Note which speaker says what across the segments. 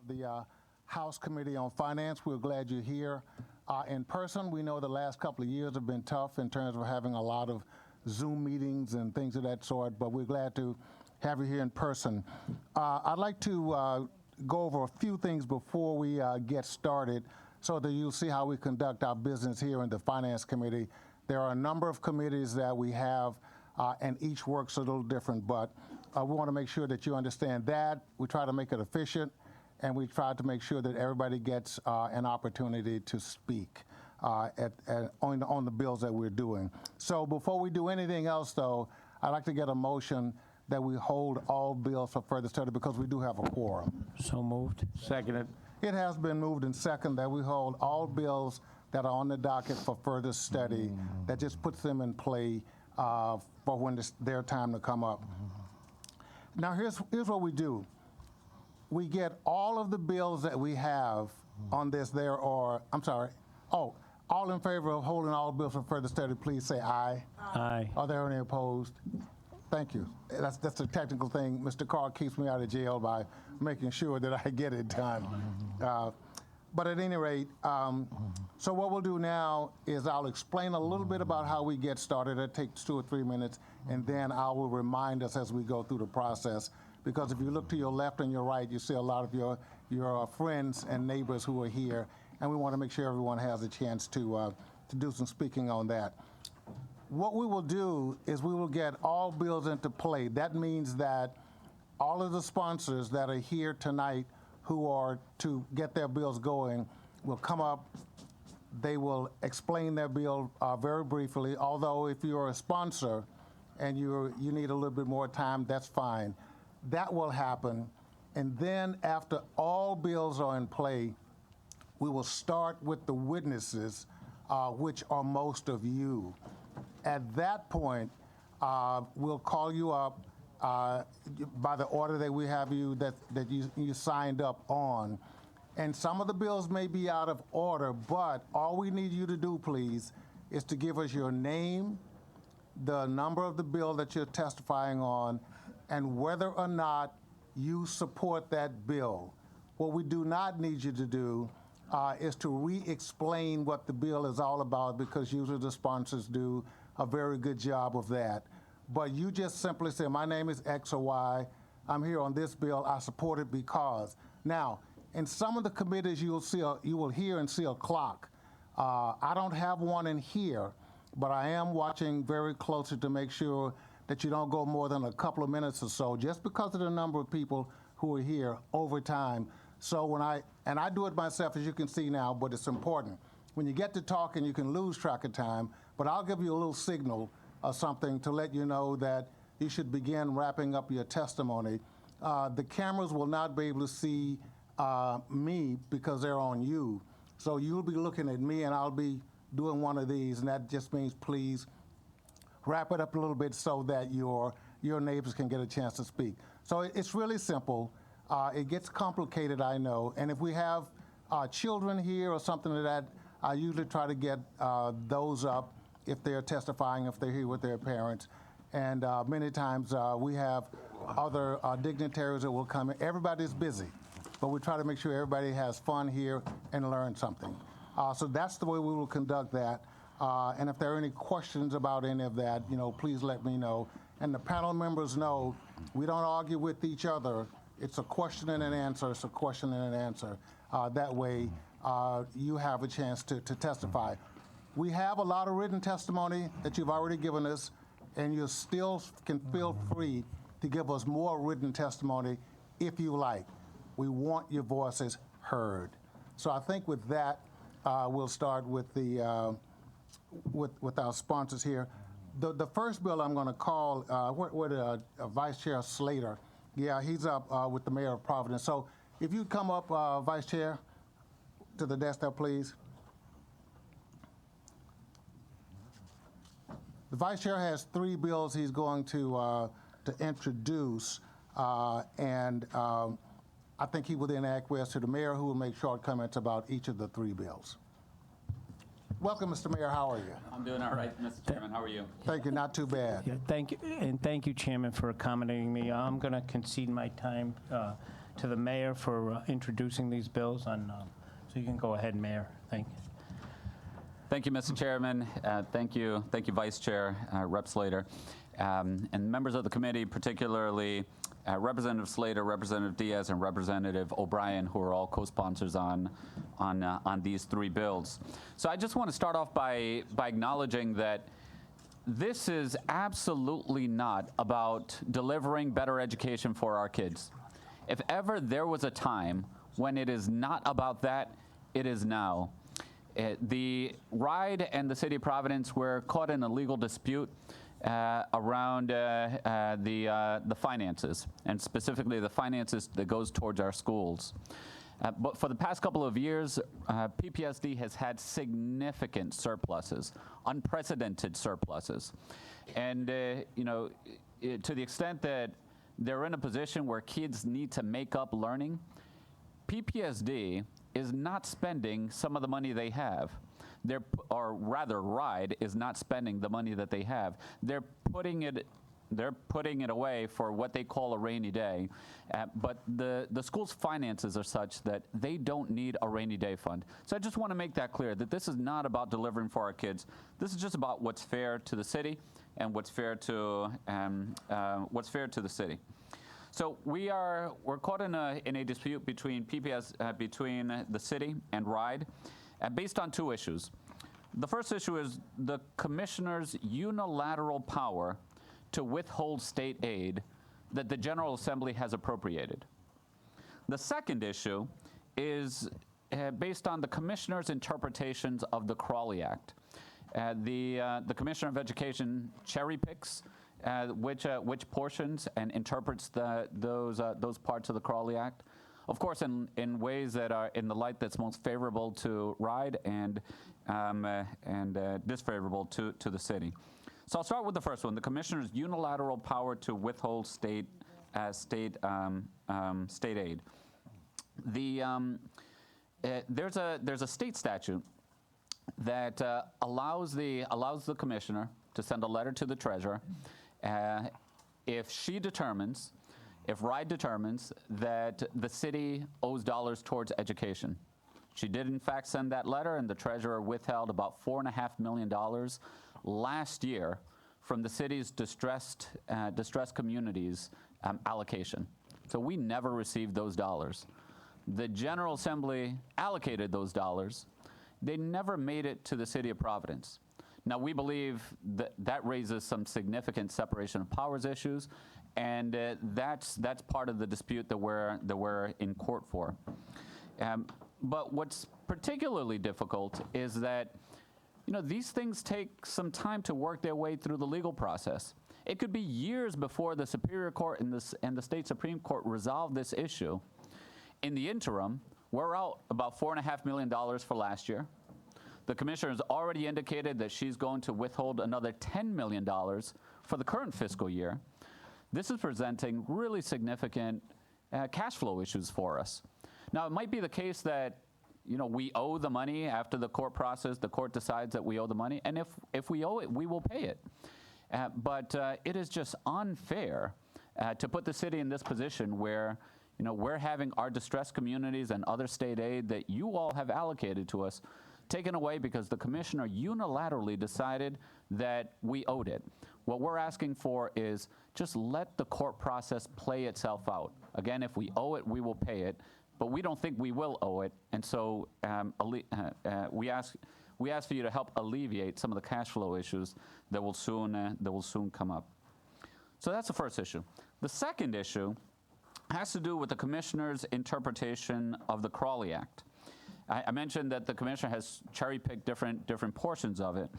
Speaker 1: the House Committee on Finance. We're glad you're here in person. We know the last couple of years have been tough in terms of having a lot of Zoom meetings and things of that sort, but we're glad to have you here in person. I'd like to go over a few things before we get started so that you'll see how we conduct our business here in the Finance Committee. There are a number of committees that we have, and each works a little different, but we want to make sure that you understand that. We try to make it efficient, and we try to make sure that everybody gets an opportunity to speak on the bills that we're doing. So before we do anything else, though, I'd like to get a motion that we hold all bills for further study because we do have a quorum.
Speaker 2: So moved.
Speaker 3: Seconded.
Speaker 1: It has been moved and seconded that we hold all bills that are on the docket for further study. That just puts them in play for when it's their time to come up. Now here's what we do. We get all of the bills that we have on this there, or I'm sorry, all in favor of holding all bills for further study, please say aye.
Speaker 2: Aye.
Speaker 1: Are there any opposed? Thank you. That's a technical thing. Mr. Carr keeps me out of jail by making sure that I get it done. But at any rate, so what we'll do now is I'll explain a little bit about how we get started. It takes 2 or 3 minutes, and then I will remind us as we go through the process. Because if you look to your left and your right, you see a lot of your friends and neighbors who are here, and we want to make sure everyone has a chance to do some speaking on that. What we will do is we will get all bills into play. That means that all of the sponsors that are here tonight who are to get their bills going will come up. They will explain their bill very briefly, although if you're a sponsor and you need a little bit more time, that's fine. That will happen. And then after all bills are in play, we will start with the witnesses, which are most of you. At that point, we'll call you up by the order that we have you that you signed up on. And some of the bills may be out of order, but all we need you to do, please, is to give us your name, the number of the bill that you're testifying on, and whether or not you support that bill. What we do not need you to do is to re-explain what the bill is all about, because usually the sponsors do a very good job of that. But you just simply say, my name is X or Y, I'm here on this bill, I support it because. Now, in some of the committees you will hear and see a clock. I don't have one in here, but I am watching very closely to make sure that you don't go more than a couple of minutes or so, just because of the number of people who are here over time. So and I do it myself, as you can see now, but it's important. When you get to talking, you can lose track of time, but I'll give you a little signal or something to let you know that you should begin wrapping up your testimony. The cameras will not be able to see me because they're on you. So you'll be looking at me and I'll be doing one of these, and that just means please wrap it up a little bit so that your neighbors can get a chance to speak. So it's really simple. It gets complicated, I know. And if we have children here or something like that, I usually try to get those up if they're testifying, if they're here with their parents. And many times we have other dignitaries that will come in. Everybody's busy, but we try to make sure everybody has fun here and learn something. So that's the way we will conduct that. And if there are any questions about any of that, please let me know. And the panel members know we don't argue with each other. It's a question and an answer. It's a question and an answer. That way, you have a chance to testify. We have a lot of written testimony that you've already given us, and you still can feel free to give us more written testimony if you like. We want your voices heard. So I think with that, we'll start with the with our sponsors here. The first bill I'm going to call, Vice Chair Slater. Yeah, he's up with the Mayor of Providence. So if you'd come up, Vice Chair, to the desk there, please. The Vice Chair has 3 bills he's going to introduce, and I think he will then acquiesce to the Mayor, who will make short comments about each of the 3 bills. Welcome, Mr. Mayor. How are you?
Speaker 4: I'm doing all right, Mr. Chairman. How are you?
Speaker 1: Thank you. Not too bad.
Speaker 2: Yeah, thank you, and thank you, Chairman, for accommodating me. I'm going to concede my time to the mayor for introducing these bills. So you can go ahead, Mayor. Thank you.
Speaker 4: Thank you, Mr. Chairman. Thank you, Vice Chair, Rep. Slater, and members of the committee, particularly Representative Slater, Representative Diaz, and Representative O'Brien, who are all co-sponsors on these three bills. So I just want to start off by acknowledging that this is absolutely not about delivering better education for our kids. If ever there was a time when it is not about that, it is now. The RIDE and the City of Providence were caught in a legal dispute around the finances, and specifically the finances that goes towards our schools. But for the past couple of years, PPSD has had significant surpluses, unprecedented surpluses. And, to the extent that they're in a position where kids need to make up learning, PPSD is not spending some of the money they have. Or rather, RIDE is not spending the money that they have. They're putting it away for what they call a rainy day. But the school's finances are such that they don't need a rainy day fund. So I just want to make that clear, that this is not about delivering for our kids. This is just about what's fair to the city and what's fair to the city. So we're caught in a dispute between between the city and RIDE, based on two issues. The first issue is the commissioner's unilateral power to withhold state aid that the General Assembly has appropriated. The second issue is based on the commissioner's interpretations of the Crawley Act. The Commissioner of Education cherry picks which portions and interprets those parts of the Crawley Act, of course, in ways that are in the light that's most favorable to RIDE and disfavorable to the city. So I'll start with the first one: the commissioner's unilateral power to withhold state aid. There's a state statute that allows the commissioner to send a letter to the treasurer if RIDE determines that the city owes dollars towards education. She did in fact send that letter, and the treasurer withheld about $4.5 million last year from the city's distressed communities allocation. So we never received those dollars. The General Assembly allocated those dollars. They never made it to the City of Providence. Now, we believe that raises some significant separation of powers issues, and that's part of the dispute that we're in court for. But what's particularly difficult is that these things take some time to work their way through the legal process. It could be years before the Superior Court and the State Supreme Court resolve this issue. In the interim, we're out about $4.5 million for last year. The commissioner has already indicated that she's going to withhold another $10 million for the current fiscal year. This is presenting really significant cash flow issues for us. Now, it might be the case that we owe the money after the court process. The court decides that we owe the money, and if we owe it, we will pay it. But it is just unfair to put the city in this position where we're having our distressed communities and other state aid that you all have allocated to us taken away because the commissioner unilaterally decided that we owed it. What we're asking for is just let the court process play itself out. Again, if we owe it, we will pay it, but we don't think we will owe it, and so we ask for you to help alleviate some of the cash flow issues that will soon come up. So that's the first issue. The second issue has to do with the commissioner's interpretation of the Crawley Act. I mentioned that the commissioner has cherry-picked different portions of it.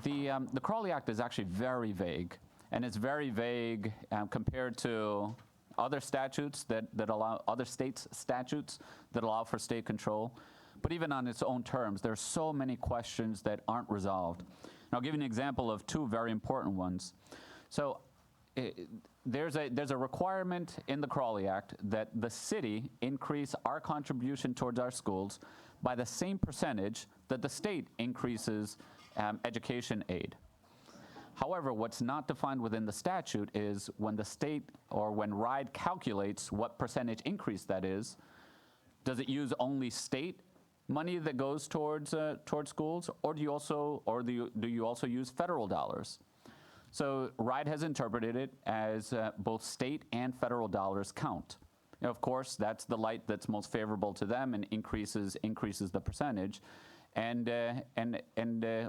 Speaker 4: The Crawley Act is actually very vague, and it's very vague compared to other statutes that allow, other states' statutes that allow for state control. But even on its own terms, there are so many questions that aren't resolved. And I'll give you an example of two very important ones. So there's a requirement in the Crawley Act that the city increase our contribution towards our schools by the same percentage that the state increases education aid. However, what's not defined within the statute is when the state or when RIDE calculates what percentage increase that is, does it use only state money that goes towards schools, or do you also use federal dollars? So RIDE has interpreted it as both state and federal dollars count. Now, of course, that's the light that's most favorable to them and increases the percentage. And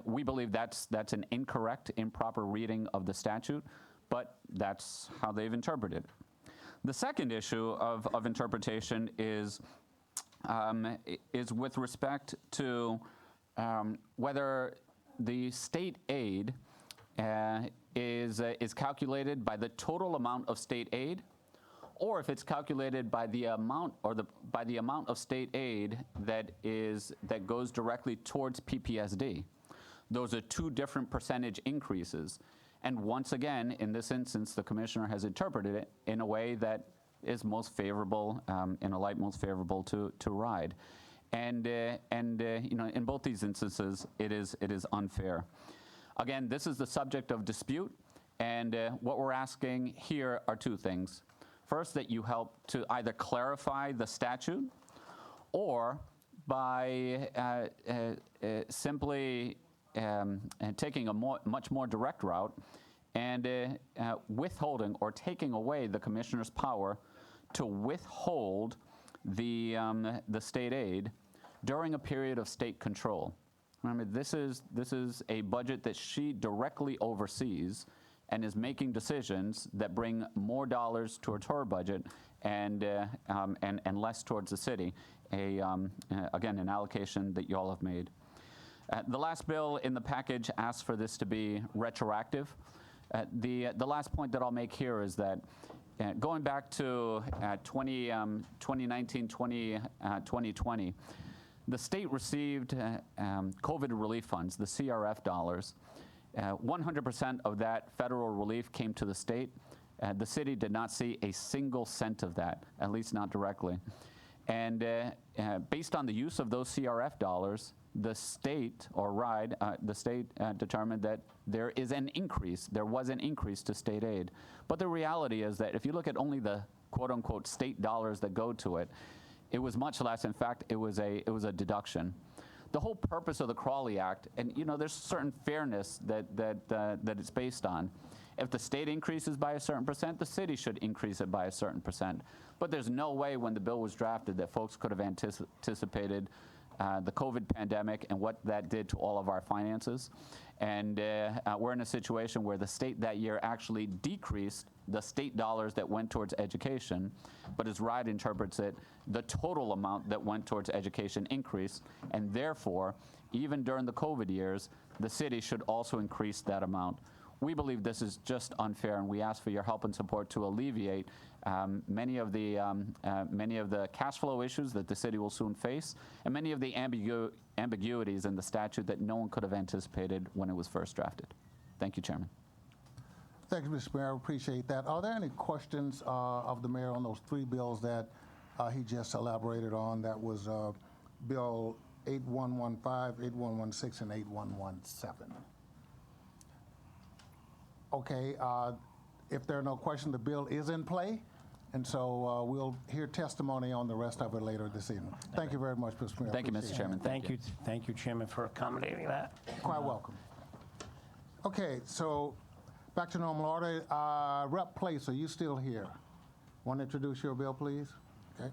Speaker 4: we believe that's an incorrect, improper reading of the statute, but that's how they've interpreted it. The second issue of interpretation is with respect to whether the state aid is calculated by the total amount of state aid, or if it's calculated by the amount by the amount of state aid that goes directly towards PPSD. Those are two different percentage increases. And once again, in this instance, the commissioner has interpreted it in a way that is most favorable, in a light most favorable to RIDE. And in both these instances, it is unfair. Again, this is the subject of dispute, and what we're asking here are two things. First, that you help to either clarify the statute, or by simply taking a much more direct route and withholding or taking away the commissioner's power to withhold the state aid during a period of state control. Remember, this is a budget that she directly oversees and is making decisions that bring more dollars towards her budget and less towards the city. Again, an allocation that you all have made. The last bill in the package asks for this to be retroactive. The last point that I'll make here is that going back to 2019, 2020, the state received COVID relief funds, the CRF dollars. 100% of that federal relief came to the state. The city did not see a single cent of that, at least not directly. And based on the use of those CRF dollars, the state, or RIDE, the state determined that there was an increase to state aid. But the reality is that if you look at only the quote-unquote state dollars that go to it, it was much less. In fact, it was a deduction. The whole purpose of the Crawley Act, and there's certain fairness that it's based on. If the state increases by a certain percent, the city should increase it by a certain percent. But there's no way when the bill was drafted that folks could have anticipated the COVID pandemic and what that did to all of our finances. And we're in a situation where the state that year actually decreased the state dollars that went towards education, but as RIDE interprets it, the total amount that went towards education increased, and therefore, even during the COVID years, the city should also increase that amount. We believe this is just unfair, and we ask for your help and support to alleviate many of the cash flow issues that the city will soon face, and many of the ambiguities in the statute that no one could have anticipated when it was first drafted. Thank you, Chairman.
Speaker 1: Thank you, Mr. Mayor. I appreciate that. Are there any questions of the mayor on those three bills that he just elaborated on? That was Bill 8115, 8116, and 8117. Okay, if there are no questions, the bill is in play, and so we'll hear testimony on the rest of it later this evening. Thank you very much, Mr. Mayor.
Speaker 4: Thank you, Mr. Chairman.
Speaker 2: Thank you, Chairman, for accommodating that.
Speaker 1: Quite welcome. Okay, so back to normal order. Rep. Place, are you still here? Want to introduce your bill, please? Okay.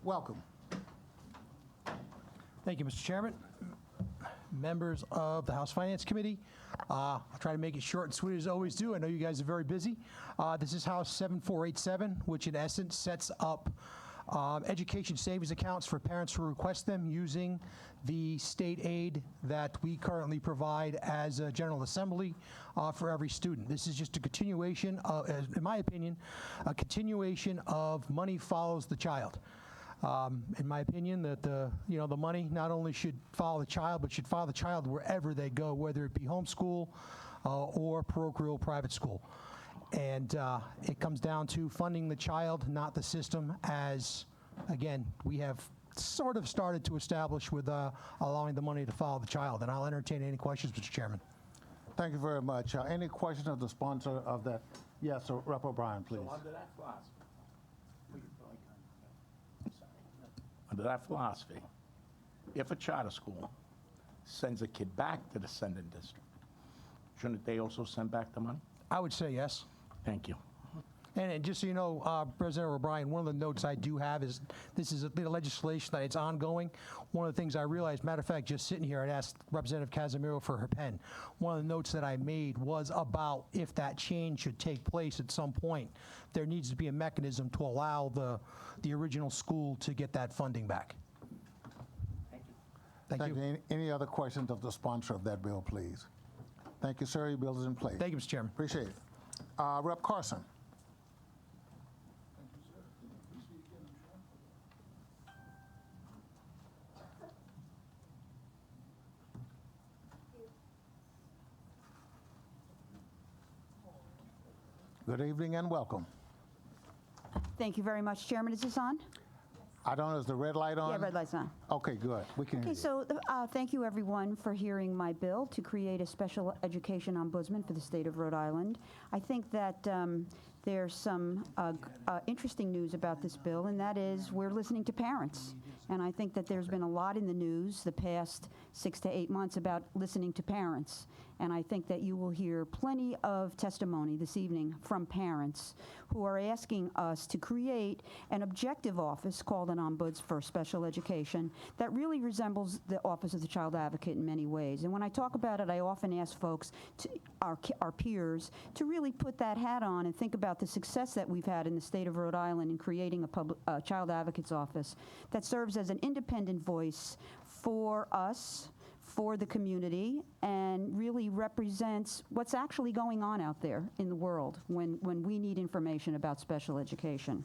Speaker 1: Welcome.
Speaker 3: Thank you, Mr. Chairman. Members of the House Finance Committee, I'll try to make it short and sweet as I always do. I know you guys are very busy. This is House 7487, which in essence sets up education savings accounts for parents who request them using the state aid that we currently provide as a General Assembly for every student. This is just a continuation, in my opinion, a continuation of money follows the child. In my opinion, that the money not only should follow the child, but should follow the child wherever they go, whether it be homeschool or parochial private school. And it comes down to funding the child, not the system, as again, we have sort of started to establish with allowing the money to follow the child. And I'll entertain any questions, Mr. Chairman.
Speaker 1: Thank you very much. Any questions of the sponsor of that? Yes, so Rep. O'Brien, please.
Speaker 5: Under that philosophy, if a charter school sends a kid back to the sending district, shouldn't they also send back the money?
Speaker 3: I would say yes.
Speaker 5: Thank you.
Speaker 3: And just so you know, President O'Brien, one of the notes I do have is this is the legislation that it's ongoing. One of the things I realized, matter of fact, just sitting here, I'd asked Representative Casimiro for her pen. One of the notes that I made was about if that change should take place at some point, there needs to be a mechanism to allow the original school to get that funding back. Thank you.
Speaker 1: Any other questions of the sponsor of that bill, please? Thank you, sir. Your bill is in place.
Speaker 3: Thank you, Mr. Chairman.
Speaker 1: Appreciate it. Rep. Carson. Good evening and welcome.
Speaker 6: Thank you very much, Chairman. Is this on?
Speaker 1: I don't know, is the red light on?
Speaker 6: Yeah, red light's on.
Speaker 1: Okay, good. We can hear
Speaker 6: Okay,
Speaker 1: you.
Speaker 6: so thank you everyone for hearing my bill to create a special education ombudsman for the state of Rhode Island. I think that there's some interesting news about this bill, and that is we're listening to parents. And I think that there's been a lot in the news the past 6 to 8 months about listening to parents. And I think that you will hear plenty of testimony this evening from parents who are asking us to create an objective office called an Ombuds for Special Education that really resembles the Office of the Child Advocate in many ways. And when I talk about it, I often ask folks, our peers, to really put that hat on and think about the success that we've had in the state of Rhode Island in creating a Child Advocate's Office that serves as an independent voice for us, for the community, and really represents what's actually going on out there in the world when we need information about special education.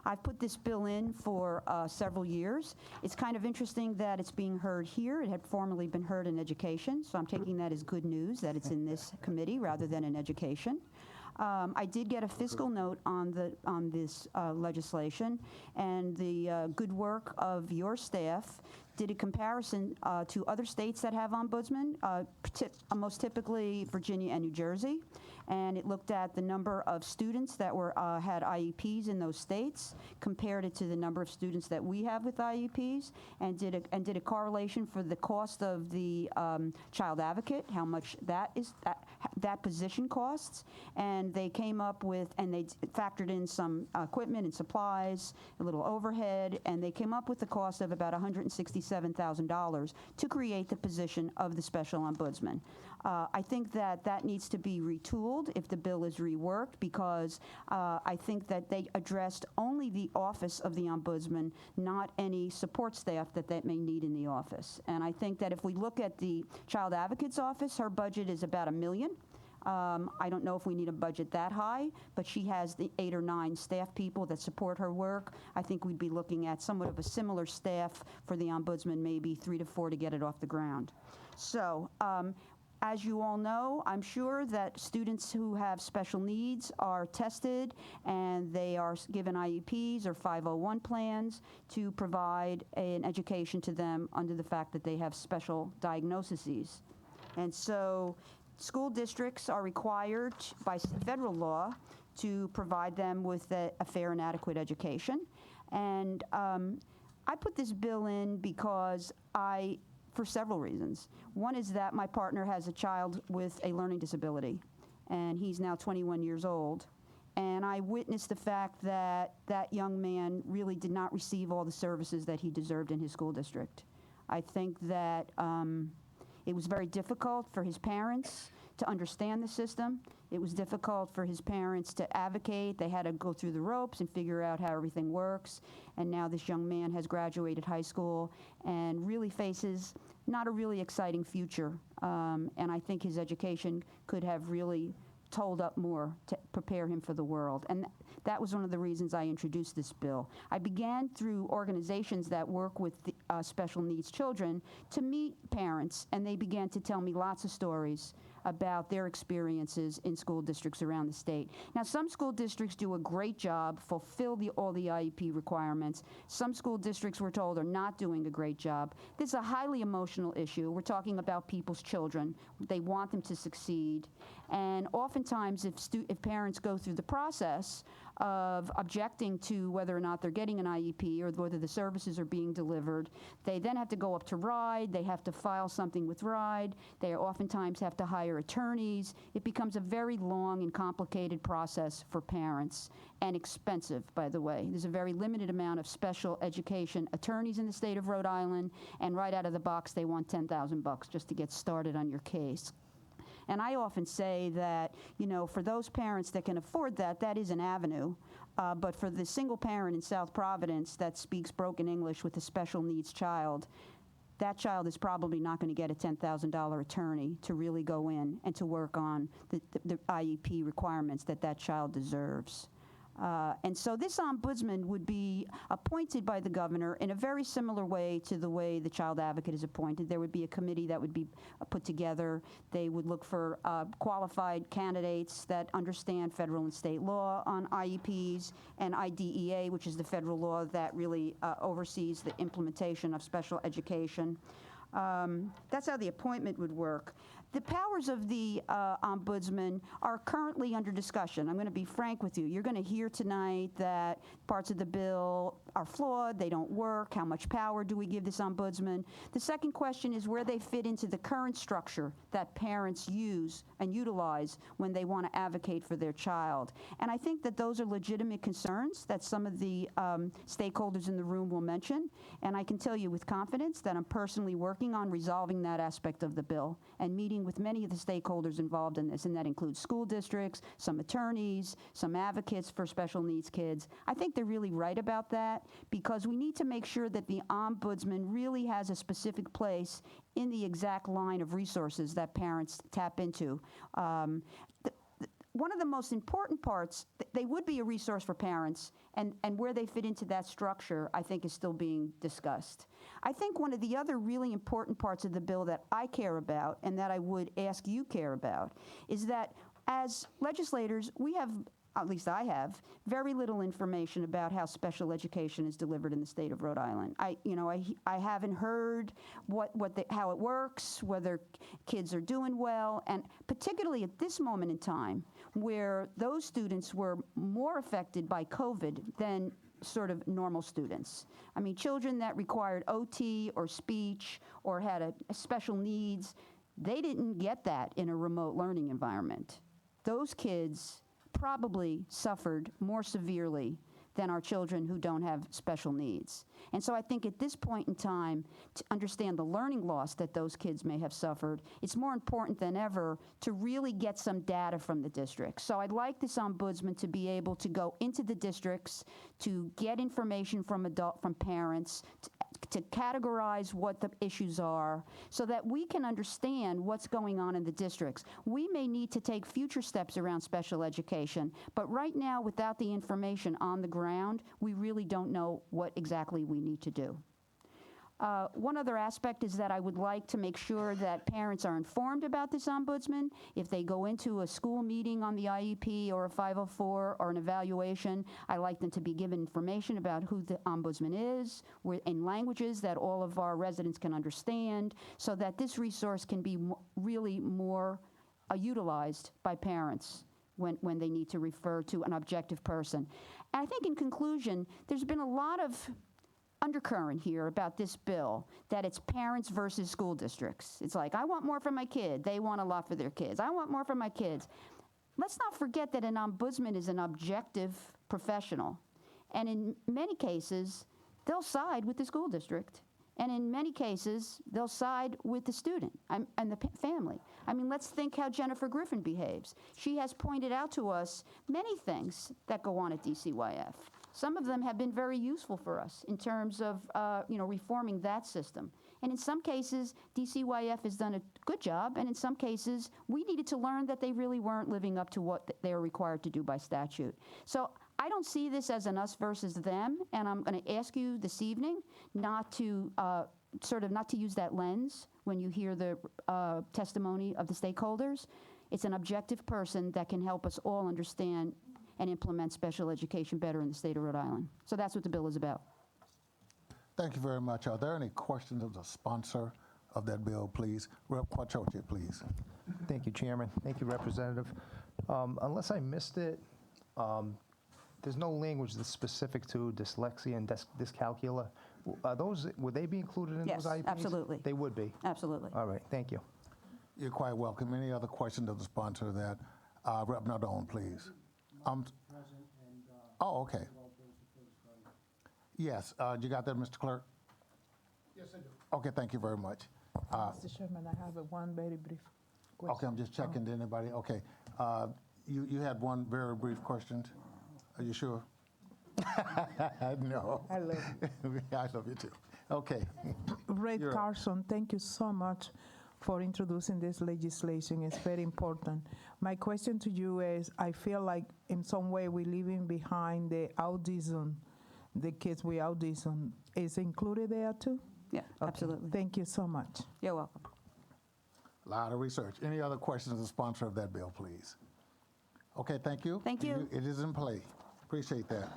Speaker 6: I've put this bill in for several years. It's kind of interesting that it's being heard here. It had formerly been heard in education, so I'm taking that as good news that it's in this committee rather than in education. I did get a fiscal note on this legislation, and the good work of your staff did a comparison to other states that have ombudsmen, most typically Virginia and New Jersey, and it looked at the number of students that had IEPs in those states, compared it to the number of students that we have with IEPs, and did a correlation for the cost of the child advocate, how much that position costs, and they came up with, and they factored in some equipment and supplies, a little overhead, and they came up with the cost of about $167,000 to create the position of the special ombudsman. I think that needs to be retooled if the bill is reworked, because I think that they addressed only the office of the ombudsman, not any support staff that may need in the office. And I think that if we look at the child advocate's office, her budget is about $1 million. I don't know if we need a budget that high, but she has the 8 or 9 staff people that support her work. I think we'd be looking at somewhat of a similar staff for the ombudsman, maybe 3 to 4 to get it off the ground. So, as you all know, I'm sure that students who have special needs are tested and they are given IEPs or 501 plans to provide an education to them under the fact that they have special diagnoses. And so school districts are required by federal law to provide them with a fair and adequate education. And I put this bill in because for several reasons. One is that my partner has a child with a learning disability, and he's now 21 years old. And I witnessed the fact that that young man really did not receive all the services that he deserved in his school district. I think that it was very difficult for his parents to understand the system. It was difficult for his parents to advocate. They had to go through the ropes and figure out how everything works. And now this young man has graduated high school and really faces not a really exciting future. And I think his education could have really told up more to prepare him for the world. And that was one of the reasons I introduced this bill. I began through organizations that work with special needs children to meet parents, and they began to tell me lots of stories about their experiences in school districts around the state. Now, some school districts do a great job, fulfill all the IEP requirements. Some school districts, we're told, are not doing a great job. This is a highly emotional issue. We're talking about people's children. They want them to succeed. And oftentimes, if parents go through the process of objecting to whether or not they're getting an IEP or whether the services are being delivered, they then have to go up to RIDE, they have to file something with RIDE, they oftentimes have to hire attorneys. It becomes a very long and complicated process for parents, and expensive, by the way. There's a very limited amount of special education attorneys in the state of Rhode Island, and right out of the box they want $10,000 just to get started on your case. And I often say that, for those parents that can afford that, that is an avenue. But for the single parent in South Providence that speaks broken English with a special needs child, that child is probably not going to get a $10,000 attorney to really go in and to work on the IEP requirements that child deserves. And so this ombudsman would be appointed by the governor in a very similar way to the way the child advocate is appointed. There would be a committee that would be put together. They would look for qualified candidates that understand federal and state law on IEPs, and IDEA, which is the federal law that really oversees the implementation of special education. That's how the appointment would work. The powers of the ombudsman are currently under discussion. I'm going to be frank with you. You're going to hear tonight that parts of the bill are flawed, they don't work, how much power do we give this ombudsman? The second question is where they fit into the current structure that parents use and utilize when they want to advocate for their child. And I think that those are legitimate concerns that some of the stakeholders in the room will mention. And I can tell you with confidence that I'm personally working on resolving that aspect of the bill and meeting with many of the stakeholders involved in this, and that includes school districts, some attorneys, some advocates for special needs kids. I think they're really right about that, because we need to make sure that the ombudsman really has a specific place in the exact line of resources that parents tap into. One of the most important parts, they would be a resource for parents, and where they fit into that structure, I think, is still being discussed. I think one of the other really important parts of the bill that I care about, and that I would ask you care about, is that as legislators, we have, at least I have, very little information about how special education is delivered in the state of Rhode Island. I haven't heard how it works, whether kids are doing well, and particularly at this moment in time, where those students were more affected by COVID than sort of normal students. I mean, children that required OT or speech or had a special needs, they didn't get that in a remote learning environment. Those kids probably suffered more severely than our children who don't have special needs. And so I think at this point in time, to understand the learning loss that those kids may have suffered, it's more important than ever to really get some data from the districts. So I'd like this ombudsman to be able to go into the districts, to get information from parents, to categorize what the issues are so that we can understand what's going on in the districts. We may need to take future steps around special education, but right now, without the information on the ground, we really don't know what exactly we need to do. One other aspect is that I would like to make sure that parents are informed about this ombudsman. If they go into a school meeting on the IEP or a 504 or an evaluation, I like them to be given information about who the ombudsman is in languages that all of our residents can understand, so that this resource can be really more utilized by parents when they need to refer to an objective person. And I think in conclusion, there's been a lot of undercurrent here about this bill, that it's parents versus school districts. It's like, I want more for my kid. They want a lot for their kids. I want more for my kids. Let's not forget that an ombudsman is an objective professional. And in many cases, they'll side with the school district. And in many cases, they'll side with the student and the family. I mean, let's think how Jennifer Griffin behaves. She has pointed out to us many things that go on at DCYF. Some of them have been very useful for us in terms of reforming that system. And in some cases, DCYF has done a good job, and in some cases, we needed to learn that they really weren't living up to what they are required to do by statute. So I don't see this as an us versus them, and I'm going to ask you this evening not to sort of not to use that lens when you hear the testimony of the stakeholders. It's an objective person that can help us all understand and implement special education better in the state of Rhode Island. So that's what the bill is about.
Speaker 1: Thank you very much. Are there any questions of the sponsor of that bill, please? Rep. Quattrochi, please.
Speaker 7: Thank you, Chairman. Thank you, Representative. Unless I missed it, there's no language that's specific to dyslexia and dyscalculia. Would they be included in
Speaker 6: Yes,
Speaker 7: those IEPs?
Speaker 6: absolutely.
Speaker 7: They would be.
Speaker 6: Absolutely.
Speaker 7: All right, thank you.
Speaker 1: You're quite welcome. Any other questions of the sponsor of that? Rep. Nardone, please. Oh, okay. Yes, you got that, Mr. Clerk?
Speaker 3: Yes, I do.
Speaker 1: Okay, thank you very much.
Speaker 8: Mr. Chairman, I have one very brief question.
Speaker 1: Okay, I'm just checking to anybody. Okay, you had one very brief question. Are you sure? No.
Speaker 8: I love you.
Speaker 1: I love you too. Okay.
Speaker 8: Ray
Speaker 1: You're up.
Speaker 8: Carson, thank you so much for introducing this legislation. It's very important. My question to you is, I feel like in some way we're leaving behind the autism, the kids with autism. Is included there too?
Speaker 6: Yeah,
Speaker 8: Okay.
Speaker 6: absolutely.
Speaker 8: Thank you so much.
Speaker 6: You're welcome.
Speaker 1: A lot of research. Any other questions of the sponsor of that bill, please? Okay, thank you.
Speaker 6: Thank you.
Speaker 1: It is in play. Appreciate that.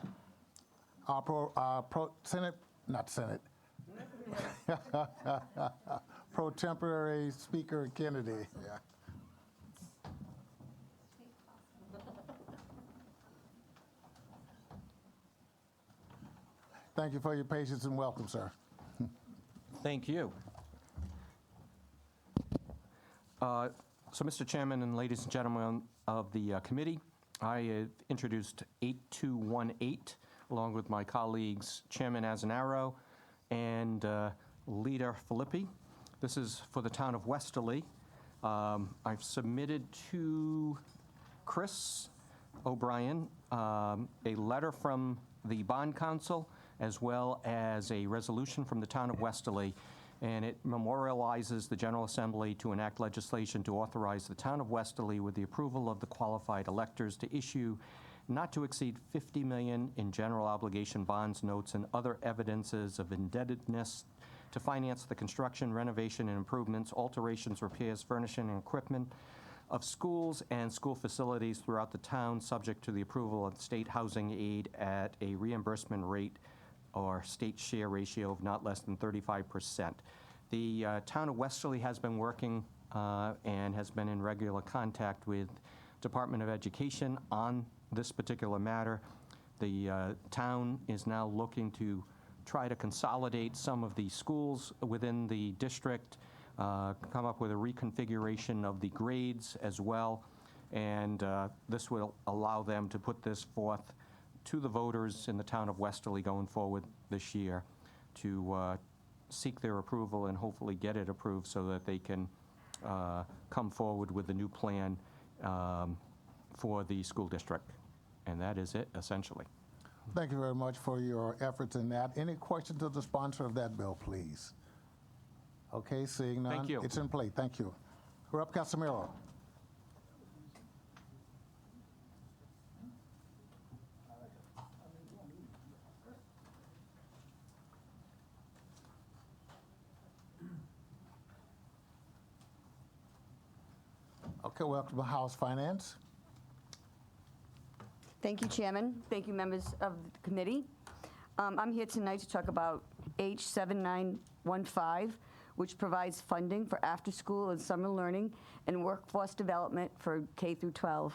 Speaker 1: Senate. Pro temporary Speaker Kennedy. Yeah. Thank you for your patience and welcome, sir.
Speaker 9: Thank you. So, Mr. Chairman and ladies and gentlemen of the committee, I have introduced 8218 along with my colleagues Chairman Azanaro and Leader Filippi. This is for the town of Westerly. I've submitted to Chris O'Brien a letter from the bond council as well as a resolution from the town of Westerly, and it memorializes the General Assembly to enact legislation to authorize the town of Westerly with the approval of the qualified electors to issue not to exceed $50 million in general obligation bonds, notes, and other evidences of indebtedness to finance the construction, renovation, and improvements, alterations, repairs, furnishing, and equipment of schools and school facilities throughout the town, subject to the approval of state housing aid at a reimbursement rate or state share ratio of not less than 35%. The town of Westerly has been working and has been in regular contact with Department of Education on this particular matter. The town is now looking to try to consolidate some of the schools within the district, come up with a reconfiguration of the grades as well, and this will allow them to put this forth to the voters in the town of Westerly going forward this year to seek their approval and hopefully get it approved so that they can come forward with the new plan for the school district. And that is it, essentially.
Speaker 1: Thank you very much for your efforts in that. Any questions of the sponsor of that bill, please? Okay, seeing none.
Speaker 9: Thank you.
Speaker 1: It's in play. Thank you. Rep. Casimiro. Okay, welcome to House Finance.
Speaker 10: Thank you, Chairman. Thank you, members of the committee. I'm here tonight to talk about H7915, which provides funding for after-school and summer learning and workforce development for K through 12.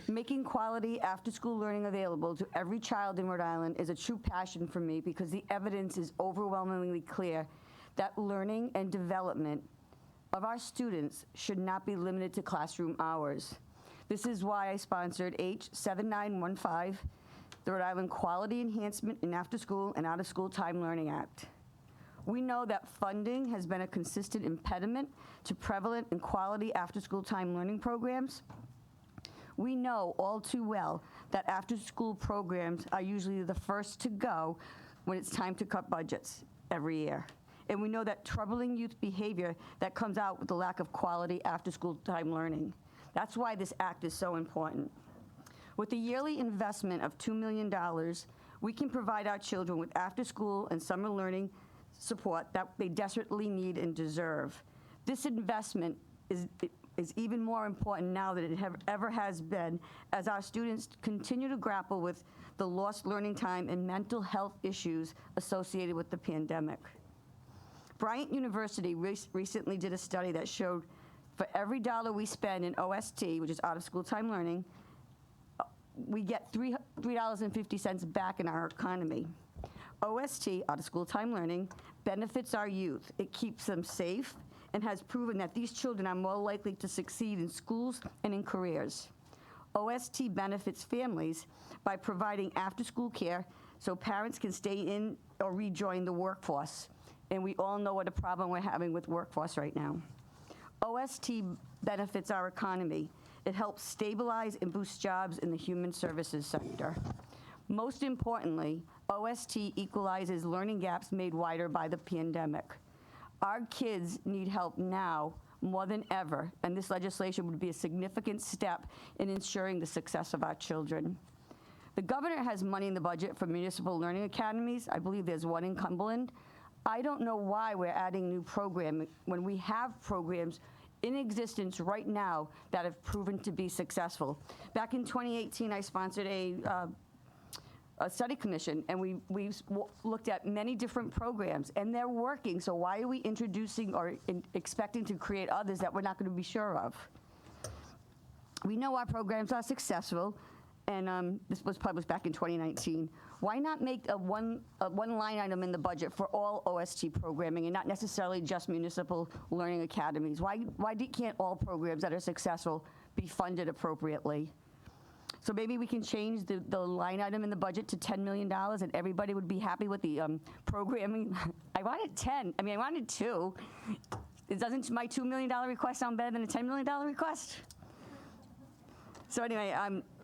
Speaker 10: Making quality after-school learning available to every child in Rhode Island is a true passion for me because the evidence is overwhelmingly clear that learning and development of our students should not be limited to classroom hours. This is why I sponsored H7915, the Rhode Island Quality Enhancement in After-School and Out-of-School Time Learning Act. We know that funding has been a consistent impediment to prevalent and quality after-school time learning programs. We know all too well that after-school programs are usually the first to go when it's time to cut budgets every year. And we know that troubling youth behavior that comes out with the lack of quality after-school time learning. That's why this act is so important. With a yearly investment of $2 million, we can provide our children with after-school and summer learning support that they desperately need and deserve. This investment is even more important now than it ever has been, as our students continue to grapple with the lost learning time and mental health issues associated with the pandemic. Bryant University recently did a study that showed for every dollar we spend in OST, which is out of school time learning, we get $3.50 back in our economy. OST, out of school time learning, benefits our youth. It keeps them safe and has proven that these children are more likely to succeed in schools and in careers. OST benefits families by providing after-school care so parents can stay in or rejoin the workforce. And we all know what a problem we're having with workforce right now. OST benefits our economy. It helps stabilize and boost jobs in the human services sector. Most importantly, OST equalizes learning gaps made wider by the pandemic. Our kids need help now more than ever, and this legislation would be a significant step in ensuring the success of our children. The governor has money in the budget for municipal learning academies. I believe there's one in Cumberland. I don't know why we're adding new programming when we have programs in existence right now that have proven to be successful. Back in 2018, I sponsored a study commission, and we looked at many different programs, and they're working. So why are we introducing or expecting to create others that we're not going to be sure of? We know our programs are successful, and this was published back in 2019. Why not make a one line item in the budget for all OST programming and not necessarily just municipal learning academies? Why can't all programs that are successful be funded appropriately? So maybe we can change the line item in the budget to $10 million, and everybody would be happy with the programming. I wanted 10. I mean, I wanted 2. Doesn't my $2 million request sound better than a $10 million request? So anyway,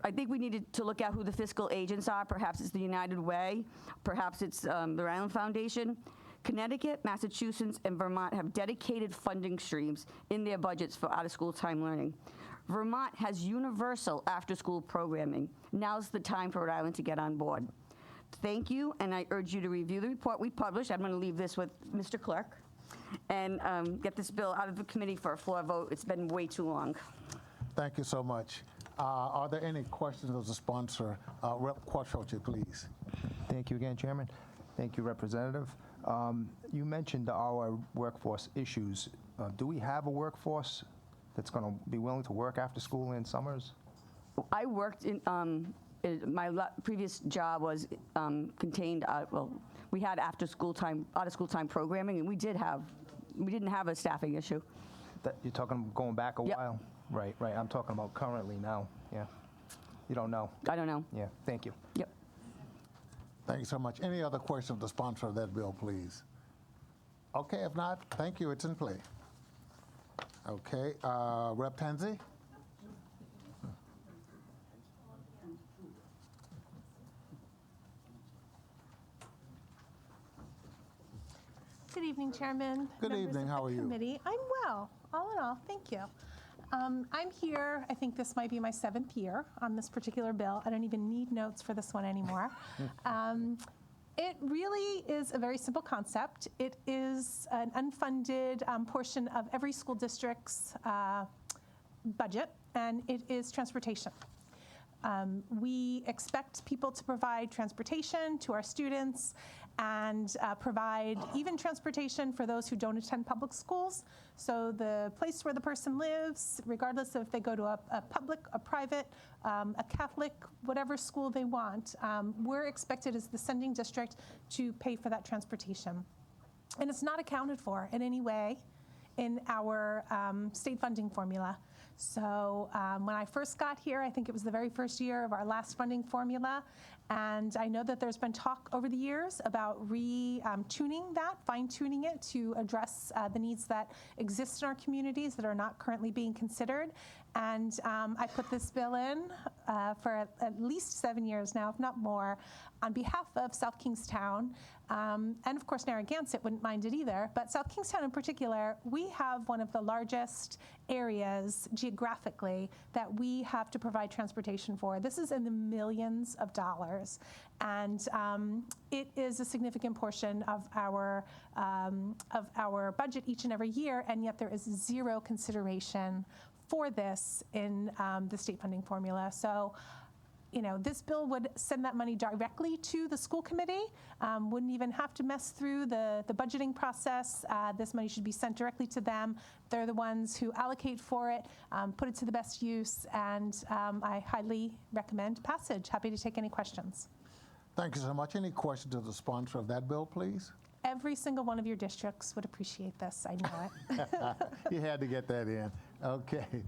Speaker 10: I think we needed to look at who the fiscal agents are. Perhaps it's the United Way. Perhaps it's the Rhode Island Foundation. Connecticut, Massachusetts, and Vermont have dedicated funding streams in their budgets for out-of-school time learning. Vermont has universal after-school programming. Now's the time for Rhode Island to get on board. Thank you, and I urge you to review the report we published. I'm going to leave this with Mr. Clerk and get this bill out of the committee for a floor vote. It's been way too long.
Speaker 1: Thank you so much. Are there any questions of the sponsor? Rep. Quattrochi, please.
Speaker 7: Thank you again, Chairman. Thank you, Representative. You mentioned our workforce issues. Do we have a workforce that's going to be willing to work after school in summers?
Speaker 10: I worked in my previous job was contained. Well, we had out of school time programming, and we didn't have a staffing issue.
Speaker 7: You're talking going back a
Speaker 10: Yep.
Speaker 7: while? Right. I'm talking about currently now. Yeah. You don't know?
Speaker 10: I don't know.
Speaker 7: Yeah. Thank you.
Speaker 10: Yep.
Speaker 1: Thank you so much. Any other questions of the sponsor of that bill, please? Okay, if not, thank you. It's in play. Okay, Rep. Tansey?
Speaker 11: Good evening, Chairman.
Speaker 1: Good
Speaker 11: members
Speaker 1: evening.
Speaker 11: of
Speaker 1: How
Speaker 11: the
Speaker 1: are you?
Speaker 11: Committee. I'm well, all in all. Thank you. I'm here. I think this might be my 7th year on this particular bill. I don't even need notes for this one anymore. It really is a very simple concept. It is an unfunded portion of every school district's budget, and it is transportation. We expect people to provide transportation to our students and provide even transportation for those who don't attend public schools. So the place where the person lives, regardless of if they go to a public, a private, a Catholic, whatever school they want, we're expected as the sending district to pay for that transportation. And it's not accounted for in any way in our state funding formula. So when I first got here, I think it was the very first year of our last funding formula, and I know that there's been talk over the years about tuning that, fine-tuning it to address the needs that exist in our communities that are not currently being considered. And I put this bill in for at least 7 years now, if not more, on behalf of South Kingstown. And of course, Narragansett wouldn't mind it either. But South Kingstown in particular, we have one of the largest areas geographically that we have to provide transportation for. This is in the millions of dollars. And it is a significant portion of our budget each and every year, and yet there is zero consideration for this in the state funding formula. So, this bill would send that money directly to the school committee, wouldn't even have to mess through the budgeting process. This money should be sent directly to them. They're the ones who allocate for it, put it to the best use, and I highly recommend passage. Happy to take any questions.
Speaker 1: Thank you so much. Any questions of the sponsor of that bill, please?
Speaker 11: Every single one of your districts would appreciate this. I know it.
Speaker 1: You had to get that in. Okay.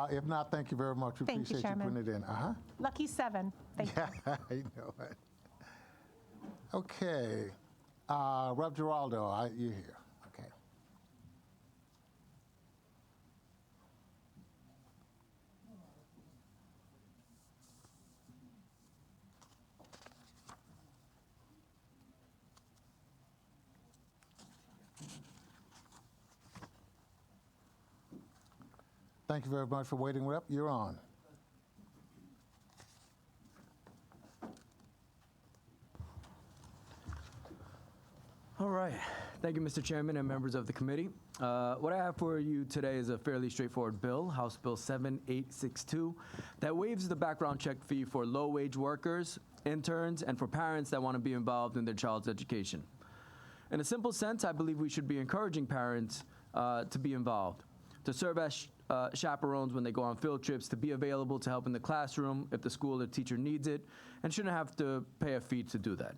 Speaker 1: If not, thank you very much. We
Speaker 11: Thank you,
Speaker 1: appreciate you
Speaker 11: Chairman.
Speaker 1: putting it in.
Speaker 11: Lucky 7. Thank you.
Speaker 1: I know it. Okay. Rep. Giraldo, you're here. Okay. Thank you very much for waiting, Rep. You're on.
Speaker 12: All right. Thank you, Mr. Chairman and members of the committee. What I have for you today is a fairly straightforward bill, House Bill 7862, that waives the background check fee for low-wage workers, interns, and for parents that want to be involved in their child's education. In a simple sense, I believe we should be encouraging parents to be involved, to serve as chaperones when they go on field trips, to be available to help in the classroom if the school or teacher needs it, and shouldn't have to pay a fee to do that.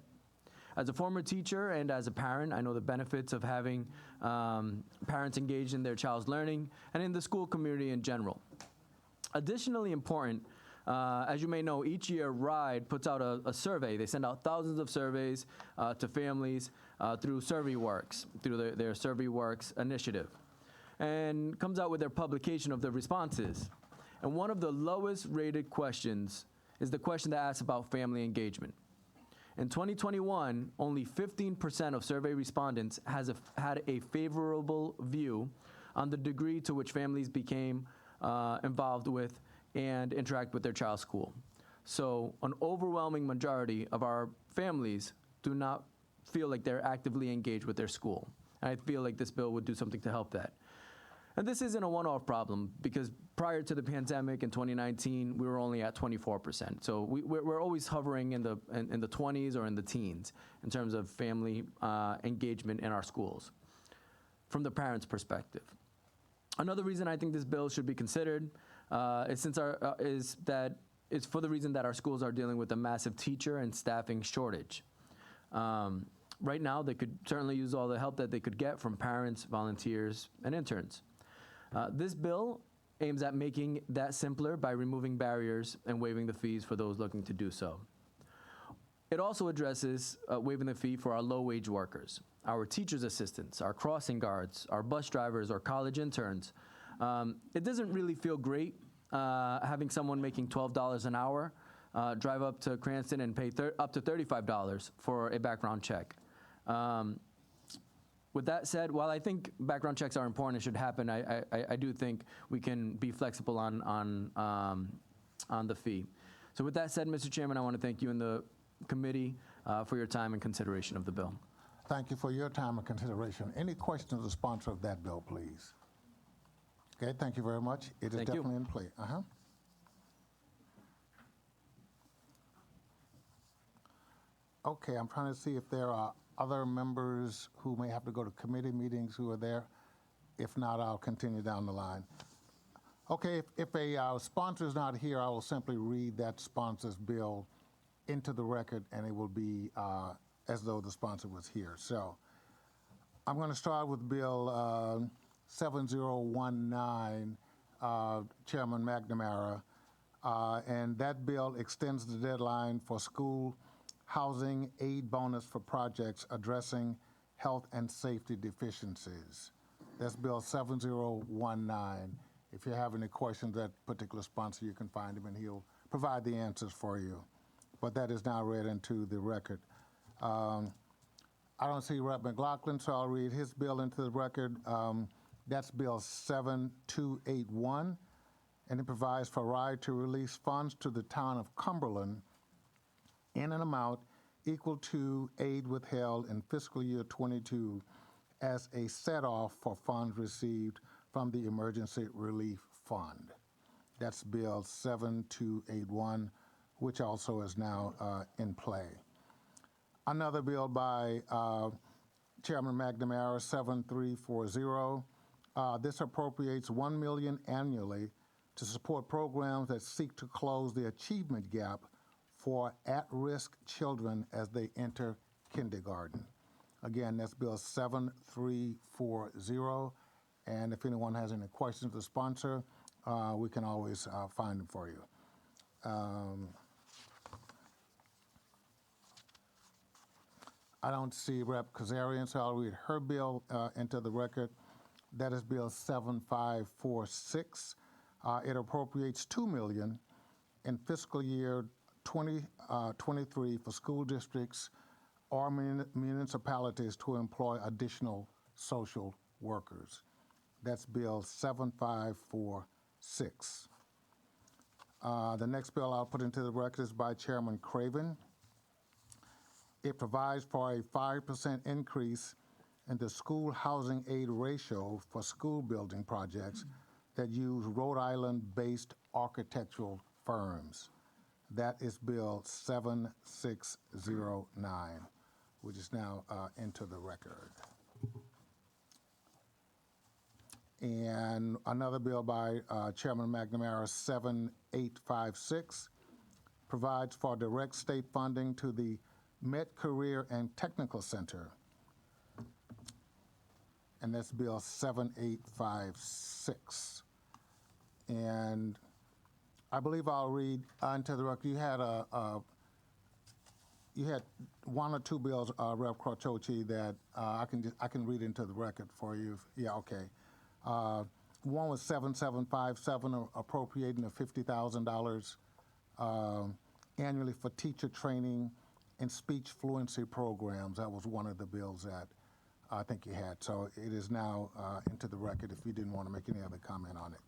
Speaker 12: As a former teacher and as a parent, I know the benefits of having parents engaged in their child's learning and in the school community in general. Additionally important, as you may know, each year RIDE puts out a survey. They send out thousands of surveys to families through SurveyWorks, through their SurveyWorks initiative, and comes out with their publication of the responses. And one of the lowest rated questions is the question that asks about family engagement. In 2021, only 15% of survey respondents had a favorable view on the degree to which families became involved with and interact with their child's school. So an overwhelming majority of our families do not feel like they're actively engaged with their school. And I feel like this bill would do something to help that. And this isn't a one-off problem, because prior to the pandemic in 2019, we were only at 24%. So we're always hovering in the 20s or in the teens in terms of family engagement in our schools, from the parents' perspective. Another reason I think this bill should be considered is for the reason that our schools are dealing with a massive teacher and staffing shortage. Right now, they could certainly use all the help that they could get from parents, volunteers, and interns. This bill aims at making that simpler by removing barriers and waiving the fees for those looking to do so. It also addresses waiving the fee for our low-wage workers, our teachers' assistants, our crossing guards, our bus drivers, or college interns. It doesn't really feel great having someone making $12 an hour drive up to Cranston and pay up to $35 for a background check. With that said, while I think background checks are important and should happen, I do think we can be flexible on the fee. So with that said, Mr. Chairman, I want to thank you and the committee for your time and consideration of the bill.
Speaker 1: Thank you for your time and consideration. Any questions of the sponsor of that bill, please? Okay, thank you very much. It is
Speaker 12: Thank you.
Speaker 1: definitely in play. Okay, I'm trying to see if there are other members who may have to go to committee meetings who are there. If not, I'll continue down the line. Okay, if a sponsor is not here, I will simply read that sponsor's bill into the record, and it will be as though the sponsor was here. So I'm going to start with Bill 7019, Chairman McNamara, and that bill extends the deadline for school housing aid bonus for projects addressing health and safety deficiencies. That's Bill 7019. if you have any questions, that particular sponsor, you can find him and he'll provide the answers for you. But that is now read into the record. I don't see Rep. McLaughlin, so I'll read his bill into the record. That's Bill 7281, and it provides for RIDE to release funds to the town of Cumberland in an amount equal to aid withheld in fiscal year 22 as a set-off for funds received from the Emergency Relief Fund. That's Bill 7281, which also is now in play. Another bill by Chairman McNamara, 7340. This appropriates $1 million annually to support programs that seek to close the achievement gap for at-risk children as they enter kindergarten. Again, that's Bill 7340. And if anyone has any questions of the sponsor, we can always find them for you. I don't see Rep. Kazarian, so I'll read her bill into the record. That is Bill 7546. It appropriates $2 million in fiscal year 2023 for school districts or municipalities to employ additional social workers. That's Bill 7546. The next bill I'll put into the record is by Chairman Craven. It provides for a 5% increase in the school housing aid ratio for school building projects that use Rhode Island-based architectural firms. That is Bill 7609, which is now into the record. And another bill by Chairman McNamara, 7856, provides for direct state funding to the Met Career and Technical Center, and that's Bill 7856. And I believe I'll read into the record. You had one or two bills, Rep. Croce, that I can read into the record for you. Yeah, okay. One was 7757, appropriating the $50,000 annually for teacher training and speech fluency programs. That was one of the bills that I think you had. So it is now into the record if you didn't want to make any other comment on it.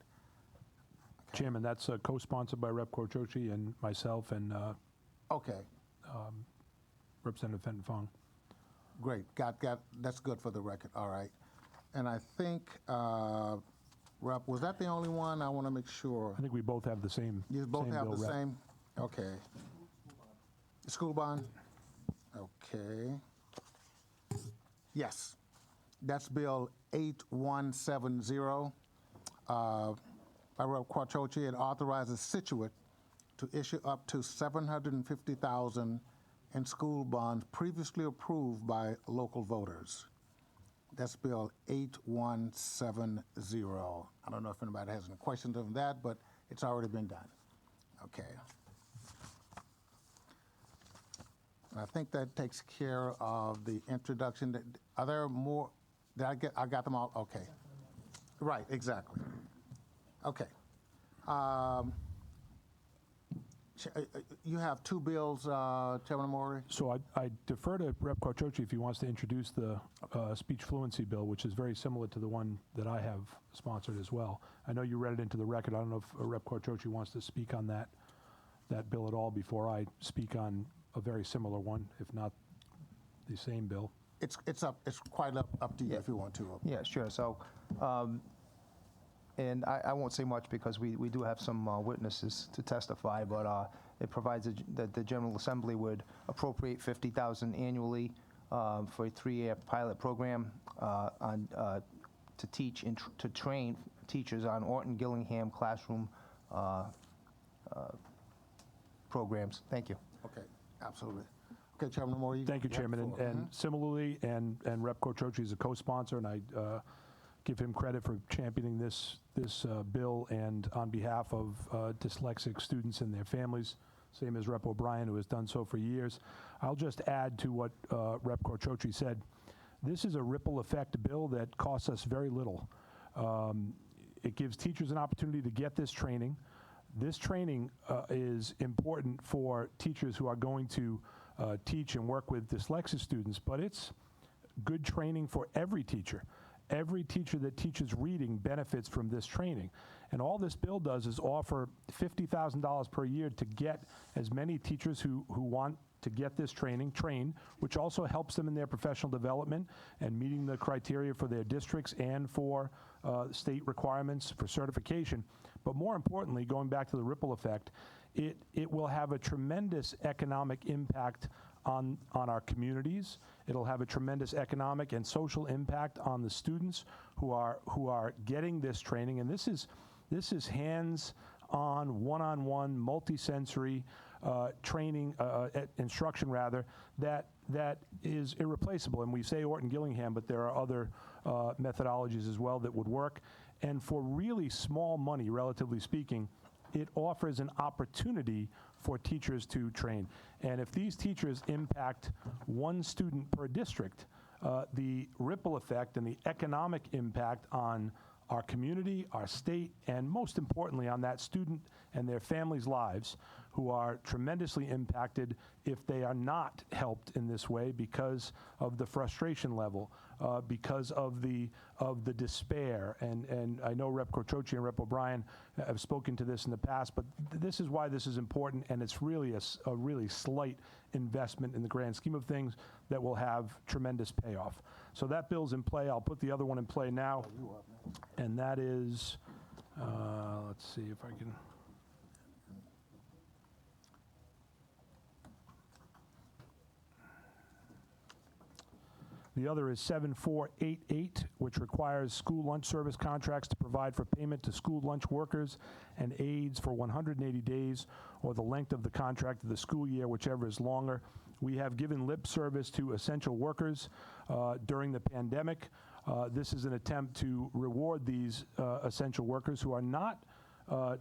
Speaker 1: Okay.
Speaker 13: Chairman, that's co-sponsored by Rep. Croce and myself and
Speaker 1: Okay,
Speaker 13: Representative Fenton Fong.
Speaker 1: great. Got. That's good for the record. All right. And I think, Rep., was that the only one? I want to make sure.
Speaker 13: I think we both have the same.
Speaker 1: You both have
Speaker 13: bill,
Speaker 1: the
Speaker 13: Rep.
Speaker 1: same? Okay. School bond? Okay. Yes. That's Bill 8170 by Rep. Quattrochi. It authorizes Situate to issue up to $750,000 in school bonds previously approved by local voters. That's Bill 8170. I don't know if anybody has any questions on that, but it's already been done. Okay. And I think that takes care of the introduction. Are there more? I got them all? Okay. Right, exactly. Okay. You have two bills, Chairman Maury?
Speaker 13: So I defer to Rep. Quattrochi if he wants to introduce the speech fluency bill, which is very similar to the one that I have sponsored as well. I know you read it into the record. I don't know if Rep. Quattrochi wants to speak on that bill at all before I speak on a very similar one, if not the same bill.
Speaker 1: It's quite up to you if you want to.
Speaker 7: Yeah, sure. So, and I won't say much because we do have some witnesses to testify, but it provides that the General Assembly would appropriate $50,000 annually for a 3-year pilot program to teach and to train teachers on Orton Gillingham classroom programs. Thank you.
Speaker 1: Okay, absolutely. Okay, Chairman Moore.
Speaker 13: Thank you, Chairman. And similarly, and Rep. Quattrochi is a co-sponsor, and I give him credit for championing this bill and on behalf of dyslexic students and their families, same as Rep. O'Brien, who has done so for years. I'll just add to what Rep. Quattrochi said. This is a ripple effect bill that costs us very little. It gives teachers an opportunity to get this training. This training is important for teachers who are going to teach and work with dyslexic students, but it's good training for every teacher. Every teacher that teaches reading benefits from this training. And all this bill does is offer $50,000 per year to get as many teachers who want to get this training trained, which also helps them in their professional development and meeting the criteria for their districts and for state requirements for certification. But more importantly, going back to the ripple effect, it will have a tremendous economic impact on our communities. It'll have a tremendous economic and social impact on the students who are getting this training. And this is hands-on, one-on-one, multisensory training, instruction rather, that is irreplaceable. And we say Orton Gillingham, but there are other methodologies as well that would work. And for really small money, relatively speaking, it offers an opportunity for teachers to train. And if these teachers impact one student per district, the ripple effect and the economic impact on our community, our state, and most importantly on that student and their families' lives, who are tremendously impacted if they are not helped in this way because of the frustration level, because of the despair. And I know Rep. Cortrochi and Rep. O'Brien have spoken to this in the past, but this is why this is important, and it's really a really slight investment in the grand scheme of things that will have tremendous payoff. So that bill's in play. I'll put the other one in play now, and that is, let's see if I can. The other is 7488, which requires school lunch service contracts to provide for payment to school lunch workers and aides for 180 days or the length of the contract of the school year, whichever is longer. We have given lip service to essential workers during the pandemic. This is an attempt to reward these essential workers who are not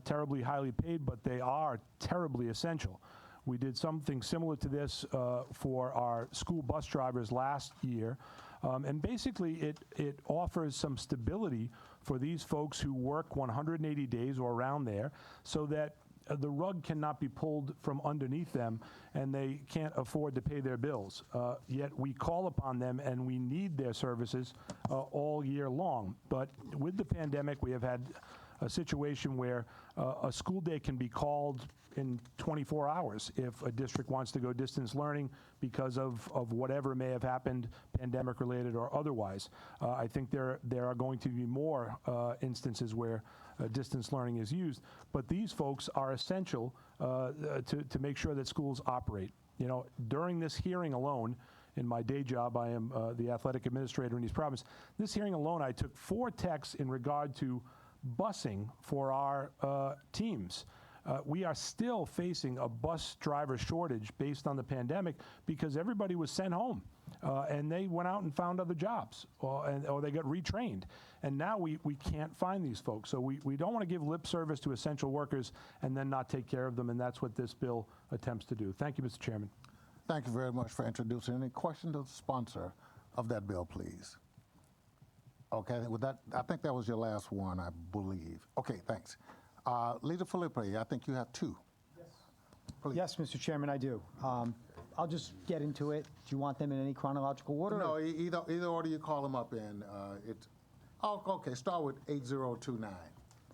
Speaker 13: terribly highly paid, but they are terribly essential. We did something similar to this for our school bus drivers last year. And basically, it offers some stability for these folks who work 180 days or around there so that the rug cannot be pulled from underneath them and they can't afford to pay their bills. Yet we call upon them and we need their services all year long. But with the pandemic, we have had a situation where a school day can be called in 24 hours if a district wants to go distance learning because of whatever may have happened, pandemic related or otherwise. I think there are going to be more instances where distance learning is used, but these folks are essential to make sure that schools operate. You know, during this hearing alone, in my day job, I am the athletic administrator in East Providence. This hearing alone, I took 4 texts in regard to busing for our teams. We are still facing a bus driver shortage based on the pandemic because everybody was sent home and they went out and found other jobs or they got retrained. And now we can't find these folks. So we don't want to give lip service to essential workers and then not take care of them, and that's what this bill attempts to do. Thank you, Mr. Chairman.
Speaker 1: Thank you very much for introducing. Any questions of the sponsor of that bill, please? Okay, with that, I think that was your last one, I believe. Okay, thanks. Leader Felipe, I think you have 2.
Speaker 14: Yes.
Speaker 1: Please.
Speaker 14: Yes, Mr. Chairman, I do. I'll just get into it. Do you want them in any chronological order?
Speaker 1: No, either order you call them up in. Okay, start with 8029.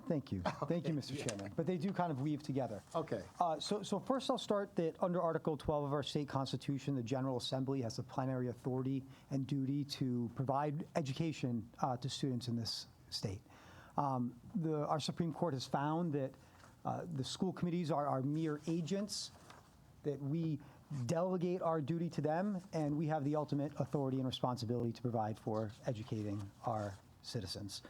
Speaker 14: Thank you. Thank you, Mr. Chairman. But they do kind of weave together.
Speaker 1: Okay.
Speaker 14: So first I'll start that under Article 12 of our state constitution, the General Assembly has the plenary authority and duty to provide education to students in this state. Our Supreme Court has found that the school committees are mere agents, that we delegate our duty to them, and we have the ultimate authority and responsibility to provide for educating our citizens.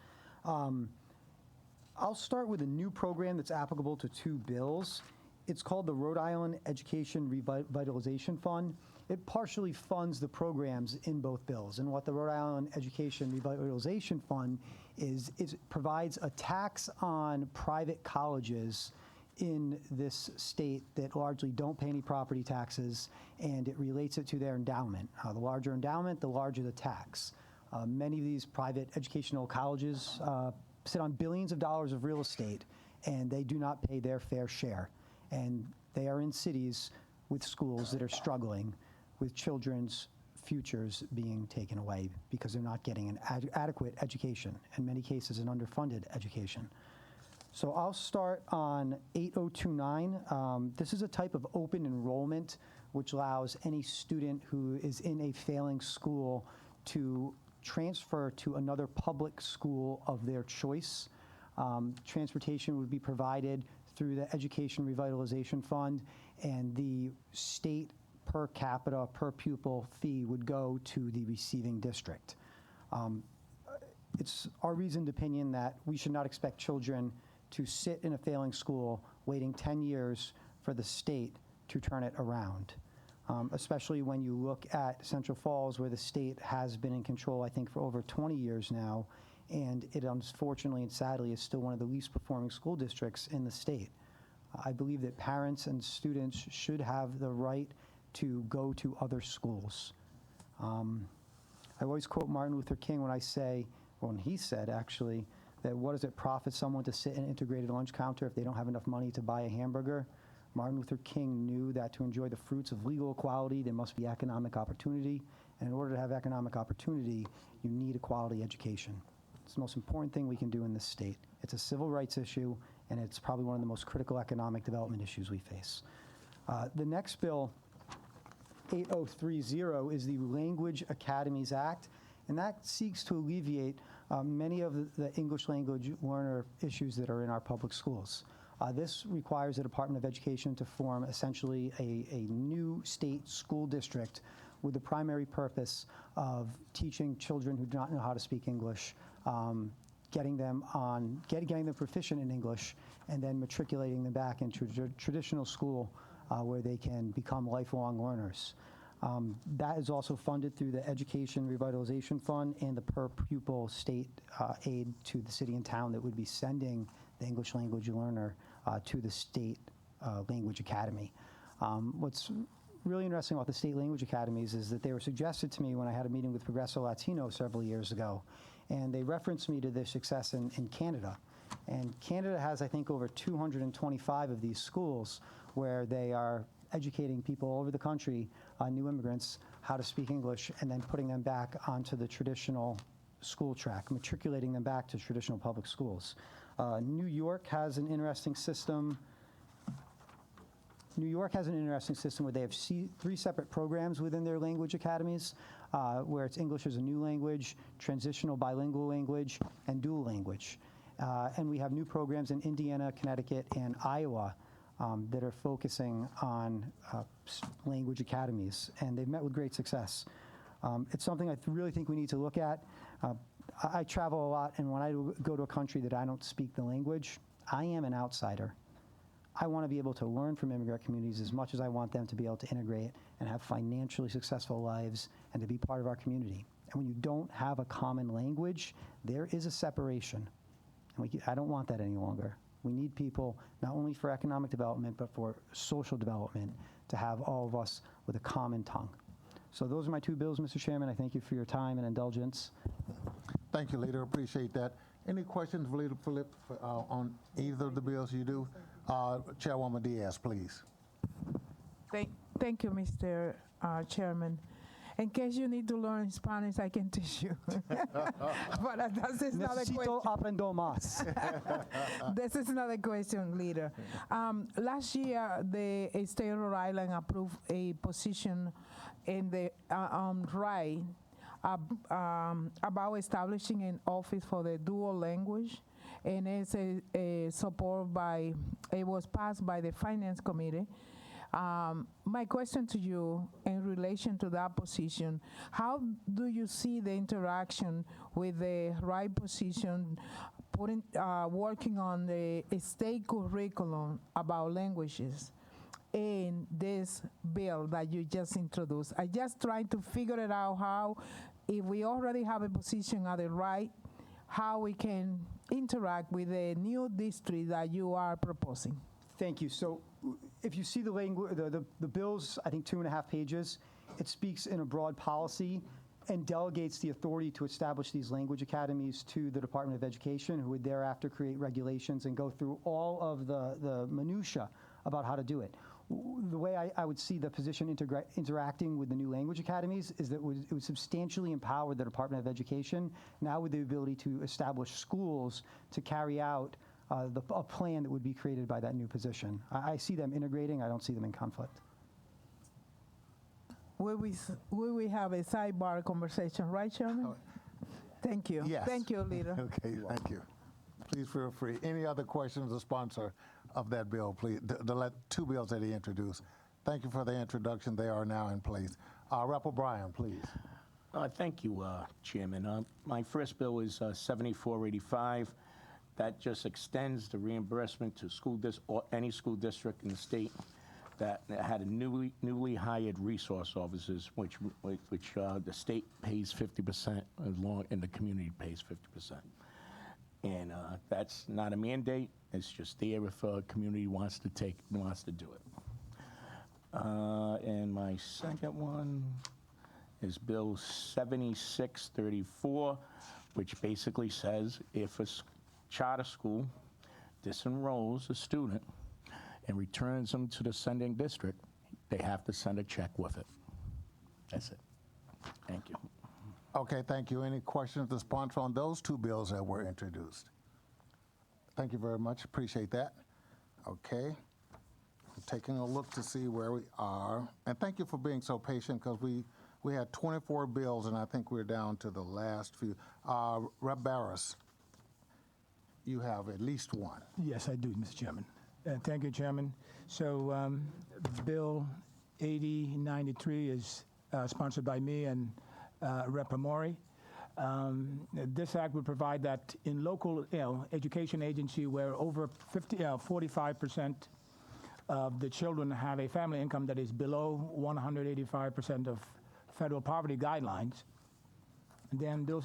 Speaker 14: I'll start with a new program that's applicable to 2 bills. It's called the Rhode Island Education Revitalization Fund. It partially funds the programs in both bills. And what the Rhode Island Education Revitalization Fund is it provides a tax on private colleges in this state that largely don't pay any property taxes, and it relates it to their endowment. The larger endowment, the larger the tax. Many of these private educational colleges sit on billions of dollars of real estate, and they do not pay their fair share. And they are in cities with schools that are struggling, with children's futures being taken away because they're not getting an adequate education, in many cases an underfunded education. So I'll start on 8029. This is a type of open enrollment which allows any student who is in a failing school to transfer to another public school of their choice. Transportation would be provided through the Education Revitalization Fund, and the state per capita, per pupil fee would go to the receiving district. It's our reasoned opinion that we should not expect children to sit in a failing school waiting 10 years for the state to turn it around, especially when you look at Central Falls, where the state has been in control, I think, for over 20 years now, and it unfortunately and sadly is still one of the least performing school districts in the state. I believe that parents and students should have the right to go to other schools. I always quote Martin Luther King when I say, when he said actually, that what does it profit someone to sit in an integrated lunch counter if they don't have enough money to buy a hamburger? Martin Luther King knew that to enjoy the fruits of legal equality, there must be economic opportunity. And in order to have economic opportunity, you need a quality education. It's the most important thing we can do in this state. It's a civil rights issue, and it's probably one of the most critical economic development issues we face. The next bill, 8030, is the Language Academies Act, and that seeks to alleviate many of the English language learner issues that are in our public schools. This requires the Department of Education to form essentially a new state school district with the primary purpose of teaching children who do not know how to speak English, getting them proficient in English, and then matriculating them back into traditional school where they can become lifelong learners. That is also funded through the Education Revitalization Fund and the per pupil state aid to the city and town that would be sending the English language learner to the state language academy. What's really interesting about the state language academies is that they were suggested to me when I had a meeting with Progresso Latino several years ago, and they referenced me to their success in Canada. And Canada has, I think, over 225 of these schools where they are educating people all over the country, new immigrants, how to speak English, and then putting them back onto the traditional school track, matriculating them back to traditional public schools. New York has an interesting system. New York has an interesting system where they have three separate programs within their language academies, where it's English as a new language, transitional bilingual language, and dual language. And we have new programs in Indiana, Connecticut, and Iowa that are focusing on language academies, and they've met with great success. It's something I really think we need to look at. I travel a lot, and when I go to a country that I don't speak the language, I am an outsider. I want to be able to learn from immigrant communities as much as I want them to be able to integrate and have financially successful lives and to be part of our community. And when you don't have a common language, there is a separation. And I don't want that any longer. We need people, not only for economic development, but for social development, to have all of us with a common tongue. So those are my two bills, Mr. Chairman. I thank you for your time and indulgence.
Speaker 1: Thank you, Leader. Appreciate that. Any questions for Leader Philip on either of the bills you do? Chairwoman Diaz, please.
Speaker 8: Thank you, Mr. Chairman. In case you need to learn Spanish, I can teach you. But that is not a question.
Speaker 14: Necesito aprender más.
Speaker 8: This is not a question, Leader. Last year, the state of Rhode Island approved a position in the RIDE about establishing an office for the dual language, and it's it was passed by the Finance Committee. My question to you in relation to that position, how do you see the interaction with the right position working on the state curriculum about languages in this bill that you just introduced? I just trying to figure it out how, if we already have a position at the right, how we can interact with the new district that you are proposing.
Speaker 14: Thank you. So if you see the bill's, I think, 2.5 pages, it speaks in a broad policy and delegates the authority to establish these language academies to the Department of Education, who would thereafter create regulations and go through all of the minutia about how to do it. The way I would see the position interacting with the new language academies is that it would substantially empower the Department of Education, now with the ability to establish schools to carry out a plan that would be created by that new position. I see them integrating. I don't see them in conflict.
Speaker 8: Will we have a sidebar conversation, right, Chairman? Thank you.
Speaker 1: Yes.
Speaker 8: Thank you, Leader.
Speaker 1: Okay, thank you. Please feel free. Any other questions of the sponsor of that bill, please? The two bills that he introduced. Thank you for the introduction. They are now in place. Rep. O'Brien, please.
Speaker 5: Thank you, Chairman. My first bill is 7485. That just extends the reimbursement to or any school district in the state that had a newly hired resource officers, which the state pays 50%, and the community pays 50%. And that's not a mandate. It's just there if a community wants to do it. And my second one is Bill 7634, which basically says if a charter school disenrolls a student and returns them to the sending district, they have to send a check with it. That's it. Thank you.
Speaker 1: Okay, thank you. Any questions of the sponsor on those two bills that were introduced? Thank you very much. Appreciate that. Okay. I'm taking a look to see where we are. And thank you for being so patient, because we had 24 bills, and I think we're down to the last few. Rep. Barris, you have at least one.
Speaker 15: Yes, I do, Mr. Chairman. Thank you, Chairman. So Bill 8093 is sponsored by me and Rep. Amori. This act would provide that in local education agency where over 45% of the children have a family income that is below 185% of federal poverty guidelines, then the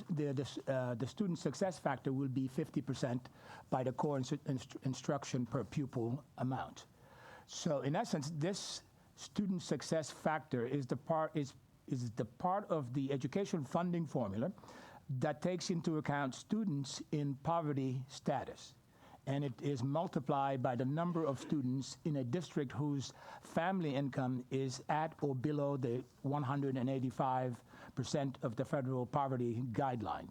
Speaker 15: student success factor will be 50% by the core instruction per pupil amount. So in essence, this student success factor is the part of the education funding formula that takes into account students in poverty status. And it is multiplied by the number of students in a district whose family income is at or below the 185% of the federal poverty guideline.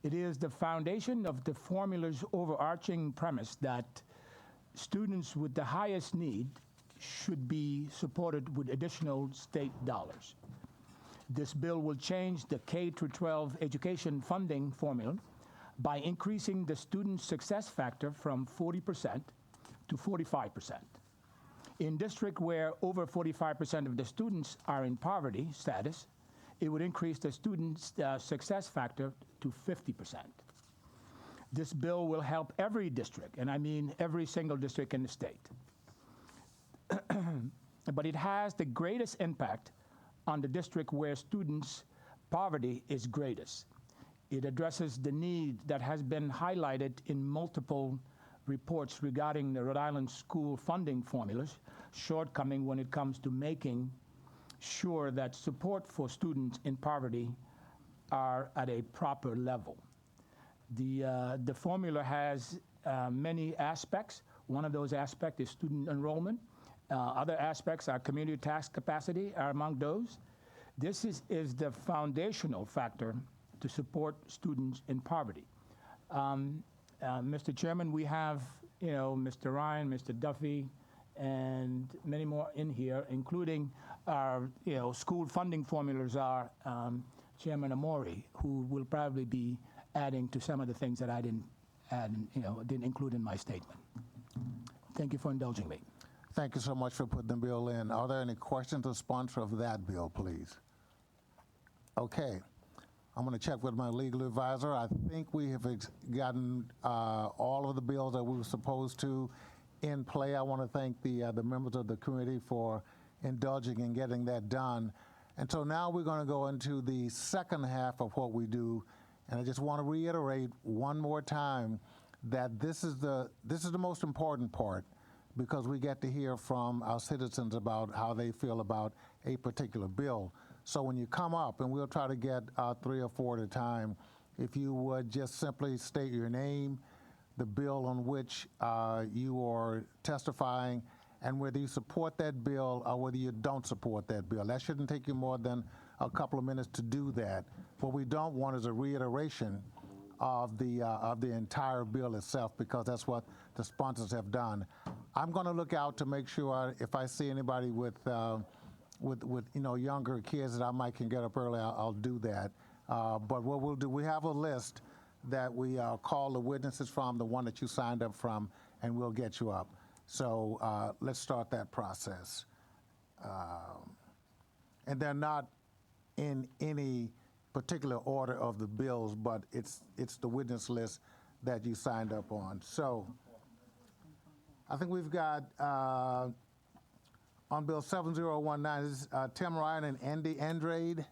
Speaker 15: It is the foundation of the formula's overarching premise that students with the highest need should be supported with additional state dollars. This bill will change the K-12 education funding formula by increasing the student success factor from 40% to 45%. In districts where over 45% of the students are in poverty status, it would increase the student success factor to 50%. This bill will help every district, and I mean every single district in the state. But it has the greatest impact on the district where students' poverty is greatest. It addresses the need that has been highlighted in multiple reports regarding the Rhode Island school funding formulas, shortcoming when it comes to making sure that support for students in poverty are at a proper level. The formula has many aspects. One of those aspects is student enrollment. Other aspects are community tax capacity are among those. This is the foundational factor to support students in poverty. Mr. Chairman, we have, Mr. Ryan, Mr. Duffy, and many more in here, including our, school funding formulas are Chairman Amori, who will probably be adding to some of the things that I didn't add, didn't include in my statement. Thank you for indulging me.
Speaker 1: Thank you so much for putting the bill in. Are there any questions of the sponsor of that bill, please? Okay. I'm going to check with my legal advisor. I think we have gotten all of the bills that we were supposed to in play. I want to thank the members of the committee for indulging in getting that done. And so now we're going to go into the second half of what we do. And I just want to reiterate one more time that this is the most important part, because we get to hear from our citizens about how they feel about a particular bill. So when you come up, and we'll try to get 3 or 4 at a time, if you would just simply state your name, the bill on which you are testifying, and whether you support that bill or whether you don't support that bill. That shouldn't take you more than a couple of minutes to do that. What we don't want is a reiteration of the entire bill itself, because that's what the sponsors have done. I'm going to look out to make sure if I see anybody with younger kids that I might can get up early, I'll do that. But what we'll do, we have a list that we call the witnesses from, the one that you signed up from, and we'll get you up. So let's start that process. And they're not in any particular order of the bills, but it's the witness list that you signed up on. So I think we've got on Bill 7019, this is Tim Ryan and Andy Andrade.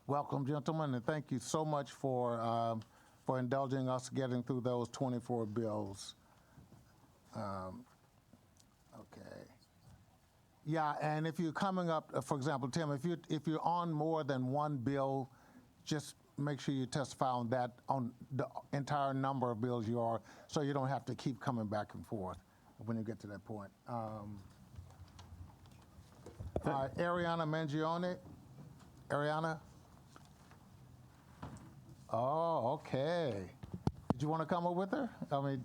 Speaker 1: Welcome, gentlemen, and thank you so much for indulging us getting through those 24 bills. Okay. Yeah, and if you're coming up, for example, Tim, if you're on more than one bill, just make sure you testify on that, on the entire number of bills you are, so you don't have to keep coming back and forth when you get to that point. Ariana Mangione. Ariana? Oh, okay. Did you want to come up with her? I mean,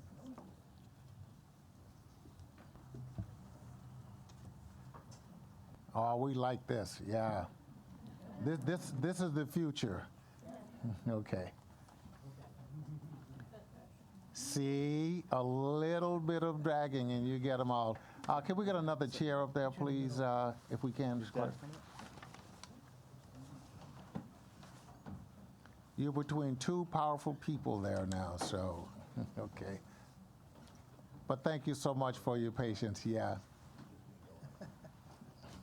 Speaker 1: oh, we like this. Yeah. This is the future. Okay. See, a little bit of dragging and you get them all. Can we get another chair up there, please, if we can? You're between two powerful people there now, so, okay. But thank you so much for your patience, yeah.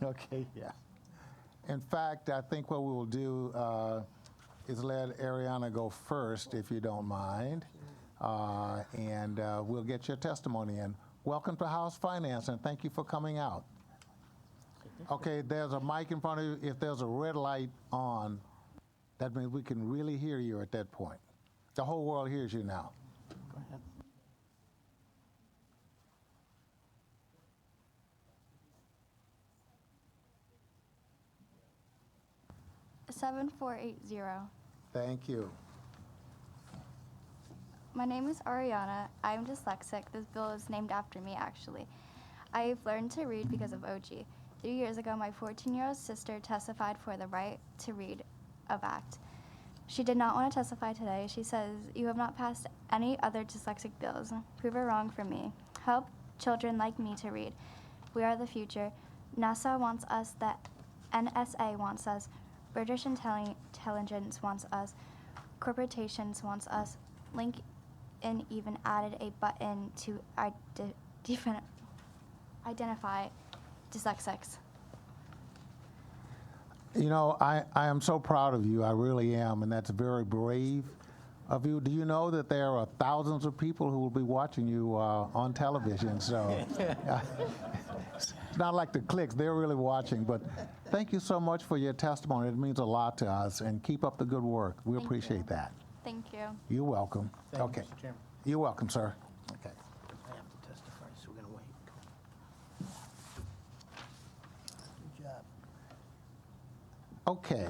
Speaker 1: Okay, yeah. In fact, I think what we will do is let Ariana go first, if you don't mind, and we'll get your testimony in. Welcome to House Finance, and thank you for coming out. Okay, there's a mic in front of you. If there's a red light on, that means we can really hear you at that point. The whole world hears you now.
Speaker 5: Go ahead.
Speaker 16: 7480.
Speaker 1: Thank you.
Speaker 16: My name is Ariana. I'm dyslexic. This bill is named after me, actually. I've learned to read because of OG. 3 years ago, my 14-year-old sister testified for the right to read of ACT. She did not want to testify today. She says, "You have not passed any other dyslexic bills. Prove her wrong for me. Help children like me to read. We are the future. NASA wants us. The NSA wants us. British intelligence wants us. Corporations wants us. LinkedIn even added a button to identify dyslexics."
Speaker 1: You know, I am so proud of you. I really am, and that's very brave of you. Do you know that there are thousands of people who will be watching you on television? So it's not like the clicks. They're really watching. But thank you so much for your testimony. It means a lot to us, and keep up the good work. We appreciate that.
Speaker 16: Thank you.
Speaker 1: You're welcome.
Speaker 5: Thank
Speaker 1: Okay.
Speaker 5: you, Mr. Chairman.
Speaker 1: You're welcome, sir. Okay.
Speaker 5: I have to testify, so we're going to wait. Good job.
Speaker 1: Okay.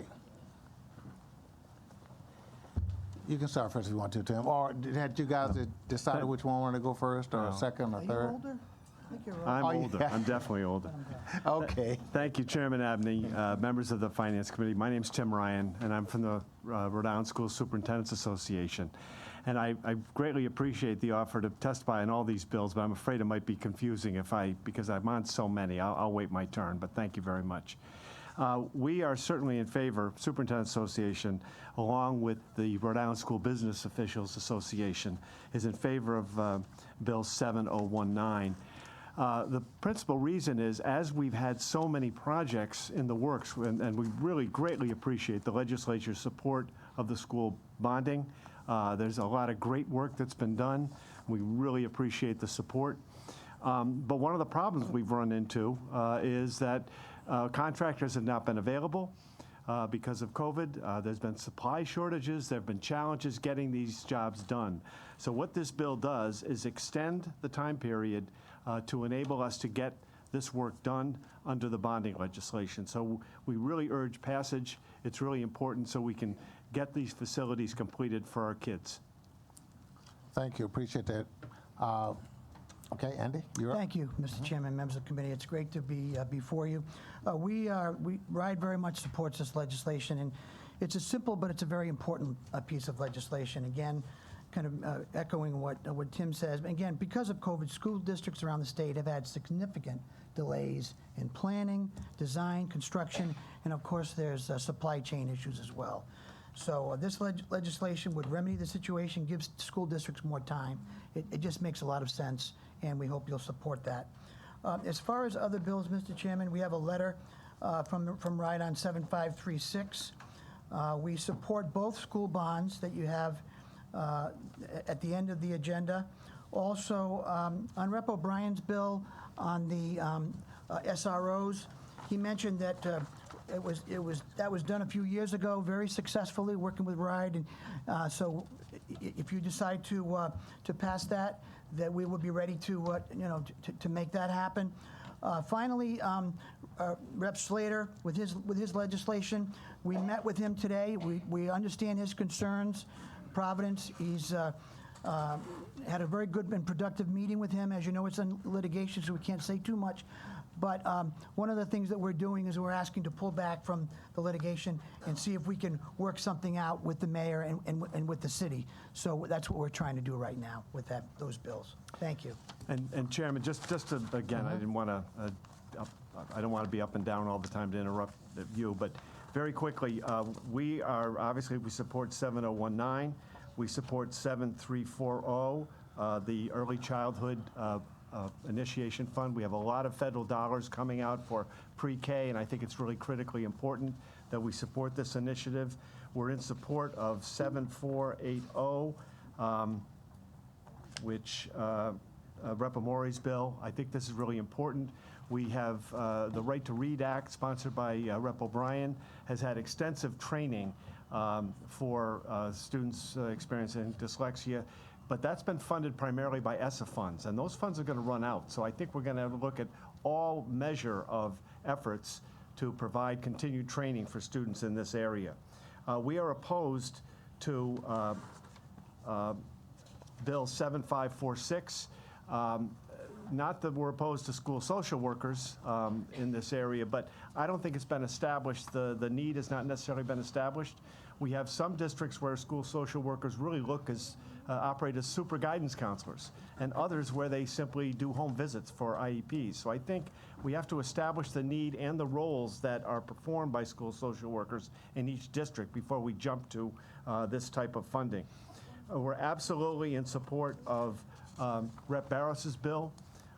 Speaker 1: You can start first if you want to, Tim. Or had you guys decided which one wanted to go first, or second, or third?
Speaker 5: Older? I think you're
Speaker 17: I'm
Speaker 1: Oh,
Speaker 17: older.
Speaker 1: yeah.
Speaker 17: I'm definitely older.
Speaker 1: Okay.
Speaker 17: Thank you, Chairman Abney, members of the Finance Committee. My name's Tim Ryan, and I'm from the Rhode Island School Superintendents Association. And I greatly appreciate the offer to testify on all these bills, but I'm afraid it might be confusing because I'm on so many. I'll wait my turn, but thank you very much. We are certainly in favor, Superintendent Association, along with the Rhode Island School Business Officials Association, is in favor of Bill 7019. The principal reason is, as we've had so many projects in the works, and we really greatly appreciate the legislature's support of the school bonding There's a lot of great work that's been done. We really appreciate the support. But one of the problems we've run into is that contractors have not been available because of COVID. There's been supply shortages. There have been challenges getting these jobs done. So what this bill does is extend the time period to enable us to get this work done under the bonding legislation. So we really urge passage. It's really important so we can get these facilities completed for our kids.
Speaker 1: Thank you, appreciate that. Okay, Andy, you're up.
Speaker 18: Thank you, Mr. Chairman, members of the committee. It's great to be before you. RIDE very much supports this legislation, and it's a simple, but it's a very important piece of legislation. Again, kind of echoing what Tim says. Again, because of COVID, school districts around the state have had significant delays in planning, design, construction, and of course, there's supply chain issues as well. So this legislation would remedy the situation, gives school districts more time. It just makes a lot of sense, and we hope you'll support that. As far as other bills, Mr. Chairman, we have a letter from RIDE on 7536. We support both school bonds that you have at the end of the agenda. Also, on Rep. O'Brien's bill on the SROs, he mentioned that that was done a few years ago, very successfully, working with RIDE, and so if you decide to pass that we would be ready to to make that happen. Finally, Rep. Slater with his legislation, we met with him today. We understand his concerns. Providence, he's had a very good and productive meeting with him. As you know, it's in litigation, so we can't say too much. But one of the things that we're doing is we're asking to pull back from the litigation and see if we can work something out with the mayor and with the city. So that's what we're trying to do right now with those bills. Thank you.
Speaker 17: And Chairman, just to, again, I didn't want to, I don't want to be up and down all the time to interrupt you, but very quickly, we support 7019. We support 7340, the Early Childhood Initiation Fund. We have a lot of federal dollars coming out for pre-K, and I think it's really critically important that we support this initiative. We're in support of 7480, which Rep. Amori's bill. I think this is really important. We have the Right to Read Act, sponsored by Rep. O'Brien, has had extensive training for students experiencing dyslexia. But that's been funded primarily by ESSA funds, and those funds are going to run out. So I think we're going to look at all measure of efforts to provide continued training for students in this area. We are opposed to Bill 7546. Not that we're opposed to school social workers in this area, but I don't think it's been established. The need has not necessarily been established. We have some districts where school social workers really operate as super guidance counselors, and others where they simply do home visits for IEPs. So I think we have to establish the need and the roles that are performed by school social workers in each district before we jump to this type of funding. We're absolutely in support of Rep. Barros's bill.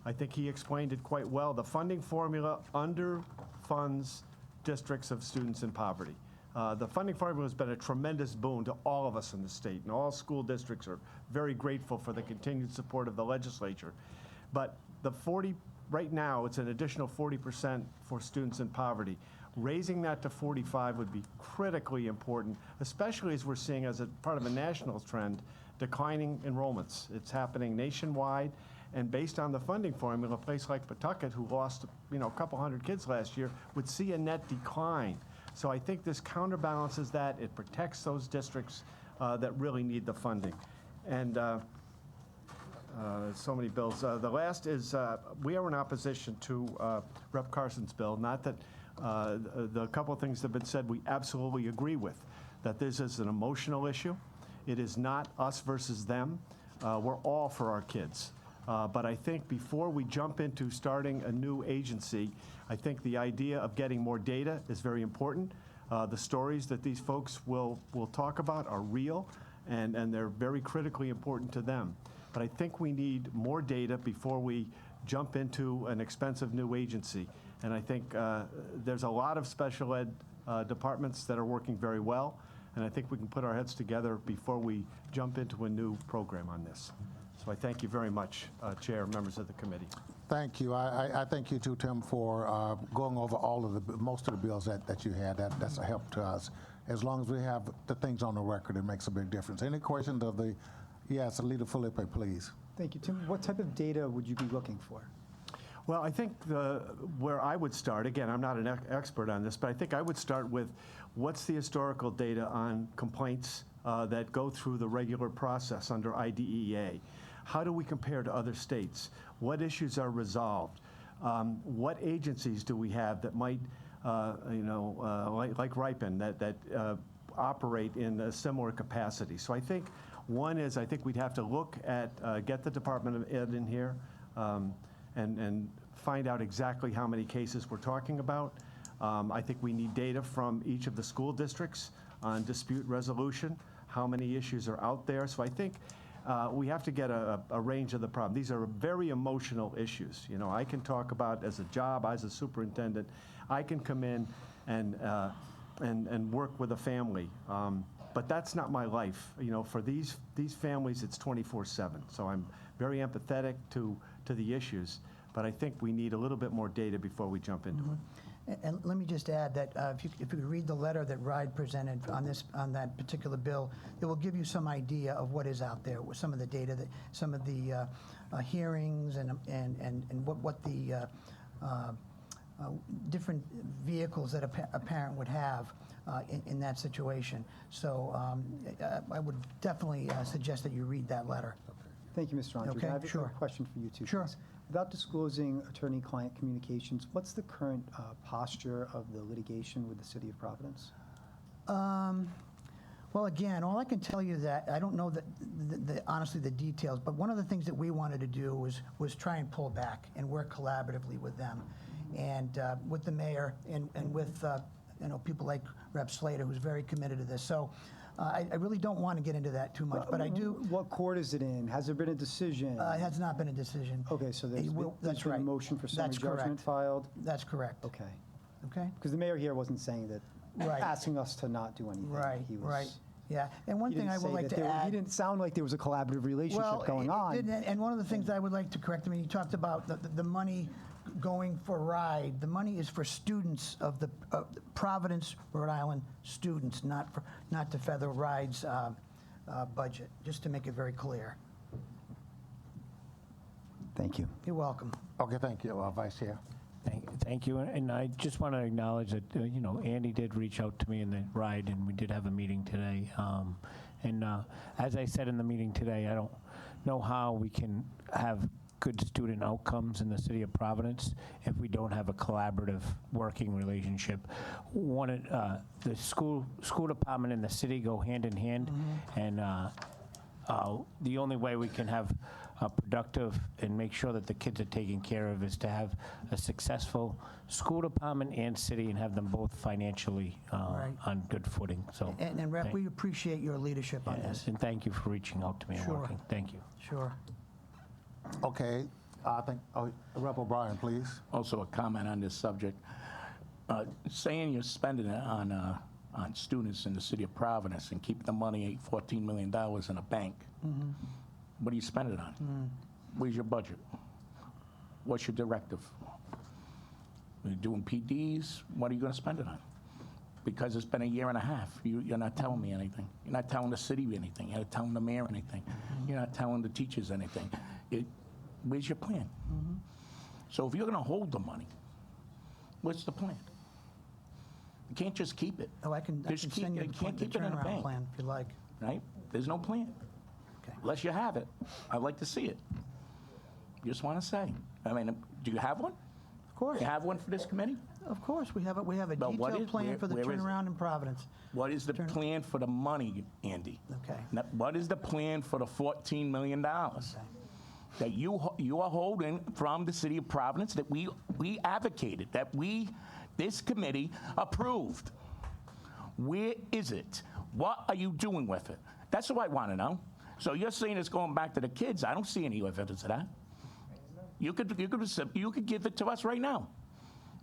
Speaker 17: I think he explained it quite well. The funding formula underfunds districts of students in poverty. The funding formula has been a tremendous boon to all of us in the state, and all school districts are very grateful for the continued support of the legislature. But right now, it's an additional 40% for students in poverty. Raising that to 45 would be critically important, especially as we're seeing, as a part of a national trend, declining enrollments. It's happening nationwide, and based on the funding formula, a place like Pawtucket, who lost a couple hundred kids last year, would see a net decline. So I think this counterbalances that. It protects those districts that really need the funding. And so many bills. The last is we are in opposition to Rep. Carson's bill. Not that the couple of things that have been said we absolutely agree with, that this is an emotional issue. It is not us versus them. We're all for our kids. But I think before we jump into starting a new agency, I think the idea of getting more data is very important. The stories that these folks will talk about are real, and they're very critically important to them. But I think we need more data before we jump into an expensive new agency. And I think there's a lot of special ed departments that are working very well. and I think we can put our heads together before we jump into a new program on this. So I thank you very much, Chair, members of the committee.
Speaker 1: Thank you. I thank you too, Tim, for going over most of the bills that you had. That's a help to us. As long as we have the things on the record, it makes a big difference. Any questions of the, yes, Leader Felipe, please.
Speaker 14: Thank you, Tim. What type of data would you be looking for?
Speaker 17: Well, I think where I would start, again, I'm not an expert on this, but I think I would start with what's the historical data on complaints that go through the regular process under IDEA? How do we compare to other states? What issues are resolved? What agencies do we have that might, like Ripon, that operate in a similar capacity? So I think one is, I think we'd have to look at, get the Department of Ed in here, and find out exactly how many cases we're talking about. I think we need data from each of the school districts on dispute resolution, how many issues are out there. So I think we have to get a range of the problem. These are very emotional issues. You know, I can talk about as a job, as a superintendent, I can come in and work with a family. But that's not my life. You know, for these families, it's 24/7. So I'm very empathetic to the issues, but I think we need a little bit more data before we jump into it.
Speaker 18: And let me just add that if you read the letter that RIDE presented on that particular bill, it will give you some idea of what is out there, some of the data, some of the hearings, and what the different vehicles that a parent would have in that situation. So I would definitely suggest that you read that letter.
Speaker 14: Thank you, Mr. Andrews.
Speaker 18: Okay,
Speaker 14: I have
Speaker 18: sure.
Speaker 14: a question for you, too.
Speaker 18: Sure.
Speaker 14: Please. Without disclosing attorney-client communications, what's the current posture of the litigation with the City of Providence?
Speaker 18: Well, again, all I can tell you that I don't know honestly the details, but one of the things that we wanted to do was try and pull back and work collaboratively with them, and with the mayor and with people like Rep. Slater, who's very committed to this. So I really don't want to get into that too much, but I do.
Speaker 14: What court is it in? Has there been a decision?
Speaker 18: It has not been a decision.
Speaker 14: Okay, so there's
Speaker 18: That's
Speaker 14: been
Speaker 18: right.
Speaker 14: a motion for summary
Speaker 18: That's
Speaker 14: judgment
Speaker 18: correct.
Speaker 14: filed?
Speaker 18: That's correct.
Speaker 14: Okay.
Speaker 18: Okay?
Speaker 14: Because the mayor here wasn't saying that,
Speaker 18: Right.
Speaker 14: asking us to not do anything.
Speaker 18: Right,
Speaker 14: He was,
Speaker 18: right. Yeah, and one
Speaker 14: he
Speaker 18: thing
Speaker 14: didn't
Speaker 18: I would
Speaker 14: say
Speaker 18: like
Speaker 14: that
Speaker 18: to
Speaker 14: there-
Speaker 18: add.
Speaker 14: He didn't sound like there was a collaborative relationship going on.
Speaker 18: It didn't, and one of the things I would like to correct, I mean, you talked about the money going for RIDE. The money is for students of the Providence, Rhode Island students, not to feather RIDE's budget, just to make it very clear.
Speaker 14: Thank you.
Speaker 18: You're welcome.
Speaker 1: Okay, thank you, Vice Chair.
Speaker 2: Thank you, and I just want to acknowledge that, Andy did reach out to me in the ride, and we did have a meeting today. As I said in the meeting today, I don't know how we can have good student outcomes in the city of Providence if we don't have a collaborative working relationship. The school department and the city go hand in hand, and the only way we can have a productive and make sure that the kids are taken care of is to have a successful school department and city and have them both financially on good footing. So,
Speaker 18: And Rep, we appreciate your leadership on this.
Speaker 2: and thank you for reaching out to me and
Speaker 18: Sure.
Speaker 2: working. Thank you.
Speaker 18: Sure.
Speaker 1: Okay, I think, Rep. O'Brien, please.
Speaker 5: Also a comment on this subject. Saying you're spending it on students in the city of Providence and keeping the money, $14 million in a bank. What do you spend it on? Where's your budget? What's your directive? Are you doing PDs? What are you going to spend it on? Because it's been a year and a half. You're not telling me anything. You're not telling the city anything. You're not telling the mayor anything. You're not telling the teachers anything. Where's your plan? So if you're going to hold the money, what's the plan? You can't just keep it.
Speaker 18: Oh, I can send you the
Speaker 5: turnaround
Speaker 18: turnaround plan if you like.
Speaker 5: Right? There's no plan.
Speaker 18: Okay.
Speaker 5: Unless you have it. I'd like to see it. Just want to say. I mean, do you have one?
Speaker 18: Of course.
Speaker 5: You have one for this committee?
Speaker 18: Of course, we have a
Speaker 5: But what
Speaker 18: detailed
Speaker 5: is-
Speaker 18: plan for the
Speaker 5: where is it?
Speaker 18: turnaround in Providence.
Speaker 5: What is the plan for the money, Andy?
Speaker 18: Okay.
Speaker 5: Now, what is the plan for the $14 million that you are holding from the city of Providence that we advocated, that this committee approved? Where is it? What are you doing with it? That's what I want to know. So you're saying it's going back to the kids. I don't see any evidence of that. You could give it to us right now.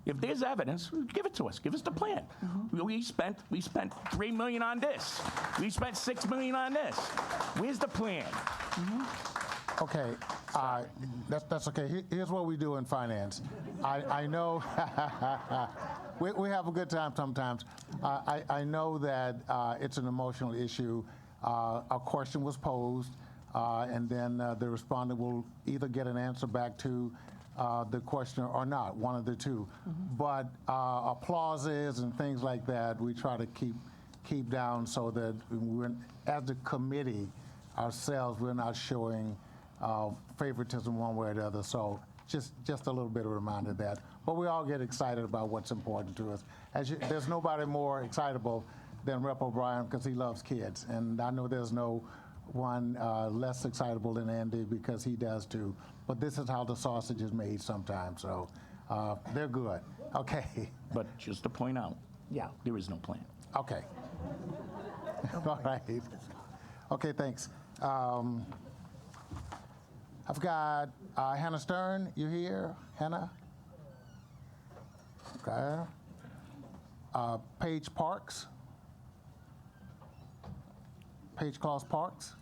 Speaker 5: If there's evidence, give it to us. Give us the plan. We spent $3 million on this. We spent $6 million on this. Where's the plan?
Speaker 1: Okay, that's okay. Here's what we do in finance. I know we have a good time sometimes. I know that it's an emotional issue. A question was posed, and then the respondent will either get an answer back to the questioner or not, one of the two. But applauses and things like that, we try to keep down so that as a committee ourselves, we're not showing favoritism one way or the other. So just a little bit of a reminder of that. But we all get excited about what's important to us. There's nobody more excitable than Rep. O'Brien because he loves kids. And I know there's no one less excitable than Andy because he does too. But this is how the sausage is made sometimes. So they're good. Okay.
Speaker 5: But just to point out, there is no plan.
Speaker 1: Okay. All right. Okay, thanks. I've got Hannah Stern. You here, Hannah? Okay. Paige Parks. Paige Claus Parks.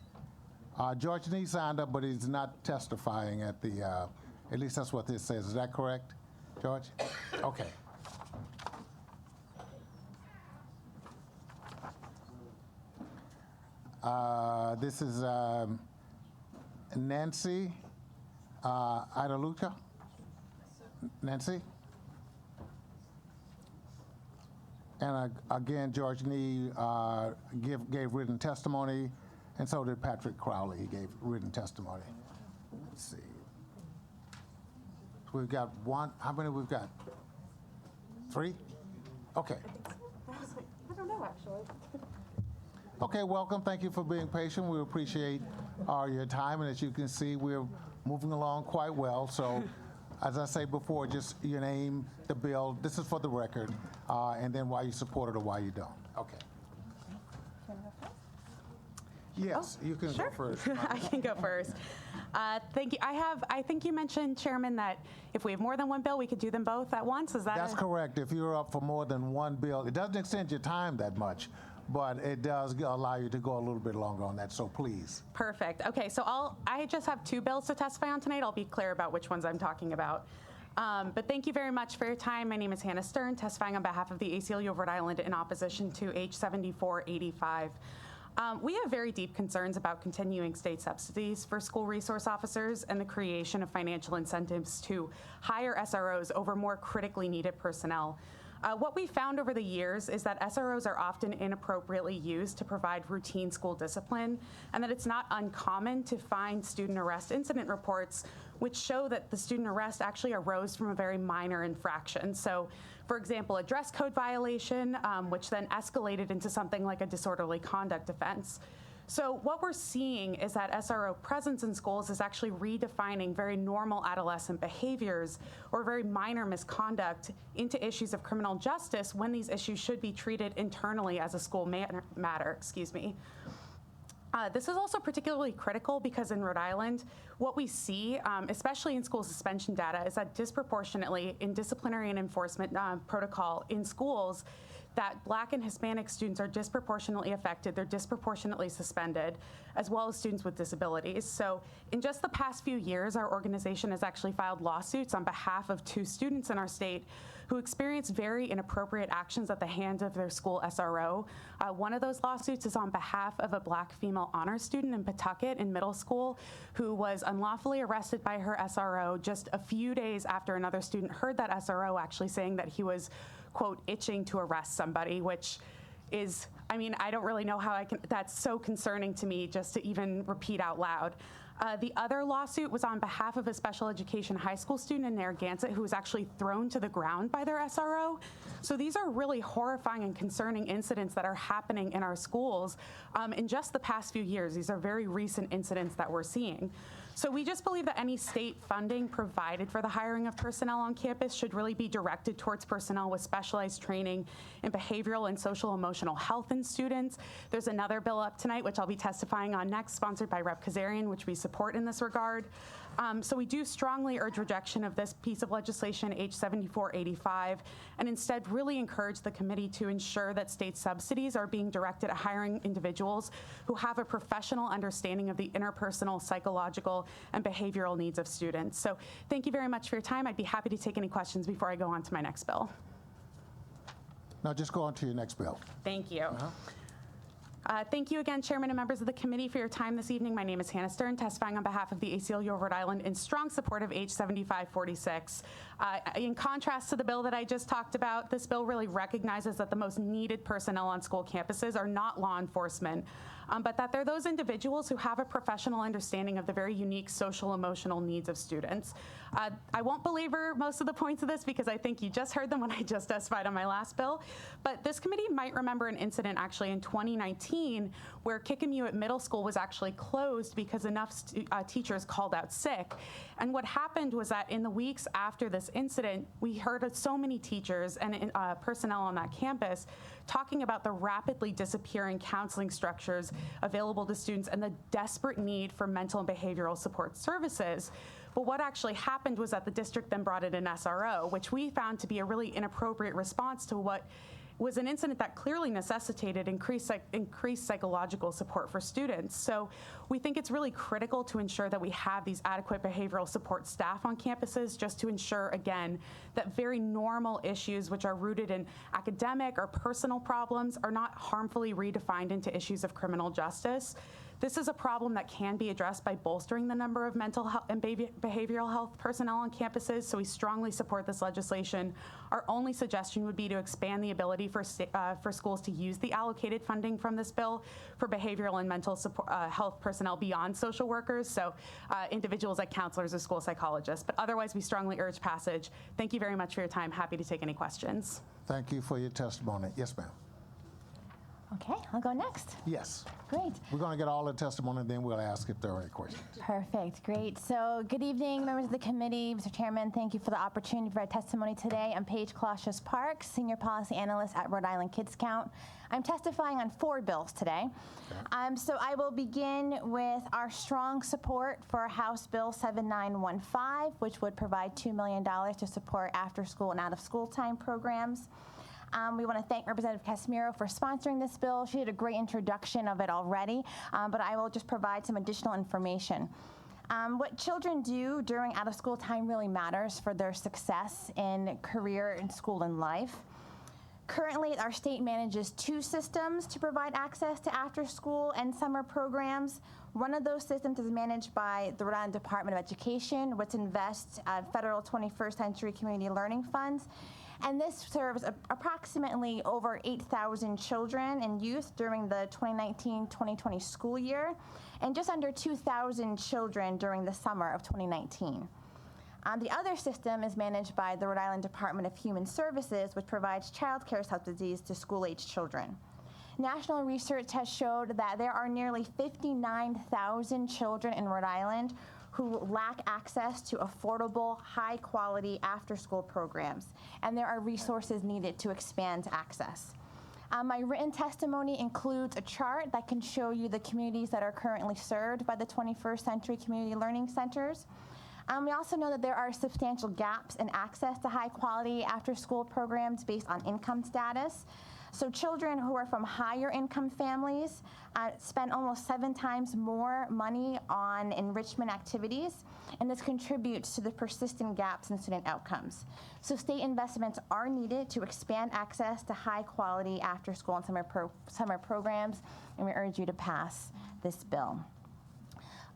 Speaker 1: George Nee signed up, but he's not testifying at the, at least that's what this says. Is that correct, George? Okay. This is Nancy Idaluca. Nancy? And again, George Nee gave written testimony, and so did Patrick Crowley. He gave written testimony. Let's see. We've got one. How many we've got? 3? Okay.
Speaker 19: I don't know, actually.
Speaker 1: Okay, welcome. Thank you for being patient. We appreciate your time, and as you can see, we're moving along quite well. So, as I say before, just your name, the bill. This is for the record, and then why you support it or why you don't. Okay. Yes, you can go first.
Speaker 19: I can go first. Thank you. I think you mentioned, Chairman, that if we have more than one bill, we could do them both at once. Is that?
Speaker 1: That's correct. If you're up for more than one bill, it doesn't extend your time that much, but it does allow you to go a little bit longer on that. So please.
Speaker 19: Perfect. Okay, so I just have 2 bills to testify on tonight. I'll be clear about which ones I'm talking about. But thank you very much for your time. My name is Hannah Stern, testifying on behalf of the ACLU of Rhode Island in opposition to H 7485. We have very deep concerns about continuing state subsidies for school resource officers and the creation of financial incentives to hire SROs over more critically needed personnel. What we found over the years is that SROs are often inappropriately used to provide routine school discipline, and that it's not uncommon to find student arrest incident reports which show that the student arrest actually arose from a very minor infraction. So, for example, a dress code violation, which then escalated into something like a disorderly conduct offense. So what we're seeing is that SRO presence in schools is actually redefining very normal adolescent behaviors or very minor misconduct into issues of criminal justice when these issues should be treated internally as a school matter. This is also particularly critical because in Rhode Island, what we see, especially in school suspension data, is that disproportionately in disciplinary and enforcement protocol in schools, that Black and Hispanic students are disproportionately affected. They're disproportionately suspended, as well as students with disabilities. So in just the past few years, our organization has actually filed lawsuits on behalf of 2 students in our state who experienced very inappropriate actions at the hands of their school SRO. One of those lawsuits is on behalf of a Black female honor student in Pawtucket in middle school who was unlawfully arrested by her SRO just a few days after another student heard that SRO actually saying that he was, quote, itching to arrest somebody, which is, I mean, I don't really know how I can, that's so concerning to me just to even repeat out loud. The other lawsuit was on behalf of a special education high school student in Narragansett who was actually thrown to the ground by their SRO. So these are really horrifying and concerning incidents that are happening in our schools in just the past few years. These are very recent incidents that we're seeing. So we just believe that any state funding provided for the hiring of personnel on campus should really be directed towards personnel with specialized training in behavioral and social emotional health in students. There's another bill up tonight, which I'll be testifying on next, sponsored by Rep. Kazarian, which we support in this regard. So we do strongly urge rejection of this piece of legislation, H 7485, and instead really encourage the committee to ensure that state subsidies are being directed at hiring individuals who have a professional understanding of the interpersonal, psychological, and behavioral needs of students. So thank you very much for your time. I'd be happy to take any questions before I go on to my next bill.
Speaker 1: Now just go on to your next bill.
Speaker 19: Thank you. Thank you again, Chairman and members of the committee, for your time this evening. My name is Hannah Stern, testifying on behalf of the ACLU of Rhode Island in strong support of H 7546. In contrast to the bill that I just talked about, this bill really recognizes that the most needed personnel on school campuses are not law enforcement, but that they're those individuals who have a professional understanding of the very unique social emotional needs of students. I won't belabor most of the points of this because I think you just heard them when I just testified on my last bill, but this committee might remember an incident actually in 2019 where Kickamuit Middle School was actually closed because enough teachers called out sick. And what happened was that in the weeks after this incident, we heard of so many teachers and personnel on that campus talking about the rapidly disappearing counseling structures available to students and the desperate need for mental and behavioral support services. But what actually happened was that the district then brought in an SRO, which we found to be a really inappropriate response to what was an incident that clearly necessitated increased psychological support for students. So we think it's really critical to ensure that we have these adequate behavioral support staff on campuses, just to ensure, again, that very normal issues which are rooted in academic or personal problems are not harmfully redefined into issues of criminal justice. This is a problem that can be addressed by bolstering the number of mental health and behavioral health personnel on campuses, so we strongly support this legislation. Our only suggestion would be to expand the ability for schools to use the allocated funding from this bill for behavioral and mental support, health personnel beyond social workers, so individuals like counselors or school psychologists. But otherwise, we strongly urge passage. Thank you very much for your time. Happy to take any questions.
Speaker 1: Thank you for your testimony. Yes, ma'am.
Speaker 20: Okay, I'll go next.
Speaker 1: Yes.
Speaker 20: Great.
Speaker 1: We're going to get all the testimony, and then we'll ask if there are any questions.
Speaker 20: Perfect, great. So good evening, members of the committee. Mr. Chairman, thank you for the opportunity for our testimony today. I'm Paige Colossus Parks, Senior Policy Analyst at Rhode Island Kids Count. I'm testifying on 4 bills today. Okay. So I will begin with our strong support for House Bill 7915, which would provide $2 million to support after-school and out-of-school time programs. We want to thank Representative Casimiro for sponsoring this bill. She did a great introduction of it already, but I will just provide some additional information. What children do during out-of-school time really matters for their success in career, in school, and life. Currently, our state manages 2 systems to provide access to after-school and summer programs. One of those systems is managed by the Rhode Island Department of Education, which invests federal 21st century community learning funds. And this serves approximately over 8,000 children and youth during the 2019-2020 school year, and just under 2,000 children during the summer of 2019. The other system is managed by the Rhode Island Department of Human Services, which provides child care subsidies to school-age children. National research has showed that there are nearly 59,000 children in Rhode Island who lack access to affordable, high-quality after-school programs, and there are resources needed to expand access. My written testimony includes a chart that can show you the communities that are currently served by the 21st Century Community Learning Centers. We also know that there are substantial gaps in access to high-quality after-school programs based on income status. So children who are from higher income families spend almost 7 times more money on enrichment activities, and this contributes to the persistent gaps in student outcomes. So state investments are needed to expand access to high quality after school and summer programs, and we urge you to pass this bill.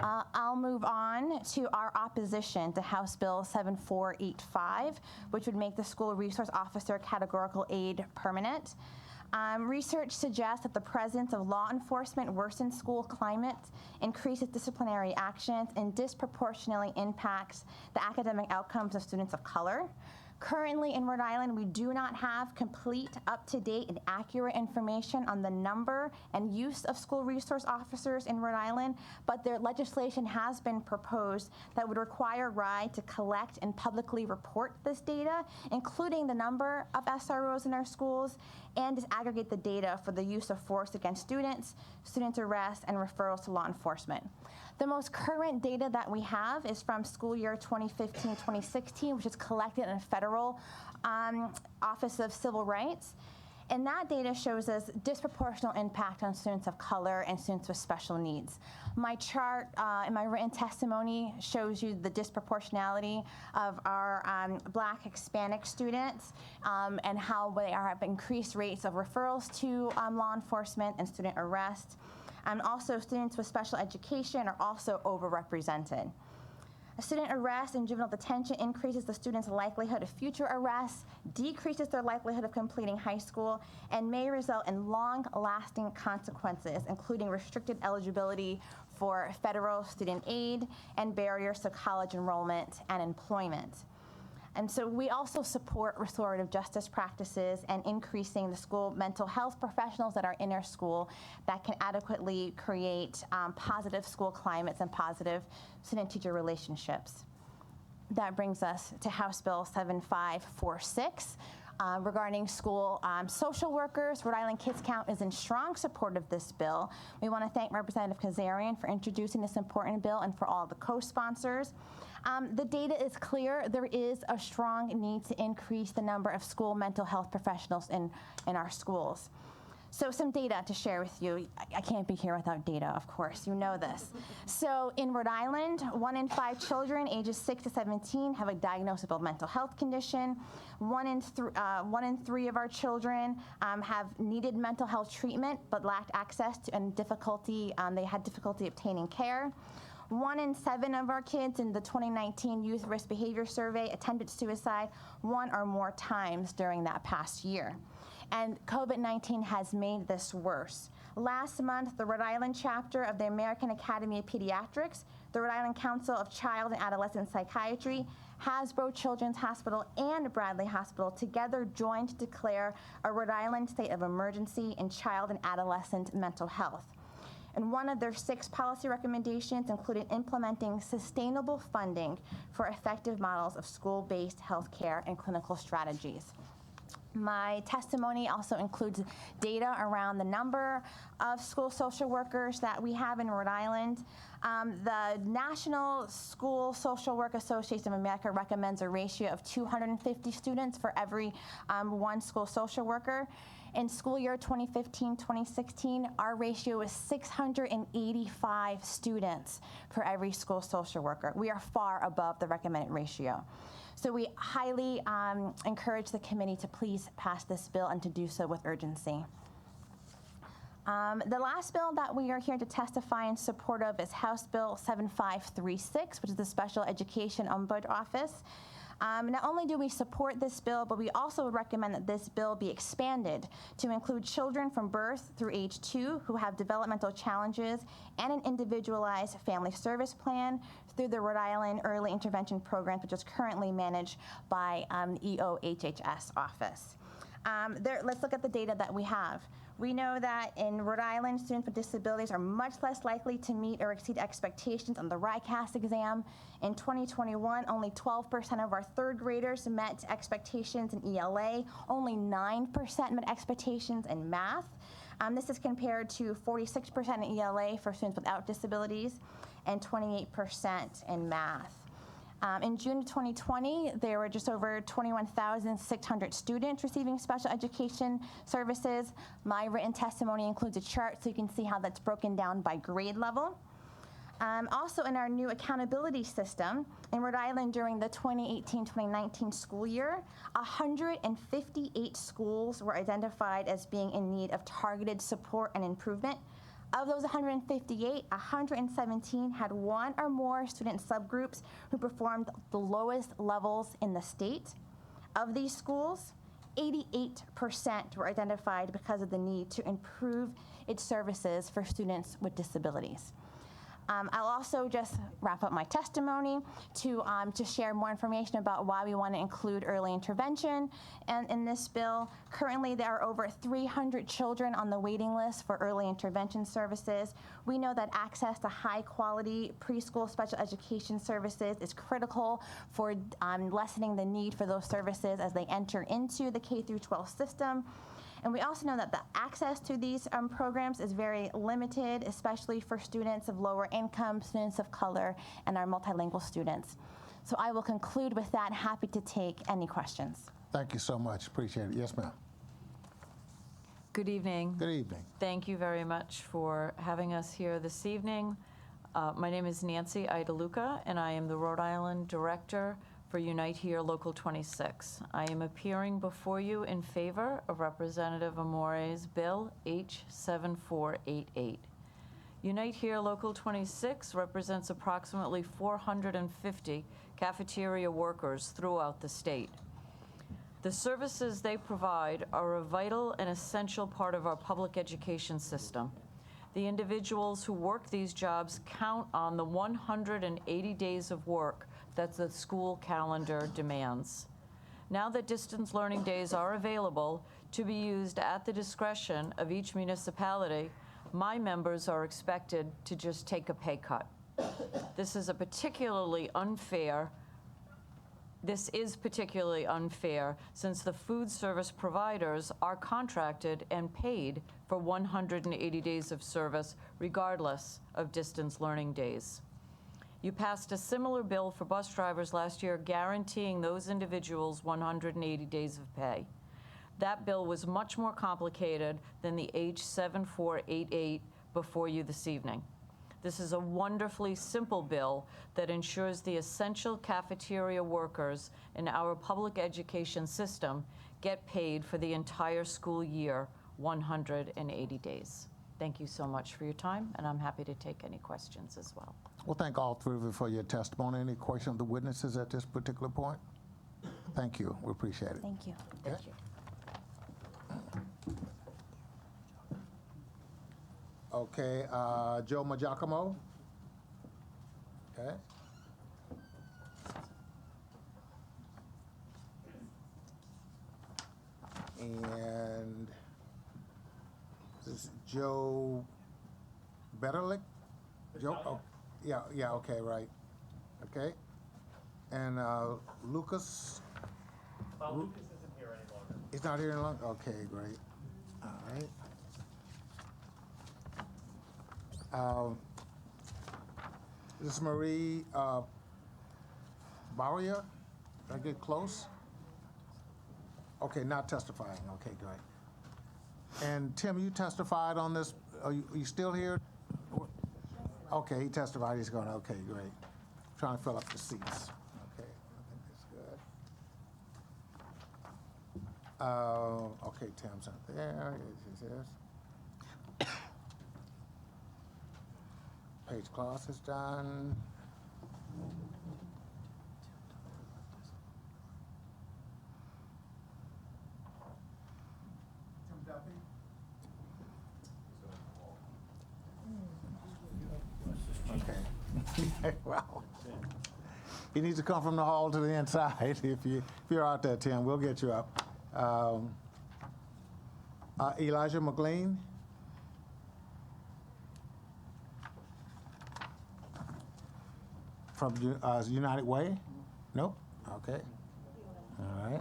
Speaker 20: I'll move on to our opposition to House Bill 7485, which would make the school resource officer categorical aid permanent. Research suggests that the presence of law enforcement worsens school climate, increases disciplinary actions, and disproportionately impacts the academic outcomes of students of color. Currently in Rhode Island, we do not have complete, up-to-date, and accurate information on the number and use of school resource officers in Rhode Island, but their legislation has been proposed that would require RIDE to collect and publicly report this data, including the number of SROs in our schools and disaggregate the data for the use of force against students, student arrests, and referrals to law enforcement. The most current data that we have is from school year 2015-2016, which is collected in Federal Office of Civil Rights. And that data shows us disproportional impact on students of color and students with special needs. My chart in my written testimony shows you the disproportionality of our Black Hispanic students and how they have increased rates of referrals to law enforcement and student arrest. And also students with special education are also overrepresented. A student arrest and juvenile detention increases the student's likelihood of future arrests, decreases their likelihood of completing high school, and may result in long-lasting consequences, including restricted eligibility for federal student aid and barriers to college enrollment and employment. And so we also support restorative justice practices and increasing the school mental health professionals that are in our school that can adequately create positive school climates and positive student-teacher relationships. That brings us to House Bill 7546. Regarding school social workers, Rhode Island Kids Count is in strong support of this bill. We want to thank Representative Kazarian for introducing this important bill and for all the co-sponsors. The data is clear. There is a strong need to increase the number of school mental health professionals in our schools. So some data to share with you. I can't be here without data, of course. You know this. So in Rhode Island, 1 in 5 children ages 6 to 17 have a diagnosable mental health condition. 1 in 3 of our children have needed mental health treatment but lacked access to and difficulty. They had difficulty obtaining care. 1 in 7 of our kids in the 2019 Youth Risk Behavior Survey attempted suicide 1 or more times during that past year. And COVID-19 has made this worse. Last month, the Rhode Island chapter of the American Academy of Pediatrics, the Rhode Island Council of Child and Adolescent Psychiatry, Hasbro Children's Hospital, and Bradley Hospital together joined to declare a Rhode Island state of emergency in child and adolescent mental health. And one of their 6 policy recommendations included implementing sustainable funding for effective models of school-based healthcare and clinical strategies. My testimony also includes data around the number of school social workers that we have in Rhode Island. The National School Social Work Association of America recommends a ratio of 250 students for every 1 school social worker. In school year 2015-2016, our ratio is 685 students for every school social worker. We are far above the recommended ratio. So we highly encourage the committee to please pass this bill and to do so with urgency. The last bill that we are here to testify in support of is House Bill 7536, which is the Special Education Ombudsman Office. Not only do we support this bill, but we also would recommend that this bill be expanded to include children from birth through age 2 who have developmental challenges and an individualized family service plan through the Rhode Island Early Intervention Program, which is currently managed by EOHHS office. Let's look at the data that we have. We know that in Rhode Island, students with disabilities are much less likely to meet or exceed expectations on the RICAS exam. In 2021, only 12% of our 3rd graders met expectations in ELA. Only 9% met expectations in math. This is compared to 46% in ELA for students without disabilities and 28% in math. In June of 2020, there were just over 21,600 students receiving special education services. My written testimony includes a chart so you can see how that's broken down by grade level. Also in our new accountability system, in Rhode Island during the 2018-2019 school year, 158 schools were identified as being in need of targeted support and improvement. Of those 158, 117 had 1 or more student subgroups who performed the lowest levels in the state. Of these schools, 88% were identified because of the need to improve its services for students with disabilities. I'll also just wrap up my testimony to share more information about why we want to include early intervention in this bill. Currently, there are over 300 children on the waiting list for early intervention services. We know that access to high-quality preschool special education services is critical for lessening the need for those services as they enter into the K-12 system. And we also know that the access to these programs is very limited, especially for students of lower income, students of color, and our multilingual students. So I will conclude with that. Happy to take any questions.
Speaker 1: Thank you so much. Appreciate it. Yes, ma'am.
Speaker 21: Good evening.
Speaker 1: Good evening.
Speaker 21: Thank you very much for having us here this evening. My name is Nancy Idaluca, and I am the Rhode Island Director for Unite Here Local 26. I am appearing before you in favor of Representative Amore's Bill H7488. Unite Here Local 26 represents approximately 450 cafeteria workers throughout the state. The services they provide are a vital and essential part of our public education system. The individuals who work these jobs count on the 180 days of work that the school calendar demands. Now that distance learning days are available to be used at the discretion of each municipality, my members are expected to just take a pay cut. This is particularly unfair since the food service providers are contracted and paid for 180 days of service regardless of distance learning days. You passed a similar bill for bus drivers last year guaranteeing those individuals 180 days of pay. That bill was much more complicated than the H7488 before you this evening. This is a wonderfully simple bill that ensures the essential cafeteria workers in our public education system get paid for the entire school year, 180 days. Thank you so much for your time, and I'm happy to take any questions as well.
Speaker 1: Well, thank all three of you for your testimony. Any question of the witnesses at this particular point? Thank you. We appreciate it.
Speaker 20: Thank you.
Speaker 1: Okay. Okay, Joe Magiacomo. Okay. And this is Joe Betterlick? Joe? Oh, yeah, okay, right. Okay. And Lucas?
Speaker 2: Lucas isn't here any longer.
Speaker 1: He's not here any longer? Okay, great. All right. This is Marie Barria. Did I get close? Okay, not testifying. Okay, great. And Tim, you testified on this. Are you still here? Okay, he testified. He's going. Okay, great. Trying to fill up the seats. Okay, I think that's good. Okay, Tim's not there. Yes. Page Claus is done. Okay. Wow. He needs to come from the hall to the inside. If you're out there, Tim, we'll get you up. Elijah McLean. From United Way? Nope. Okay. All right.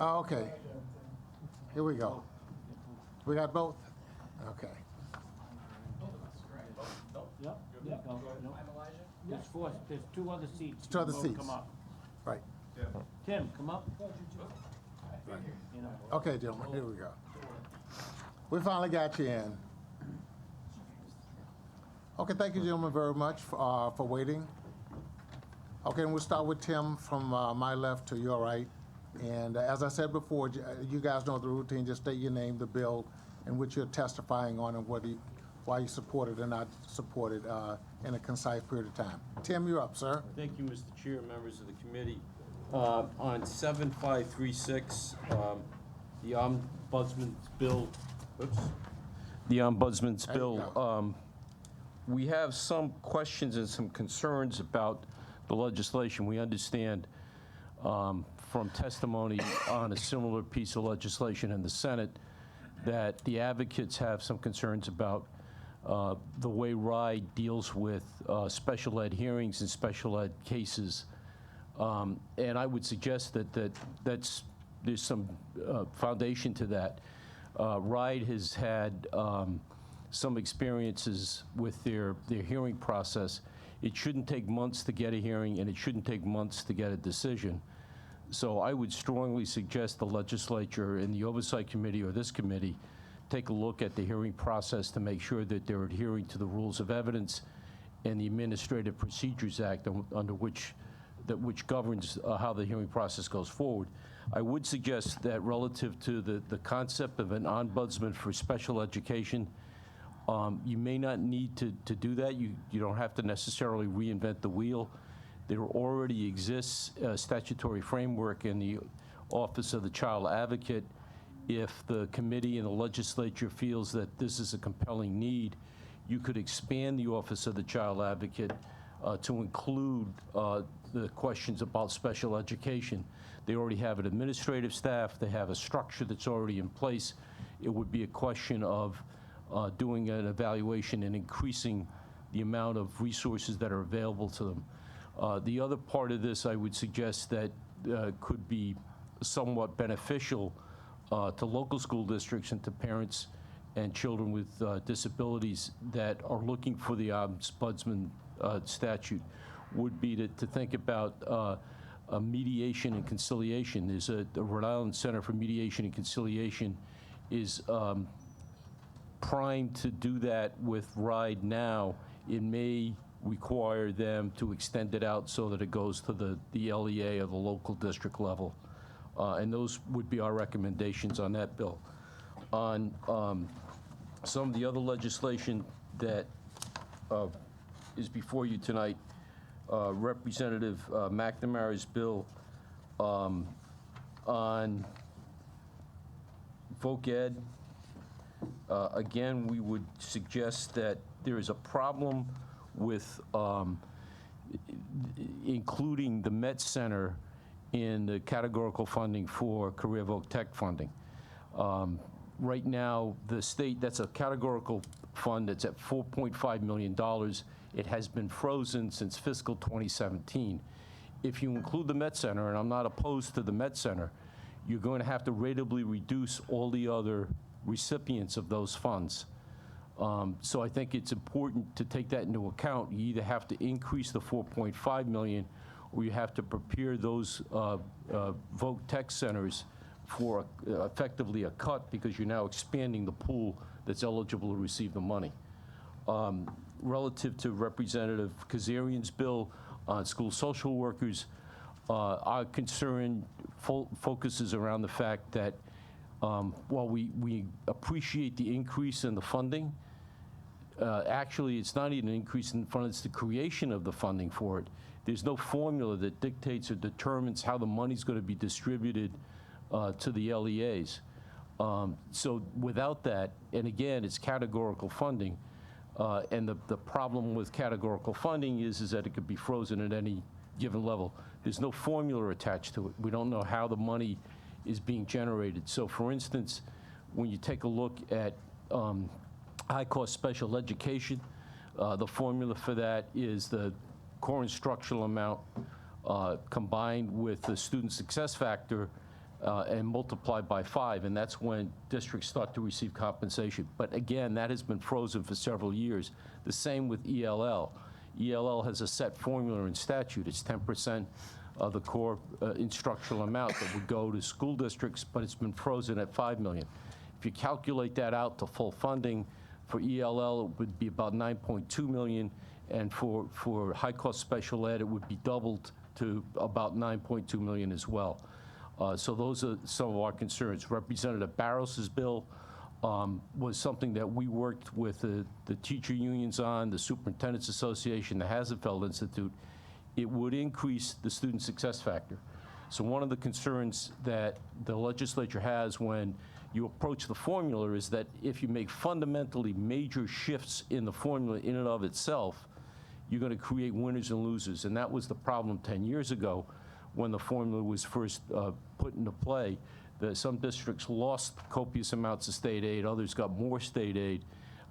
Speaker 1: Oh, okay. Here we go. We got both? Okay.
Speaker 2: Yep. There's two other seats.
Speaker 1: Two other
Speaker 2: You both
Speaker 1: seats.
Speaker 2: Come up.
Speaker 1: Right.
Speaker 2: Tim, come up.
Speaker 1: Okay, gentlemen, here we go. We finally got you in. Okay, thank you, gentlemen, very much for waiting. Okay, and we'll start with Tim from my left to your right. And as I said before, you guys know the routine. Just state your name, the bill in which you're testifying on, and why you support it or not support it in a concise period of time. Tim, you're up, sir.
Speaker 22: Thank you, Mr. Chair, members of the committee. On 7536, the Ombudsman's bill, we have some questions and some concerns about the legislation. We understand from testimony on a similar piece of legislation in the Senate that the advocates have some concerns about the way RIDE deals with special ed hearings and special ed cases And I would suggest there's some foundation to that. RIDE has had some experiences with their hearing process. It shouldn't take months to get a hearing, and it shouldn't take months to get a decision. So I would strongly suggest the legislature and the Oversight Committee or this committee take a look at the hearing process to make sure that they're adhering to the rules of evidence and the Administrative Procedures Act which governs how the hearing process goes forward. I would suggest that relative to the concept of an ombudsman for special education, you may not need to do that. You don't have to necessarily reinvent the wheel. There already exists a statutory framework in the Office of the Child Advocate. If the committee and the legislature feels that this is a compelling need, you could expand the Office of the Child Advocate to include the questions about special education. They already have an administrative staff. They have a structure that's already in place. It would be a question of doing an evaluation and increasing the amount of resources that are available to them. The other part of this, I would suggest that could be somewhat beneficial to local school districts and to parents and children with disabilities that are looking for the ombudsman statute, would be to think about mediation and conciliation. There's the Rhode Island Center for Mediation and Conciliation is primed to do that with RIDE now. It may require them to extend it out so that it goes to the LEA or the local district level. And those would be our recommendations on that bill. On some of the other legislation that is before you tonight, Representative McNamara's bill on voc ed, again, we would suggest that there is a problem with including the Met Center in the categorical funding for career voc tech funding. Right now, the state, that's a categorical fund that's at $4.5 million. It has been frozen since fiscal 2017. If you include the Met Center, and I'm not opposed to the Met Center, you're going to have to ratably reduce all the other recipients of those funds. So I think it's important to take that into account. You either have to increase the $4.5 million, or you have to prepare those voc tech centers for effectively a cut, because you're now expanding the pool that's eligible to receive the money. Relative to Representative Kazarian's bill on school social workers, our concern focuses around the fact that while we appreciate the increase in the funding, actually it's not even an increase in funding, it's the creation of the funding for it. There's no formula that dictates or determines how the money's going to be distributed to the LEAs. So without that, and again, it's categorical funding, and the problem with categorical funding is that it could be frozen at any given level. There's no formula attached to it. We don't know how the money is being generated. So for instance, when you take a look at high-cost special education, the formula for that is the core instructional amount combined with the student success factor and multiplied by 5, and that's when districts start to receive compensation. But again, that has been frozen for several years. The same with ELL. ELL has a set formula in statute. It's 10% of the core instructional amount that would go to school districts, but it's been frozen at $5 million. If you calculate that out to full funding, for ELL, it would be about $9.2 million, and for high-cost special ed, it would be doubled to about $9.2 million as well. So those are some of our concerns. Representative Barros's bill was something that we worked with the teacher unions on, the Superintendent's Association, the Hasenfeld Institute. It would increase the student success factor. So one of the concerns that the legislature has when you approach the formula is that if you make fundamentally major shifts in the formula in and of itself, you're going to create winners and losers. And that was the problem 10 years ago when the formula was first put into play. Some districts lost copious amounts of state aid, others got more state aid,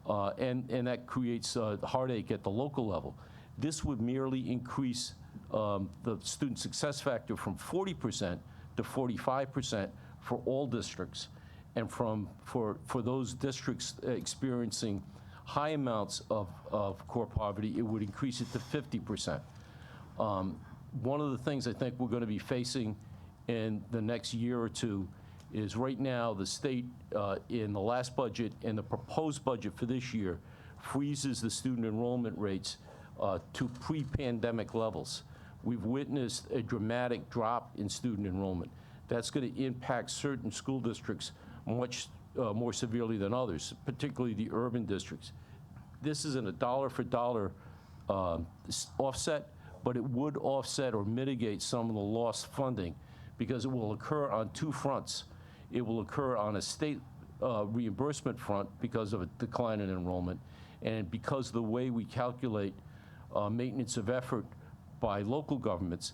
Speaker 22: and that creates heartache at the local level. This would merely increase the student success factor from 40% to 45% for all districts, and for those districts experiencing high amounts of core poverty, it would increase it to 50%. One of the things I think we're going to be facing in the next year or two is right now the state, in the last budget and the proposed budget for this year, freezes the student enrollment rates to pre-pandemic levels. We've witnessed a dramatic drop in student enrollment. That's going to impact certain school districts much more severely than others, particularly the urban districts. This isn't a dollar-for-dollar offset, but it would offset or mitigate some of the lost funding because it will occur on two fronts. It will occur on a state reimbursement front because of a decline in enrollment, and because of the way we calculate maintenance of effort by local governments,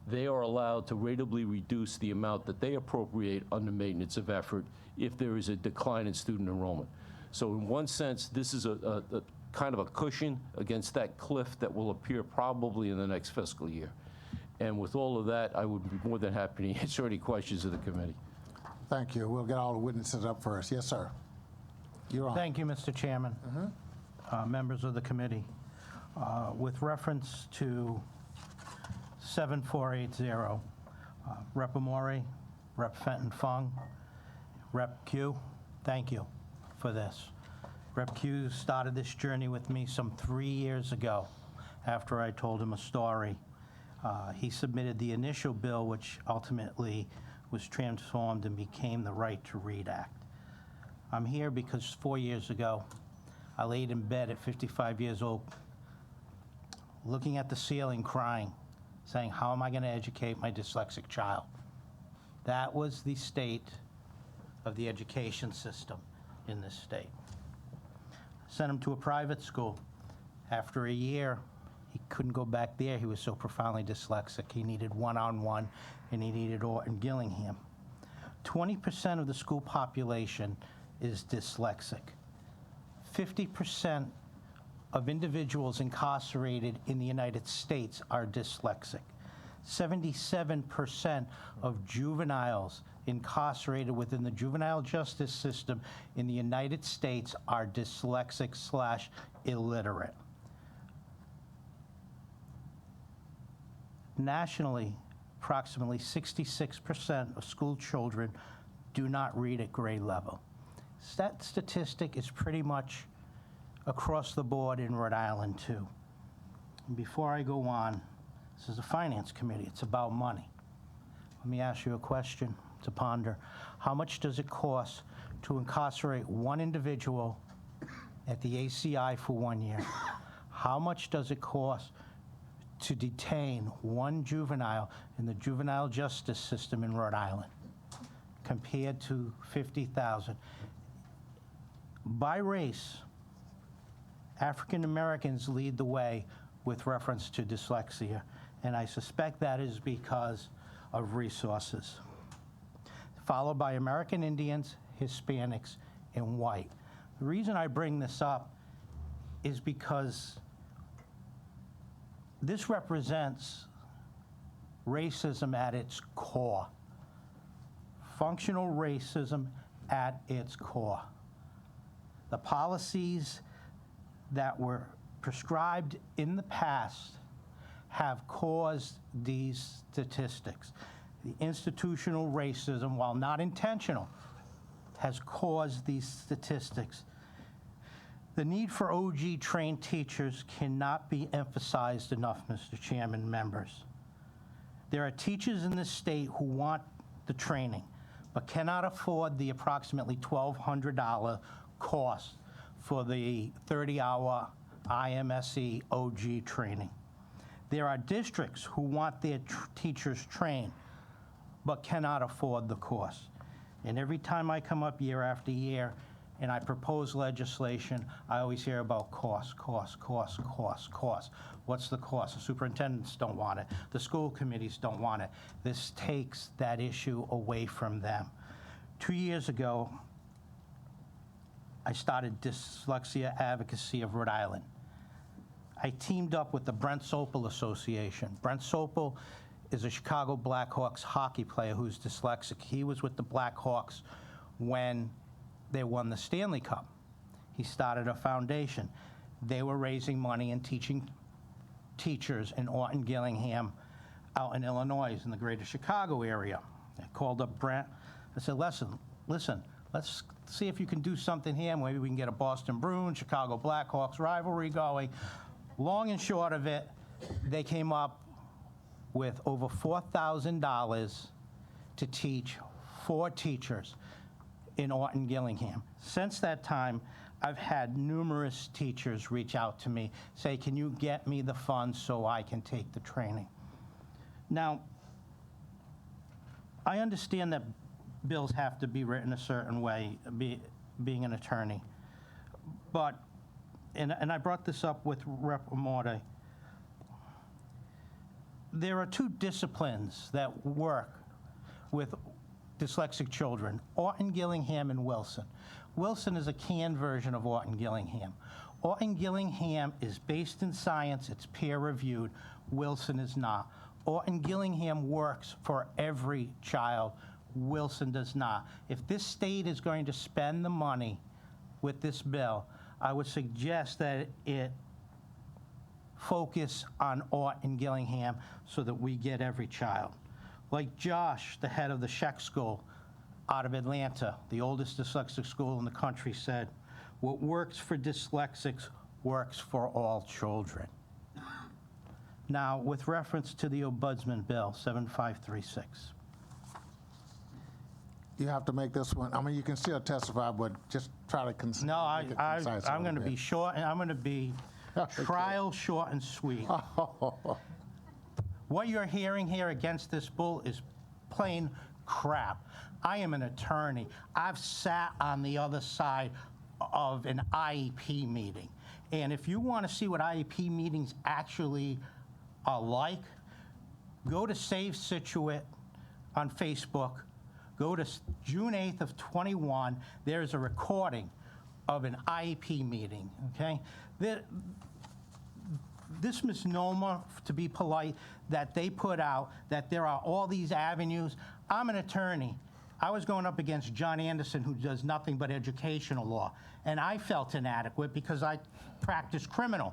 Speaker 22: they are allowed to ratably reduce the amount that they appropriate under maintenance of effort if there is a decline in student enrollment. So in one sense, this is a kind of a cushion against that cliff that will appear probably in the next fiscal year. And with all of that, I would be more than happy to answer any questions of the committee.
Speaker 1: Thank you. We'll get all the witnesses up first. Yes, sir. You're on.
Speaker 3: Thank you, Mr. Chairman. Members of the committee. With reference to 7480, Rep. Amore, Rep. Fenton Fung, Rep. Q, thank you for this. Rep. Q started this journey with me some 3 years ago after I told him a story. He submitted the initial bill, which ultimately was transformed and became the Right to Read Act. I'm here because 4 years ago, I laid in bed at 55 years old, looking at the ceiling, crying, saying, how am I going to educate my dyslexic child? That was the state of the education system in this state. Sent him to a private school. After a year, he couldn't go back there. He was so profoundly dyslexic. He needed one-on-one, and he needed Orton Gillingham. 20% of the school population is dyslexic. 50% of individuals incarcerated in the United States are dyslexic. 77% of juveniles incarcerated within the juvenile justice system in the United States are dyslexic/illiterate. Nationally, approximately 66% of school children do not read at grade level. That statistic is pretty much across the board in Rhode Island, too. And before I go on, this is a finance committee. It's about money. Let me ask you a question to ponder. How much does it cost to incarcerate one individual at the ACI for 1 year? How much does it cost to detain one juvenile in the juvenile justice system in Rhode Island compared to $50,000? By race, African Americans lead the way with reference to dyslexia, and I suspect that is because of resources, followed by American Indians, Hispanics, and white. The reason I bring this up is because this represents racism at its core, functional racism at its core. The policies that were prescribed in the past have caused these statistics. The institutional racism, while not intentional, has caused these statistics. The need for OG-trained teachers cannot be emphasized enough, Mr. Chairman, members. There are teachers in this state who want the training, but cannot afford the approximately $1,200 cost for the 30-hour IMSE OG training. There are districts who want their teachers trained, but cannot afford the cost. And every time I come up year after year and I propose legislation, I always hear about cost, cost, cost, cost, cost. What's the cost? The superintendents don't want it. The school committees don't want it. This takes that issue away from them. 2 years ago, I started Dyslexia Advocacy of Rhode Island. I teamed up with the Brent Sopel Association. Brent Sopel is a Chicago Blackhawks hockey player who's dyslexic. He was with the Blackhawks when they won the Stanley Cup. He started a foundation. They were raising money and teaching teachers in Orton, Gillingham, out in Illinois, in the greater Chicago area. I called up Brent. I said, listen, let's see if you can do something here. Maybe we can get a Boston Bruins, Chicago Blackhawks rivalry going. Long and short of it, they came up with over $4,000 to teach 4 teachers in Orton, Gillingham. Since that time, I've had numerous teachers reach out to me, say, can you get me the funds so I can take the training? Now, I understand that bills have to be written a certain way, being an attorney. But, and I brought this up with Rep. Morte, there are 2 disciplines that work with dyslexic children, Orton, Gillingham, and Wilson. Wilson is a canned version of Orton, Gillingham. Orton, Gillingham is based in science, it's peer-reviewed. Wilson is not. Orton, Gillingham works for every child. Wilson does not. If this state is going to spend the money with this bill, I would suggest that it focus on Orton, Gillingham so that we get every child. Like Josh, the head of the Sheck School out of Atlanta, the oldest dyslexic school in the country, said, what works for dyslexics works for all children. Now, with reference to the Ombudsman Bill, 7536.
Speaker 1: You have to make this one, I mean, you can still testify, but just try to concise.
Speaker 3: No, I'm going to be short, and I'm going to be trial, short, and sweet. What you're hearing here against this bill is plain crap. I am an attorney. I've sat on the other side of an IEP meeting. And if you want to see what IEP meetings actually are like, go to Save Situate on Facebook. Go to June 8th of 21. There's a recording of an IEP meeting, okay? This misnomer, to be polite, that they put out, that there are all these avenues. I'm an attorney. I was going up against John Anderson, who does nothing but educational law, and I felt inadequate because I practice criminal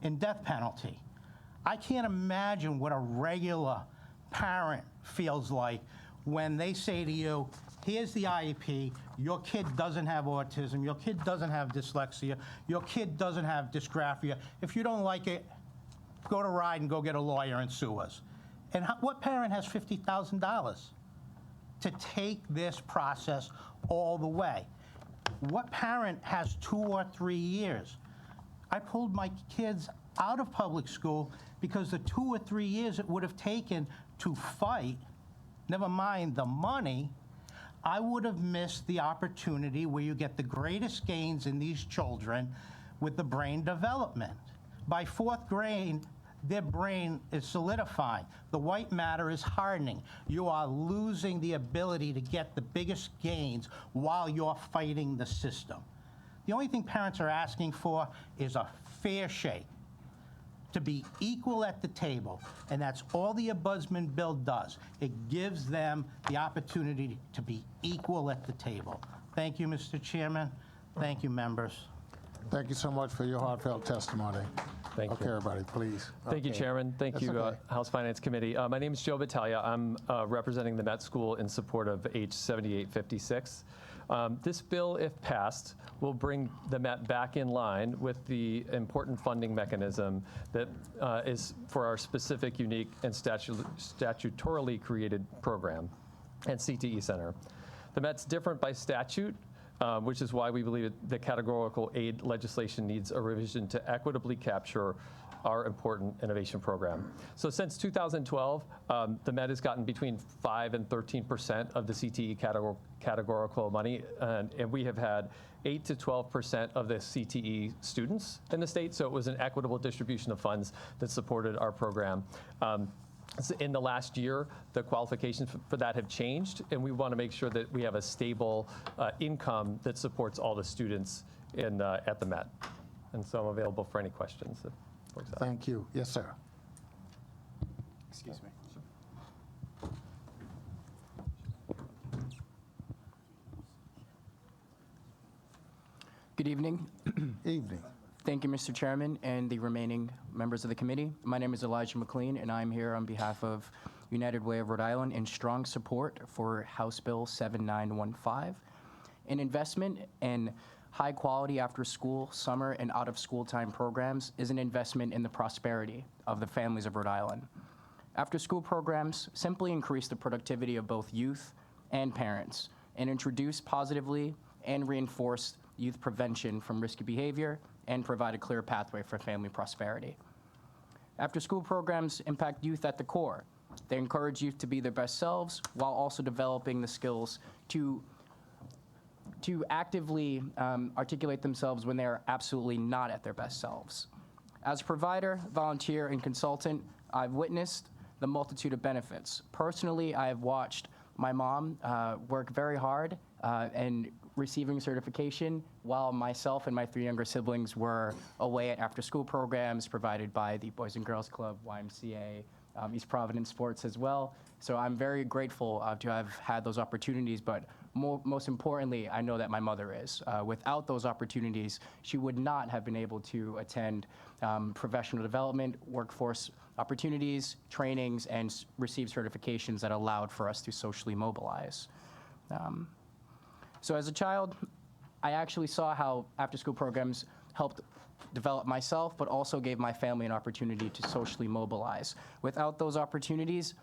Speaker 3: and death penalty. I can't imagine what a regular parent feels like when they say to you, here's the IEP, your kid doesn't have autism, your kid doesn't have dyslexia, your kid doesn't have dysgraphia. If you don't like it, go to RIDE and go get a lawyer and sue us. And what parent has $50,000 to take this process all the way? What parent has 2 or 3 years? I pulled my kids out of public school because the 2 or 3 years it would have taken to fight, never mind the money, I would have missed the opportunity where you get the greatest gains in these children with the brain development. By 4th grade, their brain is solidifying. The white matter is hardening. You are losing the ability to get the biggest gains while you're fighting the system. The only thing parents are asking for is a fair shake, to be equal at the table, and that's all the Ombudsman Bill does. It gives them the opportunity to be equal at the table. Thank you, Mr. Chairman. Thank you, members.
Speaker 1: Thank you so much for your heartfelt testimony.
Speaker 4: Thank
Speaker 1: Okay,
Speaker 4: you.
Speaker 1: everybody, please.
Speaker 4: Thank you,
Speaker 1: Okay.
Speaker 4: Chairman. Thank
Speaker 1: That's
Speaker 4: you,
Speaker 1: okay.
Speaker 4: House Finance Committee. My name is Joe Battaglia. I'm representing the Met School in support of H 7856. This bill, if passed, will bring the Met back in line with the important funding mechanism that is for our specific, unique, and statutorily created program and CTE Center. The Met's different by statute, which is why we believe the categorical aid legislation needs a revision to equitably capture our important innovation program. So since 2012, the Met has gotten between 5 and 13% of the CTE categorical money, and we have had 8 to 12% of the CTE students in the state, so it was an equitable distribution of funds that supported our program. In the last year, the qualifications for that have changed, and we want to make sure that we have a stable income that supports all the students at the Met. And so I'm available for any questions. folks out.
Speaker 1: Thank you. Yes, sir.
Speaker 6: Excuse me. Good evening.
Speaker 1: Evening.
Speaker 6: Thank you, Mr. Chairman, and the remaining members of the committee. My name is Elijah McLean, and I'm here on behalf of United Way of Rhode Island in strong support for House Bill 7915, an investment in high-quality after-school, summer, and out-of-school time programs is an investment in the prosperity of the families of Rhode Island. After-school programs simply increase the productivity of both youth and parents and introduce positively and reinforce youth prevention from risky behavior and provide a clear pathway for family prosperity. After-school programs impact youth at the core. They encourage youth to be their best selves while also developing the skills to actively articulate themselves when they are absolutely not at their best selves. As a provider, volunteer, and consultant, I've witnessed the multitude of benefits. Personally, I have watched my mom work very hard and receiving certification while myself and my 3 younger siblings were away at after-school programs provided by the Boys and Girls Club, YMCA, East Providence Sports as well. So I'm very grateful to have had those opportunities, but most importantly, I know that my mother is. Without those opportunities, she would not have been able to attend professional development, workforce opportunities, trainings, and receive certifications that allowed for us to socially mobilize. So as a child, I actually saw how after-school programs helped develop myself, but also gave my family an opportunity to socially mobilize. Without those opportunities,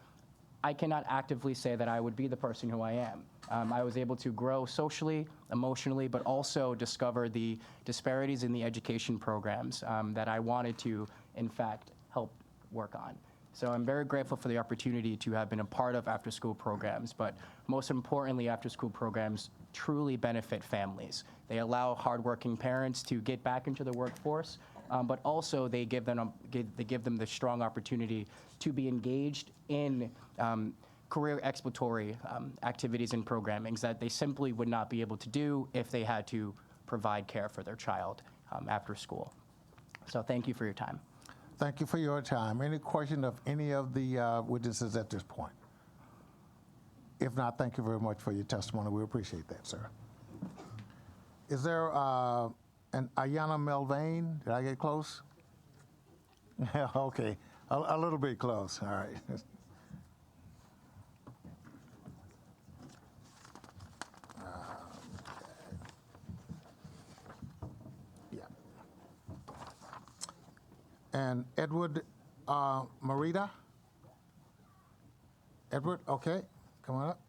Speaker 6: I cannot actively say that I would be the person who I am. I was able to grow socially, emotionally, but also discover the disparities in the education programs that I wanted to, in fact, help work on. So I'm very grateful for the opportunity to have been a part of after-school programs, but most importantly, after-school programs truly benefit families. They allow hardworking parents to get back into the workforce, but also they give them the strong opportunity to be engaged in career exploratory activities and programmings that they simply would not be able to do if they had to provide care for their child after school. So thank you for your time.
Speaker 1: Thank you for your time. Any question of any of the witnesses at this point? If not, thank you very much for your testimony. We appreciate that, sir. Is there an Ayanna Melvain? Did I get close? Okay, a little bit close. All right. And Edward Marita? Edward, okay, come on up.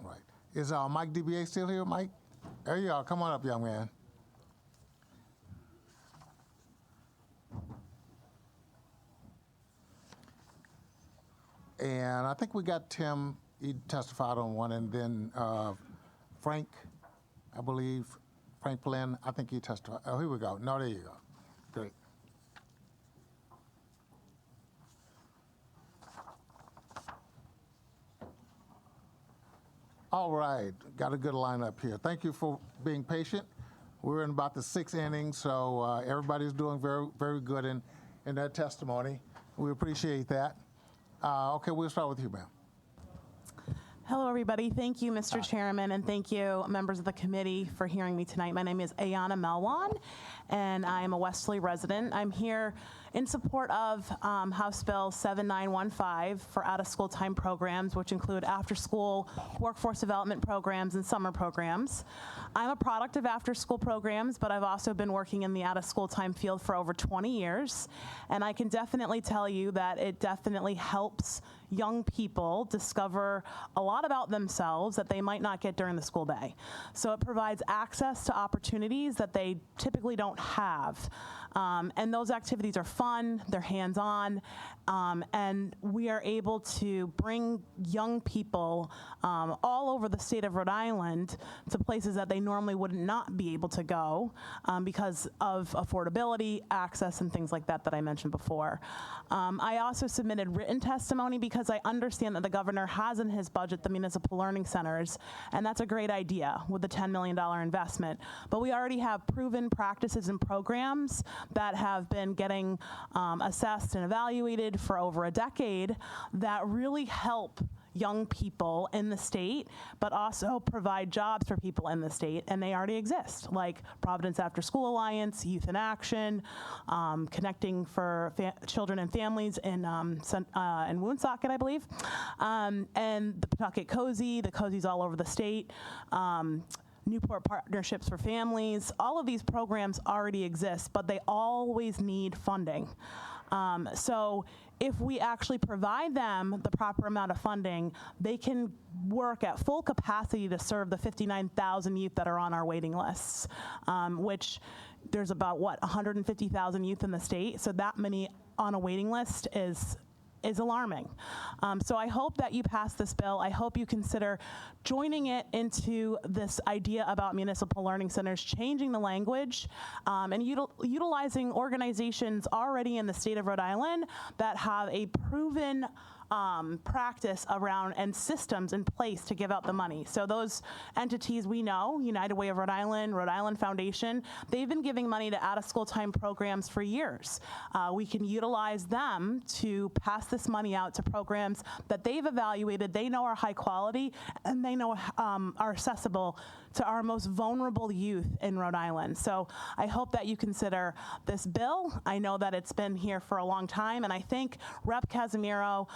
Speaker 1: Right. Is Mike DBA still here, Mike? There you are. Come on up, young man. And I think we got Tim, he testified on one, and then Frank, I believe, Frank Flynn, I think he testified. Oh, here we go. No, there you go. Great. All right, got a good lineup here. Thank you for being patient. We're in about the 6th inning, so everybody's doing very, very good in their testimony. We appreciate that. Okay, we'll start with you, ma'am.
Speaker 9: Hello, everybody. Thank you, Mr. Chairman, and thank you, members of the committee, for hearing me tonight. My name is Ayanna Melwan, and I am a Westerly resident. I'm here in support of House Bill 7915 for out-of-school time programs, which include after-school workforce development programs and summer programs. I'm a product of after-school programs, but I've also been working in the out-of-school time field for over 20 years, and I can definitely tell you that it definitely helps young people discover a lot about themselves that they might not get during the school day. So it provides access to opportunities that they typically don't have. And those activities are fun. fun, they're hands-on, and we are able to bring young people all over the state of Rhode Island to places that they normally would not be able to go because of affordability, access, and things like that that I mentioned before. I also submitted written testimony because I understand that the governor has in his budget the municipal learning centers, and that's a great idea with the $10 million investment. But we already have proven practices and programs that have been getting assessed and evaluated for over a decade that really help young people in the state, but also provide jobs for people in the state, and they already exist, like Providence After School Alliance, Youth in Action, Connecting for Children and Families in Woonsocket, I believe, and the Pawtucket Cozy, the Cozies all over the state, Newport Partnerships for Families. All of these programs already exist, but they always need funding. So if we actually provide them the proper amount of funding, they can work at full capacity to serve the 59,000 youth that are on our waiting lists, which there's about, 150,000 youth in the state. So that many on a waiting list is alarming. So I hope that you pass this bill. I hope you consider joining it into this idea about municipal learning centers, changing the language, and utilizing organizations already in the state of Rhode Island that have a proven practice around and systems in place to give out the money. So those entities we know, United Way of Rhode Island Foundation, they've been giving money to out-of-school time programs for years. We can utilize them to pass this money out to programs that they've evaluated, they know are high quality, and they know are accessible to our most vulnerable youth in Rhode Island. So I hope that you consider this bill. I know that it's been here for a long time, and I thank Rep. Casimiro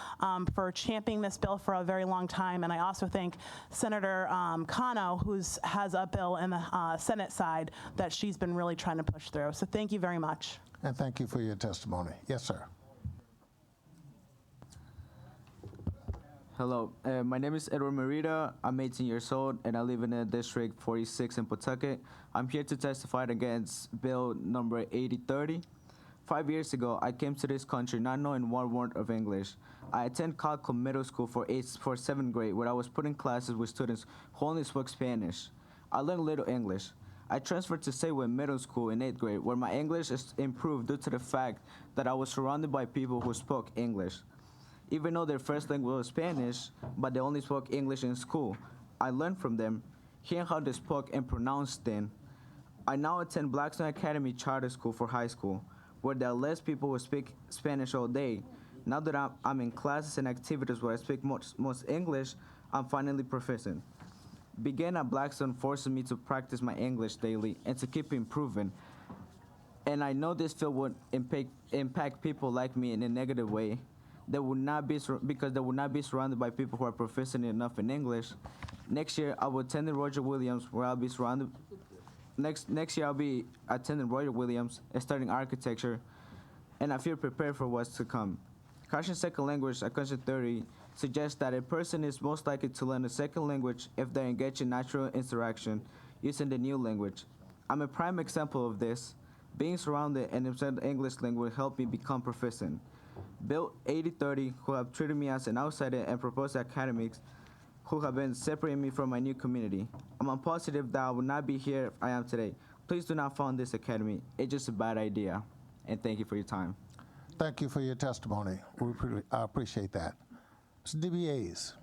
Speaker 9: for championing this bill for a very long time, and I also thank Senator Cano, who has a bill in the Senate side that she's been really trying to push through. So thank you very much.
Speaker 1: And thank you for your testimony. Yes, sir.
Speaker 10: Hello, my name is Edward Merida. I'm 18 years old, and I live in District 46 in Pawtucket. I'm here to testify against Bill number 8030. 5 years ago, I came to this country not knowing one word of English. I attended Calco Middle School for 7th grade, where I was put in classes with students who only spoke Spanish. I learned little English. I transferred to Saywood Middle School in 8th grade, where my English is improved due to the fact that I was surrounded by people who spoke English. Even though their first language was Spanish, but they only spoke English in school, I learned from them, hearing how they spoke and pronounced things. I now attend Blackstone Academy Charter School for high school, where there are less people who speak Spanish all day. Now that I'm in classes and activities where I speak most English, I'm finally proficient. Being at Blackstone forces me to practice my English daily and to keep improving. And I know this field would impact people like me in a negative way. Because they will not be surrounded by people who are proficient enough in English. Next year, I will attend Roger Williams, where I'll be surrounded. Next year, I'll be attending Roger Williams and studying architecture, and I feel prepared for what's to come. Caution second language, Section 30, suggests that a person is most likely to learn a second language if they engage in natural interaction using the new language. I'm a prime example of this. Being surrounded and observing the English language helped me become proficient. Bill 8030, who have treated me as an outsider and proposed academics who have been separating me from my new community. I'm positive that I would not be here if I am today. Please do not fund this academy. It's just a bad idea. And thank you for your time.
Speaker 1: Thank you for your testimony. We appreciate that. Mr. DBAs,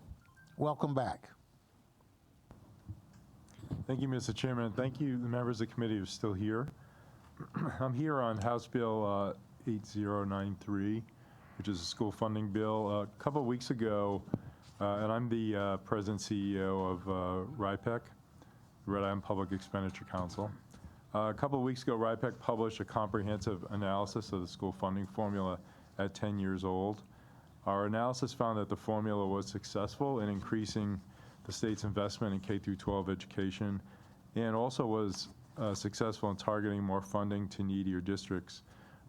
Speaker 1: welcome back.
Speaker 11: Thank you, Mr. Chairman. Thank you, the members of the committee who are still here. I'm here on House Bill 8093, which is a school funding bill. A couple of weeks ago, and I'm the president CEO of RIPEC, Rhode Island Public Expenditure Council. A couple of weeks ago, RIPEC published a comprehensive analysis of the school funding formula at 10 years old. Our analysis found that the formula was successful in increasing the state's investment in K-12 education, and also was successful in targeting more funding to needier districts.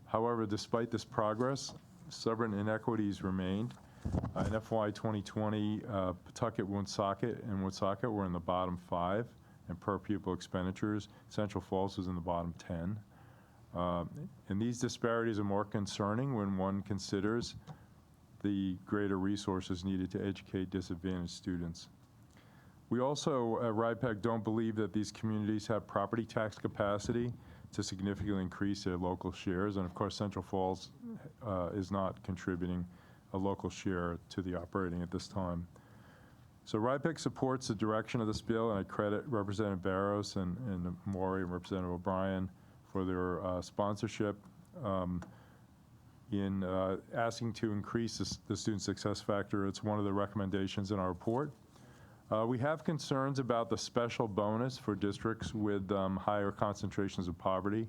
Speaker 11: However, despite this progress, stubborn inequities remained. In FY 2020, Pawtucket, Woonsocket, and Woonsocket were in the bottom 5 in per pupil expenditures. Central Falls was in the bottom 10. And these disparities are more concerning when one considers the greater resources needed to educate disadvantaged students. We also, at RIPEC, don't believe that these communities have property tax capacity to significantly increase their local shares. And of course, Central Falls is not contributing a local share to the operating at this time. So RIPEC supports the direction of this bill, and I credit Representative Barros and Maury and Representative O'Brien for their sponsorship in asking to increase the student success factor. It's one of the recommendations in our report. We have concerns about the special bonus for districts with higher concentrations of poverty.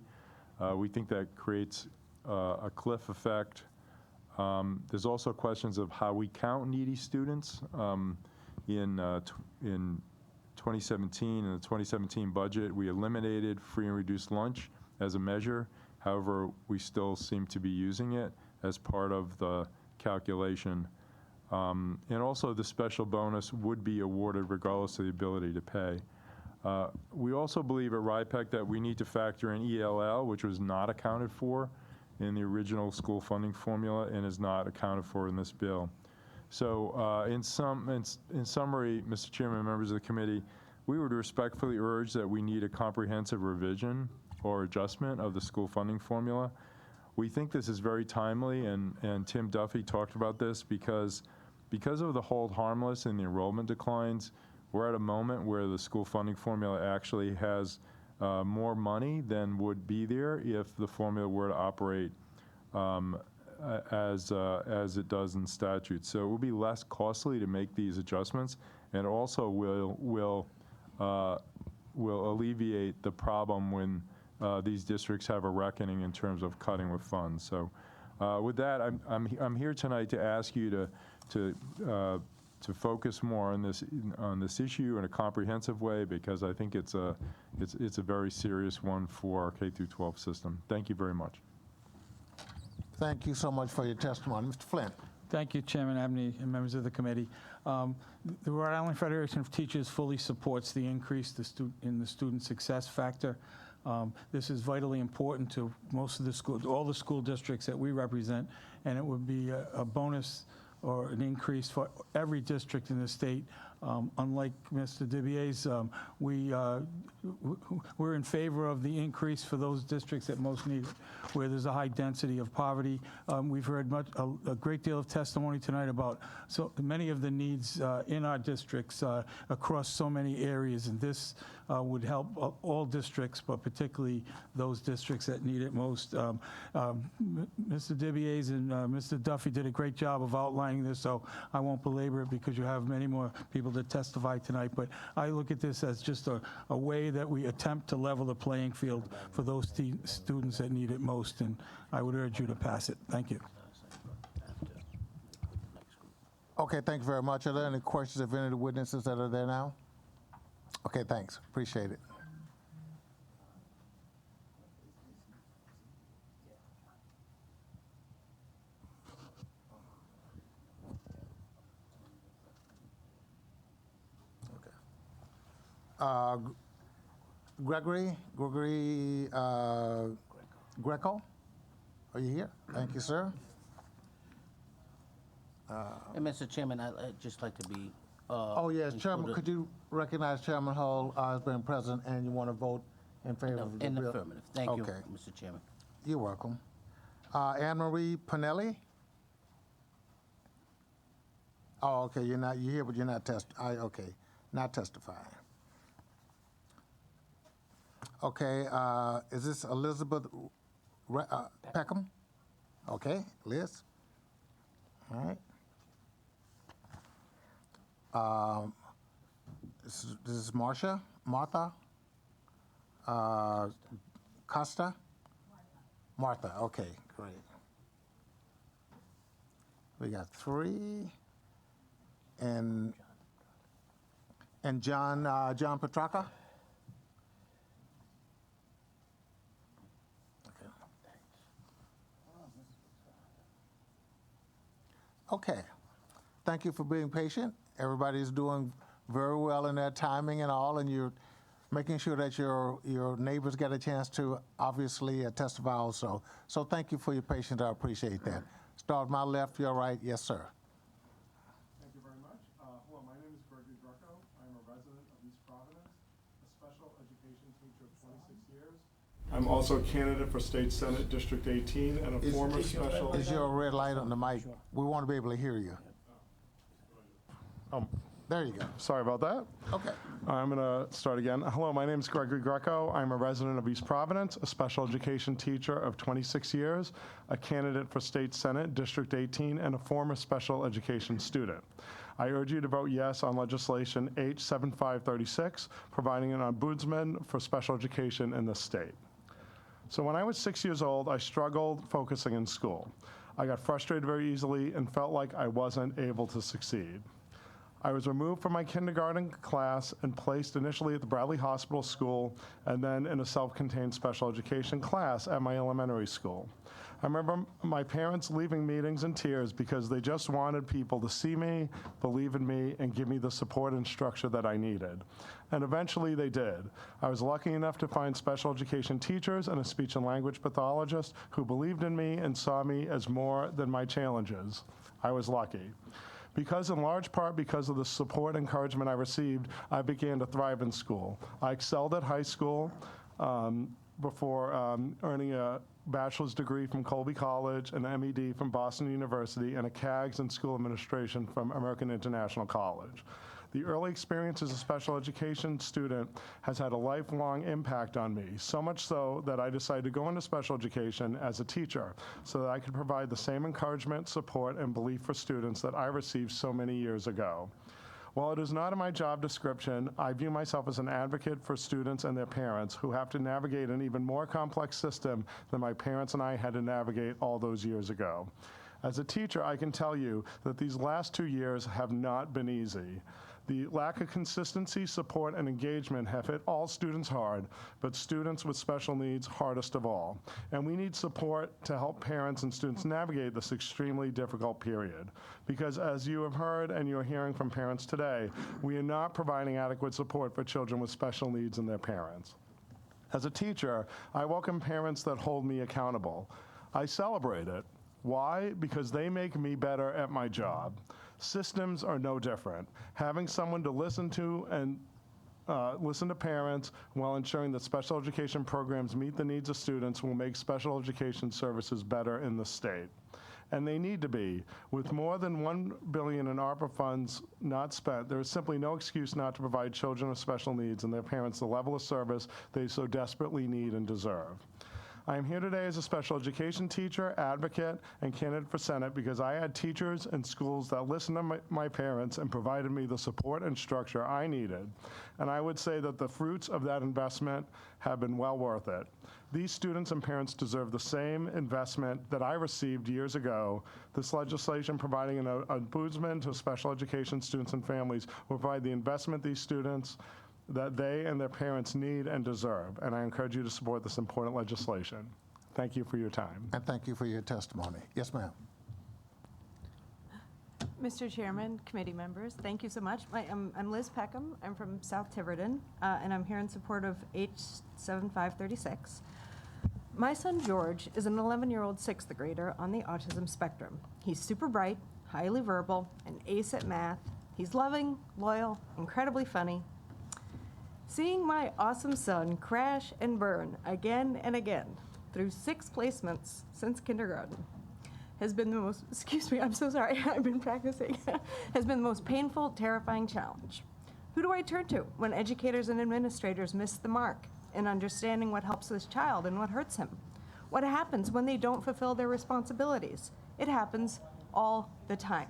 Speaker 11: We think that creates a cliff effect. There's also questions of how we count needy students. In 2017, in the 2017 budget, we eliminated free and reduced lunch as a measure. However, we still seem to be using it as part of the calculation. And also, the special bonus would be awarded regardless of the ability to pay. We also believe at RIPEC that we need to factor in ELL, which was not accounted for in the original school funding formula and is not accounted for in this bill. So in summary, Mr. Chairman and members of the committee, we would respectfully urge that we need a comprehensive revision or adjustment of the school funding formula. We think this is very timely, and Tim Duffy talked about this because of the hold harmless and the enrollment declines. We're at a moment where the school funding formula actually has more money than would be there if the formula were to operate as it does in statute. So it will be less costly to make these adjustments, and also will alleviate the problem when these districts have a reckoning in terms of cutting with funds. So with that, I'm here tonight to ask you to focus more on this issue in a comprehensive way, because I think it's a very serious one for our K-12 system. Thank you very much.
Speaker 1: Thank you so much for your testimony. Mr. Flint.
Speaker 7: Thank you, Chairman Abney and members of the committee. The Rhode Island Federation of Teachers fully supports the increase in the student success factor. This is vitally important to most of the schools, all the school districts that we represent, and it would be a bonus or an increase for every district in the state. Unlike Mr. Dibier's, we're in favor of the increase for those districts that most need it, where there's a high density of poverty. We've heard a great deal of testimony tonight about so many of the needs in our districts across so many areas, and this would help all districts, but particularly those districts that need it most. Mr. Dibier's and Mr. Duffy did a great job of outlining this, so I won't belabor it because you have many more people to testify tonight. But I look at this as just a way that we attempt to level the playing field for those students that need it most, and I would urge you to pass it. Thank you.
Speaker 1: Okay, thank you very much. Are there any questions of any of the witnesses that are there now? Okay, thanks. Appreciate it. Gregory Greco, are you here? Thank you, sir.
Speaker 12: And Mr. Chairman, I'd just like to be.
Speaker 1: Oh, yes, Chairman, could you recognize Chairman Hull as being present, and you want to vote in favor of the bill?
Speaker 12: In the affirmative. Thank you,
Speaker 1: Okay.
Speaker 12: Mr. Chairman.
Speaker 1: You're welcome. Anne Marie Pinelli? Oh, okay, you're here, but you're not okay, not testifying. Okay, is this Elizabeth Peckham? Okay, Liz? All right. This is Martha? Costa? Martha, okay, great. We got 3. And John Petrarca? Okay. Thank you for being patient. Everybody's doing very well in their timing and all, and you're making sure that your neighbors get a chance to obviously testify also. So thank you for your patience. I appreciate that. Start with my left, your right. Yes, sir.
Speaker 8: Thank you very much. Hello, my name is Gregory Greco. I'm a resident of East Providence, a special education teacher of 26 years. I'm also a candidate for State Senate District 18 and a former special...
Speaker 1: Is your red light on the mic? We want to be able to hear you. There you go.
Speaker 8: Sorry about that.
Speaker 1: Okay.
Speaker 8: I'm going to start again. Hello, my name is Gregory Greco. I'm a resident of East Providence, a special education teacher of 26 years, a candidate for State Senate District 18, and a former special education student. I urge you to vote yes on legislation H7536, providing an ombudsman for special education in this state. So when I was 6 years old, I struggled focusing in school. I got frustrated very easily and felt like I wasn't able to succeed. I was removed from my kindergarten class and placed initially at the Bradley Hospital School and then in a self-contained special education class at my elementary school. I remember my parents leaving meetings in tears because they just wanted people to see me, believe in me, and give me the support and structure that I needed. And eventually they did. I was lucky enough to find special education teachers and a speech and language pathologist who believed in me and saw me as more than my challenges. I was lucky. Because in large part because of the support and encouragement I received, I began to thrive in school. I excelled at high school before earning a bachelor's degree from Colby College, an MED from Boston University, and a CAGS in school administration from American International College. The early experience as a special education student has had a lifelong impact on me, so much so that I decided to go into special education as a teacher so that I could provide the same encouragement, support, and belief for students that I received so many years ago. While it is not in my job description, I view myself as an advocate for students and their parents who have to navigate an even more complex system than my parents and I had to navigate all those years ago. As a teacher, I can tell you that these last 2 years have not been easy. The lack of consistency, support, and engagement have hit all students hard, but students with special needs hardest of all. And we need support to help parents and students navigate this extremely difficult period. Because as you have heard and you're hearing from parents today, we are not providing adequate support for children with special needs and their parents. As a teacher, I welcome parents that hold me accountable. I celebrate it. Why? Because they make me better at my job. Systems are no different. Having someone to listen to and listen to parents while ensuring that special education programs meet the needs of students will make special education services better in the state. And they need to be. With more than $1 billion in ARPA funds not spent, there is simply no excuse not to provide children with special needs and their parents the level of service they so desperately need and deserve. I am here today as a special education teacher, advocate, and candidate for Senate because I had teachers and schools that listened to my parents and provided me the support and structure I needed. And I would say that the fruits of that investment have been well worth it. These students and parents deserve the same investment that I received years ago. This legislation providing an ombudsman to special education students and families will provide the investment these students that they and their parents need and deserve. And I encourage you to support this important legislation. Thank you for your time.
Speaker 1: And thank you for your testimony. Yes, ma'am.
Speaker 13: Mr. Chairman, committee members, thank you so much. I'm Liz Peckham. I'm from South Tiverton, and I'm here in support of H7536. My son George is an 11-year-old sixth grader on the autism spectrum. He's super bright, highly verbal, an ace at math. He's loving, loyal, incredibly funny. Seeing my awesome son crash and burn again and again through 6 placements since kindergarten has been the most, excuse me, I'm so sorry, I've been practicing, has been the most painful, terrifying challenge. Who do I turn to when educators and administrators miss the mark in understanding what helps this child and what hurts him? What happens when they don't fulfill their responsibilities? It happens all the time.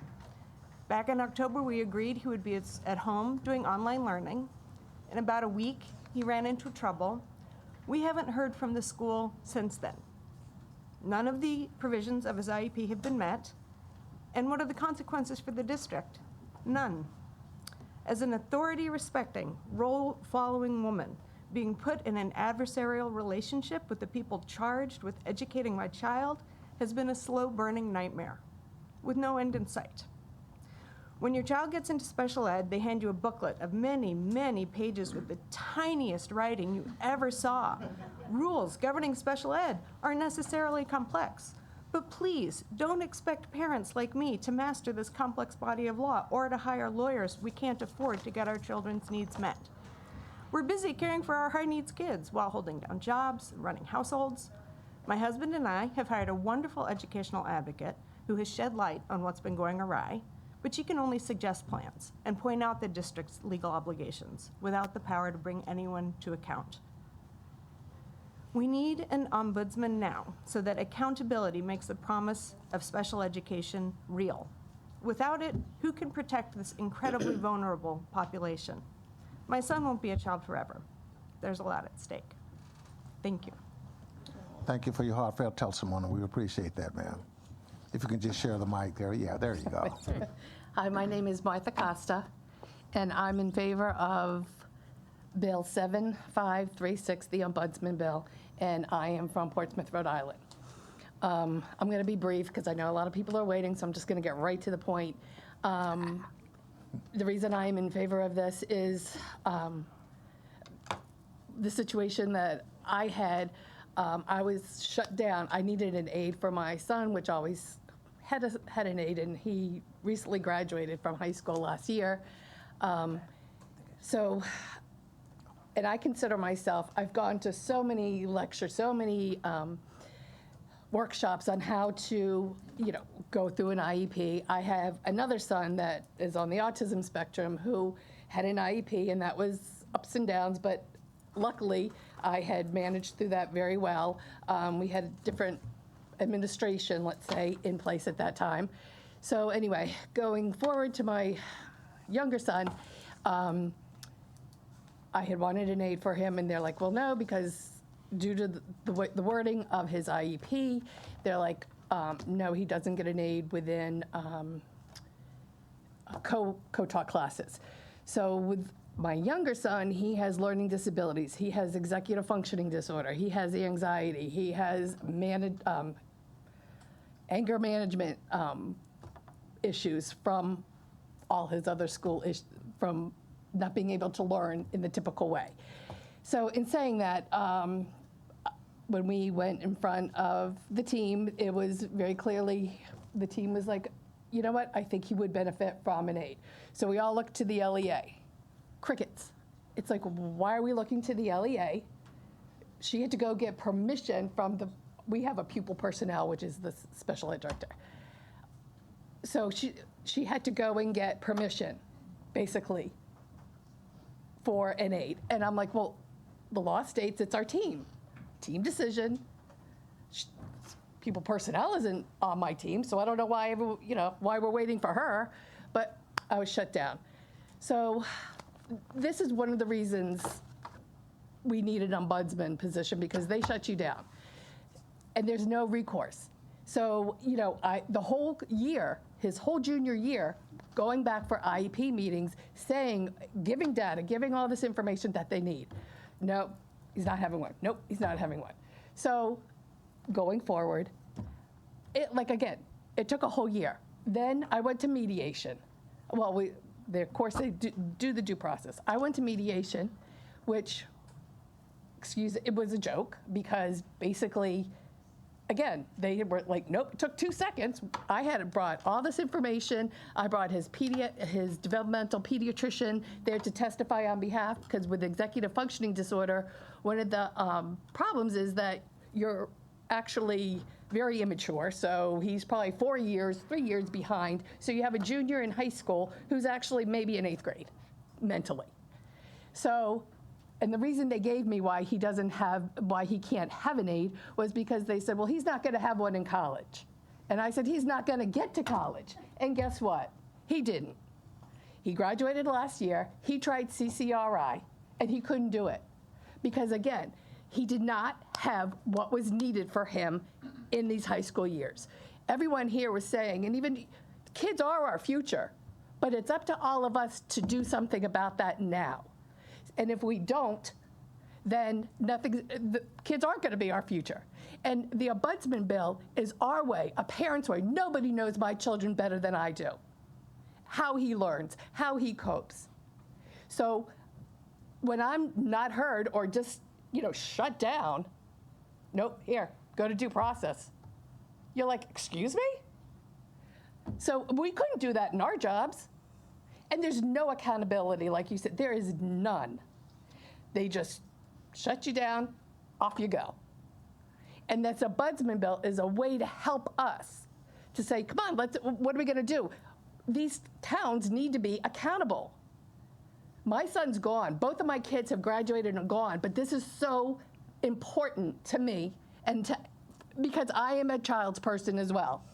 Speaker 13: Back in October, we agreed he would be at home doing online learning. In about a week, he ran into trouble. We haven't heard from the school since then. None of the provisions of his IEP have been met. And what are the consequences for the district? None. As an authority-respecting, role-following woman, being put in an adversarial relationship with the people charged with educating my child has been a slow-burning nightmare with no end in sight. When your child gets into special ed, they hand you a booklet of many, many pages with the tiniest writing you ever saw. Rules governing special ed are necessarily complex. But please, don't expect parents like me to master this complex body of law or to hire lawyers we can't afford to get our children's needs met. We're busy caring for our high-needs kids while holding down jobs and running households. My husband and I have hired a wonderful educational advocate who has shed light on what's been going awry, but she can only suggest plans and point out the district's legal obligations without the power to bring anyone to account. We need an ombudsman now so that accountability makes the promise of special education real. Without it, who can protect this incredibly vulnerable population? My son won't be a child forever. There's a lot at stake. Thank you.
Speaker 1: Thank you for your heartfelt testimony. We appreciate that, ma'am. If you can just share the mic there. Yeah, there you go.
Speaker 15: Hi, my name is Martha Costa, and I'm in favor of Bill 7536, the Ombudsman Bill, and I am from Portsmouth, Rhode Island. I'm going to be brief because I know a lot of people are waiting, so I'm just going to get right to the point. The reason I am in favor of this is the situation that I had. I was shut down. I needed an aide for my son, which always had an aide, and he recently graduated from high school last year. And I consider myself, I've gone to so many lectures, so many workshops on how to, go through an IEP. I have another son that is on the autism spectrum who had an IEP, and that was ups and downs, but luckily I had managed through that very well. We had a different administration, let's say, in place at that time. So anyway, going forward to my younger son, I had wanted an aide for him, and they're like, well, no, because due to the wording of his IEP, they're like, no, he doesn't get an aide within co-taught classes. So with my younger son, he has learning disabilities. He has executive functioning disorder. He has anxiety. He has anger management issues from all his other school issues, from not being able to learn in the typical way. So in saying that, when we went in front of the team, it was very clearly, the team was like, you know what, I think he would benefit from an aide. So we all looked to the LEA. Crickets. It's like, why are we looking to the LEA? She had to go get permission from we have a pupil personnel, which is the special ed director. So she had to go and get permission, basically, for an aide. And I'm like, well, the law states it's our team decision. Pupil personnel isn't on my team, so I don't know why we're waiting for her, but I was shut down. So this is one of the reasons we need an ombudsman position, because they shut you down and there's no recourse. So, the whole year, his whole junior year, going back for IEP meetings, giving data, giving all this information that they need. No, he's not having one. Nope, he's not having one. So going forward, it took a whole year. Then I went to mediation. Well, of course, they do the due process. I went to mediation, which, it was a joke, because basically, again, they were like, nope, it took 2 seconds. I had brought all this information. I brought his developmental pediatrician there to testify on behalf, because with executive functioning disorder, one of the problems is that you're actually very immature. So he's probably 3 years behind. So you have a junior in high school who's actually maybe in 8th grade mentally. So, and the reason they gave me why he can't have an aide was because they said, well, he's not going to have one in college. And I said, he's not going to get to college. And guess what? He didn't. He graduated last year. He tried CCRI, and he couldn't do it. Because again, he did not have what was needed for him in these high school years. Everyone here was saying, and even kids are our future, but it's up to all of us to do something about that now. And if we don't, then the kids aren't going to be our future. And the ombudsman bill is our way, a parent's way. Nobody knows my children better than I do. how he learns, how he copes. So when I'm not heard or just, shut down, nope, here, go to due process. You're like, excuse me? So we couldn't do that in our jobs. And there's no accountability, like you said, there is none. They just shut you down, off you go. And that's a Ombudsman bill is a way to help us to say, come on, what are we gonna do? These towns need to be accountable. My son's gone. Both of my kids have graduated and gone, but this is so important to me and because I am a child's person as well.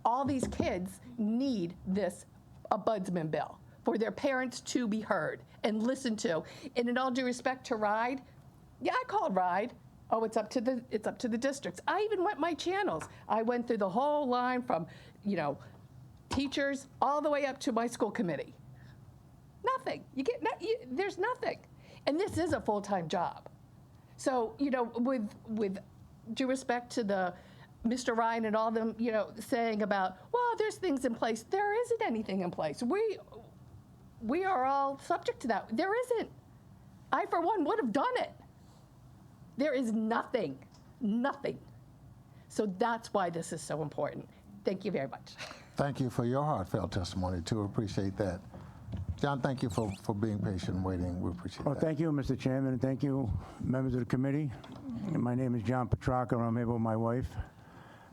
Speaker 15: All these kids need this Ombudsman bill for their parents to be heard and listened to. And in all due respect to RIDE, yeah, I called RIDE. Oh, it's up to the districts. I even went my channels. I went through the whole line from, teachers all the way up to my school committee. Nothing. There's nothing. And this is a full-time job. So, with due respect to the Mr. Ryan and all them, saying about, well, there's things in place. There isn't anything in place. We are all subject to that. There isn't. I, for one, would have done it. There is nothing. So that's why this is so important. Thank you very much.
Speaker 1: Thank you for your heartfelt testimony, too. Appreciate that. John, thank you for being patient and waiting. We appreciate
Speaker 16: Well,
Speaker 1: that.
Speaker 16: thank you, Mr. Chairman, and thank you, members of the committee. My name is John Petrarca, and I'm here with my wife.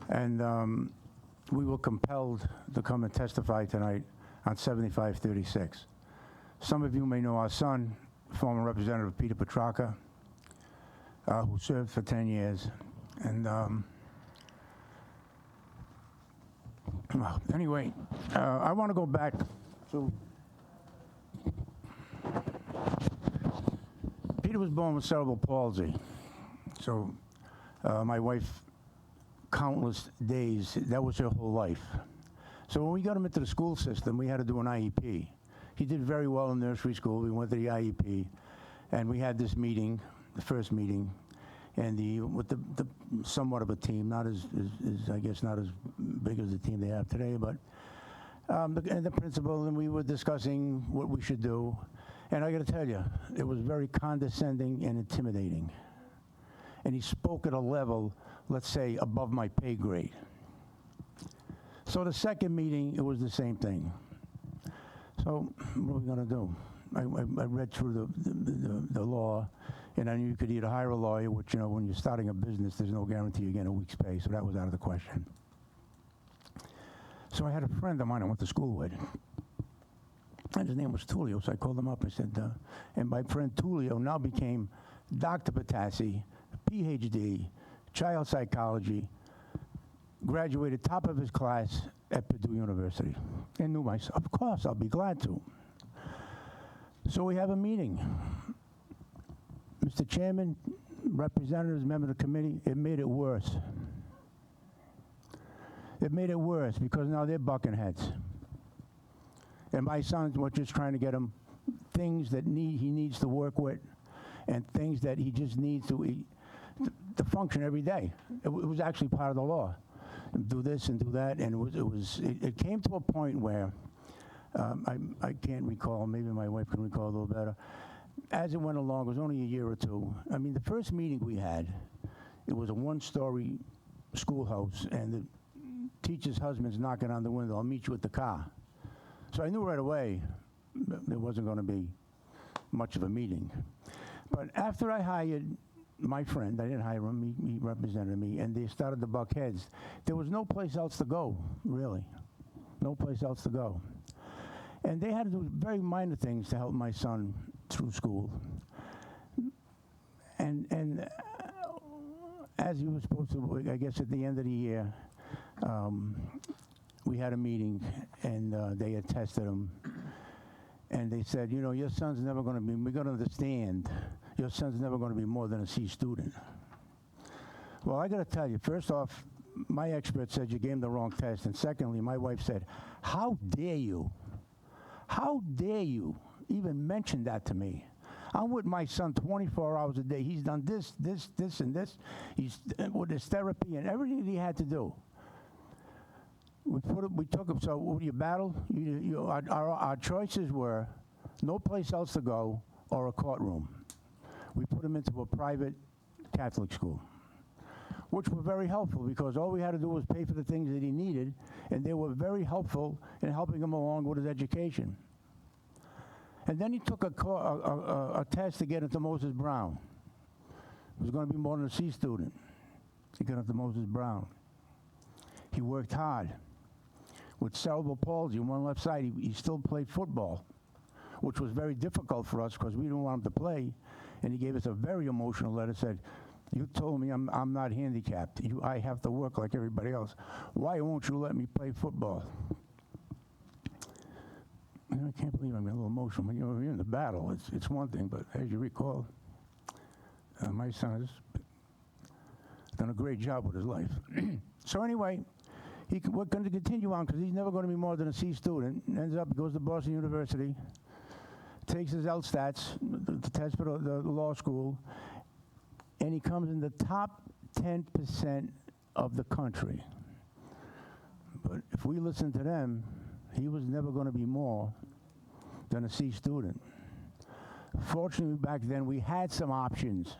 Speaker 16: And we were compelled to come and testify tonight on 7536. Some of you may know our son, former Representative Peter Petrarca, who served for 10 years. And anyway, I want to go back to Peter was born with cerebral palsy. So my wife, countless days, that was her whole life. So when we got him into the school system, we had to do an IEP. He did very well in nursery school. We went to the IEP, and we had this meeting, the first meeting, and with the somewhat of a team, not as I guess not as big as the team they have today, but and the principal, and we were discussing what we should do. And I got to tell you, it was very condescending and intimidating. And he spoke at a level, let's say, above my pay grade. So the second meeting, it was the same thing. So what are we going to do? I read through the law, and I knew you could either hire a lawyer, which, when you're starting a business, there's no guarantee you're getting a week's pay, so that was out of the question. So I had a friend of mine I went to school with, and his name was Tullio, so I called him up. I said, and my friend Tullio now became Dr. Patassi, PhD, child psychology, graduated top of his class at Purdue University. And knew myself, of course, I'll be glad to. So we have a meeting. Mr. Chairman, representatives, members of the committee, it made it worse. It made it worse because now they're bucking heads. And my son's just trying to get him things that he needs to work with and things that he just needs to function every day. It was actually part of the law. Do this and do that, and it came to a point where I can't recall. Maybe my wife can recall a little better. As it went along, it was only a year or two. I mean, the first meeting we had, it was a one-story schoolhouse, and the teacher's husband's knocking on the window. I'll meet you at the car. So I knew right away there wasn't going to be much of a meeting. But after I hired my friend, I didn't hire him, he represented me, and they started to buck heads. There was no place else to go, really. No place else to go. And they had to do very minor things to help my son through school. And as he was supposed to, I guess at the end of the year, we had a meeting, and they had tested him. And they said, your son's never going to be, we're going to understand, your son's never going to be more than a C student. Well, I got to tell you, first off, my expert said you gave him the wrong test. And secondly, my wife said, how dare you even mention that to me? I'm with my son 24 hours a day. He's done this, and this. He's with his therapy and everything that he had to do. We took them, so you battle, our choices were no place else to go or a courtroom. We put him into a private Catholic school, which were very helpful because all we had to do was pay for the things that he needed, and they were very helpful in helping him along with his education. And then he took a test to get into Moses Brown. It was going to be more than a C student. He got into Moses Brown. He worked hard. With cerebral palsy on one left side, he still played football, which was very difficult for us because we didn't want him to play. And he gave us a very emotional letter, said, "You told me I'm not handicapped. I have to work like everybody else. Why won't you let me play football?" I can't believe I'm getting a little emotional. When you're in the battle, it's one thing, but as you recall, my son has done a great job with his life. So anyway, we're going to continue on because he's never going to be more than a C student. Ends up, goes to Boston University, takes his LSATs, the test for the law school, and he comes in the top 10% of the country. But if we listen to them, he was never going to be more than a C student. Fortunately, back then, we had some options.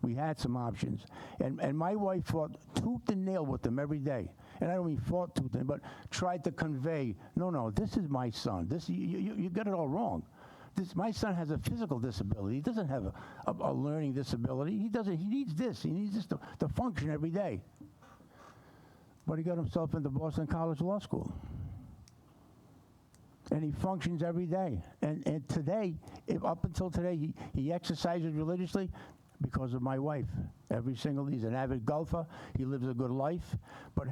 Speaker 16: We had some options. And my wife fought tooth and nail with them every day. And I don't mean fought tooth and nail, but tried to convey, no, this is my son. You got it all wrong. My son has a physical disability. He doesn't have a learning disability. He needs this. He needs this to function every day. But he got himself into Boston College Law School. And he functions every day. And today, up until today, he exercises religiously because of my wife. He's an avid golfer. He lives a good life. But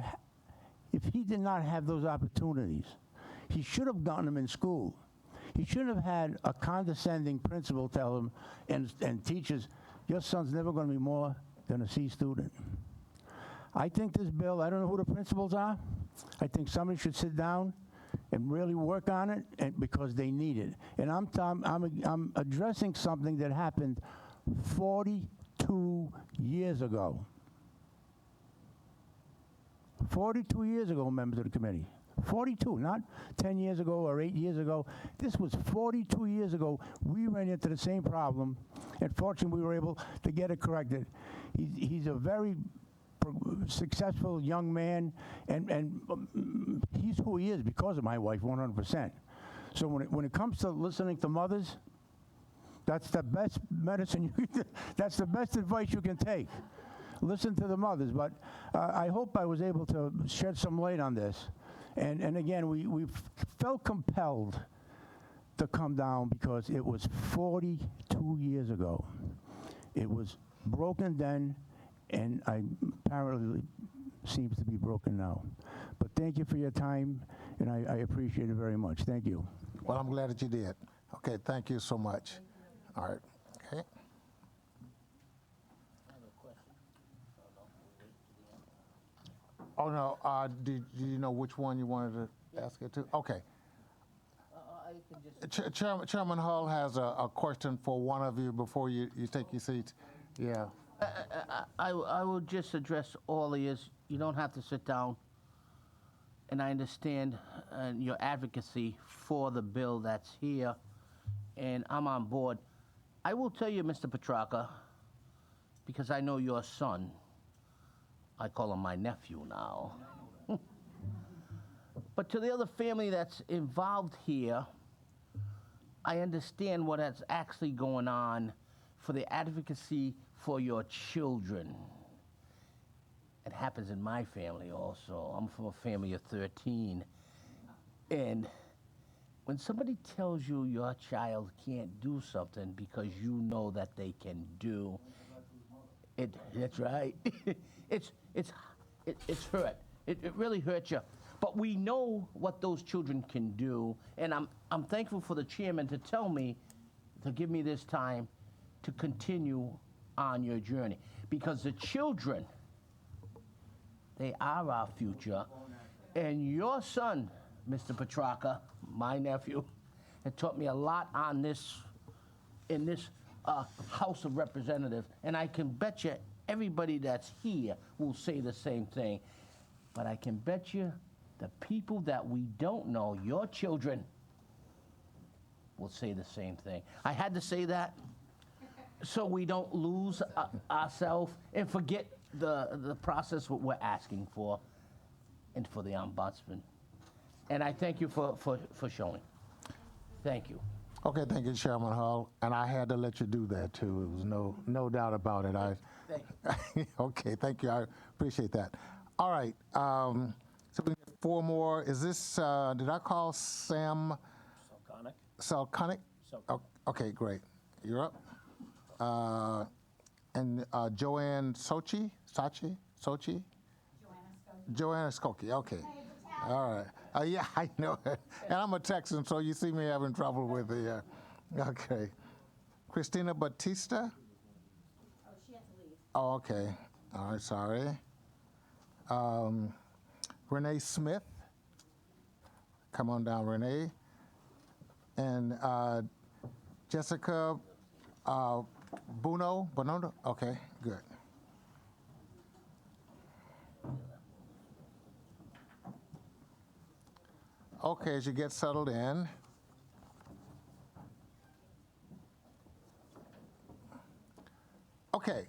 Speaker 16: if he did not have those opportunities, he should have gotten them in school. He shouldn't have had a condescending principal tell him and teachers, your son's never going to be more than a C student. I think this bill, I don't know who the principals are. I think somebody should sit down and really work on it because they need it. And I'm addressing something that happened 42 years ago. 42 years ago, members of the committee. 42, not 10 years ago or 8 years ago. This was 42 years ago. We ran into the same problem, and fortunately, we were able to get it corrected. He's a very successful young man, and he's who he is because of my wife, 100%. So when it comes to listening to mothers, that's the best medicine. That's the best advice you can take. Listen to the mothers. But I hope I was able to shed some light on this. And again, we felt compelled to come down because it was 42 years ago. It was broken then, and apparently seems to be broken now. But thank you for your time, and I appreciate it very much. Thank you.
Speaker 1: Well, I'm glad that you did. Okay, thank you so much. All right. Okay. Oh, no. Do you know which one you wanted to ask it to? Okay. Chairman Hull has a question for one of you before you take your seat. Yeah.
Speaker 12: I will just address all of you. You don't have to sit down. And I understand your advocacy for the bill that's here, and I'm on board. I will tell you, Mr. Petrarca, because I know your son. I call him my nephew now. But to the other family that's involved here, I understand what is actually going on for the advocacy for your children. It happens in my family also. I'm from a family of 13. And when somebody tells you your child can't do something because you know that they can do it, that's right. It's hurt. It really hurts you. But we know what those children can do, and I'm thankful for the chairman to tell me, to give me this time to continue on your journey. Because the children, they are our future. And your son, Mr. Petrarca, my nephew, had taught me a lot on this, in this House of Representatives. And I can bet you everybody that's here will say the same thing. But I can bet you the people that we don't know, your children, will say the same thing. I had to say that so we don't lose ourselves and forget the process what we're asking for and for the ombudsman. And I thank you for showing. Thank you.
Speaker 1: Okay, thank you, Chairman Hull. And I had to let you do that, too. There was no doubt about it. Okay, thank you. I appreciate that. All right. So we get 4 more. Is this, did I call Sam? Salconic? Oh, okay, great. You're up. And Joanne Sochi? Joanna Skokie, okay. All right. Yeah, I know. And I'm a Texan, so you see me having trouble with the, okay. Christina Batista?
Speaker 14: Oh, she had to leave.
Speaker 1: Oh, okay. All right, sorry. Renee Smith? Come on down, Renee. And Jessica Bono? Okay, good. Okay, as you get settled in. Okay.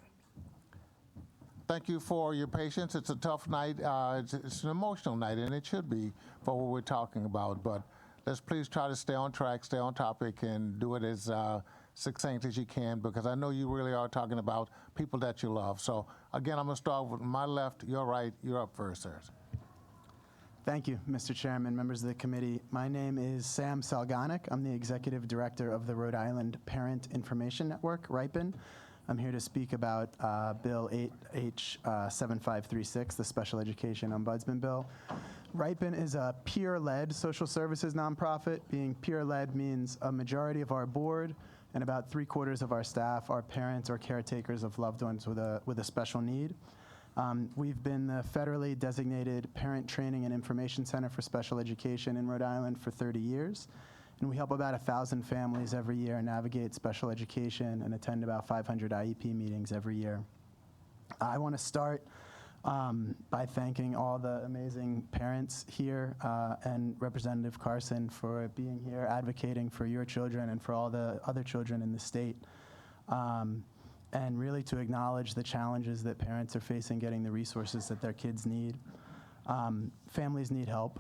Speaker 1: Thank you for your patience. It's a tough night. It's an emotional night, and it should be for what we're talking about. But let's please try to stay on track, stay on topic, and do it as succinct as you can, because I know you really are talking about people that you love. So, again, I'm going to start with my left, your right. You're up first, sir.
Speaker 17: Thank you, Mr. Chairman, members of the committee. My name is Sam Salganic. I'm the Executive Director of the Rhode Island Parent Information Network, RIPEN. I'm here to speak about Bill H7536, the Special Education Ombudsman Bill. RIPEN is a peer-led social services nonprofit. Being peer-led means a majority of our board and about 3/4 of our staff are parents or caretakers of loved ones with a special need. We've been the federally designated Parent Training and Information Center for Special Education in Rhode Island for 30 years. And we help about 1,000 families every year navigate special education and attend about 500 IEP meetings every year. I want to start by thanking all the amazing parents here and Representative Carson for being here, advocating for your children and for all the other children in the state. And really to acknowledge the challenges that parents are facing getting the resources that their kids need. Families need help.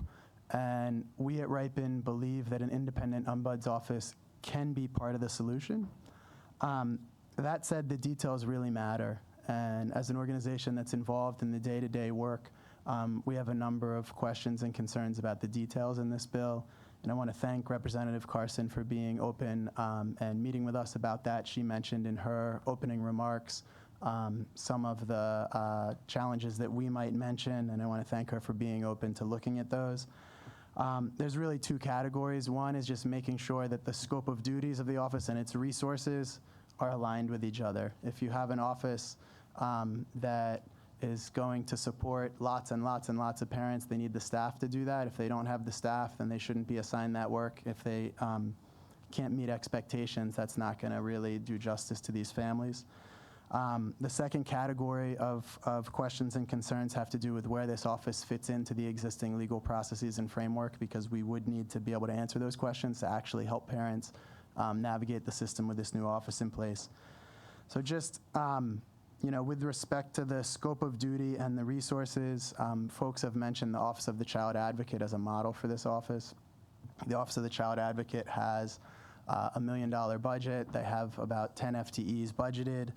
Speaker 17: And we at RIPEN believe that an independent ombuds office can be part of the solution. That said, the details really matter. And as an organization that's involved in the day-to-day work, we have a number of questions and concerns about the details in this bill. And I want to thank Representative Carson for being open and meeting with us about that. She mentioned in her opening remarks some of the challenges that we might mention, and I want to thank her for being open to looking at those. There's really 2 categories. One is just making sure that the scope of duties of the office and its resources are aligned with each other. If you have an office that is going to support lots and lots and lots of parents, they need the staff to do that. If they don't have the staff, then they shouldn't be assigned that work. If they can't meet expectations, that's not going to really do justice to these families. The second category of questions and concerns have to do with where this office fits into the existing legal processes and framework, because we would need to be able to answer those questions to actually help parents navigate the system with this new office in place. So just, with respect to the scope of duty and the resources, folks have mentioned the Office of the Child Advocate as a model for this office. The Office of the Child Advocate has a $1 million budget. They have about 10 FTEs budgeted.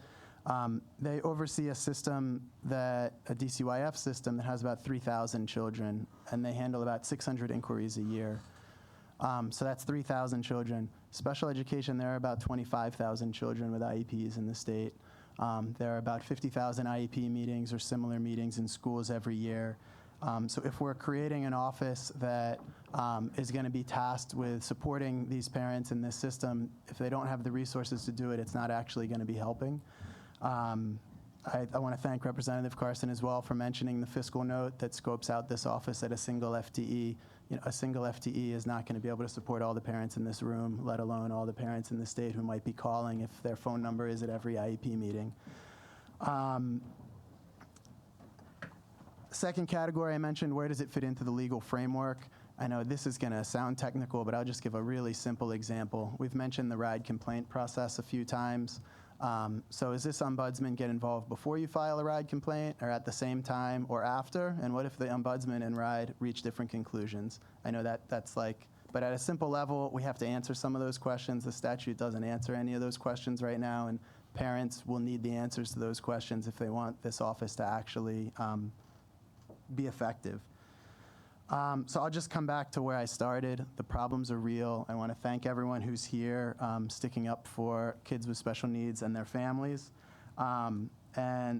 Speaker 17: They oversee a system a DCYF system that has about 3,000 children, and they handle about 600 inquiries a year. So that's 3,000 children. Special education, there are about 25,000 children with IEPs in the state. There are about 50,000 IEP meetings or similar meetings in schools every year. So if we're creating an office that is going to be tasked with supporting these parents in this system, if they don't have the resources to do it, it's not actually going to be helping. I want to thank Representative Carson as well for mentioning the fiscal note that scopes out this office at a single FTE. A single FTE is not going to be able to support all the parents in this room, let alone all the parents in the state who might be calling if their phone number is at every IEP meeting. Second category I mentioned, where does it fit into the legal framework? I know this is going to sound technical, but I'll just give a really simple example. We've mentioned the RIDE complaint process a few times. So is this ombudsman get involved before you file a RIDE complaint, or at the same time, or after? And what if the ombudsman and RIDE reach different conclusions? I know that's like, but at a simple level, we have to answer some of those questions. The statute doesn't answer any of those questions right now, and parents will need the answers to those questions if they want this office to actually be effective. So I'll just come back to where I started. The problems are real. I want to thank everyone who's here sticking up for kids with special needs and their families. And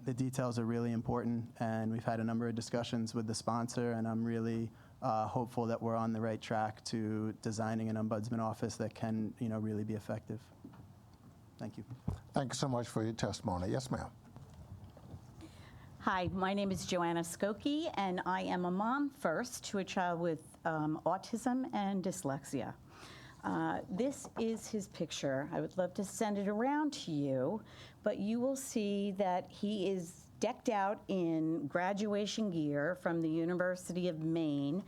Speaker 17: the details are really important, and we've had a number of discussions with the sponsor, and I'm really hopeful that we're on the right track to designing an ombudsman office that can, really be effective. Thank you.
Speaker 1: Thank you so much for your testimony. Yes, ma'am.
Speaker 5: Hi, my name is Joanna Skokie, and I am a mom first to a child with autism and dyslexia. This is his picture. I would love to send it around to you, but you will see that he is decked out in graduation gear from the University of Maine,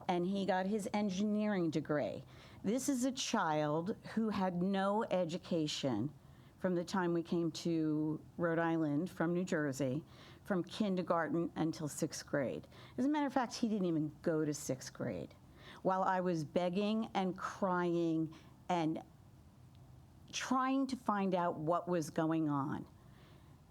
Speaker 5: and he got his engineering degree. This is a child who had no education from the time we came to Rhode Island from New Jersey, from kindergarten until 6th grade. As a matter of fact, he didn't even go to 6th grade. While I was begging and crying and trying to find out what was going on,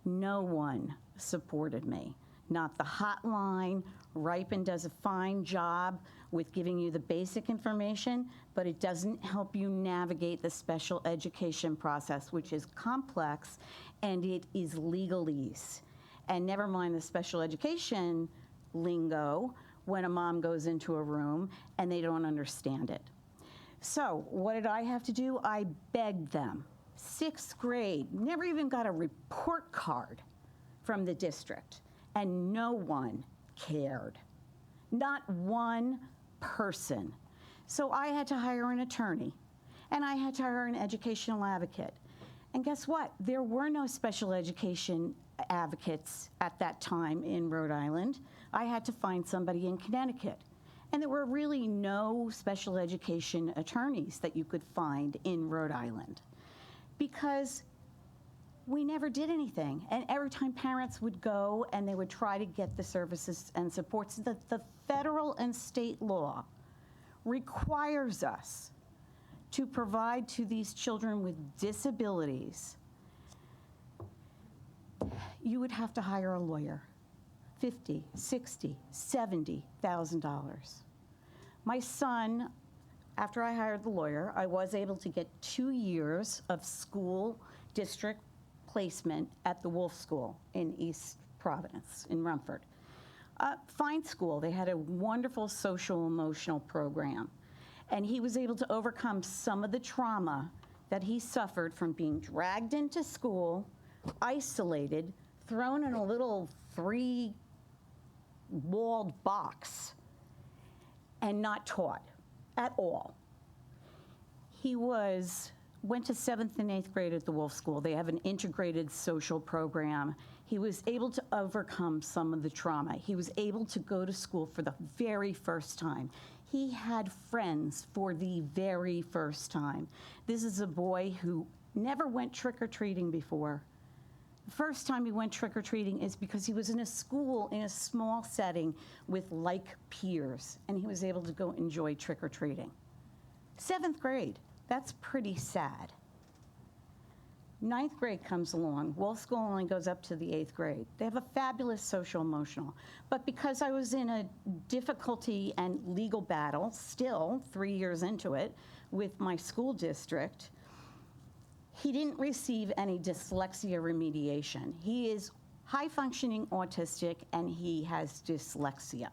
Speaker 5: no one supported me. Not the hotline. Ripon does a fine job with giving you the basic information, but it doesn't help you navigate the special education process, which is complex and it is legalese. And never mind the special education lingo when a mom goes into a room and they don't understand it. So what did I have to do? I begged them. 6th grade, never even got a report card from the district, and no one cared. Not one person. So I had to hire an attorney, and I had to hire an educational advocate. And guess what? There were no special education advocates at that time in Rhode Island. I had to find somebody in Connecticut. And there were really no special education attorneys that you could find in Rhode Island because we never did anything. And every time parents would go and they would try to get the services and supports, the federal and state law requires us to provide to these children with disabilities. You would have to hire a lawyer, $50,000, $60,000, $70,000. My son, after I hired the lawyer, I was able to get 2 years of school district placement at the Wolf School in East Providence, in Rumford. Fine school. They had a wonderful social emotional program. And he was able to overcome some of the trauma that he suffered from being dragged into school, isolated, thrown in a little 3-walled box, and not taught at all. He went to 7th and 8th grade at the Wolf School. They have an integrated social program. He was able to overcome some of the trauma. He was able to go to school for the very first time. He had friends for the very first time. This is a boy who never went trick-or-treating before. The first time he went trick-or-treating is because he was in a school in a small setting with like peers, and he was able to go enjoy trick-or-treating. 7th grade, that's pretty sad. 9th grade comes along. Wolf School only goes up to the 8th grade. They have a fabulous social emotional. But because I was in a difficulty and legal battle, still 3 years into it, with my school district, he didn't receive any dyslexia remediation. He is high-functioning autistic, and he has dyslexia.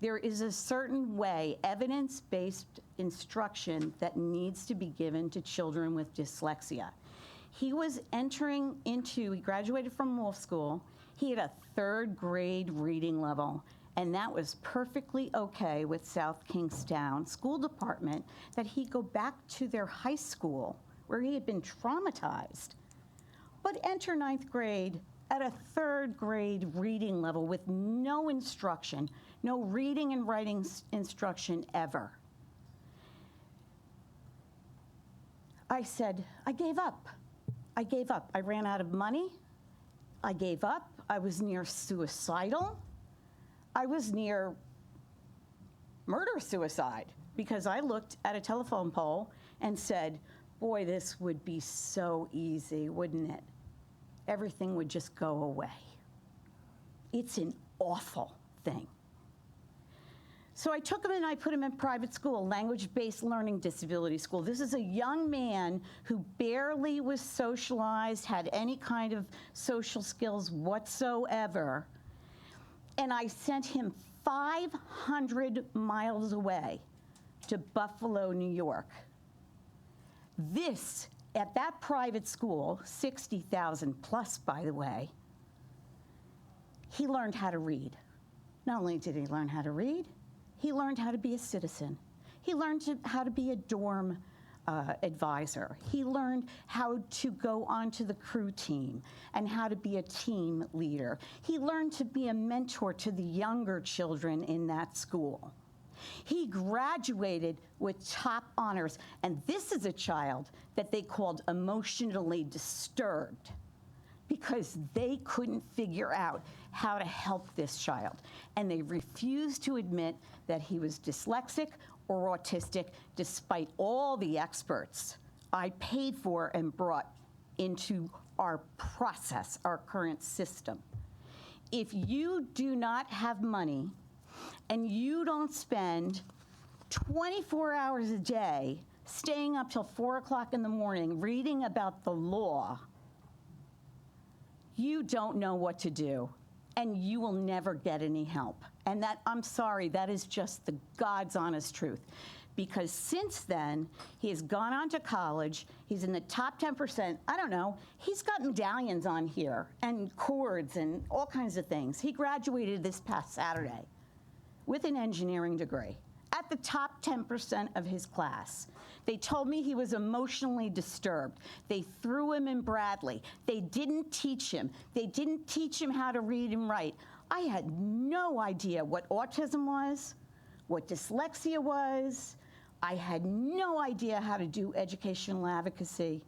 Speaker 5: There is a certain way, evidence-based instruction that needs to be given to children with dyslexia. He was he graduated from Wolf School. He had a 3rd grade reading level, and that was perfectly okay with South Kingstown School Department that he go back to their high school where he had been traumatized. But enter 9th grade, at a 3rd grade reading level with no instruction, no reading and writing instruction ever. I said, I gave up. I gave up. I ran out of money. I gave up. I was near suicidal. I was near murder-suicide because I looked at a telephone pole and said, boy, this would be so easy, wouldn't it? Everything would just go away. It's an awful thing. So I took him and I put him in private school, language-based learning disability school. This is a young man who barely was socialized, had any kind of social skills whatsoever. And I sent him 500 miles away to Buffalo, New York. This, at that private school, 60,000 plus, by the way, he learned how to read. Not only did he learn how to read, he learned how to be a citizen. He learned how to be a dorm advisor. He learned how to go onto the crew team and how to be a team leader. He learned to be a mentor to the younger children in that school. He graduated with top honors, and this is a child that they called emotionally disturbed because they couldn't figure out how to help this child. And they refused to admit that he was dyslexic or autistic, despite all the experts I paid for and brought into our process, our current system. If you do not have money and you don't spend 24 hours a day staying up till 4 o'clock in the morning reading about the law, you don't know what to do, and you will never get any help. And that, I'm sorry, that is just the God's honest truth. Because since then, he has gone on to college, he's in the top 10%, I don't know, he's got medallions on here, and cords, and all kinds of things. He graduated this past Saturday with an engineering degree, at the top 10% of his class. They told me he was emotionally disturbed. They threw him in Bradley. They didn't teach him. They didn't teach him how to read and write. I had no idea what autism was, what dyslexia was. I had no idea how to do educational advocacy.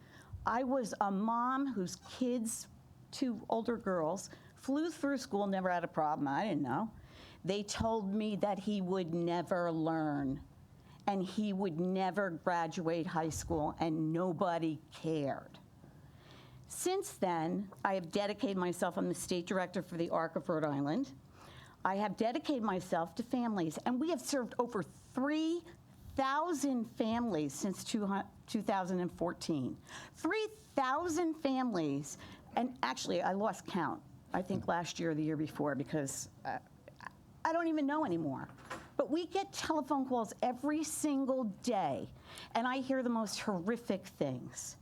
Speaker 5: I was a mom whose kids, 2 older girls, flew through school, never had a problem. I didn't know. They told me that he would never learn and he would never graduate high school, and nobody cared. Since then, I have dedicated myself, I'm the state director for the ARC of Rhode Island. I have dedicated myself to families, and we have served over 3,000 families since 2014. 3,000 families, and actually I lost count, I think last year or the year before, because I don't even know anymore. But we get telephone calls every single day, and I hear the most horrific things.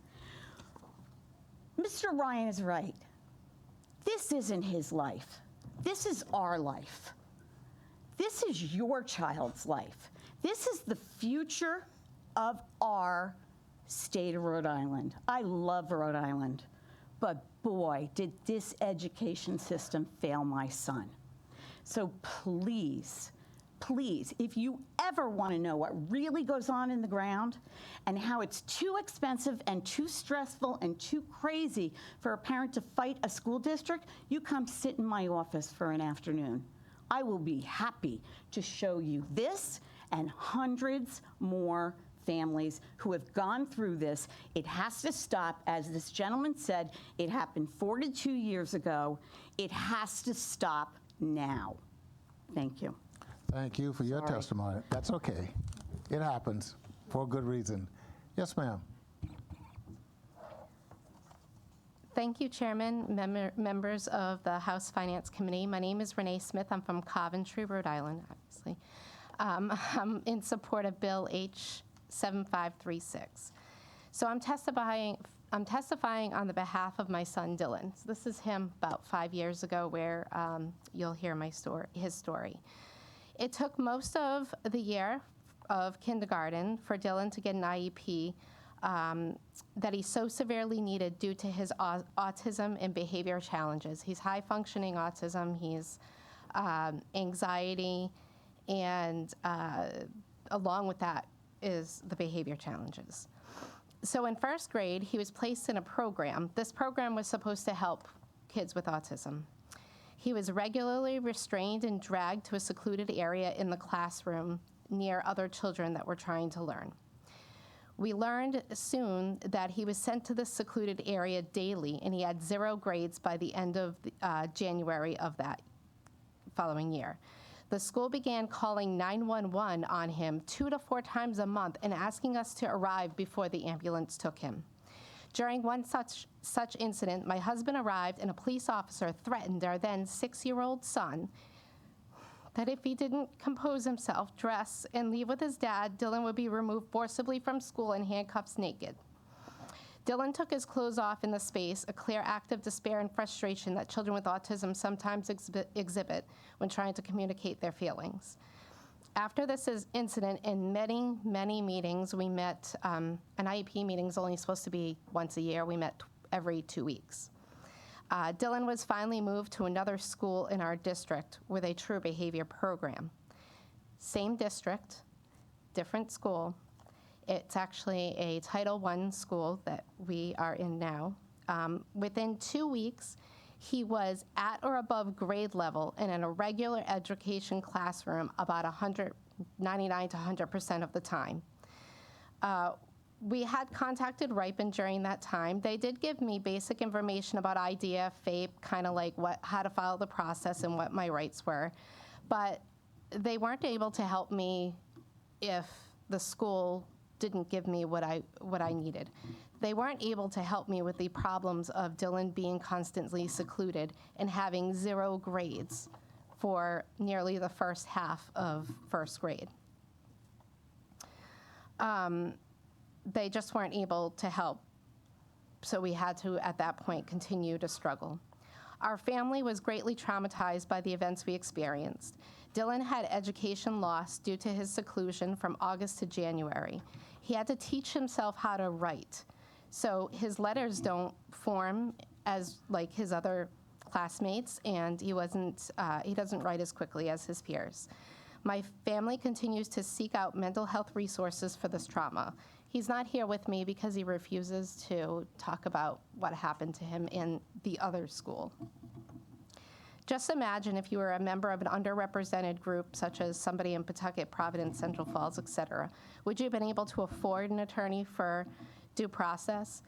Speaker 5: Mr. Ryan is right. This isn't his life. This is our life. This is your child's life. This is the future of our state of Rhode Island. I love Rhode Island, but boy, did this education system fail my son. So please, please, if you ever want to know what really goes on in the ground and how it's too expensive and too stressful and too crazy for a parent to fight a school district, you come sit in my office for an afternoon. I will be happy to show you this and hundreds more families who have gone through this. It has to stop. As this gentleman said, it happened 42 years ago. It has to stop now. Thank you.
Speaker 1: Thank you for your testimony. That's okay. It happens for a good reason. Yes, ma'am.
Speaker 18: Thank you, Chairman, members of the House Finance Committee. My name is Renee Smith. I'm from Coventry, Rhode Island, obviously. I'm in support of Bill H7536. So I'm testifying on the behalf of my son, Dylan. So this is him about 5 years ago, where you'll hear his story. It took most of the year of kindergarten for Dylan to get an IEP that he so severely needed due to his autism and behavior challenges. He's high-functioning autism, he's anxiety, and along with that is the behavior challenges. So in first grade, he was placed in a program. This program was supposed to help kids with autism. He was regularly restrained and dragged to a secluded area in the classroom near other children that were trying to learn. We learned soon that he was sent to this secluded area daily, and he had 0 grades by the end of January of that following year. The school began calling 911 on him 2 to 4 times a month and asking us to arrive before the ambulance took him. During one such incident, my husband arrived and a police officer threatened our then 6-year-old son that if he didn't compose himself, dress, and leave with his dad, Dylan would be removed forcibly from school in handcuffs naked. Dylan took his clothes off in the space, a clear act of despair and frustration that children with autism sometimes exhibit when trying to communicate their feelings. After this incident, in many, many meetings, we met, an IEP meeting is only supposed to be once a year. We met every 2 weeks. Dylan was finally moved to another school in our district with a true behavior program. Same district, different school. It's actually a Title I school that we are in now. Within 2 weeks, he was at or above grade level and in a regular education classroom about 99 to 100% of the time. We had contacted Ripon during that time. They did give me basic information about IDEA, FAPE, kind of like how to follow the process and what my rights were. But they weren't able to help me if the school didn't give me what I needed. They weren't able to help me with the problems of Dylan being constantly secluded and having 0 grades for nearly the first half of first grade. They just weren't able to help, so we had to, at that point, continue to struggle. Our family was greatly traumatized by the events we experienced. Dylan had education loss due to his seclusion from August to January. He had to teach himself how to write. So his letters don't form as like his other classmates, and he doesn't write as quickly as his peers. My family continues to seek out mental health resources for this trauma. He's not here with me because he refuses to talk about what happened to him in the other school. Just imagine if you were a member of an underrepresented group, such as somebody in Pawtucket, Providence, Central Falls, et cetera. Would you have been able to afford an attorney for due process?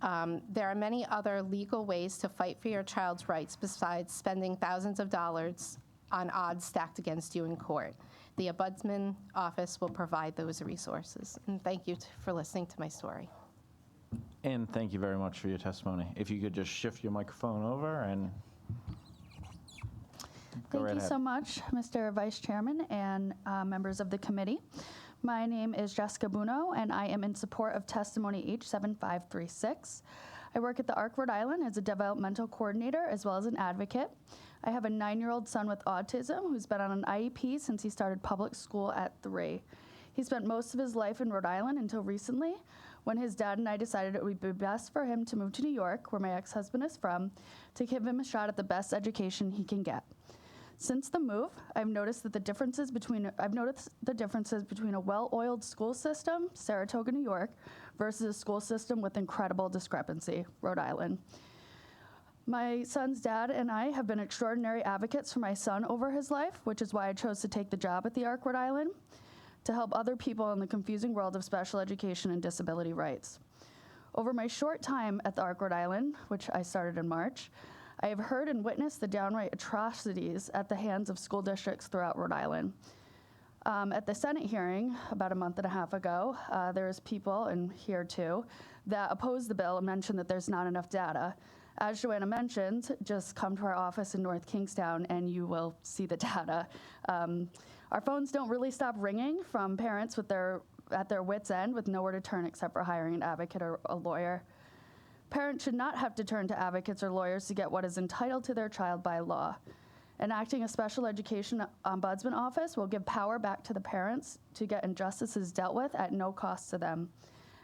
Speaker 18: There are many other legal ways to fight for your child's rights besides spending thousands of dollars on odds stacked against you in court. The Ombudsman Office will provide those resources. And thank you for listening to my story.
Speaker 19: And thank you very much for your testimony. If you could just shift your microphone over and go right
Speaker 21: Thank you
Speaker 19: ahead.
Speaker 21: so much, Mr. Vice Chairman and members of the committee. My name is Jessica Buno, and I am in support of testimony H7536. I work at the ARC Rhode Island as a developmental coordinator as well as an advocate. I have a 9-year-old son with autism who's been on an IEP since he started public school at 3. He spent most of his life in Rhode Island until recently, when his dad and I decided it would be best for him to move to New York, where my ex-husband is from, to give him a shot at the best education he can get. Since the move, I've noticed the differences between a well-oiled school system, Saratoga, New York, versus a school system with incredible discrepancy, Rhode Island. My son's dad and I have been extraordinary advocates for my son over his life, which is why I chose to take the job at the ARC Rhode Island, to help other people in the confusing world of special education and disability rights. Over my short time at the ARC Rhode Island, which I started in March, I have heard and witnessed the downright atrocities at the hands of school districts throughout Rhode Island. At the Senate hearing about a month and a half ago, there was people, and here too, that opposed the bill and mentioned that there's not enough data. As Joanna mentioned, just come to our office in North Kingstown and you will see the data. Our phones don't really stop ringing from parents at their wits' end with nowhere to turn except for hiring an advocate or a lawyer. Parents should not have to turn to advocates or lawyers to get what is entitled to their child by law. Enacting a special education ombudsman office will give power back to the parents to get injustices dealt with at no cost to them.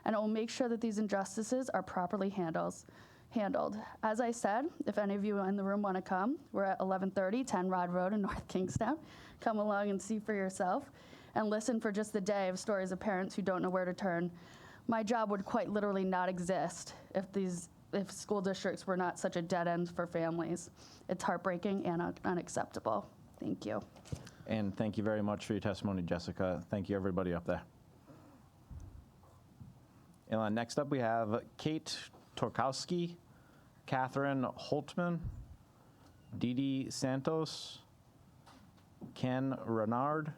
Speaker 21: and it will make sure that these injustices are properly handled. As I said, if any of you in the room want to come, we're at 1130 10 Rod Road in North Kingstown. Come along and see for yourself and listen for just a day of stories of parents who don't know where to turn. My job would quite literally not exist if school districts were not such a dead end for families. It's heartbreaking and unacceptable. Thank you.
Speaker 19: And thank you very much for your testimony, Jessica. Thank you, everybody up there. And next up, we have Kate Torkowski, Catherine Holtman, Didi Santos, Ken Renard.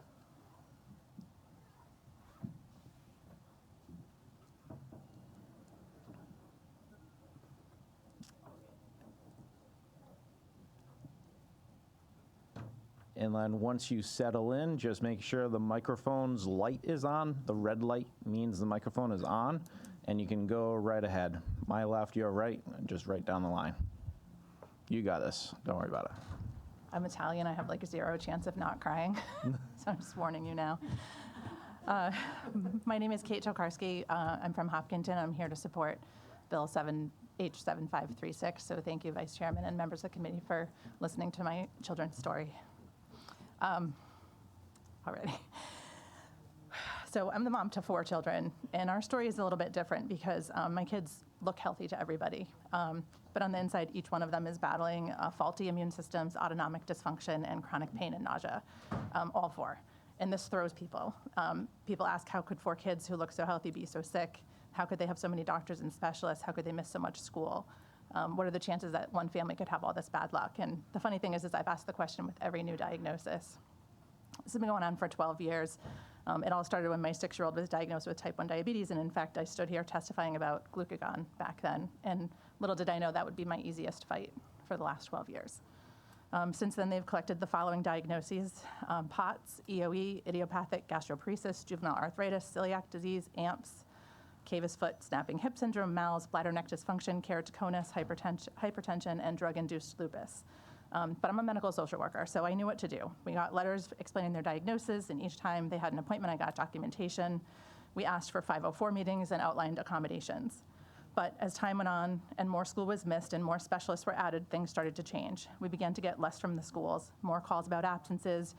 Speaker 19: And then once you settle in, just make sure the microphone's light is on. The red light means the microphone is on, and you can go right ahead. My left, your right, just right down the line. You got this. Don't worry about it.
Speaker 2: I'm Italian. I have like a 0 chance of not crying, so I'm just warning you now. My name is Kate Tokarski. I'm from Hopkinton. I'm here to support Bill H7536. So thank you, Vice Chairman and members of the committee, for listening to my children's story. Already. So I'm the mom to 4 children, and our story is a little bit different because my kids look healthy to everybody. But on the inside, each one of them is battling faulty immune systems, autonomic dysfunction, and chronic pain and nausea, all 4. And this throws people. People ask, how could 4 kids who look so healthy be so sick? How could they have so many doctors and specialists? How could they miss so much school? What are the chances that one family could have all this bad luck? And the funny thing is I've asked the question with every new diagnosis. This has been going on for 12 years. It all started when my 6-year-old was diagnosed with type 1 diabetes, and in fact, I stood here testifying about glucagon back then, and little did I know that would be my easiest fight for the last 12 years. Since then, they've collected the following diagnoses: POTS, EOE, idiopathic gastroparesis, juvenile arthritis, celiac disease, AMPS, cavus foot, snapping hip syndrome, MALS, bladder neck dysfunction, keratoconus, hypertension, and drug-induced lupus. But I'm a medical social worker, so I knew what to do. We got letters explaining their diagnosis, and each time they had an appointment, I got documentation. We asked for 504 meetings and outlined accommodations. But as time went on and more school was missed and more specialists were added, things started to change. We began to get less from the schools, more calls about absences,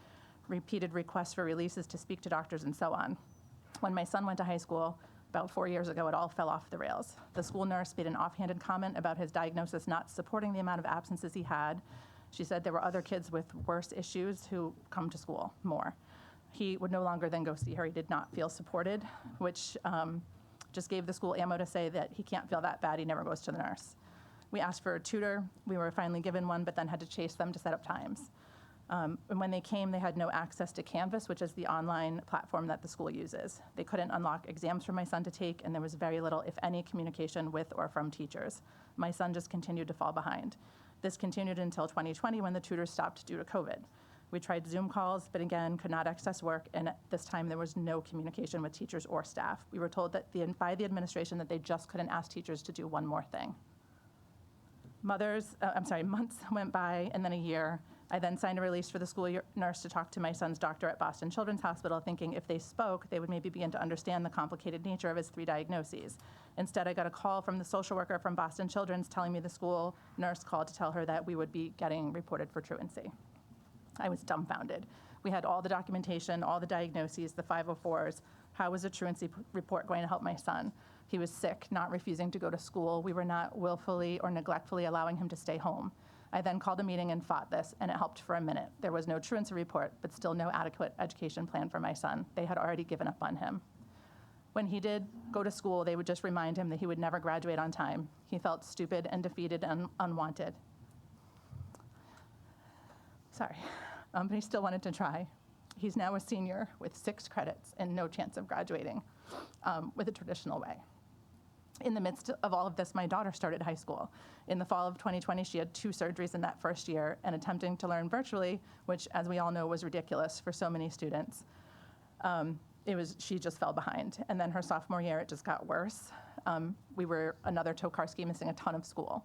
Speaker 2: repeated requests for releases to speak to doctors, and so on. When my son went to high school, about 4 years ago, it all fell off the rails. The school nurse made an offhanded comment about his diagnosis not supporting the amount of absences he had. She said there were other kids with worse issues who come to school more. He would no longer then go see her. He did not feel supported, which just gave the school ammo to say that he can't feel that bad. He never goes to the nurse. We asked for a tutor. We were finally given one, but then had to chase them to set up times. And when they came, they had no access to Canvas, which is the online platform that the school uses. They couldn't unlock exams for my son to take, and there was very little, if any, communication with or from teachers. My son just continued to fall behind. This continued until 2020 when the tutors stopped due to COVID. We tried Zoom calls, but again, could not access work, and at this time there was no communication with teachers or staff. We were told that by the administration that they just couldn't ask teachers to do one more thing. Months went by, and then a year. I then signed a release for the school nurse to talk to my son's doctor at Boston Children's Hospital, thinking if they spoke, they would maybe begin to understand the complicated nature of his 3 diagnoses. Instead, I got a call from the social worker from Boston Children's telling me the school nurse called to tell her that we would be getting reported for truancy. I was dumbfounded. We had all the documentation, all the diagnoses, the 504s. How was a truancy report going to help my son? He was sick, not refusing to go to school. We were not willfully or neglectfully allowing him to stay home. I then called a meeting and fought this, and it helped for a minute. There was no truancy report, but still no adequate education plan for my son. They had already given up on him. When he did go to school, they would just remind him that he would never graduate on time. He felt stupid and defeated and unwanted. Sorry, but he still wanted to try. He's now a senior with 6 credits and no chance of graduating with a traditional way. In the midst of all of this, my daughter started high school. In the fall of 2020, she had 2 surgeries in that first year, and attempting to learn virtually, which, as we all know, was ridiculous for so many students. She just fell behind. And then her sophomore year, it just got worse. We were another Tokarski missing a ton of school.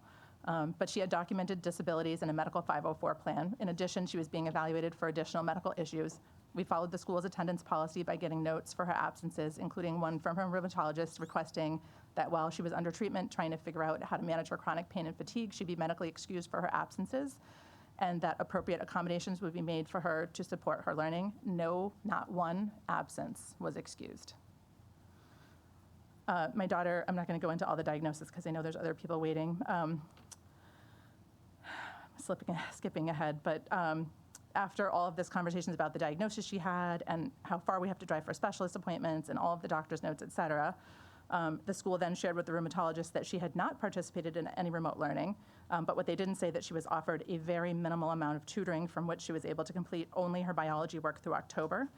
Speaker 2: But she had documented disabilities and a medical 504 plan. In addition, she was being evaluated for additional medical issues. We followed the school's attendance policy by getting notes for her absences, including one from her rheumatologist requesting that while she was under treatment, trying to figure out how to manage her chronic pain and fatigue, she be medically excused for her absences, and that appropriate accommodations would be made for her to support her learning. No, not one absence was excused. My daughter, I'm not going to go into all the diagnosis because I know there's other people waiting. Skipping ahead, but after all of this conversations about the diagnosis she had and how far we have to drive for specialist appointments and all of the doctor's notes, et cetera, the school then shared with the rheumatologist that she had not participated in any remote learning, but what they didn't say that she was offered a very minimal amount of tutoring from which she was able to complete only her biology work through October,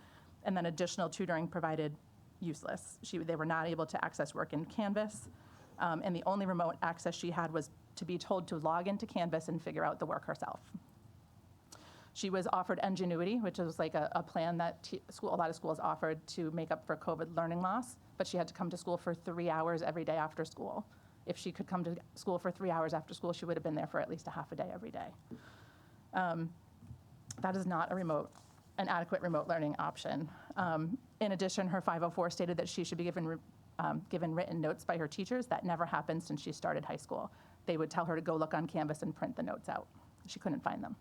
Speaker 2: and then additional tutoring provided useless. They were not able to access work in Canvas, and the only remote access she had was to be told to log into Canvas and figure out the work herself. She was offered Ingenuity, which was like a plan that a lot of schools offered to make up for COVID learning loss, but she had to come to school for 3 hours every day after school. If she could come to school for 3 hours after school, she would have been there for at least a half a day every day. That is not an adequate remote learning option. In addition, her 504 stated that she should be given written notes by her teachers. That never happened since she started high school. They would tell her to go look on Canvas and print the notes out. She couldn't find them.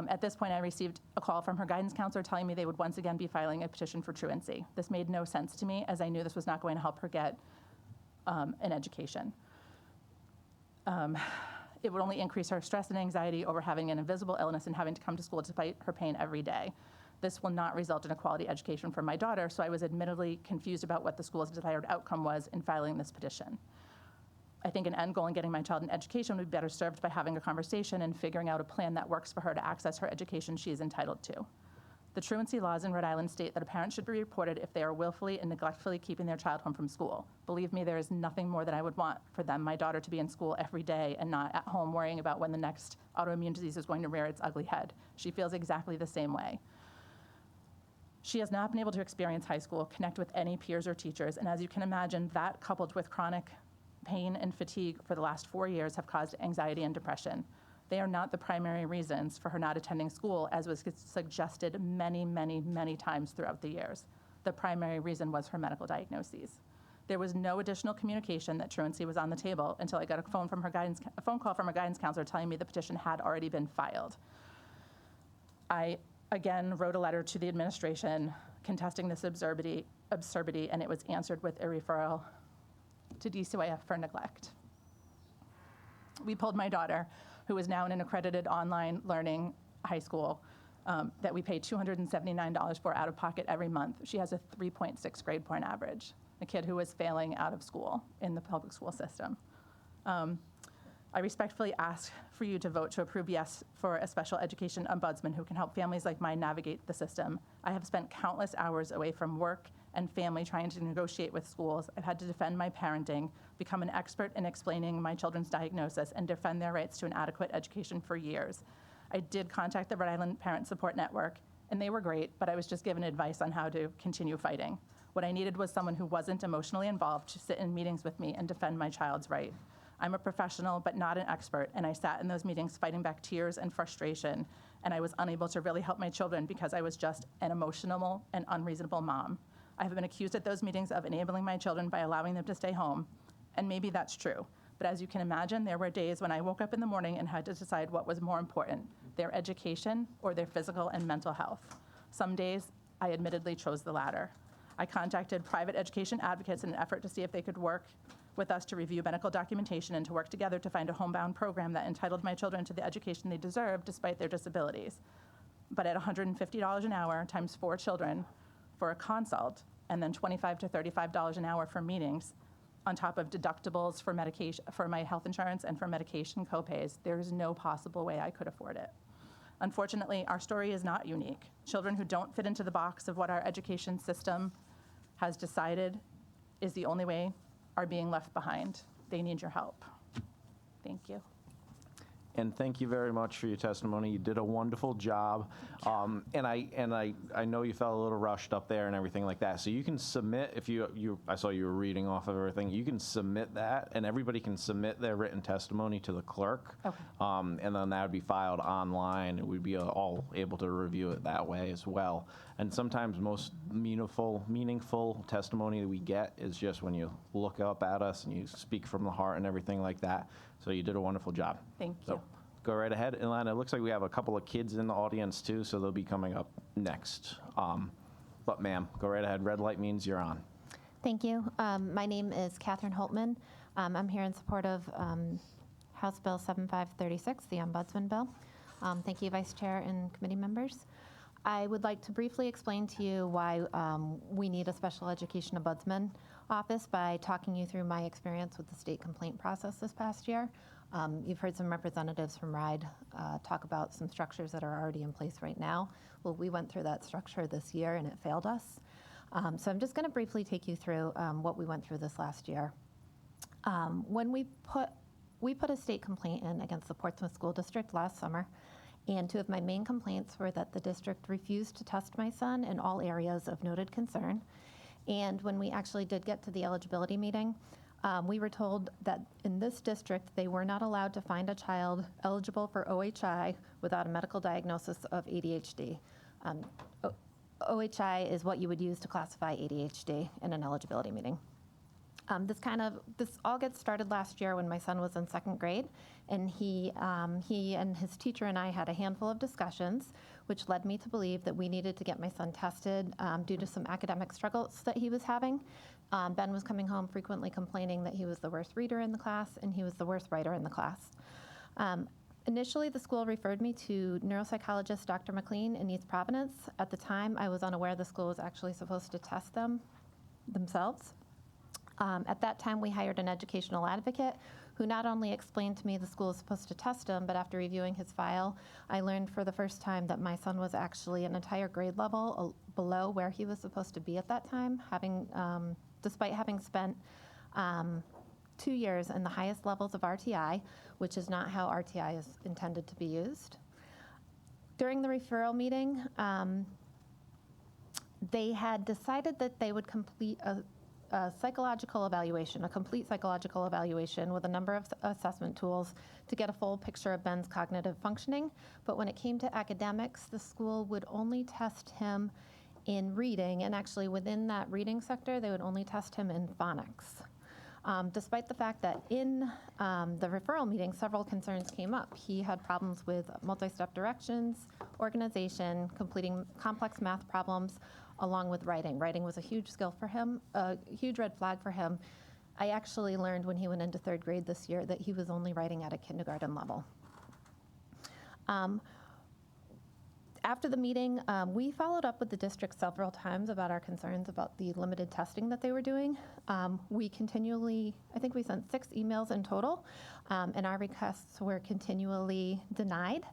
Speaker 2: At this point, I received a call from her guidance counselor telling me they would once again be filing a petition for truancy. This made no sense to me, as I knew this was not going to help her get an education. It would only increase her stress and anxiety over having an invisible illness and having to come to school to fight her pain every day. This will not result in a quality education for my daughter, so I was admittedly confused about what the school's desired outcome was in filing this petition. I think an end goal in getting my child an education would be better served by having a conversation and figuring out a plan that works for her to access her education she is entitled to. The truancy laws in Rhode Island state that a parent should be reported if they are willfully and neglectfully keeping their child home from school. Believe me, there is nothing more that I would want for my daughter to be in school every day and not at home worrying about when the next autoimmune disease is going to rear its ugly head. She feels exactly the same way. She has not been able to experience high school, connect with any peers or teachers, and as you can imagine, that coupled with chronic pain and fatigue for the last 4 years have caused anxiety and depression. They are not the primary reasons for her not attending school, as was suggested many, many, many times throughout the years. The primary reason was her medical diagnoses. There was no additional communication that truancy was on the table until I got a phone call from her guidance counselor telling me the petition had already been filed. I again wrote a letter to the administration contesting this absurdity, and it was answered with a referral to DCYF for neglect. We pulled my daughter, who is now in an accredited online learning high school that we pay $279 for out of pocket every month. She has a 3.6 grade point average, a kid who is failing out of school in the public school system. I respectfully ask for you to vote to approve yes for a special education ombudsman who can help families like mine navigate the system. I have spent countless hours away from work and family trying to negotiate with schools. I've had to defend my parenting, become an expert in explaining my children's diagnosis, and defend their rights to an adequate education for years. I did contact the Rhode Island Parent Support Network, and they were great, but I was just given advice on how to continue fighting. What I needed was someone who wasn't emotionally involved to sit in meetings with me and defend my child's right. I'm a professional, but not an expert, and I sat in those meetings fighting back tears and frustration, and I was unable to really help my children because I was just an emotional and unreasonable mom. I have been accused at those meetings of enabling my children by allowing them to stay home, and maybe that's true. But as you can imagine, there were days when I woke up in the morning and had to decide what was more important, their education or their physical and mental health. Some days, I admittedly chose the latter. I contacted private education advocates in an effort to see if they could work with us to review medical documentation and to work together to find a homebound program that entitled my children to the education they deserve despite their disabilities. But at $150 an hour times 4 children for a consult, and then $25 to $35 an hour for meetings, on top of deductibles for medication, for my health insurance and for medication copays, there is no possible way I could afford it. Unfortunately, our story is not unique. Children who don't fit into the box of what our education system has decided is the only way are being left behind. They need your help. Thank you.
Speaker 19: and thank you very much for your testimony. You did a wonderful job. And I know you felt a little rushed up there and everything like that. So you can submit, if I saw you were reading off of everything, you can submit that, and everybody can submit their written testimony to the clerk.
Speaker 2: Okay.
Speaker 19: And then that would be filed online, and we'd be all able to review it that way as well. And sometimes most meaningful testimony that we get is just when you look up at us and you speak from the heart and everything like that. So you did a wonderful job.
Speaker 2: Thank
Speaker 19: So
Speaker 2: you.
Speaker 19: go right ahead. And Lana, it looks like we have a couple of kids in the audience too, so they'll be coming up next. But ma'am, go right ahead. Red light means you're on.
Speaker 20: Thank you. My name is Catherine Holtman. I'm here in support of House Bill 7536, the Ombudsman Bill. Thank you, Vice Chair and committee members. I would like to briefly explain to you why we need a special education ombudsman office by talking you through my experience with the state complaint process this past year. You've heard some representatives from RIDE talk about some structures that are already in place right now. Well, we went through that structure this year and it failed us. So I'm just going to briefly take you through what we went through this last year. When we put a state complaint in against the Portsmouth School District last summer, and two of my main complaints were that the district refused to test my son in all areas of noted concern. And when we actually did get to the eligibility meeting, we were told that in this district, they were not allowed to find a child eligible for OHI without a medical diagnosis of ADHD. OHI is what you would use to classify ADHD in an eligibility meeting. This all gets started last year when my son was in second grade, and he and his teacher and I had a handful of discussions, which led me to believe that we needed to get my son tested due to some academic struggles that he was having. Ben was coming home frequently complaining that he was the worst reader in the class and he was the worst writer in the class. Initially, the school referred me to neuropsychologist Dr. McLean in East Providence. At the time, I was unaware the school was actually supposed to test them themselves. At that time, we hired an educational advocate who not only explained to me the school is supposed to test him, but after reviewing his file, I learned for the first time that my son was actually an entire grade level below where he was supposed to be at that time, despite having spent 2 years in the highest levels of RTI, which is not how RTI is intended to be used. During the referral meeting, they had decided that they would complete a psychological evaluation, a complete psychological evaluation with a number of assessment tools to get a full picture of Ben's cognitive functioning. But when it came to academics, the school would only test him in reading, and actually within that reading sector, they would only test him in phonics. Despite the fact that in the referral meeting, several concerns came up. He had problems with multi-step directions, organization, completing complex math problems, along with writing. Writing was a huge skill for him, a huge red flag for him. I actually learned when he went into third grade this year that he was only writing at a kindergarten level. After the meeting, we followed up with the district several times about our concerns about the limited testing that they were doing. We continually, I think we sent 6 emails in total, and our requests were continually denied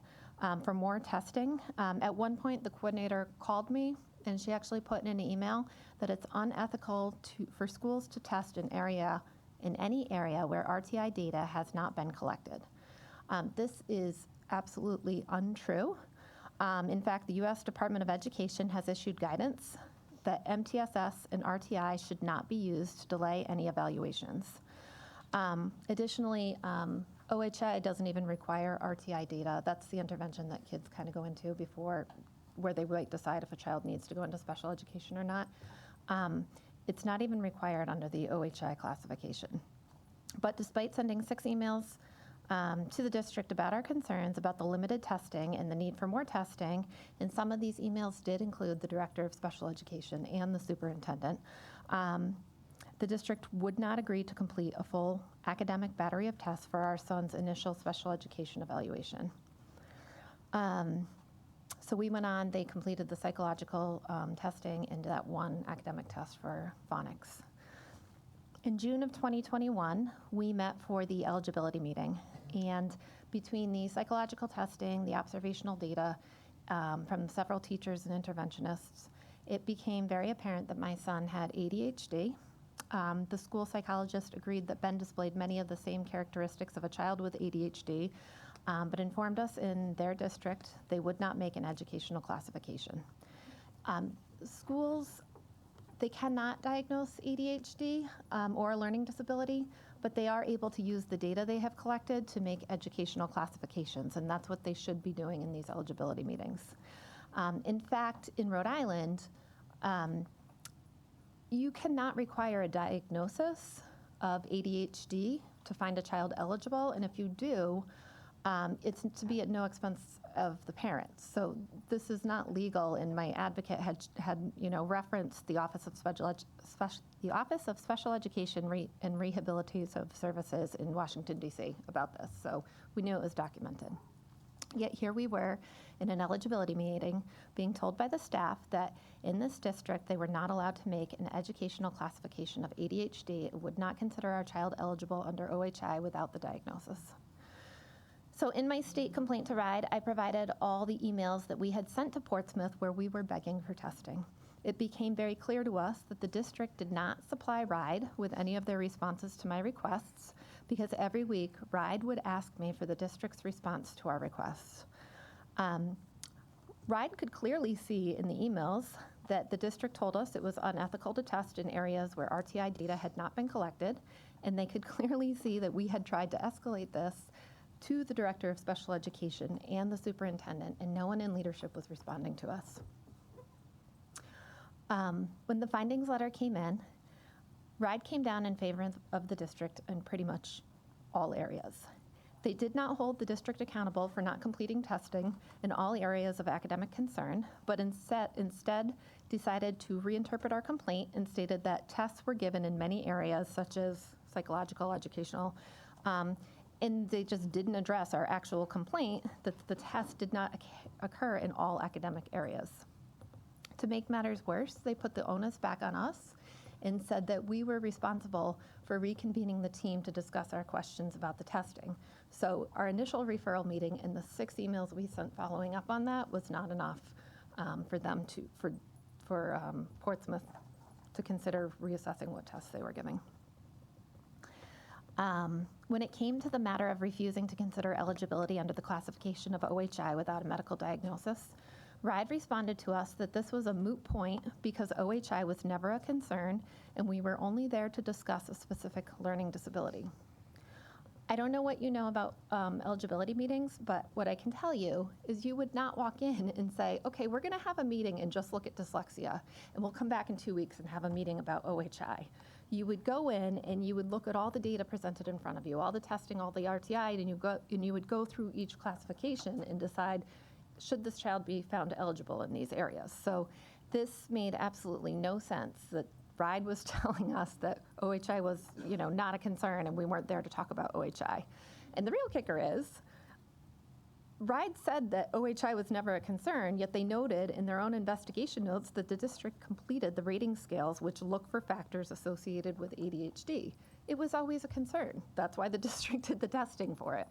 Speaker 20: for more testing. At one point, the coordinator called me, and she actually put in an email that it's unethical for schools to test in any area where RTI data has not been collected. This is absolutely untrue. In fact, the U.S. Department of Education has issued guidance that MTSS and RTI should not be used to delay any evaluations. Additionally, OHI doesn't even require RTI data. That's the intervention that kids kind of go into before where they might decide if a child needs to go into special education or not. It's not even required under the OHI classification. But despite sending 6 emails to the district about our concerns about the limited testing and the need for more testing, and some of these emails did include the director of special education and the superintendent, the district would not agree to complete a full academic battery of tests for our son's initial special education evaluation. So we went on, they completed the psychological testing and that one academic test for phonics. In June of 2021, we met for the eligibility meeting. And between the psychological testing, the observational data from several teachers and interventionists, it became very apparent that my son had ADHD. The school psychologist agreed that Ben displayed many of the same characteristics of a child with ADHD, but informed us in their district they would not make an educational classification. Schools, they cannot diagnose ADHD or a learning disability, but they are able to use the data they have collected to make educational classifications, and that's what they should be doing in these eligibility meetings. In fact, in Rhode Island, you cannot require a diagnosis of ADHD to find a child eligible, and if you do, it's to be at no expense of the parents. So this is not legal, and my advocate had referenced the Office of Special Education and Rehabilitative Services in Washington, D.C. about this, so we knew it was documented. Yet here we were in an eligibility meeting being told by the staff that in this district they were not allowed to make an educational classification of ADHD and would not consider our child eligible under OHI without the diagnosis. So in my state complaint to RIDE, I provided all the emails that we had sent to Portsmouth where we were begging for testing. It became very clear to us that the district did not supply RIDE with any of their responses to my requests, because every week RIDE would ask me for the district's response to our requests. RIDE could clearly see in the emails that the district told us it was unethical to test in areas where RTI data had not been collected, and they could clearly see that we had tried to escalate this to the director of special education and the superintendent, and no one in leadership was responding to us. When the findings letter came in, RIDE came down in favor of the district in pretty much all areas. They did not hold the district accountable for not completing testing in all areas of academic concern, but instead decided to reinterpret our complaint and stated that tests were given in many areas, such as psychological, educational, and they just didn't address our actual complaint that the test did not occur in all academic areas. To make matters worse, they put the onus back on us and said that we were responsible for reconvening the team to discuss our questions about the testing. So our initial referral meeting and the 6 emails we sent following up on that was not enough for them for Portsmouth to consider reassessing what tests they were giving. When it came to the matter of refusing to consider eligibility under the classification of OHI without a medical diagnosis, RIDE responded to us that this was a moot point because OHI was never a concern and we were only there to discuss a specific learning disability. I don't know what you know about eligibility meetings, but what I can tell you is you would not walk in and say, okay, we're gonna have a meeting and just look at dyslexia, and we'll come back in 2 weeks and have a meeting about OHI. You would go in and you would look at all the data presented in front of you, all the testing, all the RTI, and you would go through each classification and decide, should this child be found eligible in these areas? So this made absolutely no sense that RIDE was telling us that OHI was, not a concern and we weren't there to talk about OHI. And the real kicker is, RIDE said that OHI was never a concern, yet they noted in their own investigation notes that the district completed the rating scales which look for factors associated with ADHD. It was always a concern. That's why the district did the testing for it.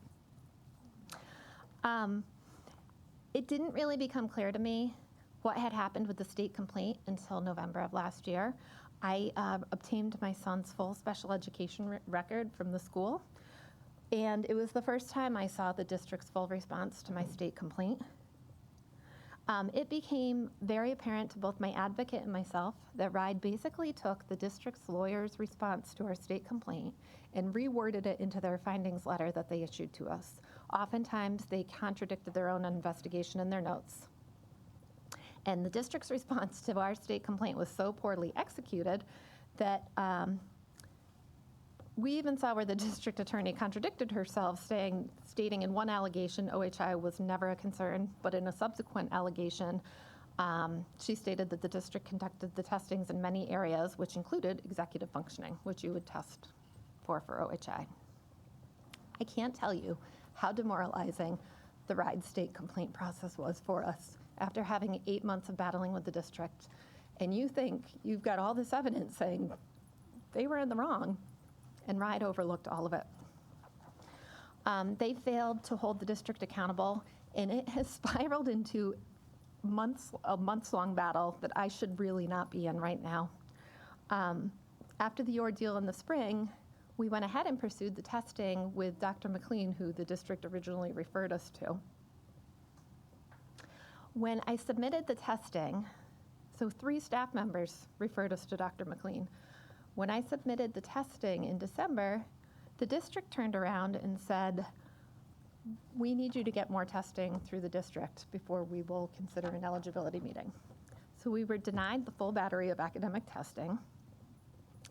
Speaker 20: It didn't really become clear to me what had happened with the state complaint until November of last year. I obtained my son's full special education record from the school, and it was the first time I saw the district's full response to my state complaint. It became very apparent to both my advocate and myself that RIDE basically took the district's lawyer's response to our state complaint and reworded it into their findings letter that they issued to us. Oftentimes, they contradicted their own investigation in their notes. And the district's response to our state complaint was so poorly executed that we even saw where the district attorney contradicted herself, stating in one allegation OHI was never a concern, but in a subsequent allegation, she stated that the district conducted the testings in many areas, which included executive functioning, which you would test for OHI. I can't tell you how demoralizing the RIDE state complaint process was for us after having 8 months of battling with the district. And you think you've got all this evidence saying they were in the wrong, and RIDE overlooked all of it. They failed to hold the district accountable, and it has spiraled into a months-long battle that I should really not be in right now. After the ordeal in the spring,
Speaker 18: We went ahead and pursued the testing with Dr. McLean, who the district originally referred us to. When I submitted the testing, so 3 staff members referred us to Dr. McLean. When I submitted the testing in December, the district turned around and said, we need you to get more testing through the district before we will consider an eligibility meeting. So we were denied the full battery of academic testing.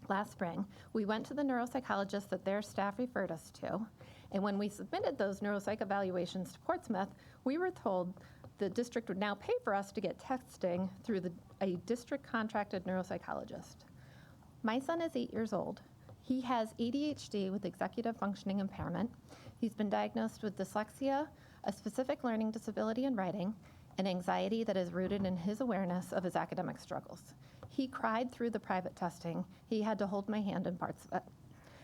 Speaker 18: Last spring, we went to the neuropsychologist that their staff referred us to, and when we submitted those neuropsych evaluations to Portsmouth, we were told the district would now pay for us to get testing through a district-contracted neuropsychologist. My son is 8 years old. He has ADHD with executive functioning impairment. He's been diagnosed with dyslexia, a specific learning disability in writing, and anxiety that is rooted in his awareness of his academic struggles. He cried through the private testing. He had to hold my hand in parts of it.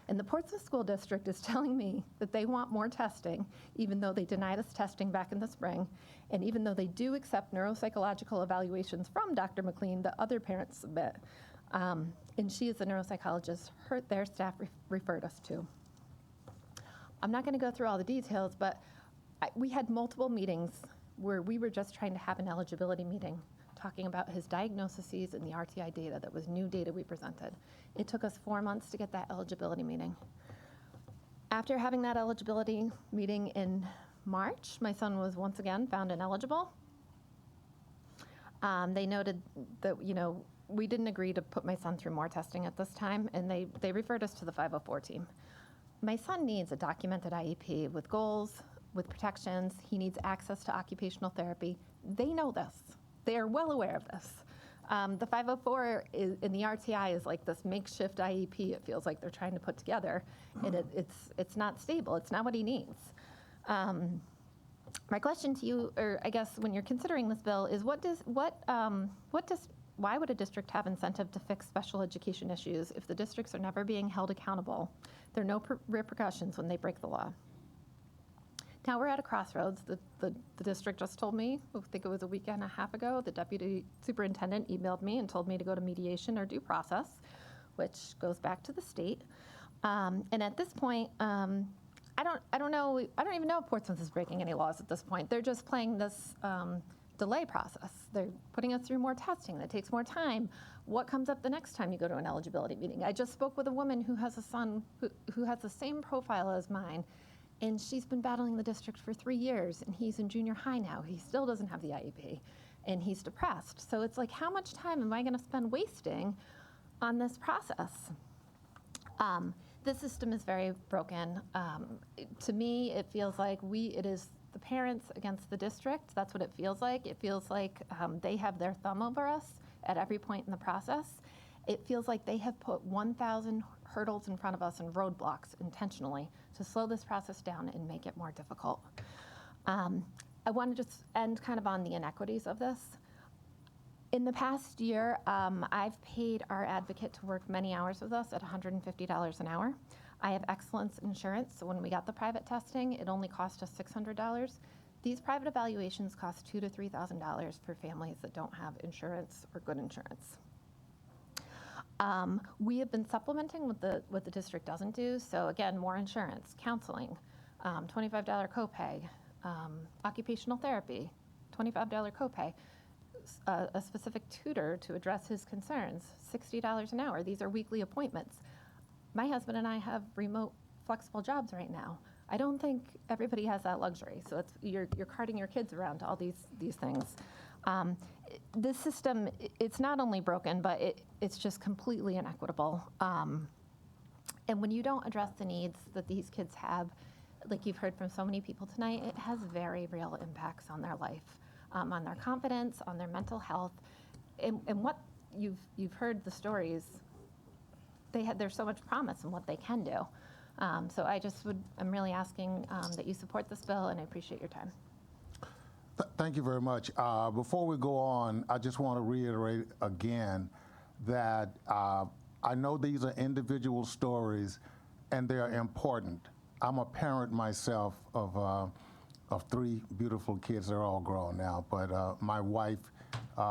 Speaker 18: And the Portsmouth School District is telling me that they want more testing, even though they denied us testing back in the spring, and even though they do accept neuropsychological evaluations from Dr. McLean that other parents submit. And she is the neuropsychologist their staff referred us to. I'm not going to go through all the details, but we had multiple meetings where we were just trying to have an eligibility meeting, talking about his diagnoses and the RTI data that was new data we presented. It took us 4 months to get that eligibility meeting. After having that eligibility meeting in March, my son was once again found ineligible. They noted that, we didn't agree to put my son through more testing at this time, and they referred us to the 504 team. My son needs a documented IEP with goals, with protections. He needs access to occupational therapy. They know this. They are well aware of this. The 504 in the RTI is like this makeshift IEP. It feels like they're trying to put together, and it's not stable. It's not what he needs. My question to you, or I guess when you're considering this bill, is why would a district have incentive to fix special education issues if the districts are never being held accountable? There are no repercussions when they break the law. Now we're at a crossroads. The district just told me, I think it was a week and a half ago, the deputy superintendent emailed me and told me to go to mediation or due process, which goes back to the state. And at this point, I don't know. I don't even know if Portsmouth is breaking any laws at this point. They're just playing this delay process. They're putting us through more testing that takes more time. What comes up the next time you go to an eligibility meeting? I just spoke with a woman who has a son who has the same profile as mine, and she's been battling the district for 3 years, and he's in junior high now. He still doesn't have the IEP, and he's depressed. So it's like, how much time am I going to spend wasting on this process? This system is very broken. To me, it feels like it is the parents against the district. That's what it feels like. It feels like they have their thumb over us at every point in the process. It feels like they have put 1,000 hurdles in front of us and roadblocks intentionally to slow this process down and make it more difficult. I want to just end kind of on the inequities of this. In the past year, I've paid our advocate to work many hours with us at $150 an hour. I have excellence insurance, so when we got the private testing, it only cost us $600. These private evaluations cost $2,000 to $3,000 for families that don't have insurance or good insurance. We have been supplementing what the district doesn't do. So again, more insurance, counseling, $25 copay, occupational therapy, $25 copay, a specific tutor to address his concerns, $60 an hour. These are weekly appointments. My husband and I have remote, flexible jobs right now. I don't think everybody has that luxury. So you're carting your kids around to all these things. This system, it's not only broken, but it's just completely inequitable. And when you don't address the needs that these kids have, like you've heard from so many people tonight, it has very real impacts on their life, on their confidence, on their mental health. And what you've heard the stories, there's so much promise in what they can do. So I'm really asking that you support this bill, and I appreciate your time.
Speaker 1: Thank you very much. Before we go on, I just want to reiterate again that I know these are individual stories, and they are important. I'm a parent myself of 3 beautiful kids. They're all grown now, but my wife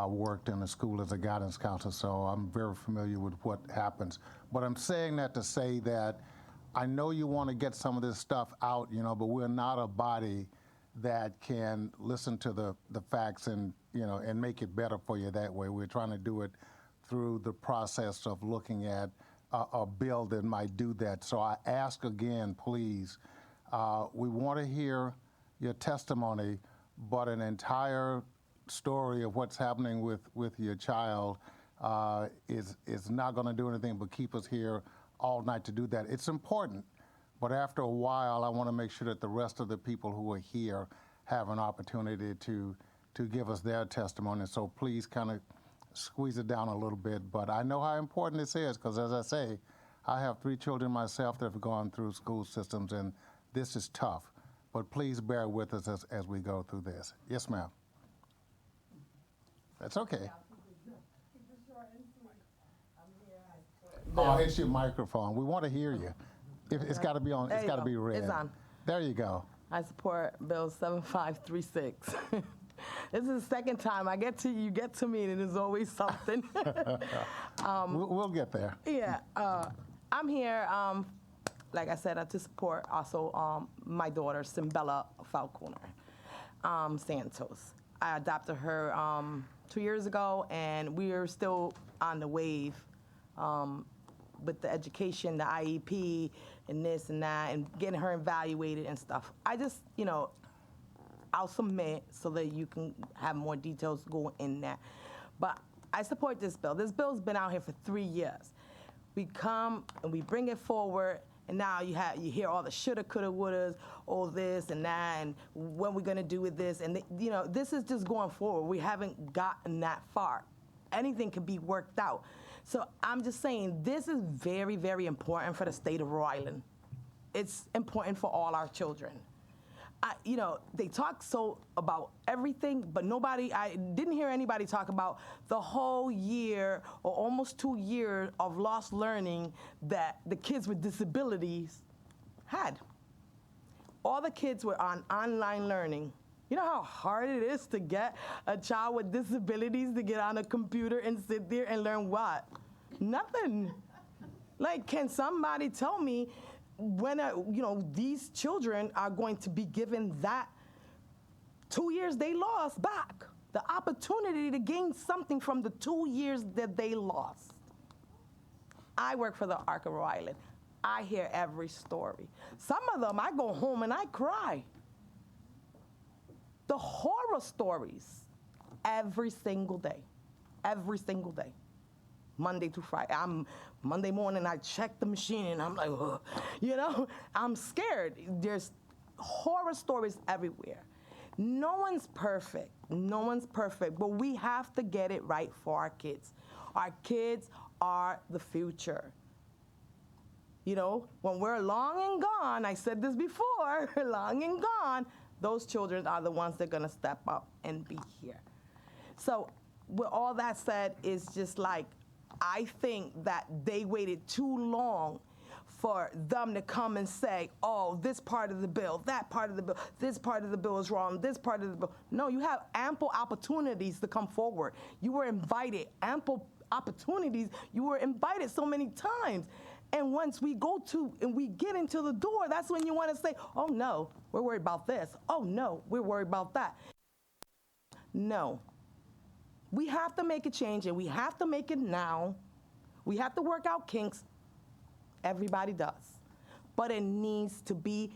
Speaker 1: worked in a school as a guidance counselor, so I'm very familiar with what happens. But I'm saying that to say that I know you want to get some of this stuff out, but we're not a body that can listen to the facts and make it better for you that way. We're trying to do it through the process of looking at a bill that might do that. So I ask again, please, we want to hear your testimony, but an entire story of what's happening with your child is not going to do anything but keep us here all night to do that. It's important, but after a while, I want to make sure that the rest of the people who are here have an opportunity to give us their testimony. So please kind of squeeze it down a little bit. But I know how important this is because, as I say, I have 3 children myself that have gone through school systems, and this is tough. But please bear with us as we go through this. Yes, ma'am. That's okay. Oh, it's your microphone. We want to hear you. It's got to be on. It's got to be red.
Speaker 3: It's on.
Speaker 1: There you go.
Speaker 3: I support Bill 7536. This is the second time you get to me, and there's always something.
Speaker 1: We'll get there.
Speaker 3: Yeah, I'm here. Like I said, to support also my daughter, Simbella Falconer Santos. I adopted her 2 years ago, and we are still on the wave with the education, the IEP, and this and that, and getting her evaluated and stuff. I just, I'll submit so that you can have more details going in that. But I support this bill. This bill's been out here for 3 years. We come and we bring it forward, and now you hear all the shoulda, coulda, wouldas, all this and that, and what we're gonna do with this, and this is just going forward. We haven't gotten that far. Anything can be worked out. So I'm just saying this is very, very important for the state of Rhode Island. It's important for all our children. They talk about everything, but I didn't hear anybody talk about the whole year or almost 2 years of lost learning that the kids with disabilities had. All the kids were on online learning. You know how hard it is to get a child with disabilities to get on a computer and sit there and learn what? Nothing. Like, can somebody tell me when these children are going to be given that 2 years they lost back, the opportunity to gain something from the 2 years that they lost? I work for the Arc of Rhode Island. I hear every story. Some of them, I go home and I cry. The horror stories, every single day, Monday to Friday. Monday morning, I check the machine and I'm like, ugh. I'm scared. There's horror stories everywhere. No one's perfect, but we have to get it right for our kids. Our kids are the future. When we're long and gone, I said this before, long and gone, those children are the ones that are gonna step up and be here. So with all that said, it's just like, I think that they waited too long for them to come and say, oh, this part of the bill, that part of the bill, this part of the bill is wrong, this part of the bill. No, you have ample opportunities to come forward. You were invited, ample opportunities. You were invited so many times. And once we go to and we get into the door, that's when you want to say, oh, no, we're worried about this. Oh, no, we're worried about that. No. We have to make a change, and we have to make it now. We have to work out kinks. Everybody does. But it needs to be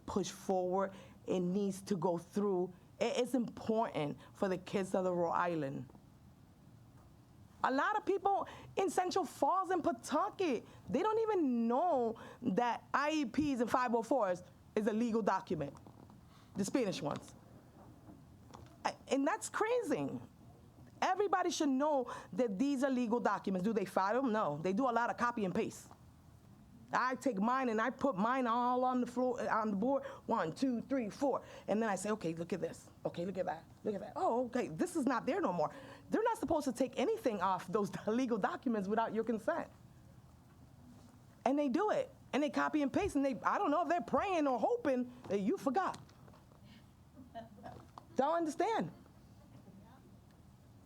Speaker 3: pushed forward. It needs to go through. It is important for the kids of the Rhode Island. A lot of people in Central Falls and Pawtucket, they don't even know that IEPs and 504s is a legal document, the Spanish ones. And that's crazy. Everybody should know that these are legal documents. Do they file them? No. They do a lot of copy and paste. I take mine and I put mine all on the floor, on the board, 1, 2, 3, 4. And then I say, okay, look at this. Okay, look at that. Look at that. Oh, okay, this is not there no more. They're not supposed to take anything off those legal documents without your consent. And they do it. And they copy and paste. And I don't know if they're praying or hoping that you forgot. Don't understand.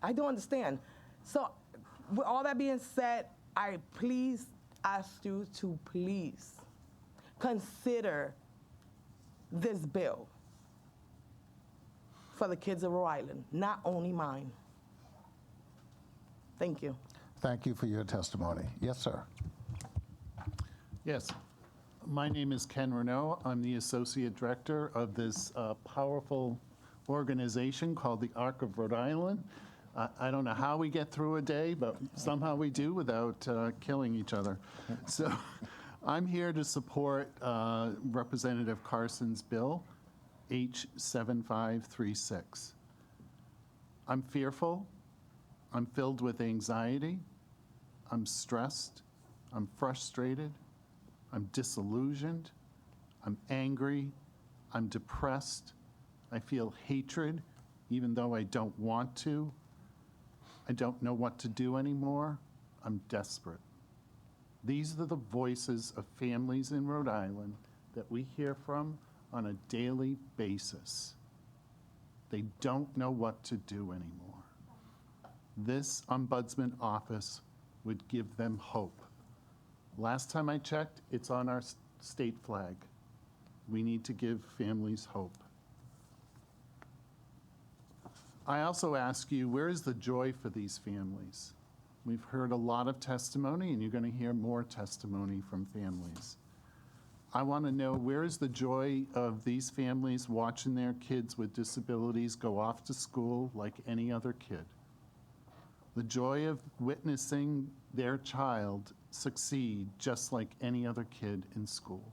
Speaker 3: I don't understand. So with all that being said, I please ask you to please consider this bill for the kids of Rhode Island, not only mine. Thank you.
Speaker 1: Thank you for your testimony. Yes, sir.
Speaker 4: Yes. My name is Ken Renault. I'm the Associate Director of this powerful organization called the Arc of Rhode Island. I don't know how we get through a day, but somehow we do without killing each other. So I'm here to support Representative Carson's bill, H7536. I'm fearful. I'm filled with anxiety. I'm stressed. I'm frustrated. I'm disillusioned. I'm angry. I'm depressed. I feel hatred, even though I don't want to. I don't know what to do anymore. I'm desperate. These are the voices of families in Rhode Island that we hear from on a daily basis. They don't know what to do anymore. This ombudsman office would give them hope. Last time I checked, it's on our state flag. We need to give families hope. I also ask you, where is the joy for these families? We've heard a lot of testimony, and you're going to hear more testimony from families. I want to know, where is the joy of these families watching their kids with disabilities go off to school like any other kid? The joy of witnessing their child succeed just like any other kid in school.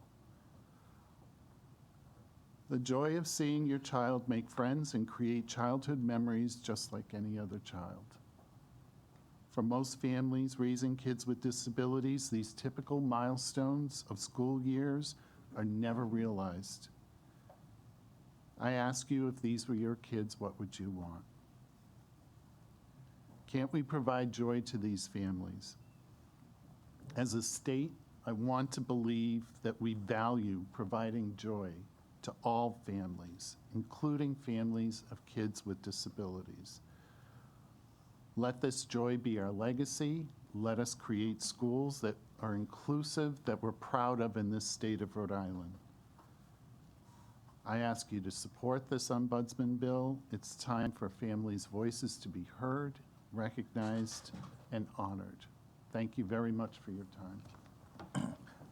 Speaker 4: The joy of seeing your child make friends and create childhood memories just like any other child. For most families raising kids with disabilities, these typical milestones of school years are never realized. I ask you, if these were your kids, what would you want? Can't we provide joy to these families? As a state, I want to believe that we value providing joy to all families, including families of kids with disabilities. Let this joy be our legacy. Let us create schools that are inclusive, that we're proud of in this state of Rhode Island. I ask you to support this ombudsman bill. It's time for families' voices to be heard, recognized, and honored. Thank you very much for your time.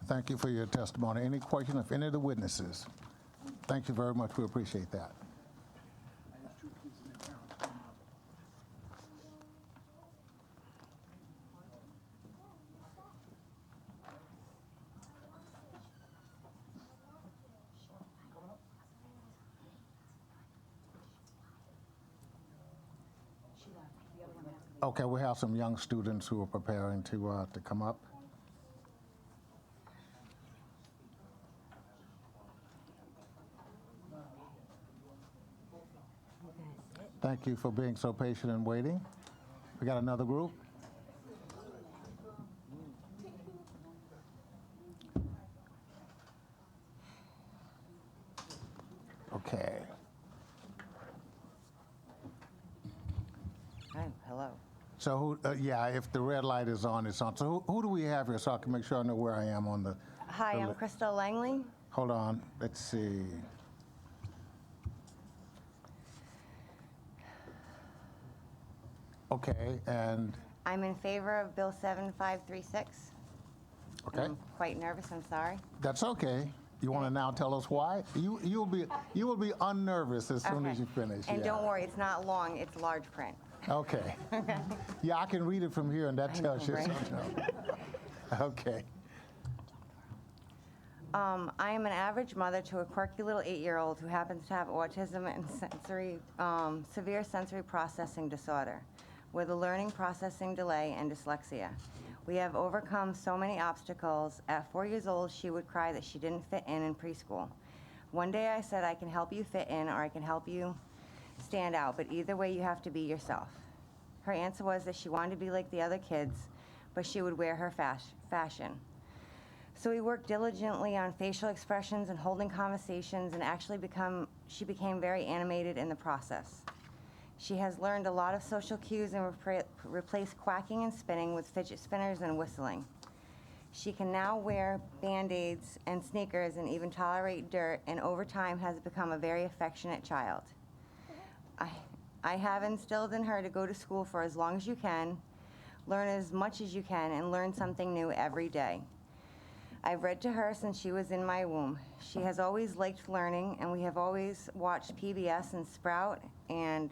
Speaker 1: Thank you for your testimony. Any question of any of the witnesses? Thank you very much. We appreciate that. Okay, we have some young students who are preparing to come up. Thank you for being so patient and waiting. We got another group. Okay.
Speaker 22: Hi, hello.
Speaker 1: So, yeah, if the red light is on, it's on. So who do we have here so I can make sure I know where I am on the...
Speaker 22: Hi, I'm Crystal Langley.
Speaker 1: Hold on. Let's see. Okay, and...
Speaker 22: I'm in favor of Bill 7536.
Speaker 1: Okay.
Speaker 22: I'm quite nervous, I'm sorry.
Speaker 1: That's okay. You want to now tell us why? You will be unnervous as soon as you finish.
Speaker 22: And
Speaker 1: yeah.
Speaker 22: don't worry, it's not long, it's large print.
Speaker 1: Okay. Yeah, I can read it from here, and that tells you
Speaker 22: right?
Speaker 1: something. Okay.
Speaker 22: I am an average mother to a quirky little 8-year-old who happens to have autism and severe sensory processing disorder with a learning processing delay and dyslexia. We have overcome so many obstacles. At 4 years old, she would cry that she didn't fit in preschool. One day I said, I can help you fit in, or I can help you stand out, but either way you have to be yourself. Her answer was that she wanted to be like the other kids, but she would wear her fashion. So we worked diligently on facial expressions and holding conversations, and she became very animated in the process. She has learned a lot of social cues and replaced quacking and spinning with fidget spinners and whistling. She can now wear Band-Aids and sneakers and even tolerate dirt, and over time has become a very affectionate child. I have instilled in her to go to school for as long as you can, learn as much as you can, and learn something new every day. I've read to her since she was in my womb. She has always liked learning, and we have always watched PBS and Sprout and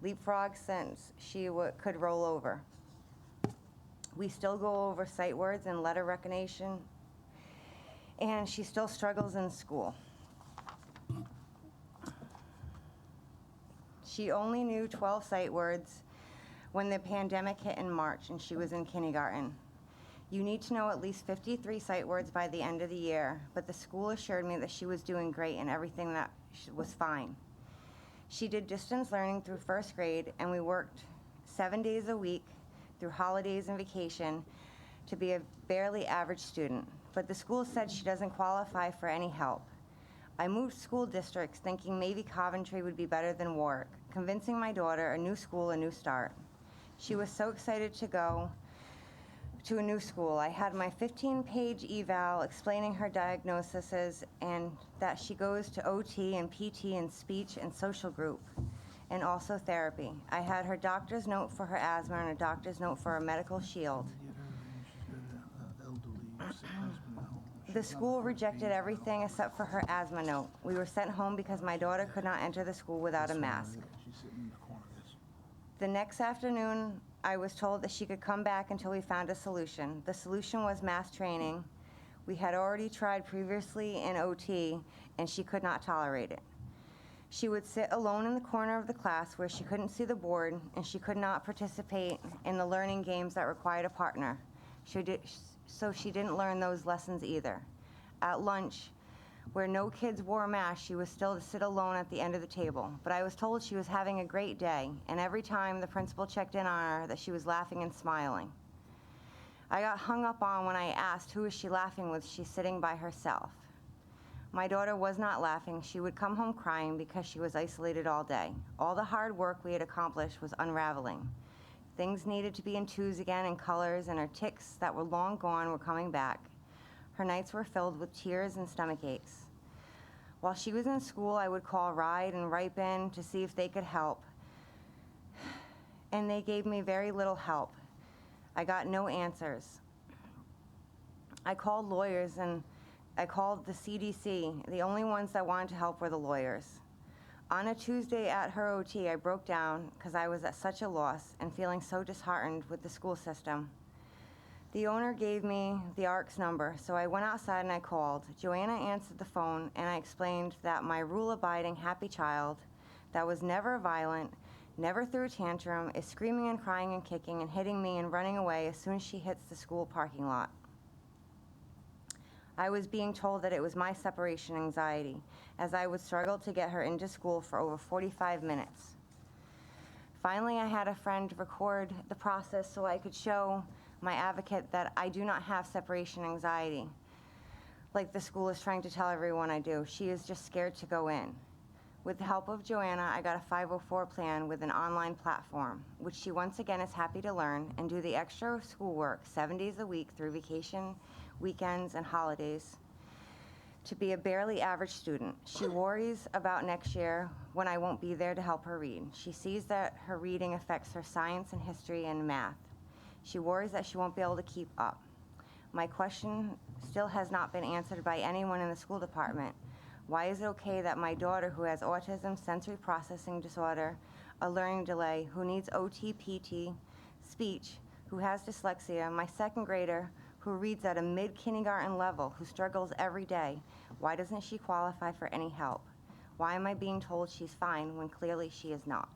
Speaker 22: Leapfrog since she could roll over. We still go over sight words and letter recognition, and she still struggles in school. She only knew 12 sight words when the pandemic hit in March and she was in kindergarten. You need to know at least 53 sight words by the end of the year, but the school assured me that she was doing great and everything that was fine. She did distance learning through first grade, and we worked 7 days a week through holidays and vacation to be a barely average student, but the school said she doesn't qualify for any help. I moved school districts thinking maybe Coventry would be better than Warwick, convincing my daughter a new school, a new start. She was so excited to go to a new school. I had my 15-page eval explaining her diagnoses and that she goes to OT and PT and speech and social group and also therapy. I had her doctor's note for her asthma and a doctor's note for a medical shield. The school rejected everything except for her asthma note. We were sent home because my daughter could not enter the school without a mask. The next afternoon, I was told that she could come back until we found a solution. The solution was mass training. We had already tried previously in OT, and she could not tolerate it. She would sit alone in the corner of the class where she couldn't see the board, and she could not participate in the learning games that required a partner. So she didn't learn those lessons either. At lunch, where no kids wore a mask, she was still to sit alone at the end of the table. But I was told she was having a great day, and every time the principal checked in on her, that she was laughing and smiling. I got hung up on when I asked who is she laughing with. She's sitting by herself. My daughter was not laughing. She would come home crying because she was isolated all day. All the hard work we had accomplished was unraveling. Things needed to be in twos again and colors, and her tics that were long gone were coming back. Her nights were filled with tears and stomach aches. While she was in school, I would call Ride and Ripen to see if they could help, and they gave me very little help. I got no answers. I called lawyers and I called the CDC. The only ones that wanted to help were the lawyers. On a Tuesday at her OT, I broke down because I was at such a loss and feeling so disheartened with the school system. The owner gave me the ARC's number, so I went outside and I called. Joanna answered the phone, and I explained that my rule-abiding, happy child that was never violent, never threw a tantrum, is screaming and crying and kicking and hitting me and running away as soon as she hits the school parking lot. I was being told that it was my separation anxiety, as I would struggle to get her into school for over 45 minutes. Finally, I had a friend record the process so I could show my advocate that I do not have separation anxiety, like the school is trying to tell everyone I do. She is just scared to go in. With the help of Joanna, I got a 504 plan with an online platform, which she once again is happy to learn and do the extra schoolwork 7 days a week through vacation, weekends, and holidays to be a barely average student. She worries about next year when I won't be there to help her read. She sees that her reading affects her science and history and math. She worries that she won't be able to keep up. My question still has not been answered by anyone in the school department. Why is it okay that my daughter, who has autism, sensory processing disorder, a learning delay, who needs OT, PT, speech, who has dyslexia, my second grader, who reads at a mid-kindergarten level, who struggles every day, why doesn't she qualify for any help? Why am I being told she's fine when clearly she is not?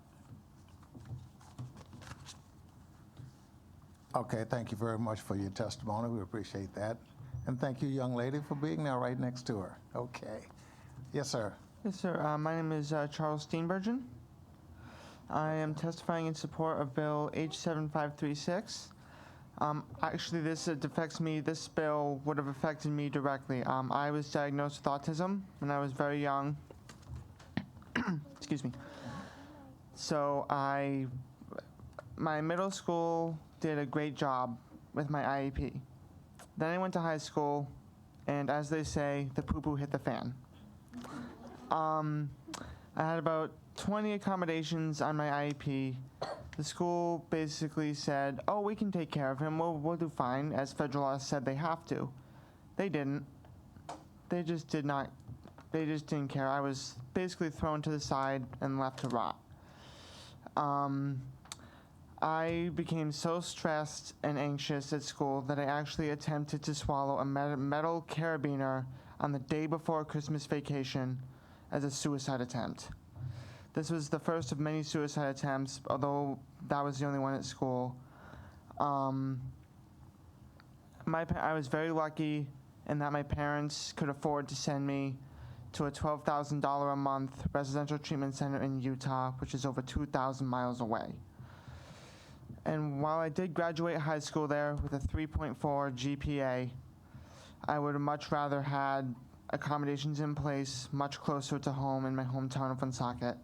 Speaker 1: Okay, thank you very much for your testimony. We appreciate that. And thank you, young lady, for being there right next to her. Okay. Yes, sir.
Speaker 6: Yes, sir. My name is Charles Steenbergen. I am testifying in support of Bill H7536. Actually, this affects me. This bill would have affected me directly. I was diagnosed with autism when I was very young. Excuse me. So my middle school did a great job with my IEP. Then I went to high school, and as they say, the poo-poo hit the fan. I had about 20 accommodations on my IEP. The school basically said, oh, we can take care of him, we'll do fine, as federal law said they have to. They didn't. They just didn't care. I was basically thrown to the side and left to rot. I became so stressed and anxious at school that I actually attempted to swallow a metal carabiner on the day before Christmas vacation as a suicide attempt. This was the first of many suicide attempts, although that was the only one at school. I was very lucky in that my parents could afford to send me to a $12,000 a month residential treatment center in Utah, which is over 2,000 miles away. And while I did graduate high school there with a 3.4 GPA, I would have much rather had accommodations in place much closer to home in my hometown of Woonsocket.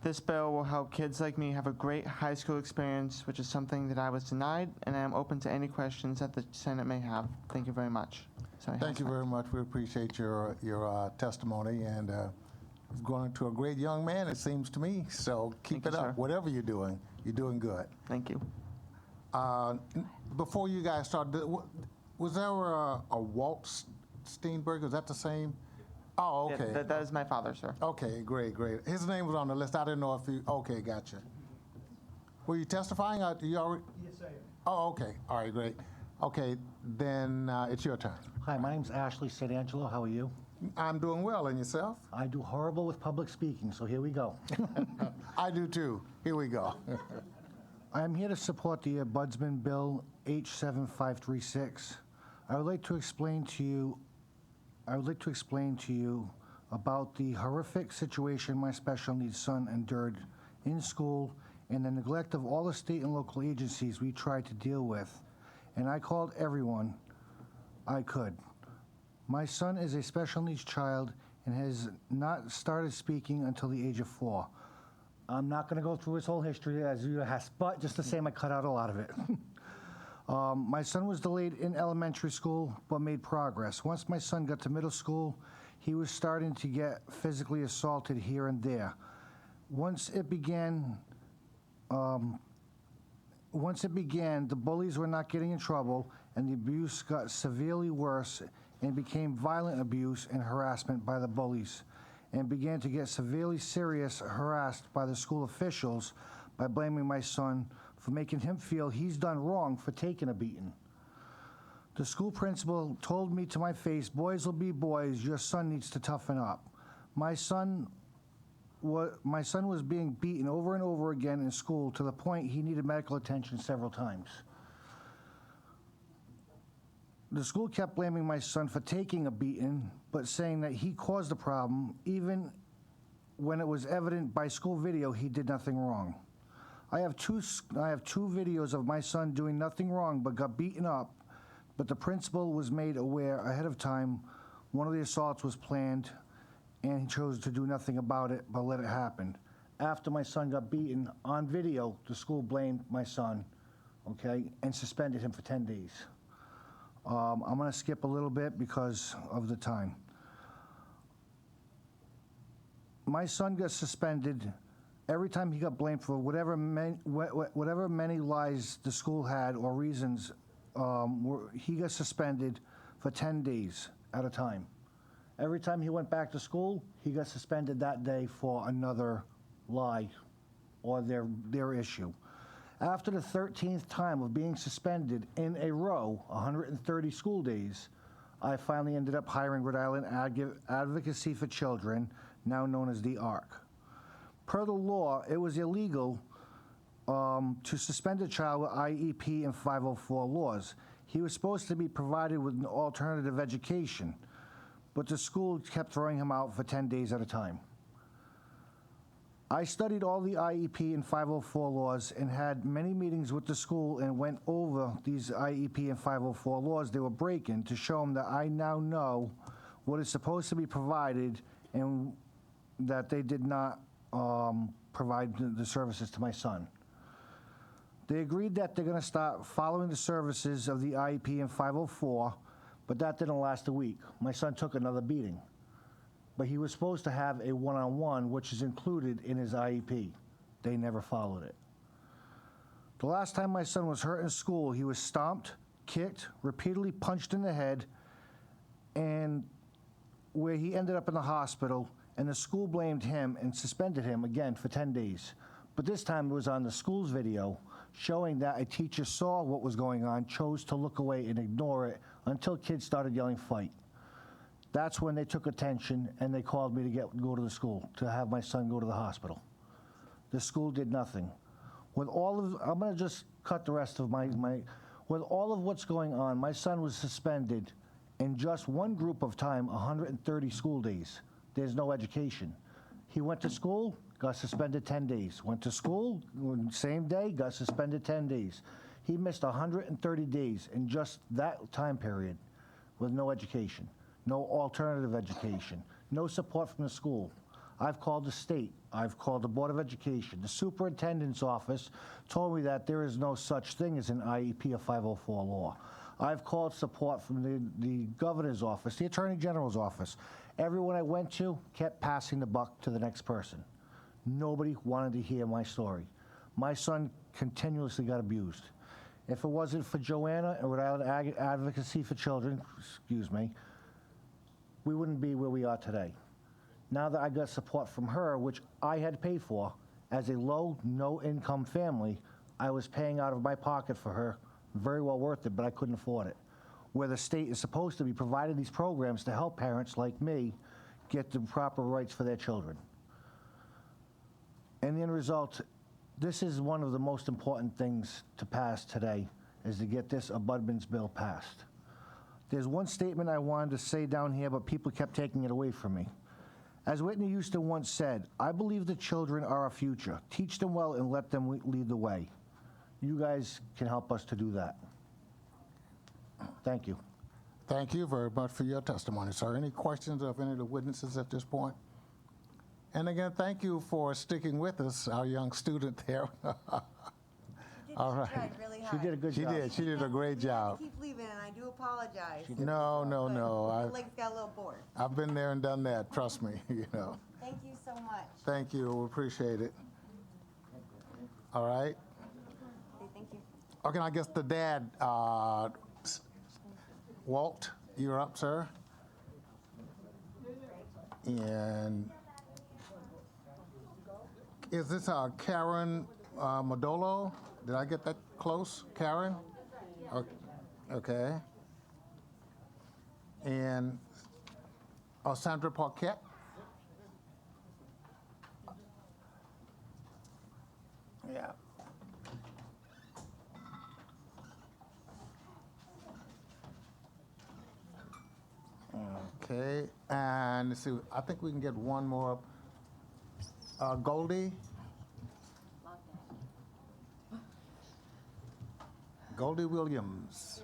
Speaker 6: This bill will help kids like me have a great high school experience, which is something that I was denied, and I am open to any questions that the Senate may have. Thank you very much. Sorry,
Speaker 1: Thank you very much. We appreciate your testimony, and you've grown into a great young man, it seems to me. So keep it up.
Speaker 6: sir.
Speaker 1: Whatever you're doing good.
Speaker 6: Thank you.
Speaker 1: Before you guys started, was there a Walt Steenberg? Is that the same? Oh, okay.
Speaker 6: Yeah, that is my father, sir.
Speaker 1: Okay, great. His name was on the list. I didn't know if you. Okay, gotcha. Were you testifying? You already?
Speaker 9: Yes, I am.
Speaker 1: Oh, okay. All right, great. Okay, then it's your turn.
Speaker 9: Hi, my name's Ashley St. Angelo. How are you?
Speaker 1: I'm doing well, and yourself?
Speaker 9: I do horrible with public speaking, so here we go.
Speaker 1: I do too. Here we go.
Speaker 9: I'm here to support the Ombudsman Bill H7536. I would like to explain to you about the horrific situation my special needs son endured in school and the neglect of all the state and local agencies we tried to deal with. And I called everyone I could. My son is a special needs child and has not started speaking until the age of 4. I'm not going to go through his whole history as you have, but just to say I cut out a lot of it. My son was delayed in elementary school, but made progress. Once my son got to middle school, he was starting to get physically assaulted here and there. Once it began, the bullies were not getting in trouble, and the abuse got severely worse and became violent abuse and harassment by the bullies, and began to get severely serious harassed by the school officials by blaming my son for making him feel he's done wrong for taking a beating. The school principal told me to my face, "Boys will be boys, your son needs to toughen up." My son was being beaten over and over again in school to the point he needed medical attention several times. The school kept blaming my son for taking a beating, but saying that he caused the problem, even when it was evident by school video he did nothing wrong. I have two videos of my son doing nothing wrong but got beaten up, but the principal was made aware ahead of time one of the assaults was planned, and he chose to do nothing about it but let it happen. After my son got beaten on video, the school blamed my son, okay, and suspended him for 10 days. I'm going to skip a little bit because of the time. My son got suspended every time he got blamed for whatever many lies the school had or reasons. He got suspended for 10 days at a time. Every time he went back to school, he got suspended that day for another lie or their issue. After the 13th time of being suspended in a row, 130 school days, I finally ended up hiring Rhode Island Advocacy for Children, now known as the ARC. Per the law, it was illegal to suspend a child with IEP and 504 laws. He was supposed to be provided with an alternative education, but the school kept throwing him out for 10 days at a time. I studied all the IEP and 504 laws and had many meetings with the school and went over these IEP and 504 laws they were breaking to show them that I now know what is supposed to be provided and that they did not provide the services to my son. They agreed that they're going to start following the services of the IEP in 504, but that didn't last a week. My son took another beating. But he was supposed to have a one-on-one, which is included in his IEP. They never followed it. The last time my son was hurt in school, he was stomped, kicked, repeatedly punched in the head, and where he ended up in the hospital, and the school blamed him and suspended him again for 10 days. But this time it was on the school's video, showing that a teacher saw what was going on, chose to look away and ignore it until kids started yelling, "Fight." That's when they took attention and they called me to go to the school, to have my son go to the hospital. The school did nothing. With all of, I'm gonna just cut the rest of with all of what's going on, my son was suspended in just one group of time, 130 school days. There's no education. He went to school, got suspended 10 days. Went to school, same day, got suspended 10 days. He missed 130 days in just that time period with no education, no alternative education, no support from the school. I've called the state, I've called the Board of Education. The superintendent's office told me that there is no such thing as an IEP of 504 law. I've called support from the governor's office, the attorney general's office. Everyone I went to kept passing the buck to the next person. Nobody wanted to hear my story. My son continuously got abused. If it wasn't for Joanna and Rhode Island Advocacy for Children, we wouldn't be where we are today. Now that I got support from her, which I had paid for, as a low, no-income family, I was paying out of my pocket for her, very well worth it, but I couldn't afford it. Where the state is supposed to be providing these programs to help parents like me get the proper rights for their children. And the end result, this is one of the most important things to pass today, is to get this abutments bill passed. There's one statement I wanted to say down here, but people kept taking it away from me. As Whitney Houston once said, "I believe the children are our future. Teach them well and let them lead the way." You guys can help us to do that. Thank you.
Speaker 1: Thank you very much for your testimony, sir. Any questions of any of the witnesses at this point? And again, thank you for sticking with us, our young student there. All right.
Speaker 22: Tried really
Speaker 9: She
Speaker 22: hard.
Speaker 9: did a good job.
Speaker 1: She did a great job.
Speaker 22: I keep leaving, and I do apologize.
Speaker 1: No.
Speaker 22: My legs got a little bored.
Speaker 1: I've been there and done that, trust me,
Speaker 22: Thank you so much.
Speaker 1: Thank you, we appreciate it. All right.
Speaker 22: Okay, thank you.
Speaker 1: Okay, I guess the dad, Walt, you're up, sir. And is this Karen Modolo? Did I get that close, Karen? Okay. And Sandra Paquette? Yeah. Okay, and let's see, I think we can get one more up. Goldie? Goldie Williams.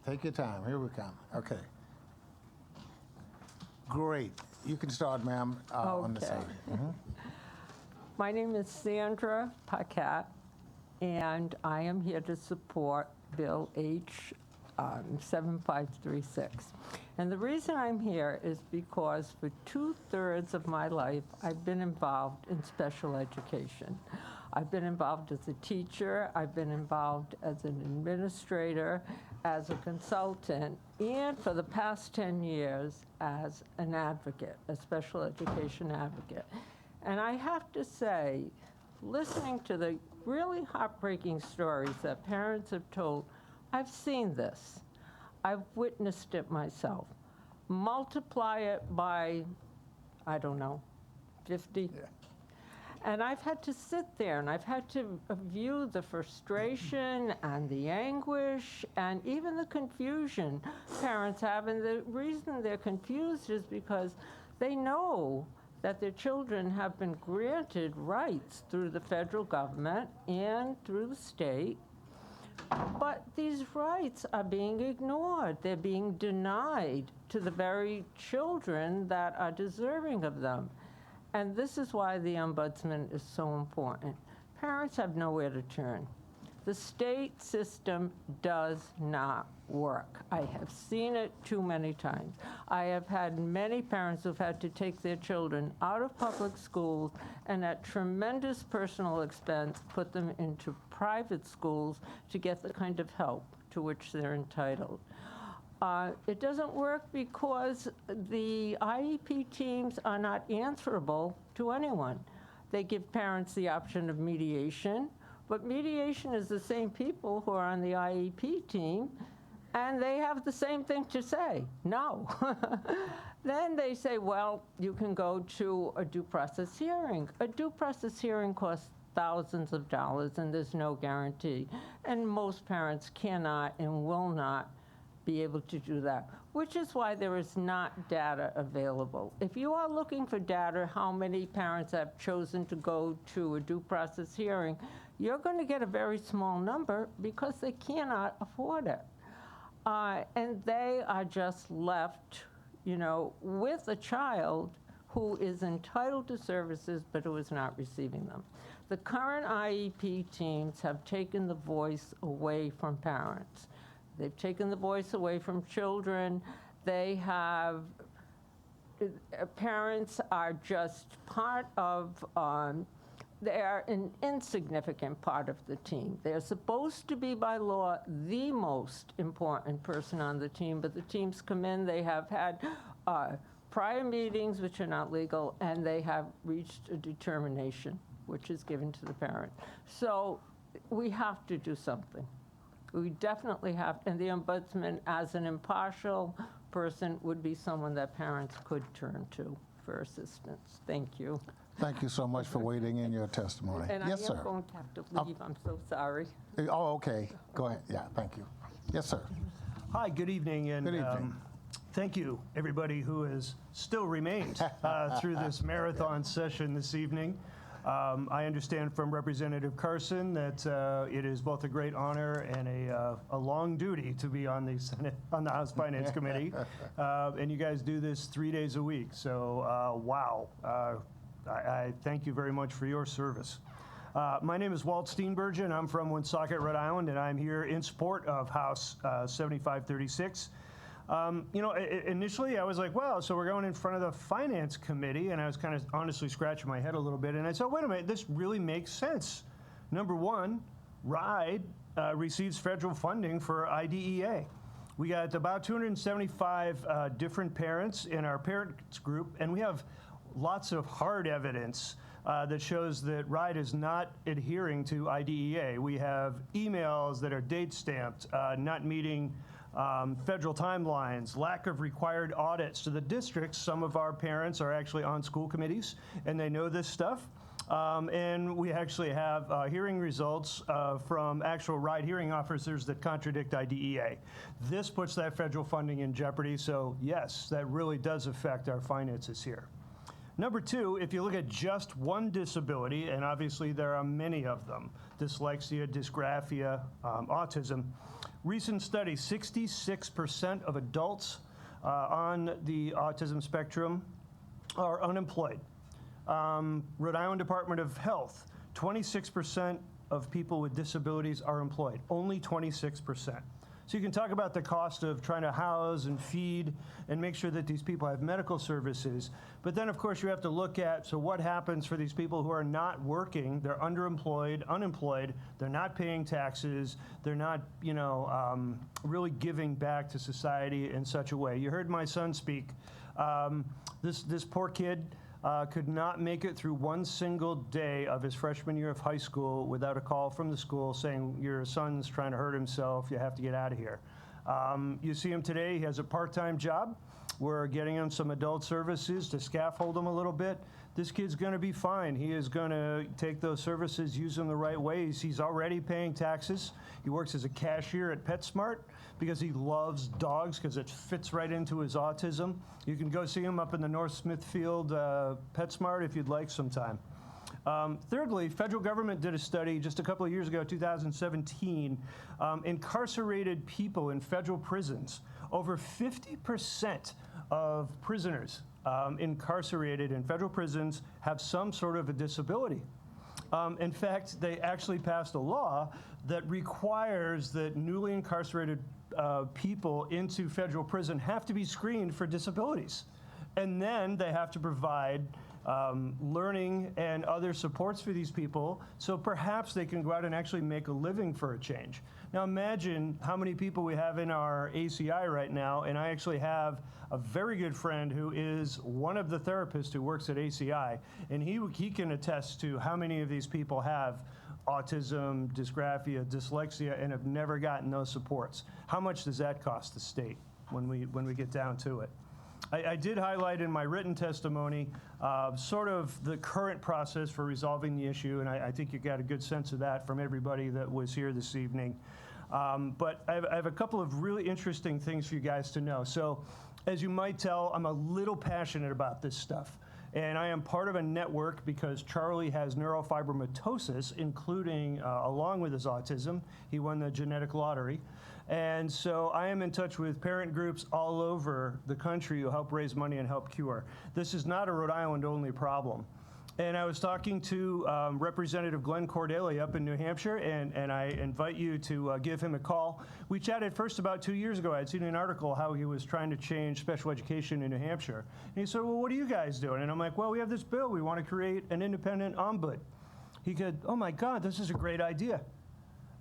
Speaker 1: Take your time, here we come. Okay. Great, you can start, ma'am, on this side.
Speaker 10: My name is Sandra Paquette, and I am here to support Bill H. 7536. And the reason I'm here is because for 2/3 of my life, I've been involved in special education. I've been involved as a teacher, I've been involved as an administrator, as a consultant, and for the past 10 years as an advocate, a special education advocate. And I have to say, listening to the really heartbreaking stories that parents have told, I've seen this. I've witnessed it myself. Multiply it by, I don't know, 50. Yeah. And I've had to sit there and I've had to view the frustration and the anguish and even the confusion parents have. And the reason they're confused is because they know that their children have been granted rights through the federal government and through the state. But these rights are being ignored. They're being denied to the very children that are deserving of them. And this is why the ombudsman is so important. parents have nowhere to turn. The state system does not work. I have seen it too many times. I have had many parents who've had to take their children out of public schools and at tremendous personal expense put them into private schools to get the kind of help to which they're entitled. It doesn't work because the IEP teams are not answerable to anyone. They give parents the option of mediation, but mediation is the same people who are on the IEP team, and they have the same thing to say, no. Then they say, well, you can go to a due process hearing. A due process hearing costs thousands of dollars, and there's no guarantee. And most parents cannot and will not be able to do that, which is why there is not data available. If you are looking for data, how many parents have chosen to go to a due process hearing, you're going to get a very small number because they cannot afford it. And they are just left, with a child who is entitled to services but who is not receiving them. The current IEP teams have taken the voice away from parents. They've taken the voice away from children. Parents are just part of, they are an insignificant part of the team. They're supposed to be, by law, the most important person on the team, but the teams come in, they have had prior meetings, which are not legal, and they have reached a determination, which is given to the parent. So we have to do something. We definitely have, and the ombudsman, as an impartial person, would be someone that parents could turn to for assistance. Thank you.
Speaker 1: Thank you so much for waiting in your testimony.
Speaker 10: And
Speaker 1: yes,
Speaker 10: I am
Speaker 1: sir.
Speaker 10: going to have to leave. I'm so sorry.
Speaker 1: Oh, okay. Go ahead. Yeah, thank you. Yes, sir.
Speaker 7: Hi, good evening. And,
Speaker 1: good evening.
Speaker 7: Thank you, everybody who has still remained through this marathon session this evening. I understand from Representative Carson that it is both a great honor and a long duty to be on the House Finance Committee, and you guys do this 3 days a week. So, wow! I thank you very much for your service. My name is Walt Steenbergen. I'm from Woonsocket, Rhode Island, and I'm here in support of House 7536. Initially I was like, wow, so we're going in front of the Finance Committee, and I was kind of honestly scratching my head a little bit, and I said, wait a minute, this really makes sense. Number one, RIDE receives federal funding for IDEA. We got about 275 different parents in our parents group, and we have lots of hard evidence that shows that RIDE is not adhering to IDEA. We have emails that are date stamped, not meeting federal timelines, lack of required audits to the districts. Some of our parents are actually on school committees, and they know this stuff. And we actually have hearing results from actual RIDE hearing officers that contradict IDEA. This puts that federal funding in jeopardy, so yes, that really does affect our finances here. Number two, if you look at just one disability, and obviously there are many of them, dyslexia, dysgraphia, autism, recent study, 66% of adults on the autism spectrum are unemployed. Rhode Island Department of Health, 26% of people with disabilities are employed, only 26%. So you can talk about the cost of trying to house and feed and make sure that these people have medical services. But then, of course, you have to look at, so what happens for these people who are not working, they're underemployed, unemployed, they're not paying taxes, they're not, really giving back to society in such a way. You heard my son speak. This poor kid could not make it through one single day of his freshman year of high school without a call from the school saying, your son's trying to hurt himself, you have to get out of here. You see him today, he has a part-time job. We're getting him some adult services to scaffold him a little bit. This kid's going to be fine. He is going to take those services, use them the right ways. He's already paying taxes. He works as a cashier at PetSmart because he loves dogs, because it fits right into his autism. You can go see him up in the North Smithfield PetSmart if you'd like sometime. Thirdly, federal government did a study just a couple of years ago, 2017, incarcerated people in federal prisons. Over 50% of prisoners incarcerated in federal prisons have some sort of a disability. In fact, they actually passed a law that requires that newly incarcerated people into federal prison have to be screened for disabilities. And then they have to provide learning and other supports for these people, so perhaps they can go out and actually make a living for a change. Now imagine how many people we have in our ACI right now, and I actually have a very good friend who is one of the therapists who works at ACI, and he can attest to how many of these people have autism, dysgraphia, dyslexia, and have never gotten those supports. How much does that cost the state when we get down to it? I did highlight in my written testimony sort of the current process for resolving the issue, and I think you got a good sense of that from everybody that was here this evening. But I have a couple of really interesting things for you guys to know. So, as you might tell, I'm a little passionate about this stuff. And I am part of a network because Charlie has neurofibromatosis, including, along with his autism. He won the genetic lottery. And so I am in touch with parent groups all over the country who help raise money and help cure. This is not a Rhode Island only problem. And I was talking to Representative Glenn Cordelli up in New Hampshire, and I invite you to give him a call. We chatted first about 2 years ago. I'd seen an article how he was trying to change special education in New Hampshire. And he said, well, what are you guys doing? And I'm like, well, we have this bill. We want to create an independent ombud. He said, oh my God, this is a great idea.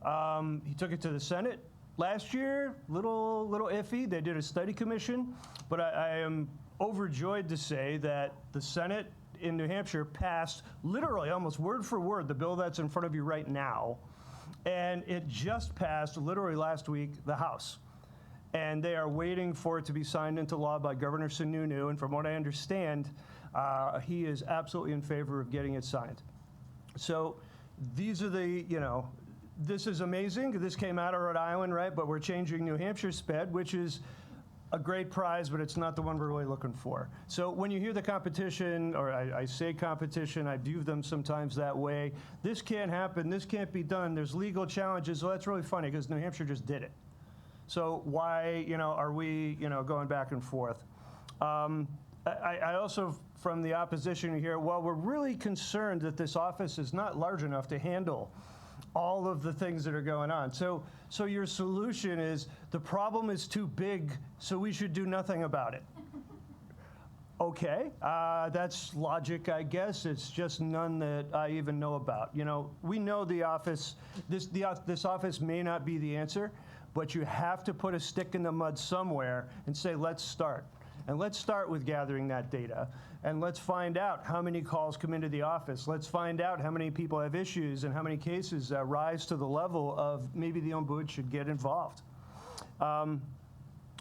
Speaker 7: He took it to the Senate. Last year, little iffy. They did a study commission, but I am overjoyed to say that the Senate in New Hampshire passed literally almost word for word the bill that's in front of you right now, and it just passed literally last week the House, and they are waiting for it to be signed into law by Governor Sununu, and from what I understand, he is absolutely in favor of getting it signed. So these are the, this is amazing. This came out of Rhode Island, right? But we're changing New Hampshire SPED, which is a great prize, but it's not the one we're really looking for. So when you hear the competition, or I say competition, I view them sometimes that way. This can't happen. This can't be done. There's legal challenges. Well, that's really funny because New Hampshire just did it. So why, are we, going back and forth? I also, from the opposition here, well, we're really concerned that this office is not large enough to handle all of the things that are going on. So your solution is the problem is too big, so we should do nothing about it. Okay, that's logic, I guess. It's just none that I even know about. We know the office, this office may not be the answer, but you have to put a stick in the mud somewhere and say, let's start. And let's start with gathering that data. And let's find out how many calls come into the office. Let's find out how many people have issues and how many cases rise to the level of maybe the ombudsman should get involved.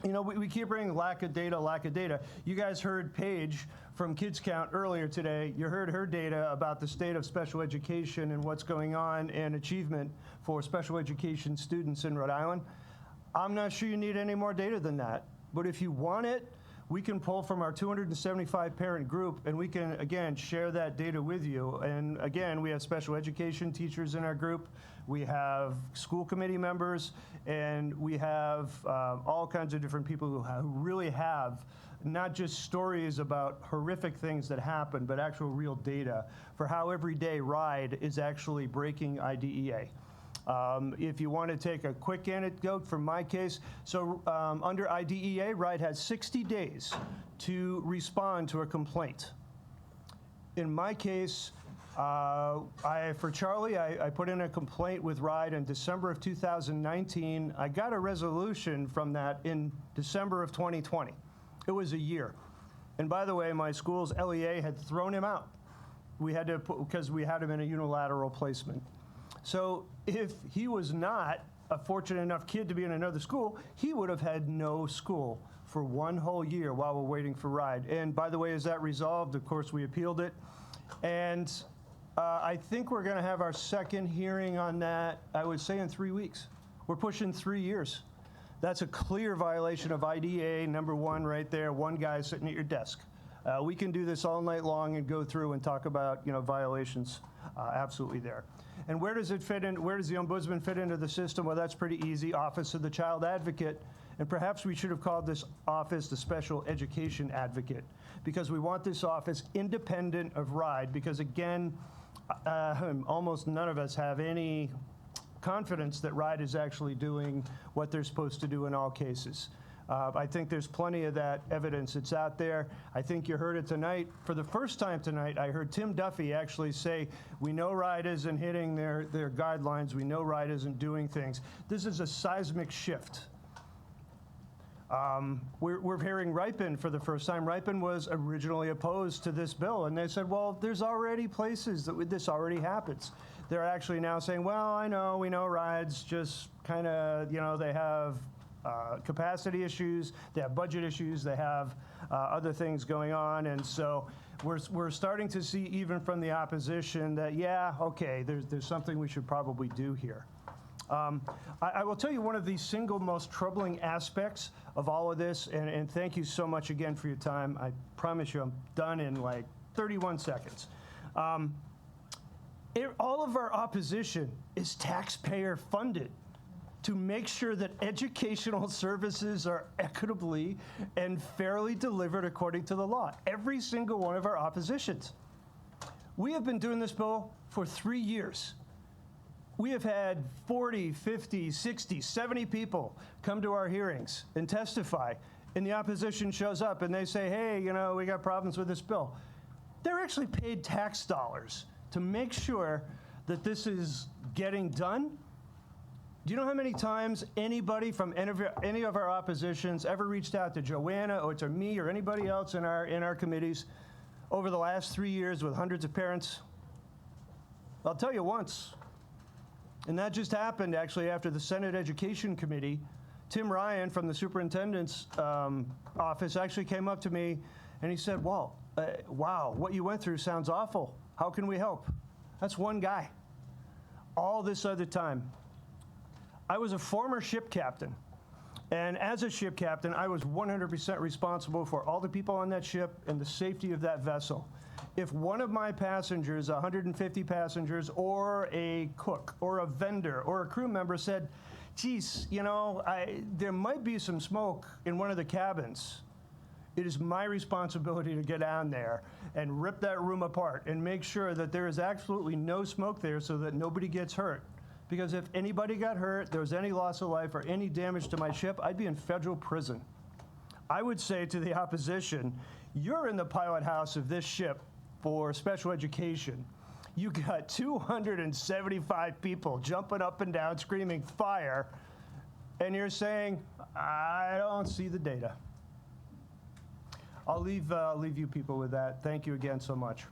Speaker 7: We keep bringing lack of data. You guys heard Paige from Kids Count earlier today. You heard her data about the state of special education and what's going on and achievement for special education students in Rhode Island. I'm not sure you need any more data than that. But if you want it, we can pull from our 275 parent group, and we can, again, share that data with you. And again, we have special education teachers in our group. We have school committee members, and we have all kinds of different people who really have not just stories about horrific things that happen, but actual real data for how every day RIDE is actually breaking IDEA. If you want to take a quick anecdote from my case, so under IDEA, RIDE has 60 days to respond to a complaint. In my case, for Charlie, I put in a complaint with RIDE in December of 2019. I got a resolution from that in December of 2020. It was a year. And by the way, my school's LEA had thrown him out. We had to because we had him in a unilateral placement. So if he was not a fortunate enough kid to be in another school, he would have had no school for one whole year while we're waiting for RIDE. And by the way, is that resolved? Of course, we appealed it. And I think we're going to have our second hearing on that, I would say, in 3 weeks. We're pushing 3 years. That's a clear violation of IDEA, number one right there, one guy sitting at your desk. We can do this all night long and go through and talk about, violations absolutely there. And where does it fit in? Where does the ombudsman fit into the system? Well, that's pretty easy. Office of the Child Advocate. And perhaps we should have called this office the Special Education Advocate, because we want this office independent of RIDE, because again, almost none of us have any confidence that RIDE is actually doing what they're supposed to do in all cases. I think there's plenty of that evidence that's out there. I think you heard it tonight. For the first time tonight, I heard Tim Duffy actually say, we know RIDE isn't hitting their guidelines. We know RIDE isn't doing things. This is a seismic shift. We're hearing Ripon for the first time. Ripon was originally opposed to this bill, and they said, well, there's already places that this already happens. They're actually now saying, well, we know rides just kind of, they have capacity issues, they have budget issues, they have other things going on, and so we're starting to see even from the opposition that, yeah, okay, there's something we should probably do here. I will tell you one of the single most troubling aspects of all of this, and thank you so much again for your time. I promise you I'm done in like 31 seconds. All of our opposition is taxpayer funded to make sure that educational services are equitably and fairly delivered according to the law. Every single one of our oppositions. We have been doing this bill for 3 years. We have had 40, 50, 60, 70 people come to our hearings and testify, and the opposition shows up and they say, hey, we got problems with this bill. They're actually paid tax dollars to make sure that this is getting done. Do you know how many times anybody from any of our oppositions ever reached out to Joanna or to me or anybody else in our committees over the last 3 years with hundreds of parents? I'll tell you once. And that just happened actually after the Senate Education Committee. Tim Ryan from the superintendent's office actually came up to me and he said, wow, what you went through sounds awful. How can we help? That's one guy. All this other time. I was a former ship captain. And as a ship captain, I was 100% responsible for all the people on that ship and the safety of that vessel. If one of my passengers, 150 passengers, or a cook, or a vendor, or a crew member said, geez, there might be some smoke in one of the cabins, it is my responsibility to get down there and rip that room apart and make sure that there is absolutely no smoke there so that nobody gets hurt. Because if anybody got hurt, there was any loss of life or any damage to my ship, I'd be in federal prison. I would say to the opposition, you're in the pilot house of this ship for special education. You got 275 people jumping up and down, screaming fire, and you're saying, I don't see the data. I'll leave you people with that. Thank you again so much.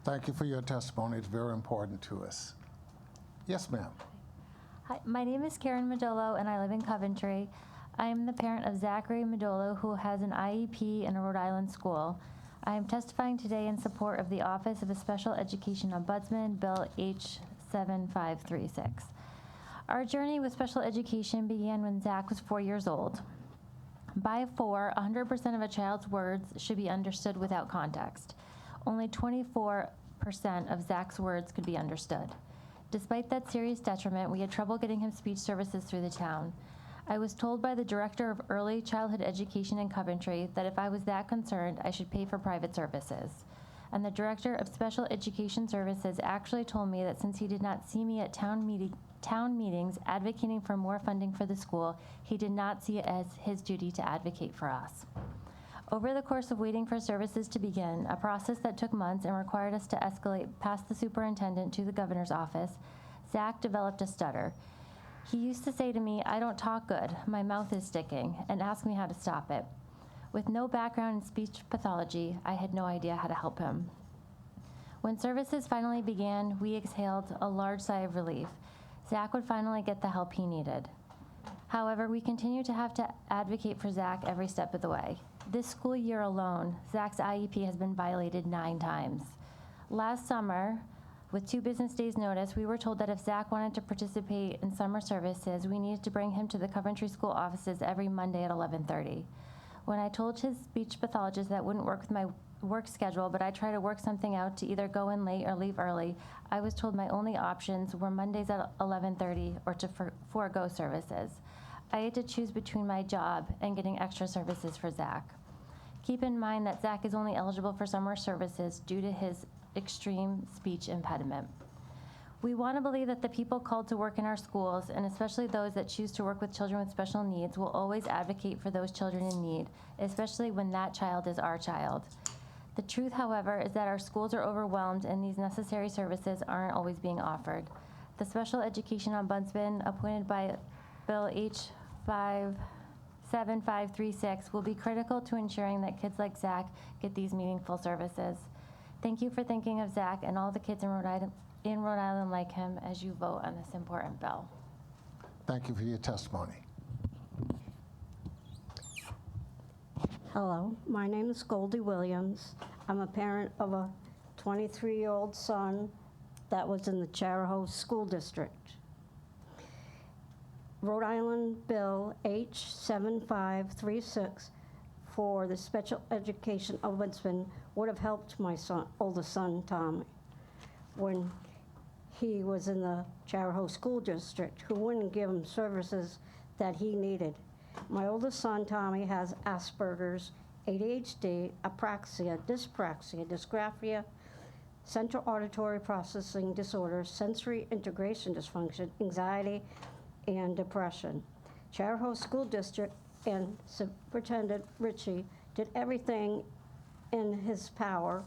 Speaker 1: Thank you for your testimony. It's very important to us. Yes, ma'am.
Speaker 8: Hi, my name is Karen Madolo, and I live in Coventry. I am the parent of Zachary Madolo, who has an IEP in a Rhode Island school. I am testifying today in support of the Office of a Special Education Ombudsman, Bill H7536. Our journey with special education began when Zach was 4 years old. By 4, 100% of a child's words should be understood without context. Only 24% of Zach's words could be understood. Despite that serious detriment, we had trouble getting him speech services through the town. I was told by the Director of Early Childhood Education in Coventry that if I was that concerned, I should pay for private services. And the Director of Special Education Services actually told me that since he did not see me at town meetings advocating for more funding for the school, he did not see it as his duty to advocate for us. Over the course of waiting for services to begin, a process that took months and required us to escalate past the superintendent to the governor's office, Zach developed a stutter. He used to say to me, I don't talk good, my mouth is sticking, and ask me how to stop it. With no background in speech pathology, I had no idea how to help him. When services finally began, we exhaled a large sigh of relief. Zach would finally get the help he needed. However, we continue to have to advocate for Zach every step of the way. This school year alone, Zach's IEP has been violated 9 times. Last summer, with 2 business days' notice, we were told that if Zach wanted to participate in summer services, we needed to bring him to the Coventry School offices every Monday at 11:30. When I told his speech pathologist that wouldn't work with my work schedule, but I tried to work something out to either go in late or leave early, I was told my only options were Mondays at 11:30 or to forego services. I had to choose between my job and getting extra services for Zach. Keep in mind that Zach is only eligible for summer services due to his extreme speech impediment. We want to believe that the people called to work in our schools, and especially those that choose to work with children with special needs, will always advocate for those children in need, especially when that child is our child. The truth, however, is that our schools are overwhelmed and these necessary services aren't always being offered. The Special Education Ombudsman, appointed by Bill H7536, will be critical to ensuring that kids like Zach get these meaningful services. Thank you for thinking of Zach and all the kids in Rhode Island like him as you vote on this important bill.
Speaker 1: Thank you for your testimony.
Speaker 11: Hello, my name is Goldie Williams. I'm a parent of a 23-year-old son that was in the Charahoe School District. Rhode Island Bill H7536 for the Special Education Ombudsman would have helped my oldest son, Tommy, when he was in the Charahoe School District, who wouldn't give him services that he needed. My oldest son, Tommy, has Asperger's, ADHD, apraxia, dyspraxia, dysgraphia, central auditory processing disorder, sensory integration dysfunction, anxiety, and depression. Charahoe School District and Superintendent Ritchie did everything in his power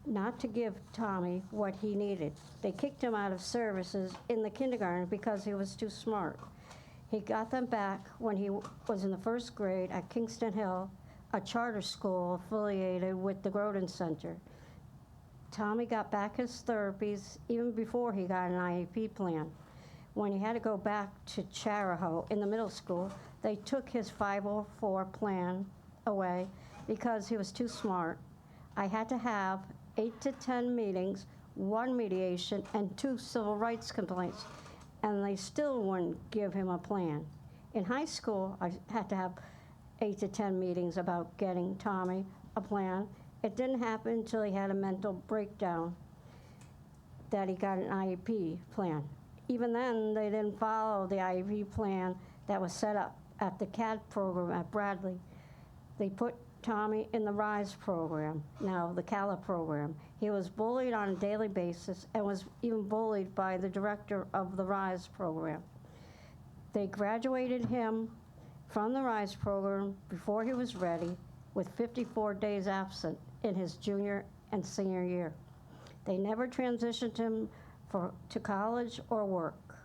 Speaker 11: not to give Tommy what he needed. They kicked him out of services in the kindergarten because he was too smart. He got them back when he was in the first grade at Kingston Hill, a charter school affiliated with the Groden Center. Tommy got back his therapies even before he got an IEP plan. When he had to go back to Charahoe in the middle school, they took his 504 plan away because he was too smart. I had to have 8 to 10 meetings, 1 mediation, and 2 civil rights complaints, and they still wouldn't give him a plan. In high school, I had to have 8 to 10 meetings about getting Tommy a plan. It didn't happen until he had a mental breakdown that he got an IEP plan. Even then, they didn't follow the IEP plan that was set up at the CAD program at Bradley. They put Tommy in the RISE program, now the CALA program. He was bullied on a daily basis and was even bullied by the director of the RISE program. They graduated him from the RISE program before he was ready, with 54 days absent in his junior and senior year. They never transitioned him to college or work.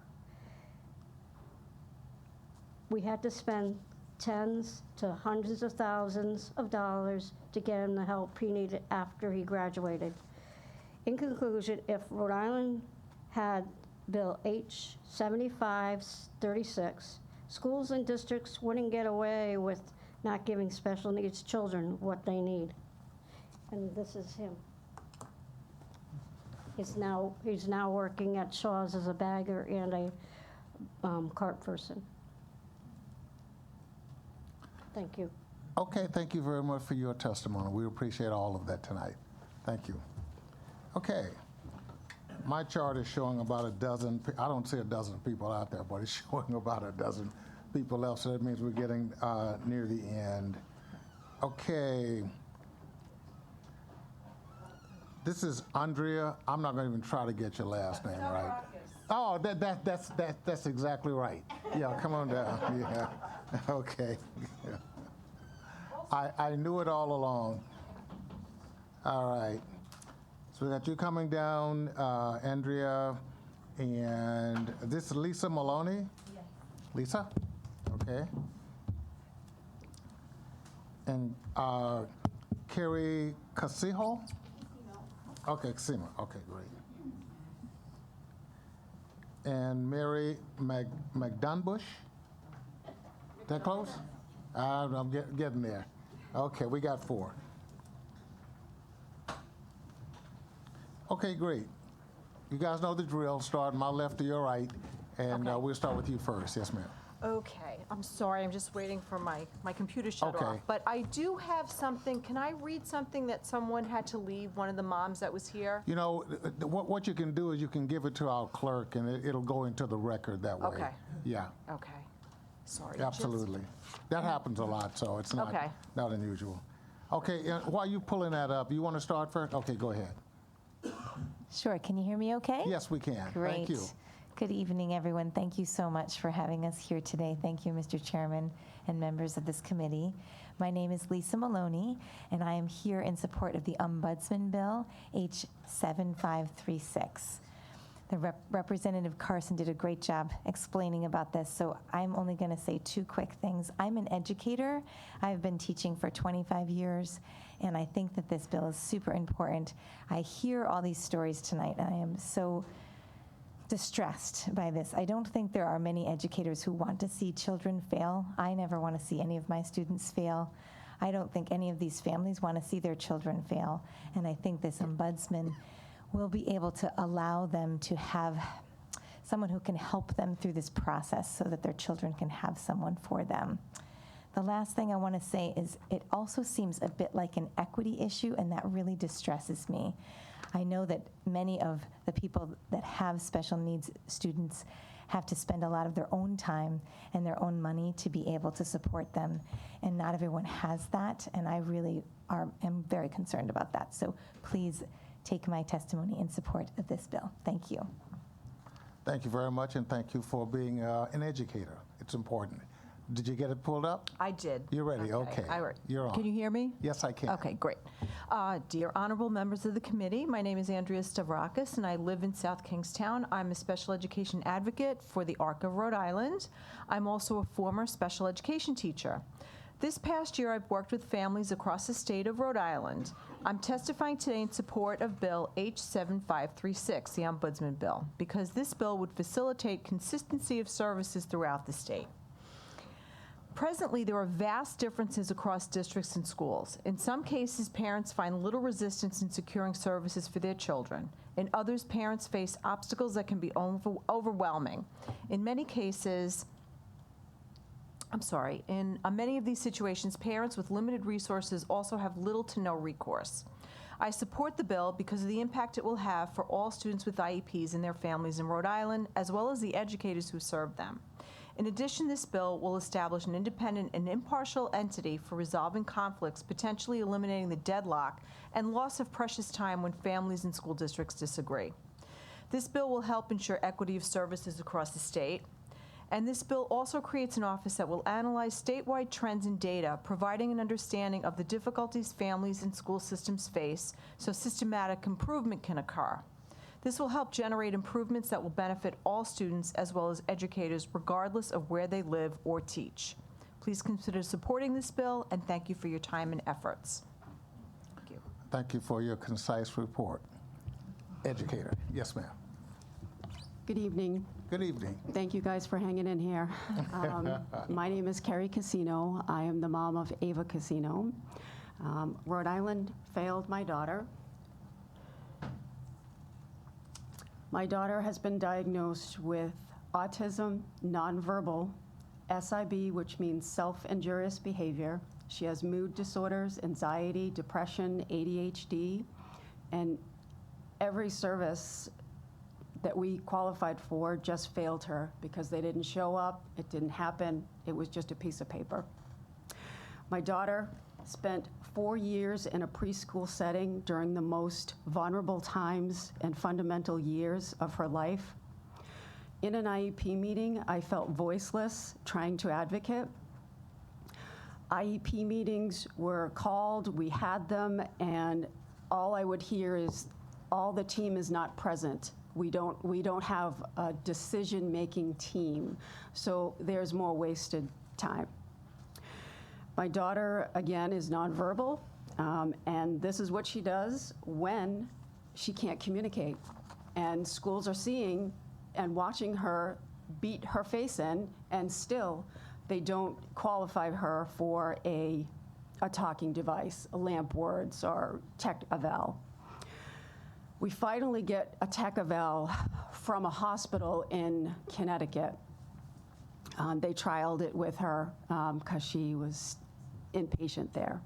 Speaker 11: We had to spend tens to hundreds of thousands of dollars to get him the help he needed after he graduated. In conclusion, if Rhode Island had Bill H7536, schools and districts wouldn't get away with not giving special needs children what they need. And this is him. He's now working at Shaw's as a bagger and a cart person. Thank you.
Speaker 1: Okay, thank you very much for your testimony. We appreciate all of that tonight. Thank you. Okay, my chart is showing about a dozen, I don't see a dozen people out there, but it's showing about a dozen people left, so that means we're getting near the end. Okay. This is Andrea. I'm not going to even try to get your last name right. Oh, that's exactly right. Yeah, come on down. Yeah. Okay. I knew it all along. All right. So we got you coming down, Andrea, and this is Lisa Maloney. Yes. Lisa. Okay. And Carrie Casijo. Okay, Casima. Okay, great. And Mary McDunbush. That close? I'm getting there. Okay, we got 4. Okay, great. You guys know the drill. Start my left to your right, and we'll start with you first. Yes, ma'am.
Speaker 13: Okay, I'm sorry, I'm just waiting for my computer shut off. But I do have something, can I read something that someone had to leave, one of the moms that was here?
Speaker 1: You know, what you can do is you can give it to our clerk, and it'll go into the record that way.
Speaker 13: Okay.
Speaker 1: Yeah.
Speaker 13: Okay, sorry.
Speaker 1: Absolutely. That happens a lot, so it's not unusual. Okay, while you're pulling that up, you want to start first? Okay, go ahead.
Speaker 15: Sure. Can you hear me okay?
Speaker 1: Yes, we can.
Speaker 15: Great.
Speaker 1: Thank you.
Speaker 15: Good evening, everyone. Thank you so much for having us here today. Thank you, Mr. Chairman and members of this committee. My name is Lisa Maloney, and I am here in support of the Ombudsman Bill, H7536. The Representative Carson did a great job explaining about this, so I'm only going to say two quick things. I'm an educator. I've been teaching for 25 years, and I think that this bill is super important. I hear all these stories tonight, and I am so distressed by this. I don't think there are many educators who want to see children fail. I never want to see any of my students fail. I don't think any of these families want to see their children fail, and I think this ombudsman will be able to allow them to have someone who can help them through this process so that their children can have someone for them. The last thing I want to say is it also seems a bit like an equity issue, and that really distresses me. I know that many of the people that have special needs students have to spend a lot of their own time and their own money to be able to support them, and not everyone has that, and I really am very concerned about that. So please take my testimony in support of this bill. Thank you.
Speaker 1: Thank you very much, and thank you for being an educator. It's important. Did you get it pulled up?
Speaker 13: I did.
Speaker 1: You're ready, okay. You're on.
Speaker 13: Can you hear me?
Speaker 1: Yes, I can.
Speaker 13: Okay, great. Dear honorable members of the committee, my name is Andrea Stavrakis, and I live in South Kingstown. I'm a special education advocate for the ARC of Rhode Island. I'm also a former special education teacher. This past year, I've worked with families across the state of Rhode Island. I'm testifying today in support of Bill H7536, the Ombudsman Bill, because this bill would facilitate consistency of services throughout the state. Presently, there are vast differences across districts and schools. In some cases, parents find little resistance in securing services for their children. In others, parents face obstacles that can be overwhelming. In many cases, in many of these situations, parents with limited resources also have little to no recourse. I support the bill because of the impact it will have for all students with IEPs and their families in Rhode Island, as well as the educators who serve them. In addition, this bill will establish an independent and impartial entity for resolving conflicts, potentially eliminating the deadlock and loss of precious time when families and school districts disagree. This bill will help ensure equity of services across the state. And this bill also creates an office that will analyze statewide trends and data, providing an understanding of the difficulties families and school systems face so systematic improvement can occur. This will help generate improvements that will benefit all students as well as educators, regardless of where they live or teach. Please consider supporting this bill, and thank you for your time and efforts. Thank you.
Speaker 1: Thank you for your concise report. Educator. Yes, ma'am.
Speaker 16: Good evening.
Speaker 1: Good evening.
Speaker 16: Thank you guys for hanging in here. My name is Carrie Casino. I am the mom of Ava Casino. Rhode Island failed my daughter. My daughter has been diagnosed with autism, nonverbal, SIB, which means self-injurious behavior. She has mood disorders, anxiety, depression, ADHD, and every service that we qualified for just failed her because they didn't show up, it didn't happen, it was just a piece of paper. My daughter spent 4 years in a preschool setting during the most vulnerable times and fundamental years of her life. In an IEP meeting, I felt voiceless trying to advocate. IEP meetings were called, we had them, and all I would hear is, all the team is not present. We don't have a decision-making team, so there's more wasted time. My daughter, again, is nonverbal, and this is what she does when she can't communicate. And schools are seeing and watching her beat her face in, and still they don't qualify her for a talking device, a lamp words or tech eval. We finally get a tech eval from a hospital in Connecticut. They trialed it with her because she was inpatient there.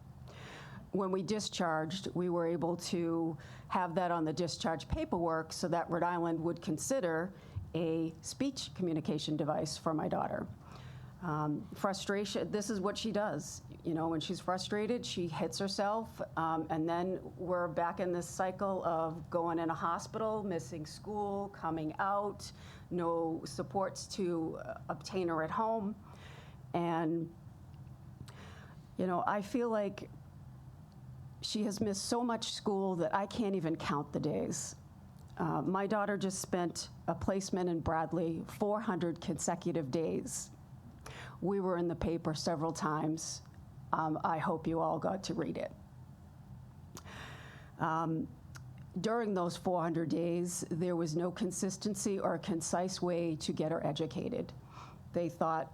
Speaker 16: When we discharged, we were able to have that on the discharge paperwork so that Rhode Island would consider a speech communication device for my daughter. Frustration, this is what she does. You know, when she's frustrated, she hits herself, and then we're back in this cycle of going in a hospital, missing school, coming out, no supports to obtain her at home. And, you know, I feel like she has missed so much school that I can't even count the days. My daughter just spent a placement in Bradley 400 consecutive days. We were in the paper several times. I hope you all got to read it. During those 400 days, there was no consistency or a concise way to get her educated. They thought,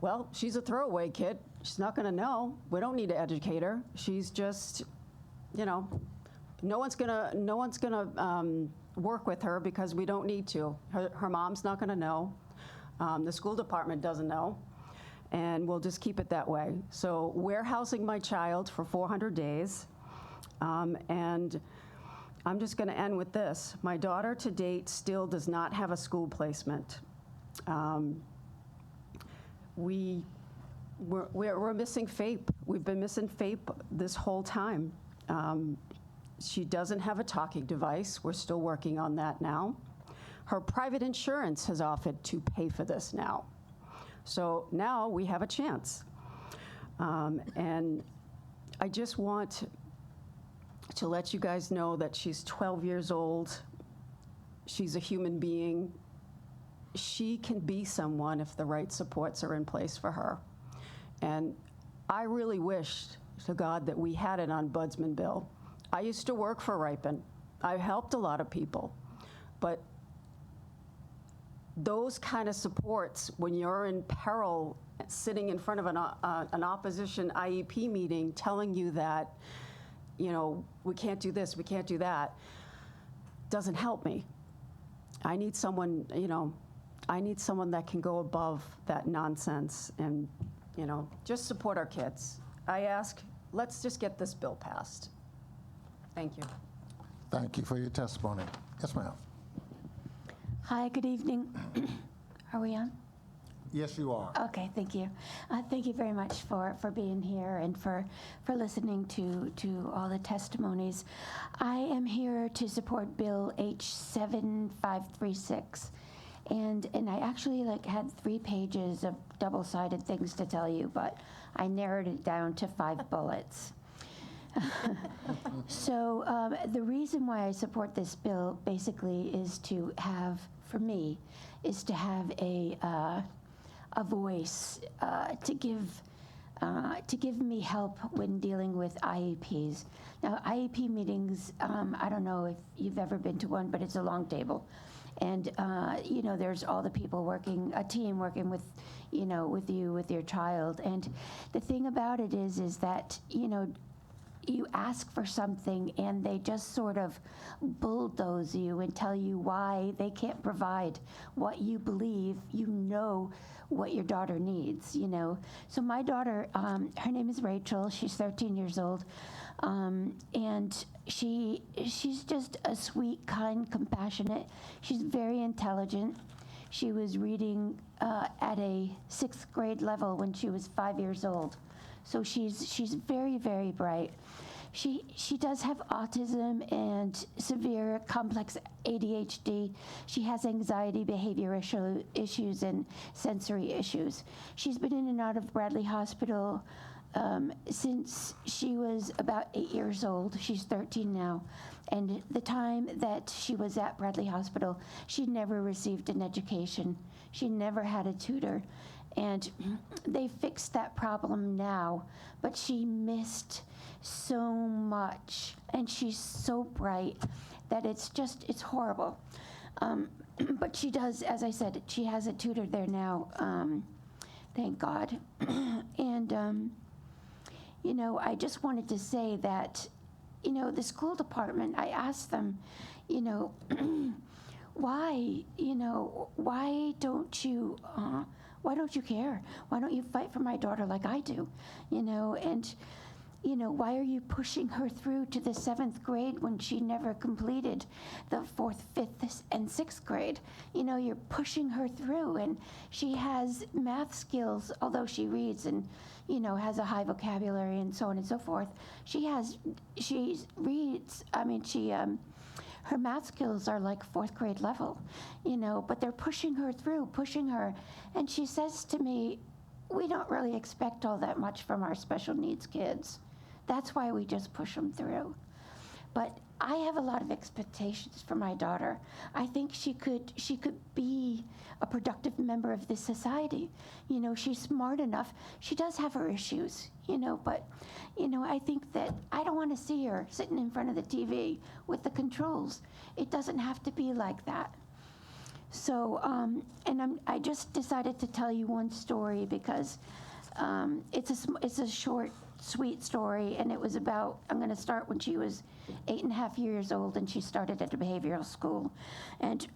Speaker 16: well, she's a throwaway kid. She's not gonna know. We don't need to educate her. She's just, you know, no one's gonna work with her because we don't need to. Her mom's not gonna know. The school department doesn't know, and we'll just keep it that way. So we're housing my child for 400 days, and I'm just going to end with this. My daughter to date still does not have a school placement. We're missing FAPE. We've been missing FAPE this whole time. She doesn't have a talking device. We're still working on that now. Her private insurance has offered to pay for this now. So now we have a chance. And I just want to let you guys know that she's 12 years old. She's a human being. She can be someone if the right supports are in place for her. And I really wish to God that we had an ombudsman bill. I used to work for Ripon. I helped a lot of people. But those kind of supports, when you're in peril, sitting in front of an opposition IEP meeting telling you that, you know, we can't do this, we can't do that, doesn't help me. I need someone, you know, I need someone that can go above that nonsense and, you know, just support our kids. I ask, let's just get this bill passed. Thank you.
Speaker 1: Thank you for your testimony. Yes, ma'am.
Speaker 12: Hi, good evening. Are we on?
Speaker 1: Yes, you are.
Speaker 12: Okay, thank you. Thank you very much for being here and for listening to all the testimonies. I am here to support Bill H7536. And I actually had 3 pages of double-sided things to tell you, but I narrowed it down to 5 bullets. So the reason why I support this bill basically is to have, for me, is to have a voice to give me help when dealing with IEPs. Now, IEP meetings, I don't know if you've ever been to one, but it's a long table. And, you know, there's all the people working, a team working with, you know, with you, with your child. And the thing about it is that, you know, you ask for something and they just sort of bulldoze you and tell you why they can't provide what you believe you know what your daughter needs, you know. So my daughter, her name is Rachel. She's 13 years old. And she's just a sweet, kind, compassionate. She's very intelligent. She was reading at a 6th grade level when she was 5 years old. So she's very, very bright. She does have autism and severe complex ADHD. She has anxiety, behavior issues, and sensory issues. She's been in and out of Bradley Hospital since she was about 8 years old. She's 13 now. And the time that she was at Bradley Hospital, she never received an education. She never had a tutor. And they fixed that problem now, but she missed so much. And she's so bright that it's horrible. But she does, as I said, she has a tutor there now, thank God. And, you know, I just wanted to say that, you know, the school department, I asked them, you know, why don't you care? Why don't you fight for my daughter like I do? You know, and, why are you pushing her through to the 7th grade when she never completed the 4th, 5th, and 6th grade? You're pushing her through, and she has math skills, although she reads and, has a high vocabulary and so on and so forth. Her math skills are like 4th grade level, but they're pushing her through, and she says to me, we don't really expect all that much from our special needs kids. That's why we just push them through. But I have a lot of expectations for my daughter. I think she could be a productive member of this society. She's smart enough. She does have her issues, but, I think that I don't want to see her sitting in front of the TV with the controls. It doesn't have to be like that. So, I just decided to tell you one story because it's a short, sweet story, and it was about, I'm going to start when she was 8.5 years old, and she started at a behavioral school. And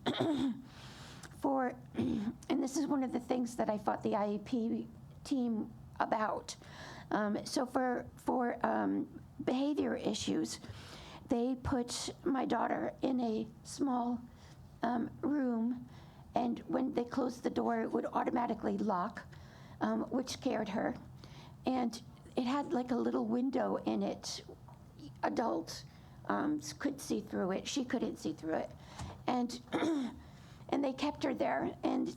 Speaker 12: and this is one of the things that I fought the IEP team about. So for behavior issues, they put my daughter in a small room, and when they closed the door, it would automatically lock, which scared her. And it had like a little window in it. Adults could see through it. She couldn't see through it. And and they kept her there, and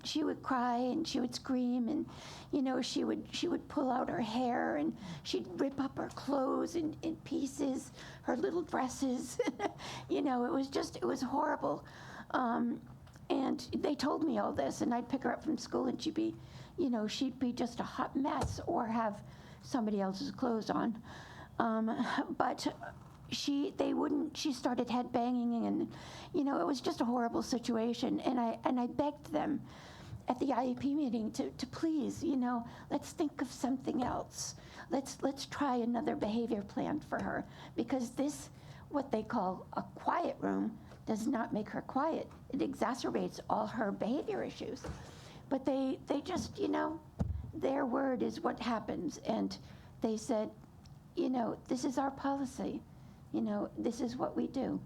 Speaker 12: she would cry and she would scream, and she would pull out her hair, and she'd rip up her clothes in pieces, her little dresses. It was horrible. And they told me all this, and I'd pick her up from school, and she'd be just a hot mess or have somebody else's clothes on. But she started head banging, and it was just a horrible situation. And I begged them at the IEP meeting to please, let's think of something else. Let's try another behavior plan for her, because this, what they call a quiet room, does not make her quiet. It exacerbates all her behavior issues. But they just, their word is what happens. And they said, this is our policy. This is what we do.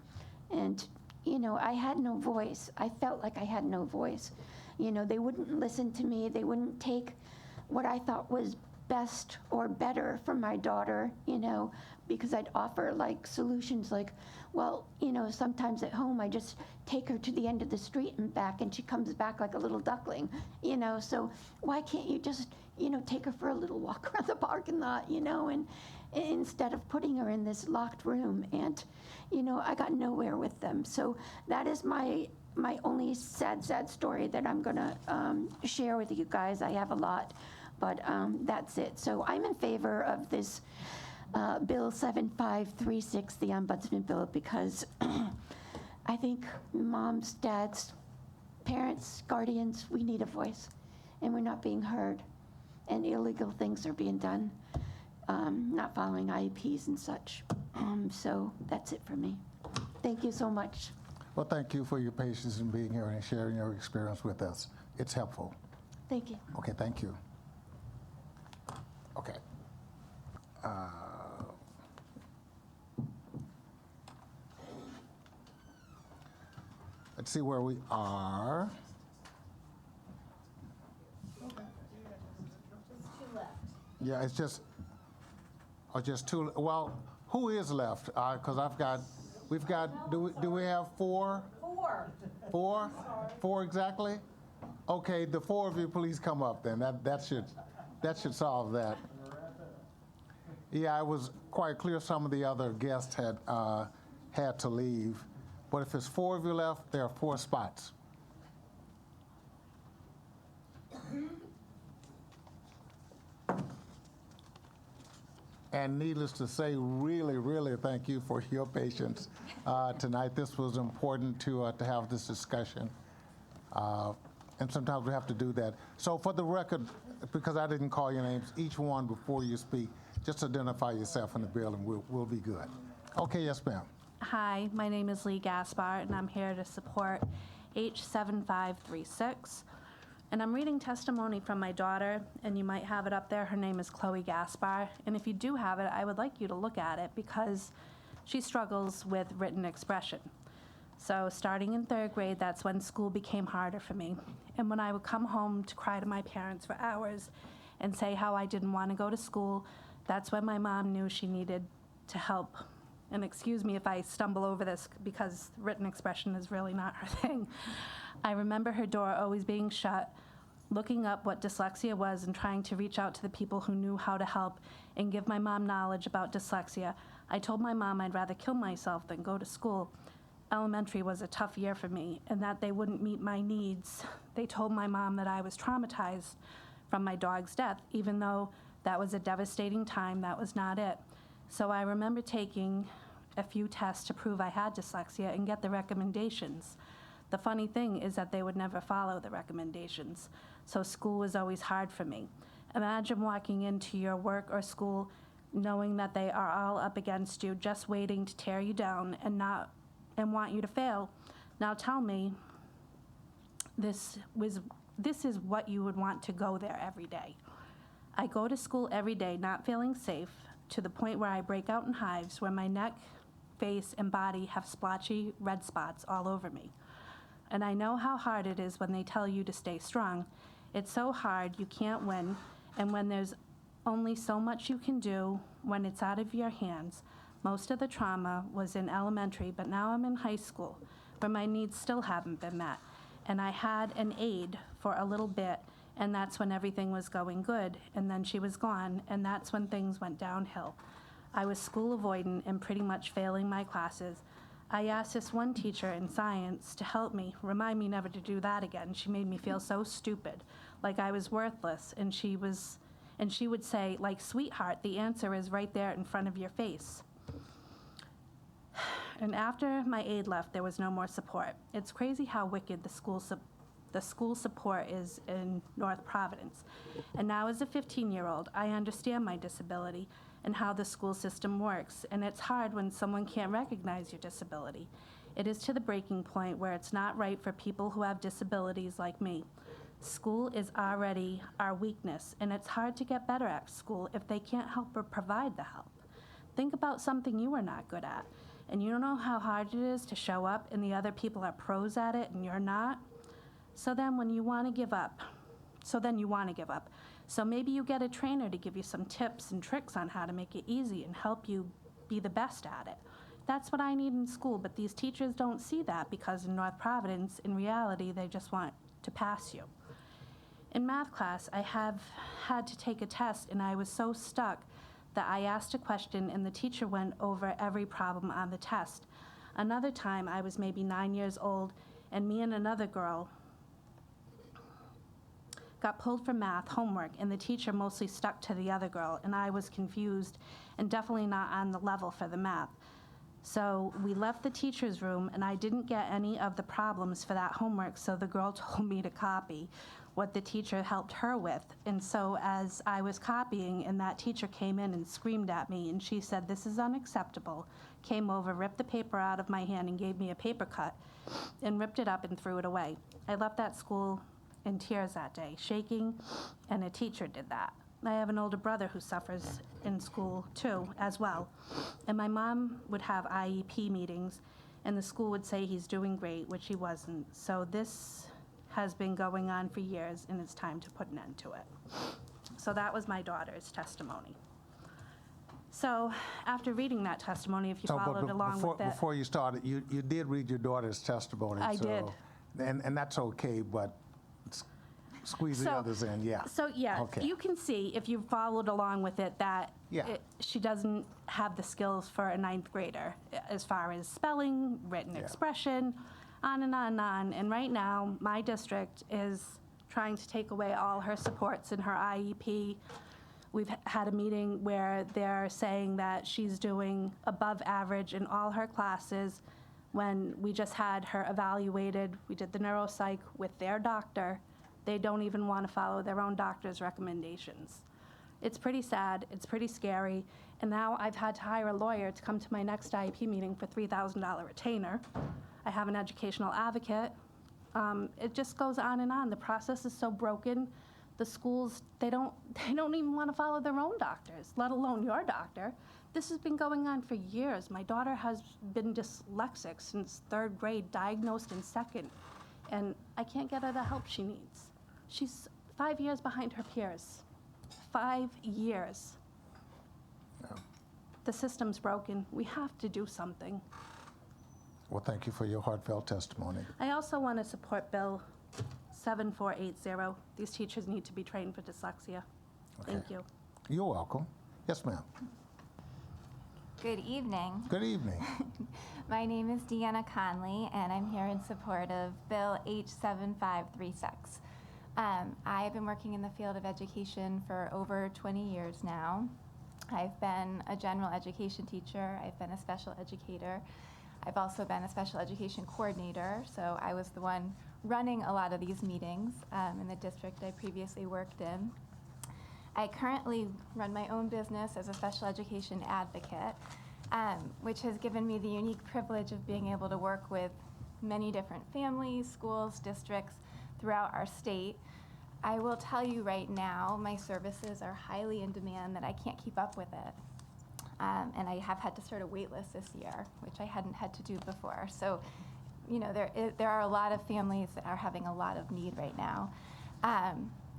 Speaker 12: And, I had no voice. I felt like I had no voice. They wouldn't listen to me. They wouldn't take what I thought was best or better for my daughter, because I'd offer like solutions like, well, sometimes at home I just take her to the end of the street and back, and she comes back like a little duckling, so why can't you just, take her for a little walk around the parking lot, and instead of putting her in this locked room. And, I got nowhere with them. So that is my only sad story that I'm gonna share with you guys. I have a lot, but that's it. So I'm in favor of this Bill 7536, the Ombudsman Bill, because I think moms, dads, parents, guardians, we need a voice, and we're not being heard, and illegal things are being done, not following IEPs and such. So that's it for me. Thank you so much.
Speaker 1: Well, thank you for your patience in being here and sharing your experience with us. It's helpful.
Speaker 12: Thank you.
Speaker 1: Okay, thank you. Okay. Let's see where we are. Yeah, it's just two. Well, who is left? Because do we have four? Four exactly? Okay, the four of you, please come up then. That should solve that. Yeah, it was quite clear some of the other guests had to leave. But if there's four of you left, there are 4 spots. And needless to say, really, really thank you for your patience tonight. This was important to have this discussion. And sometimes we have to do that. So for the record, because I didn't call your names, each one before you speak, just identify yourself in the bill and we'll be good. Okay, yes, ma'am.
Speaker 14: Hi, my name is Lee Gaspar, and I'm here to support H7536. And I'm reading testimony from my daughter, and you might have it up there. Her name is Chloe Gaspar. And if you do have it, I would like you to look at it because she struggles with written expression. So starting in 3rd grade, that's when school became harder for me. And when I would come home to cry to my parents for hours and say how I didn't want to go to school, that's when my mom knew she needed to help. And excuse me if I stumble over this because written expression is really not her thing. I remember her door always being shut, looking up what dyslexia was and trying to reach out to the people who knew how to help and give my mom knowledge about dyslexia. I told my mom I'd rather kill myself than go to school. Elementary was a tough year for me and that they wouldn't meet my needs. They told my mom that I was traumatized from my dog's death, even though that was a devastating time, that was not it. So I remember taking a few tests to prove I had dyslexia and get the recommendations. The funny thing is that they would never follow the recommendations, so school was always hard for me. Imagine walking into your work or school knowing that they are all up against you, just waiting to tear you down and want you to fail. Now tell me, this is what you would want to go there every day. I go to school every day not feeling safe, to the point where I break out in hives where my neck, face, and body have splotchy red spots all over me. And I know how hard it is when they tell you to stay strong. It's so hard you can't win, and when there's only so much you can do when it's out of your hands. Most of the trauma was in elementary, but now I'm in high school, where my needs still haven't been met. And I had an aide for a little bit, and that's when everything was going good, and then she was gone, and that's when things went downhill. I was school avoidant and pretty much failing my classes. I asked this one teacher in science to help me, remind me never to do that again. She made me feel so stupid, like I was worthless, and she would say, like, sweetheart, the answer is right there in front of your face. And after my aide left, there was no more support. It's crazy how wicked the school support is in North Providence. And now as a 15-year-old, I understand my disability and how the school system works, and it's hard when someone can't recognize your disability. It is to the breaking point where it's not right for people who have disabilities like me. School is already our weakness, and it's hard to get better at school if they can't help or provide the help. Think about something you are not good at, and you don't know how hard it is to show up and the other people are pros at it and you're not. So then you want to give up. So maybe you get a trainer to give you some tips and tricks on how to make it easy and help you be the best at it. That's what I need in school, but these teachers don't see that because in North Providence, in reality, they just want to pass you. In math class, I have had to take a test, and I was so stuck that I asked a question and the teacher went over every problem on the test. Another time, I was maybe 9 years old, and me and another girl got pulled for math homework, and the teacher mostly stuck to the other girl, and I was confused and definitely not on the level for the math. So we left the teacher's room, and I didn't get any of the problems for that homework, so the girl told me to copy what the teacher helped her with. And so as I was copying, and that teacher came in and screamed at me, and she said, "This is unacceptable," came over, ripped the paper out of my hand and gave me a paper cut, and ripped it up and threw it away. I left that school in tears that day, shaking, and a teacher did that. I have an older brother who suffers in school too, as well. And my mom would have IEP meetings, and the school would say he's doing great, which he wasn't. So this has been going on for years, and it's time to put an end to it. So that was my daughter's testimony. So after reading that testimony, if you followed along with it.
Speaker 1: Before you started, you did read your daughter's testimony.
Speaker 14: I did.
Speaker 1: And that's okay, but squeeze the others in, yeah.
Speaker 14: So yeah,
Speaker 1: Okay.
Speaker 14: you can see if you followed along with it that she doesn't have the skills for a 9th grader as far as spelling, written expression, on and on and on. And right now, my district is trying to take away all her supports in her IEP. We've had a meeting where they're saying that she's doing above average in all her classes. When we just had her evaluated, we did the neuropsych with their doctor. They don't even want to follow their own doctor's recommendations. It's pretty sad, it's pretty scary, and now I've had to hire a lawyer to come to my next IEP meeting for $3,000 retainer. I have an educational advocate It just goes on and on. The process is so broken. The schools, they don't even want to follow their own doctors, let alone your doctor. This has been going on for years. My daughter has been dyslexic since 3rd grade, diagnosed in 2nd, and I can't get her the help she needs. She's 5 years behind her peers. 5 years. The system's broken. We have to do something.
Speaker 1: Well, thank you for your heartfelt testimony.
Speaker 14: I also want to support Bill 7480. These teachers need to be trained for dyslexia. Thank you.
Speaker 1: You're welcome. Yes, ma'am.
Speaker 5: Good evening.
Speaker 1: Good evening.
Speaker 5: My name is Deanna Conley, and I'm here in support of Bill H7536. I have been working in the field of education for over 20 years now. I've been a general education teacher. I've been a special educator. I've also been a special education coordinator, so I was the one running a lot of these meetings in the district I previously worked in. I currently run my own business as a special education advocate, which has given me the unique privilege of being able to work with many different families, schools, districts throughout our state. I will tell you right now, my services are highly in demand that I can't keep up with it. And I have had to start a wait list this year, which I hadn't had to do before. So, you know, there are a lot of families that are having a lot of need right now.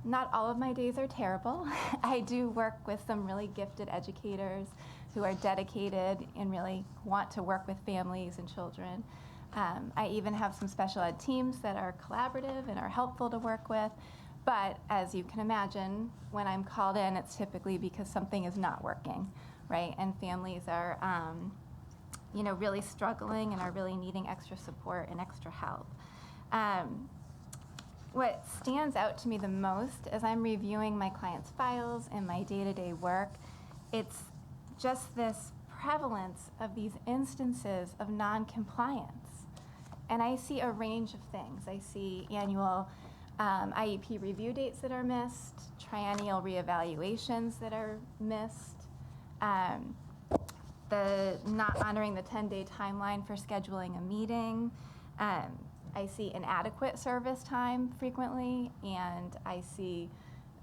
Speaker 5: Not all of my days are terrible. I do work with some really gifted educators who are dedicated and really want to work with families and children. I even have some special ed teams that are collaborative and are helpful to work with. But as you can imagine, when I'm called in, it's typically because something is not working, right? And families are, you know, really struggling and are really needing extra support and extra help. What stands out to me the most as I'm reviewing my clients' files and my day-to-day work, it's just this prevalence of these instances of non-compliance. And I see a range of things. I see annual IEP review dates that are missed, triennial reevaluations that are missed, the not honoring the 10-day timeline for scheduling a meeting. I see inadequate service time frequently, and I see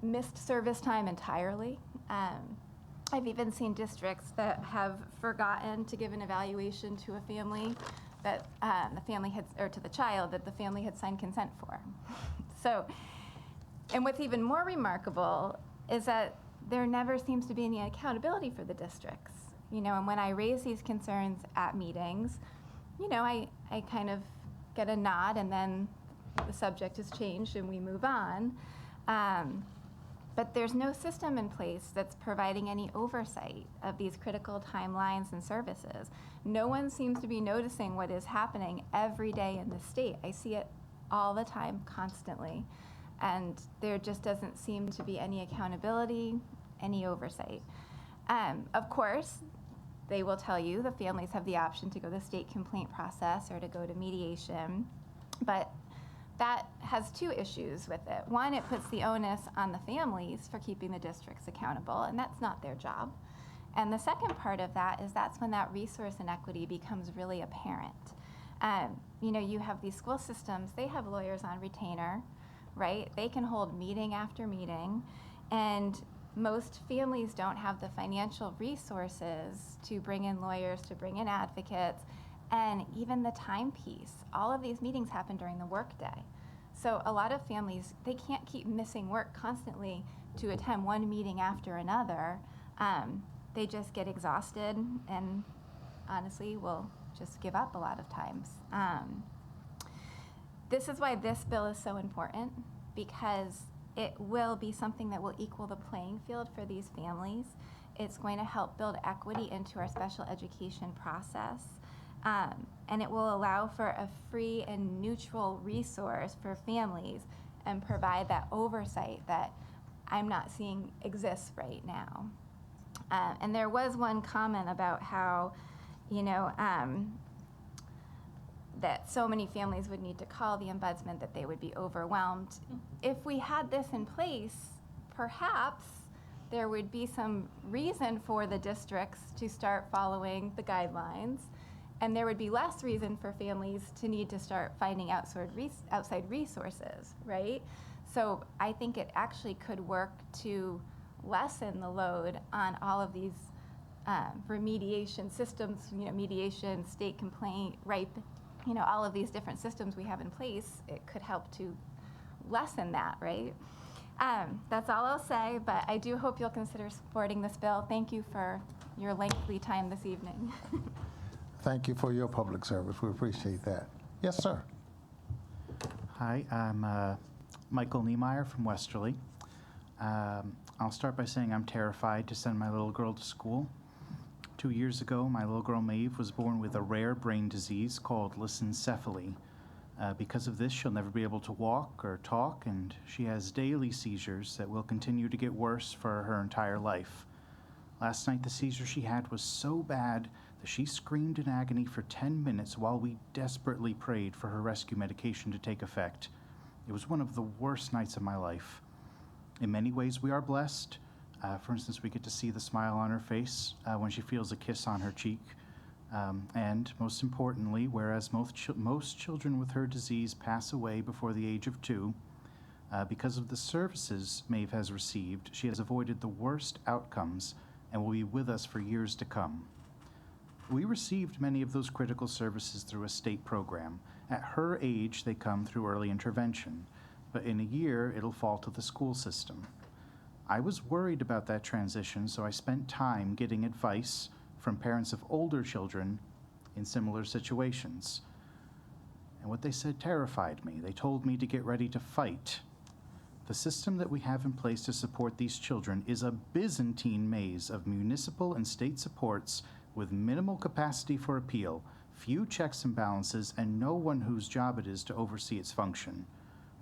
Speaker 5: missed service time entirely. I've even seen districts that have forgotten to give an evaluation to a family that the family had, or to the child that the family had signed consent for. So, and what's even more remarkable is that there never seems to be any accountability for the districts. You know, and when I raise these concerns at meetings, you know, I kind of get a nod, and then the subject has changed and we move on. But there's no system in place that's providing any oversight of these critical timelines and services. No one seems to be noticing what is happening every day in the state. I see it all the time, constantly. And there just doesn't seem to be any accountability, any oversight. Of course, they will tell you the families have the option to go to the state complaint process or to go to mediation, but that has two issues with it. One, it puts the onus on the families for keeping the districts accountable, and that's not their job. And the second part of that is that's when that resource inequity becomes really apparent. You know, you have these school systems, they have lawyers on retainer, right? They can hold meeting after meeting, and most families don't have the financial resources to bring in lawyers, to bring in advocates, and even the time piece. All of these meetings happen during the workday. So a lot of families, they can't keep missing work constantly to attend one meeting after another. They just get exhausted and honestly will just give up a lot of times. This is why this bill is so important, because it will be something that will equal the playing field for these families. It's going to help build equity into our special education process. And it will allow for a free and neutral resource for families and provide that oversight that I'm not seeing exists right now. And there was one comment about how, you know, that so many families would need to call the ombudsman that they would be overwhelmed. If we had this in place, perhaps there would be some reason for the districts to start following the guidelines And there would be less reason for families to need to start finding outside resources, right? So I think it actually could work to lessen the load on all of these remediation systems, mediation, state complaint, RIPE, all of these different systems we have in place. It could help to lessen that, right? That's all I'll say, but I do hope you'll consider supporting this bill. Thank you for your lengthy time this evening.
Speaker 1: Thank you for your public service. We appreciate that. Yes, sir.
Speaker 17: Hi, I'm Michael Niemeyer from Westerly. I'll start by saying I'm terrified to send my little girl to school. 2 years ago, my little girl Maeve was born with a rare brain disease called lissencephaly. Because of this, she'll never be able to walk or talk, and she has daily seizures that will continue to get worse for her entire life. Last night, the seizure she had was so bad that she screamed in agony for 10 minutes while we desperately prayed for her rescue medication to take effect. It was one of the worst nights of my life. In many ways, we are blessed. For instance, we get to see the smile on her face when she feels a kiss on her cheek. And most importantly, whereas most children with her disease pass away before the age of 2, because of the services Maeve has received, she has avoided the worst outcomes and will be with us for years to come. We received many of those critical services through a state program. At her age, they come through early intervention, but in a year, it'll fall to the school system. I was worried about that transition, so I spent time getting advice from parents of older children in similar situations. And what they said terrified me. They told me to get ready to fight. The system that we have in place to support these children is a Byzantine maze of municipal and state supports with minimal capacity for appeal, few checks and balances, and no one whose job it is to oversee its function.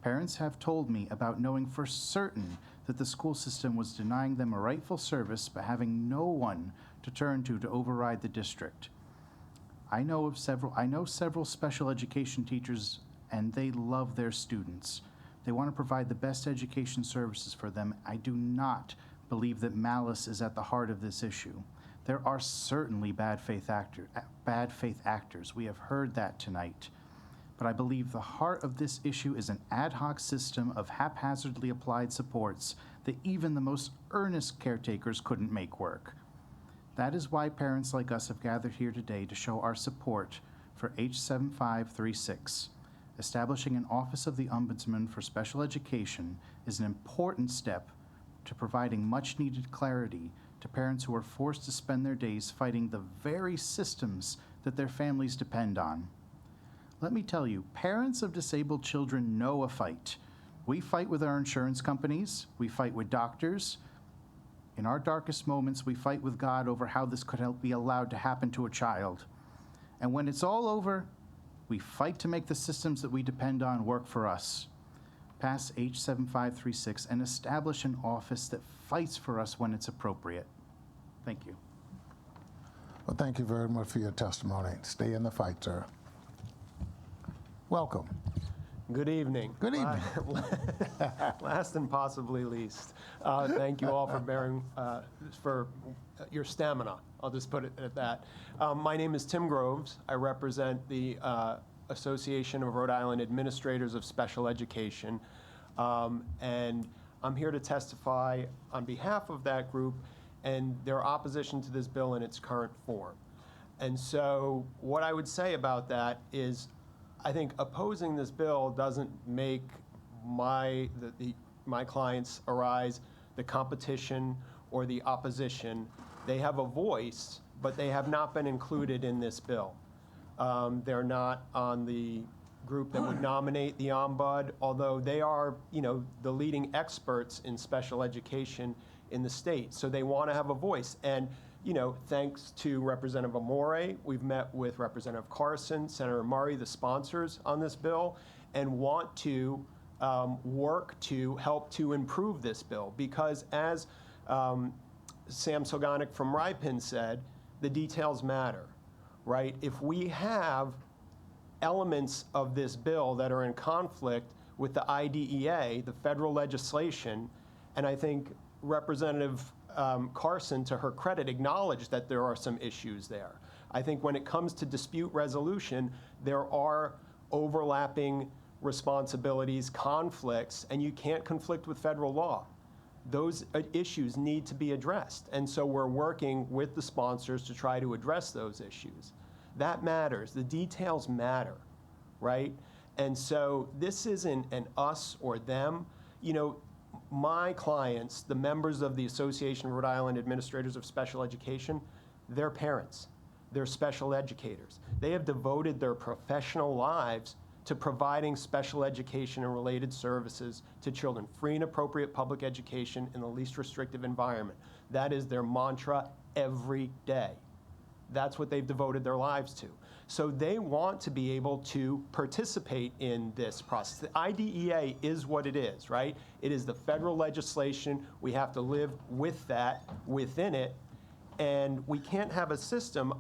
Speaker 17: Parents have told me about knowing for certain that the school system was denying them a rightful service but having no one to turn to override the district. I know several special education teachers, and they love their students. They want to provide the best education services for them. I do not believe that malice is at the heart of this issue. There are certainly bad faith actors. We have heard that tonight. But I believe the heart of this issue is an ad hoc system of haphazardly applied supports that even the most earnest caretakers couldn't make work. That is why parents like us have gathered here today to show our support for H7536. Establishing an Office of the Ombudsman for Special Education is an important step to providing much-needed clarity to parents who are forced to spend their days fighting the very systems that their families depend on. Let me tell you, parents of disabled children know a fight. We fight with our insurance companies, we fight with doctors. In our darkest moments, we fight with God over how this could be allowed to happen to a child. And when it's all over, we fight to make the systems that we depend on work for us. Pass H7536 and establish an office that fights for us when it's appropriate. Thank you.
Speaker 1: Well, thank you very much for your testimony. Stay in the fight, sir. Welcome.
Speaker 21: Good evening.
Speaker 1: Good evening.
Speaker 21: Last and possibly least, thank you all for bearing for your stamina. I'll just put it at that. My name is Tim Groves. I represent the Association of Rhode Island Administrators of Special Education, and I'm here to testify on behalf of that group and their opposition to this bill in its current form. And so what I would say about that is I think opposing this bill doesn't make my clients arise the competition or the opposition. They have a voice, but they have not been included in this bill. They're not on the group that would nominate the ombud, although they are, the leading experts in special education in the state. So they want to have a voice. And thanks to Representative Amore, we've met with Representative Carson, Senator Murray, the sponsors on this bill, and want to work to help to improve this bill. Because as Sam Soganik from RIPIN said, the details matter, right? If we have elements of this bill that are in conflict with the IDEA, the federal legislation, and I think Representative Carson, to her credit, acknowledged that there are some issues there. I think when it comes to dispute resolution, there are overlapping responsibilities, conflicts, and you can't conflict with federal law. Those issues need to be addressed. And so we're working with the sponsors to try to address those issues. That matters. The details matter, right? And so this isn't an us or them. You know, my clients, the members of the Association of Rhode Island Administrators of Special Education, they're parents. They're special educators. They have devoted their professional lives to providing special education and related services to children, free and appropriate public education in the least restrictive environment. That is their mantra every day. That's what they've devoted their lives to. So they want to be able to participate in this process. The IDEA is what it is, right? It is the federal legislation. We have to live with that, within it, and we can't have a system,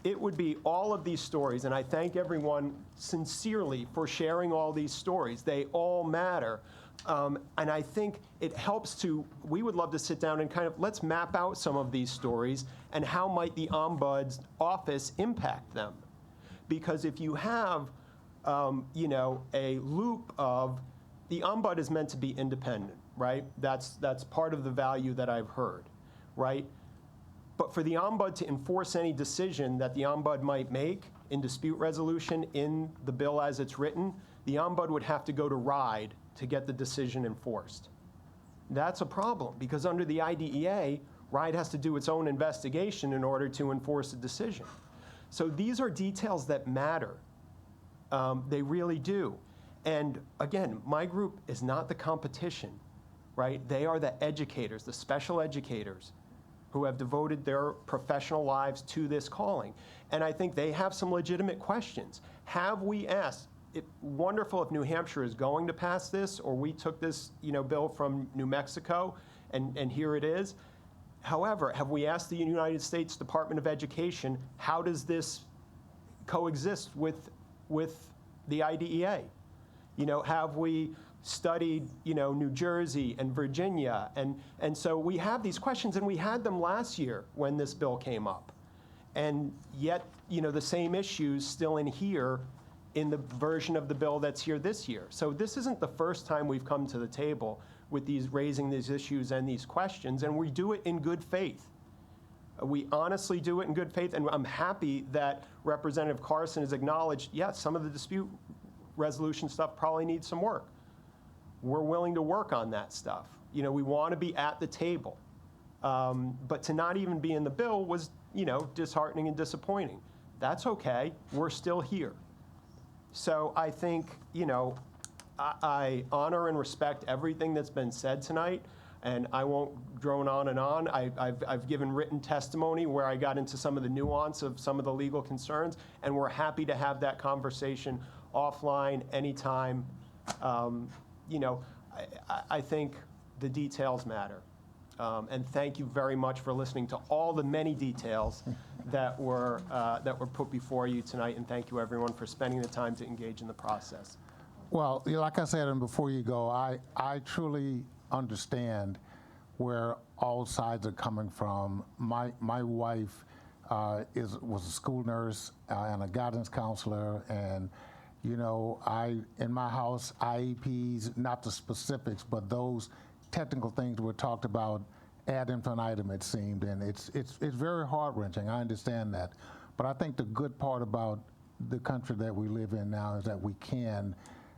Speaker 21: it would be all of these stories, and I thank everyone sincerely for sharing all these stories. They all matter. And I think it helps we would love to sit down and kind of, let's map out some of these stories and how might the Ombuds office impact them. Because if you have, a loop of, the Ombud is meant to be independent, right? That's part of the value that I've heard, right? But for the Ombud to enforce any decision that the Ombud might make in dispute resolution in the bill as it's written, the Ombud would have to go to RIDE to get the decision enforced. That's a problem, because under the IDEA, RIDE has to do its own investigation in order to enforce a decision. So these are details that matter. They really do. And again, my group is not the competition, right? They are the educators, the special educators, who have devoted their professional lives to this calling. And I think they have some legitimate questions. Have we asked, wonderful if New Hampshire is going to pass this, or we took this bill from New Mexico, and here it is. However, have we asked the United States Department of Education, how does this coexist with the IDEA? Have we studied, New Jersey and Virginia, and so we have these questions, and we had them last year when this bill came up, and yet, the same issues still in here in the version of the bill that's here this year. So this isn't the first time we've come to the table with raising these issues and these questions, and we do it in good faith. We honestly do it in good faith, and I'm happy that Representative Carson has acknowledged, yes, some of the dispute resolution stuff probably needs some work. We're willing to work on that stuff. We want to be at the table. But to not even be in the bill was, disheartening and disappointing. That's okay. We're still here. So I think, I honor and respect everything that's been said tonight, and I won't drone on and on. I've given written testimony where I got into some of the nuance of some of the legal concerns, and we're happy to have that conversation offline anytime. I think the details matter. And thank you very much for listening to all the many details that were put before you tonight. And thank you, everyone, for spending the time to engage in the process.
Speaker 1: Well, like I said, and before you go, I truly understand where all sides are coming from. My wife was a school nurse and a guidance counselor, and in my house, IEPs, not the specifics, but those technical things were talked about ad infinitum, it seemed, and it's very heart-wrenching. I understand that. But I think the good part about the country that we live in now is that we can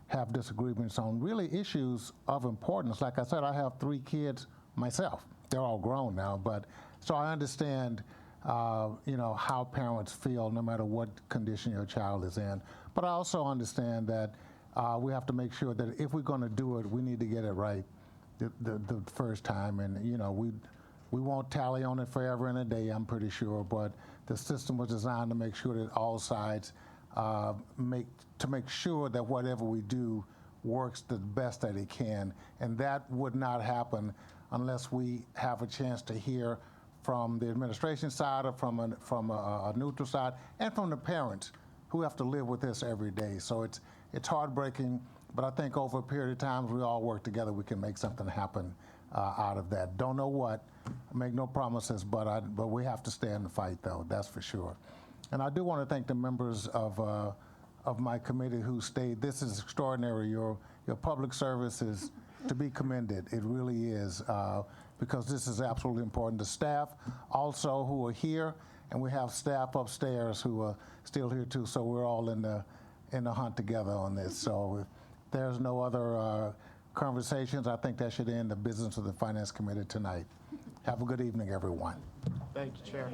Speaker 1: have disagreements on really issues of importance. Like I said, I have 3 kids myself. They're all grown now, but so I understand how parents feel no matter what condition your child is in. But I also understand that we have to make sure that if we're going to do it, we need to get it right the first time. And we won't tally on it forever and a day, I'm pretty sure. But the system was designed to make sure that all sides make sure that whatever we do works the best that it can. And that would not happen unless we have a chance to hear from the administration side or from a neutral side, and from the parents who have to live with this every day. So it's heartbreaking, but I think over a period of time, if we all work together, we can make something happen out of that. Don't know what, make no promises, but we have to stay in the fight, though, that's for sure. And I do want to thank the members of my committee who stayed. This is extraordinary. Your public service is to be commended. It really is, because this is absolutely important. The staff also who are here, and we have staff upstairs who are still here too, so we're all in the hunt together on this. So if there's no other conversations, I think that should end the business of the Finance Committee tonight. Have a good evening, everyone.
Speaker 21: Thank you, Chair.